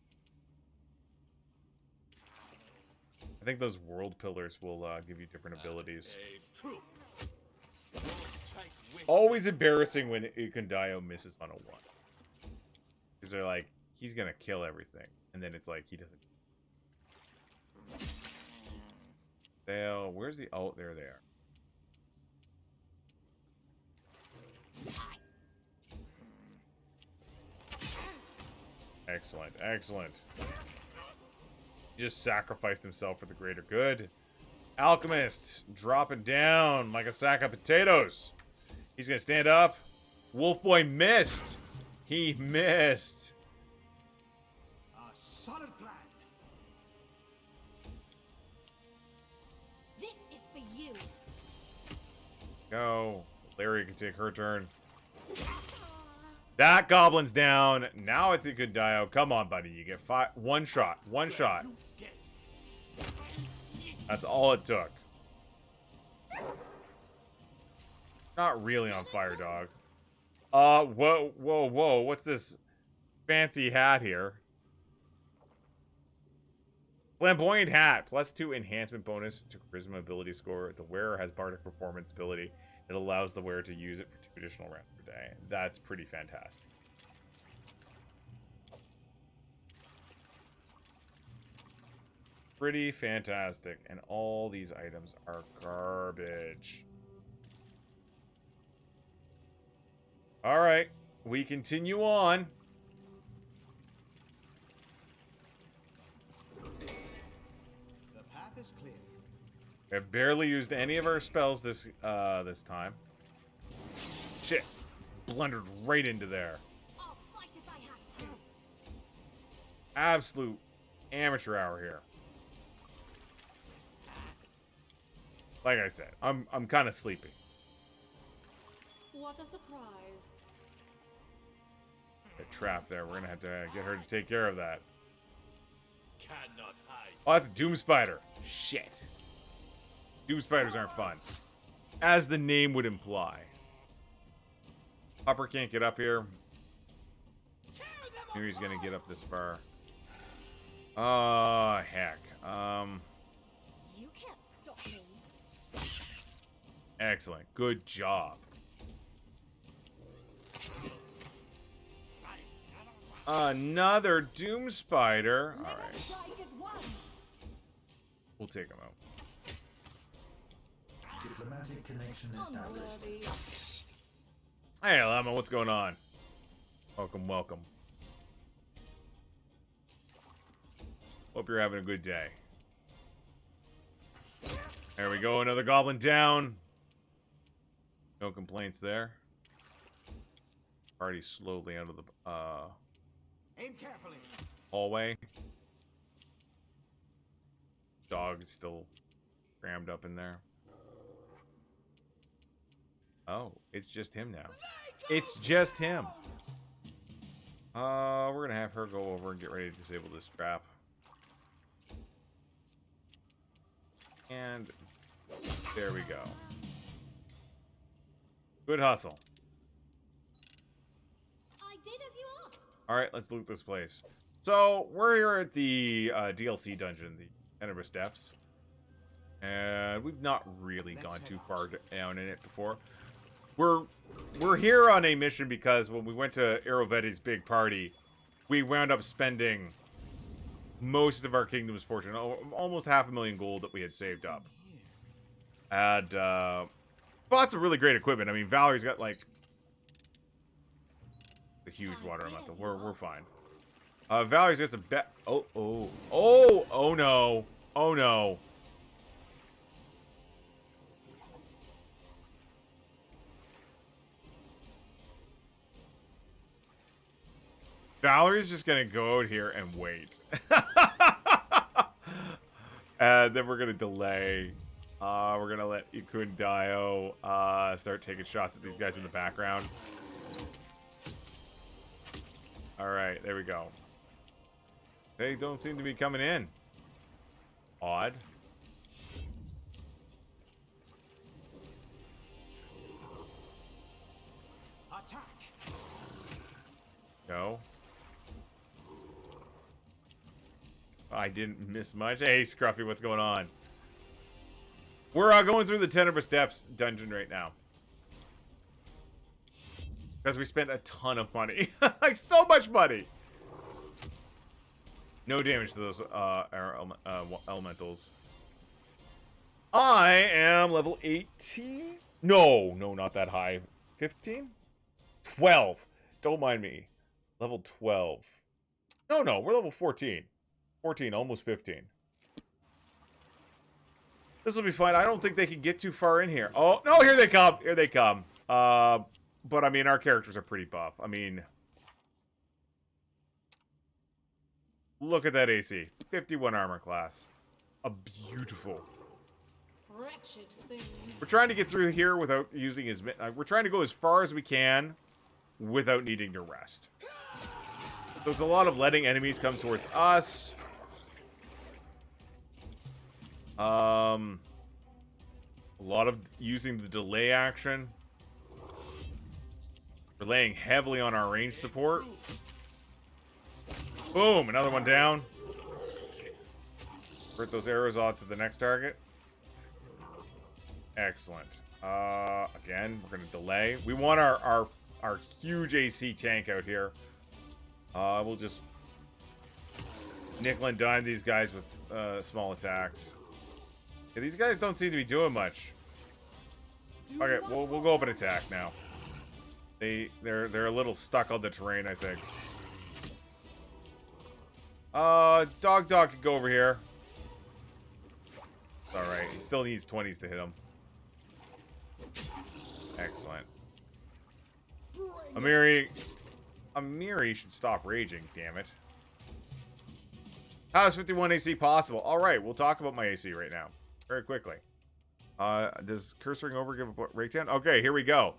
I think those world pillars will give you different abilities. Always embarrassing when Ikundayo misses on a 1. Because they're like, he's gonna kill everything. And then it's like, he doesn't. Dale, where's the... Oh, there they are. Excellent, excellent. He just sacrificed himself for the greater good. Alchemist, dropping down like a sack of potatoes. He's gonna stand up. Wolf Boy missed. He missed. A solid plan. This is for you. Go. Larry can take her turn. That goblin's down. Now it's a good dio. Come on, buddy. You get 1 shot. 1 shot. That's all it took. Not really on fire, dog. Whoa, whoa, whoa. What's this fancy hat here? Flamboyant hat. +2 enhancement bonus to charisma ability score. The wearer has bardic performance ability. It allows the wearer to use it for 2 additional rounds per day. That's pretty fantastic. Pretty fantastic. And all these items are garbage. Alright. We continue on. The path is clear. We have barely used any of our spells this time. Shit. Blundered right into there. I'll fight if I have to. Absolute amateur hour here. Like I said, I'm kind of sleepy. What a surprise. A trap there. We're gonna have to get her to take care of that. Cannot hide. Oh, that's a Doom Spider. Shit. Doom Spiders aren't fun. As the name would imply. Hopper can't get up here. Maybe he's gonna get up this far. Oh, heck. You can't stop me. Excellent. Good job. Another Doom Spider. Alright. Strike is one. We'll take him out. Diplomatic connection established. Unworthy. Hey, Llama, what's going on? Welcome, welcome. Hope you're having a good day. There we go, another goblin down. No complaints there. Party slowly out of the Aim carefully. hallway. Dog's still crammed up in there. Oh, it's just him now. It's just him. We're gonna have her go over and get ready to disable this trap. And there we go. Good hustle. I did as you asked. Alright, let's loot this place. So, we're here at the DLC dungeon, the Tenebrous Depths. And we've not really gone too far down in it before. We're here on a mission because when we went to Aerovetti's big party, we wound up spending most of our kingdom's fortune, almost 500,000 gold that we had saved up. And bought some really great equipment. I mean, Valerie's got like the huge water elemental. We're fine. Valerie's got some oh no. Oh no. Valerie's just gonna go out here and wait. And then we're gonna delay. We're gonna let Ikundayo start taking shots at these guys in the background. Alright, there we go. They don't seem to be coming in. Odd. Attack! No. I didn't miss much. Hey, Scruffy, what's going on? We're going through the Tenebrous Depths dungeon right now. Because we spent a ton of money. Like, so much money! No damage to those elementals. I am level 18? No, not that high. 15? 12. Don't mind me. Level 12. No, we're level 14. 14, almost 15. This will be fine. I don't think they can get too far in here. Oh, no, here they come. Here they come. But, I mean, our characters are pretty buff. I mean, look at that AC. 51 armor class. A beautiful. Wretched things. We're trying to get through here without using his... we're trying to go as far as we can without needing to rest. There's a lot of letting enemies come towards us. A lot of using the delay action. Relying heavily on our range support. Boom! Another one down. Convert those arrows off to the next target. Excellent. Again, we're gonna delay. We want our huge AC tank out here. We'll just nickel and dime these guys with small attacks. Yeah, these guys don't seem to be doing much. Okay, we'll go up and attack now. They're a little stuck on the terrain, I think. Dog can go over here. It's alright. He still needs 20s to hit him. Excellent. Amiri should stop raging, damn it. How is 51 AC possible? Alright, we'll talk about my AC right now. Very quickly. Does cursoring over give a breakdown? Okay, here we go.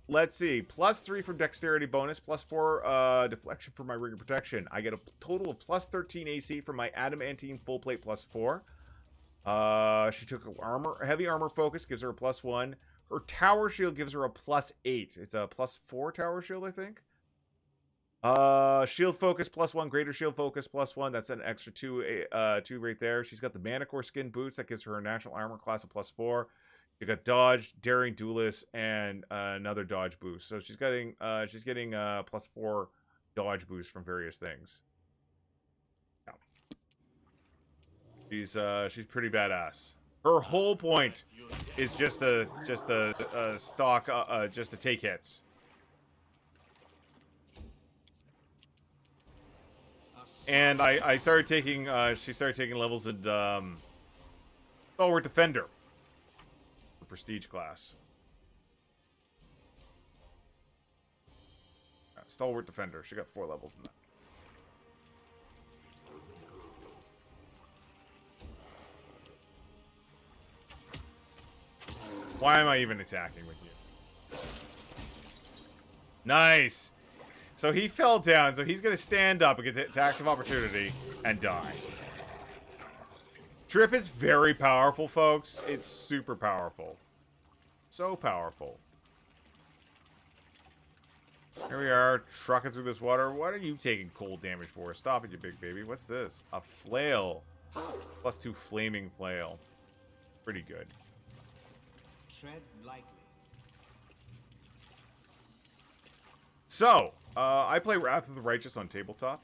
Let's see. +3 from dexterity bonus, +4 deflection for my ring of protection. I get a total of +13 AC from my adamantine full plate +4. She took a heavy armor focus, gives her a +1. Her tower shield gives her a +8. It's a +4 tower shield, I think. Shield focus +1, greater shield focus +1. That's an extra 2 right there. She's got the Manicore skin boots that gives her a natural armor class of +4. You got dodge, daring duelist, and another dodge boost. So she's getting +4 dodge boost from various things. Yeah. She's pretty badass. Her whole point is just to take hits. And I started taking she started taking levels in Stalwart Defender. The prestige class. Stalwart Defender. She got 4 levels in that. Why am I even attacking with you? Nice! So he fell down, so he's going to stand up and get the attacks of opportunity and die. Trip is very powerful, folks. It's super powerful. So powerful. Here we are, trucking through this water. What are you taking cold damage for? Stop it, you big baby. What's this? A flail. +2 flaming flail. Pretty good. Tread lightly. So, I play Wrath of the Righteous on tabletop.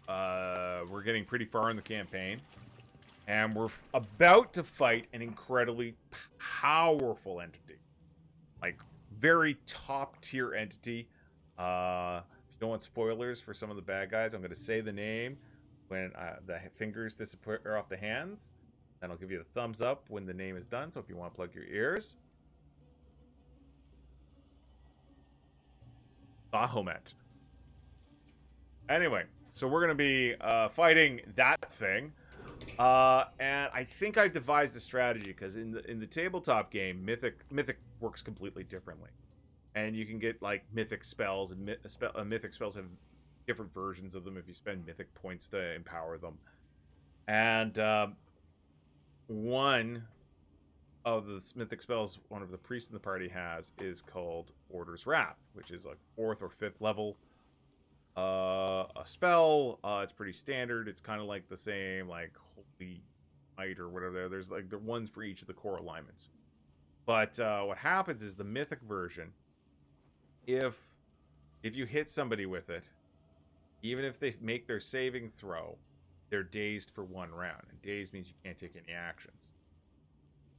We're getting pretty far in the campaign. And we're about to fight an incredibly powerful entity. Like, very top tier entity. If you don't want spoilers for some of the bad guys, I'm going to say the name when the fingers disappear off the hands. And I'll give you the thumbs up when the name is done. So if you want to plug your ears. Bahamut. Anyway, so we're going to be fighting that thing. And I think I've devised a strategy because in the tabletop game, Mythic works completely differently, and you can get like Mythic spells, and Mythic spells have different versions of them if you spend Mythic points to empower them. And one of the mythic spells one of the priests in the party has is called Order's Wrath, which is like 4th or 5th level a spell. It's pretty standard. It's kind of like the same like Holy Might or whatever. There's like the ones for each of the core alignments. But what happens is the mythic version, if you hit somebody with it, even if they make their saving throw, they're dazed for 1 round. And dazed means you can't take any actions.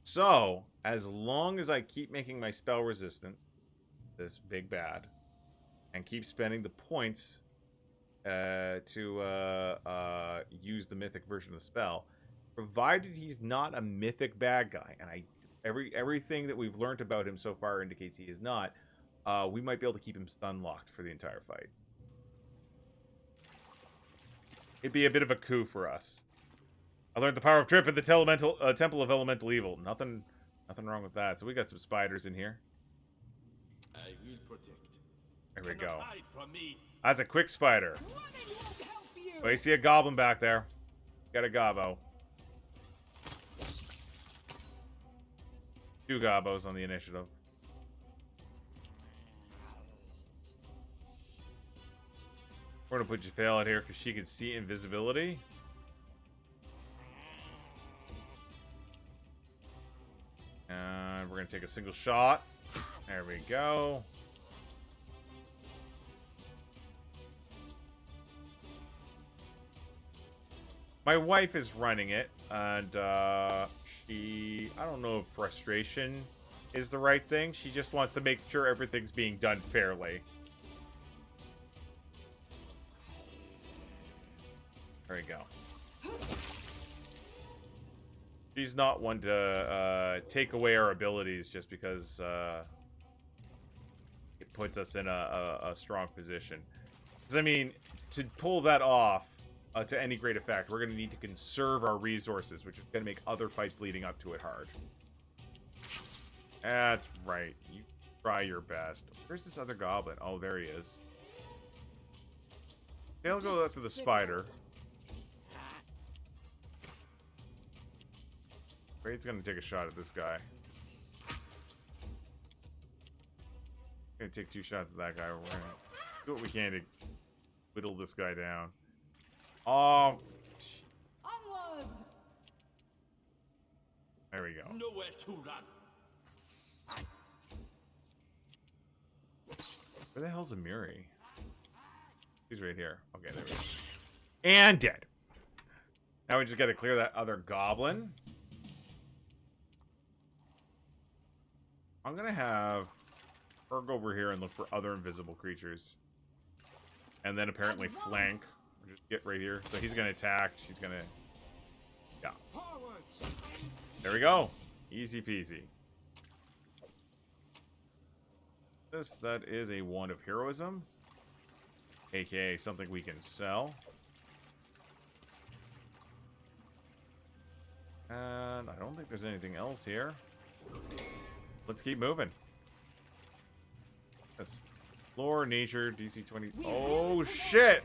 So, as long as I keep making my spell resistance, this big bad, and keep spending the points to use the mythic version of the spell, provided he's not a mythic bad guy, and everything that we've learned about him so far indicates he is not, we might be able to keep him stun locked for the entire fight. It'd be a bit of a coup for us. I learned the power of trip at the Temple of Elemental Evil. Nothing wrong with that. So we got some spiders in here. I will protect. There we go. Hide from me. That's a quick spider. Oh, you see a goblin back there. Got a gobbo. 2 gobbos on the initiative. We're gonna put Jafale out here because she can see invisibility. And we're gonna take a single shot. There we go. My wife is running it, and she, I don't know if frustration is the right thing. She just wants to make sure everything's being done fairly. There we go. She's not one to take away our abilities just because it puts us in a strong position. Because, I mean, to pull that off to any great effect, we're going to need to conserve our resources, which is going to make other fights leading up to it hard. That's right. You try your best. Where's this other goblin? Oh, there he is. They'll go after the spider. Raid's gonna take a shot at this guy. Gonna take 2 shots at that guy. We're gonna do what we can to whittle this guy down. Oh, Onwards! there we go. Nowhere to run. Where the hell's Amiri? He's right here. Okay, there we go. And dead. Now we just gotta clear that other goblin. I'm gonna have her go over here and look for other invisible creatures. And then apparently flank. Or just get right here. So he's gonna attack. She's gonna... Yeah. There we go. Easy peasy. That is a wand of heroism. AKA something we can sell. And I don't think there's anything else here. Let's keep moving. Yes. Lore, nature, DC 20. Oh, shit!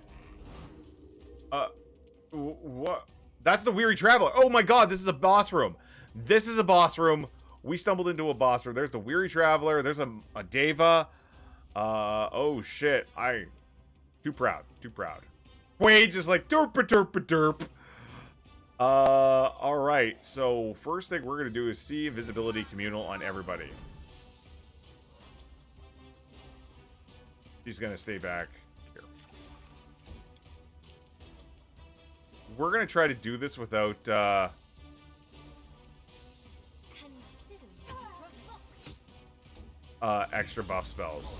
What? That's the Weary Traveler. Oh my god, this is a boss room. This is a boss room. We stumbled into a boss room. There's the Weary Traveler. There's a Deva. Oh shit. Too proud. Too proud. Wade just like derp. Alright, so first thing we're gonna do is see invisibility communal on everybody. He's gonna stay back here. We're gonna try to do this without, extra buff spells.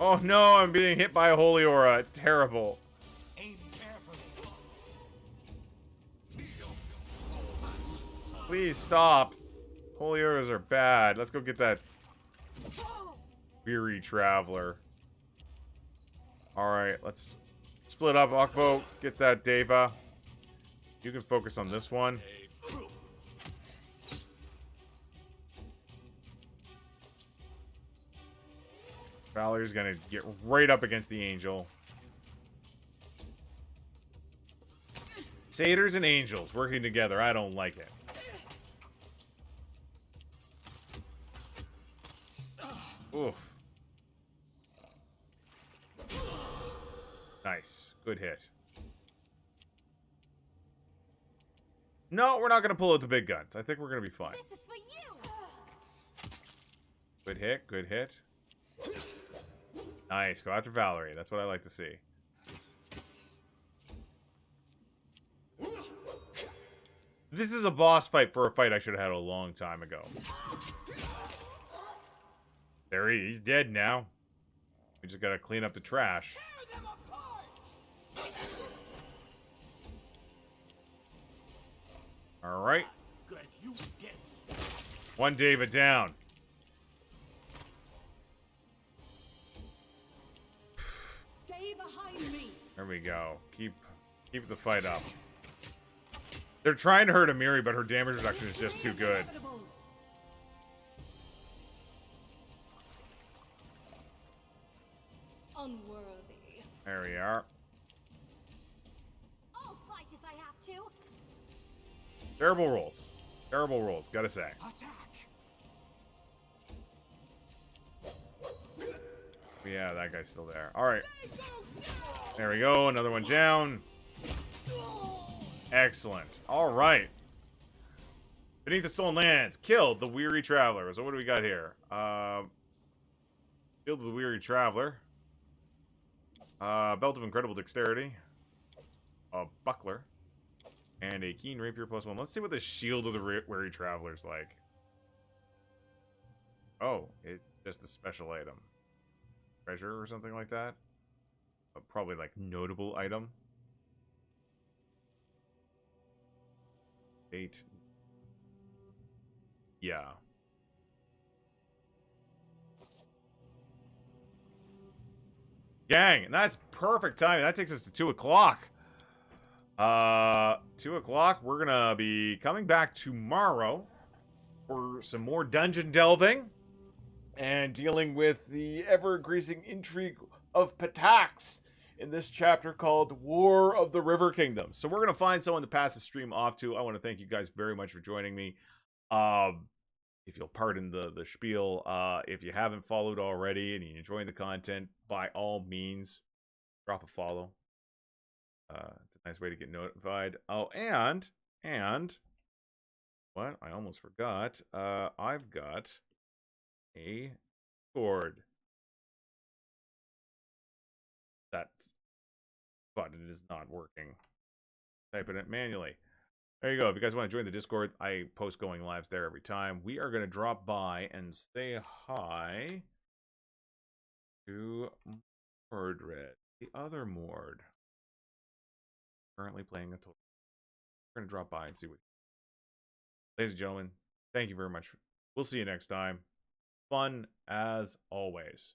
Oh no, I'm being hit by a holy aura. It's terrible. Aim carefully. Please stop. Holy auras are bad. Let's go get that Weary Traveler. Alright, let's split up, Akbo. Get that Deva. You can focus on this one. Valerie's gonna get right up against the angel. Satyrs and angels working together. I don't like it. Oof. Nice. Good hit. No, we're not going to pull out the big guns. I think we're going to be fine. This is for you. Good hit. Good hit. Nice. Go after Valerie. That's what I like to see. This is a boss fight for a fight I should have had a long time ago. There he's dead now. We just gotta clean up the trash. Alright. One David down. Stay behind me. There we go. Keep the fight up. They're trying to hurt Amiri, but her damage reduction is just too good. Unworthy. There we are. I'll fight if I have to. Terrible rolls. Terrible rolls, gotta say. Yeah, that guy's still there. Alright. There we go. Another one down. Excellent. Alright. Beneath the Stolen Lands. Killed the Weary Traveler. So what do we got here? Killed the Weary Traveler. Belt of Incredible Dexterity. A Buckler. And a Keen Rapier +1. Let's see what the Shield of the Weary Traveler's like. Oh, it's just a special item. Treasure or something like that. Probably like notable item. 8. Yeah. Gang, and that's perfect timing. That takes us to 2 o'clock. 2 o'clock. We're gonna be coming back tomorrow for some more dungeon delving and dealing with the ever-increasing intrigue of Pitax in this chapter called War of the River Kingdoms. So we're going to find someone to pass the stream off to. I want to thank you guys very much for joining me. If you'll pardon the spiel, if you haven't followed already and you're enjoying the content, by all means, drop a follow. It's a nice way to get notified. Oh, and what? I almost forgot. I've got a Discord. That button is not working. Typing it manually. There you go. If you guys want to join the Discord, I post going lives there every time. We are going to drop by and say hi to Mordred, the other Mord. Currently playing a total. We're going to drop by and see what. Ladies and gentlemen, thank you very much. We'll see you next time. Fun as always.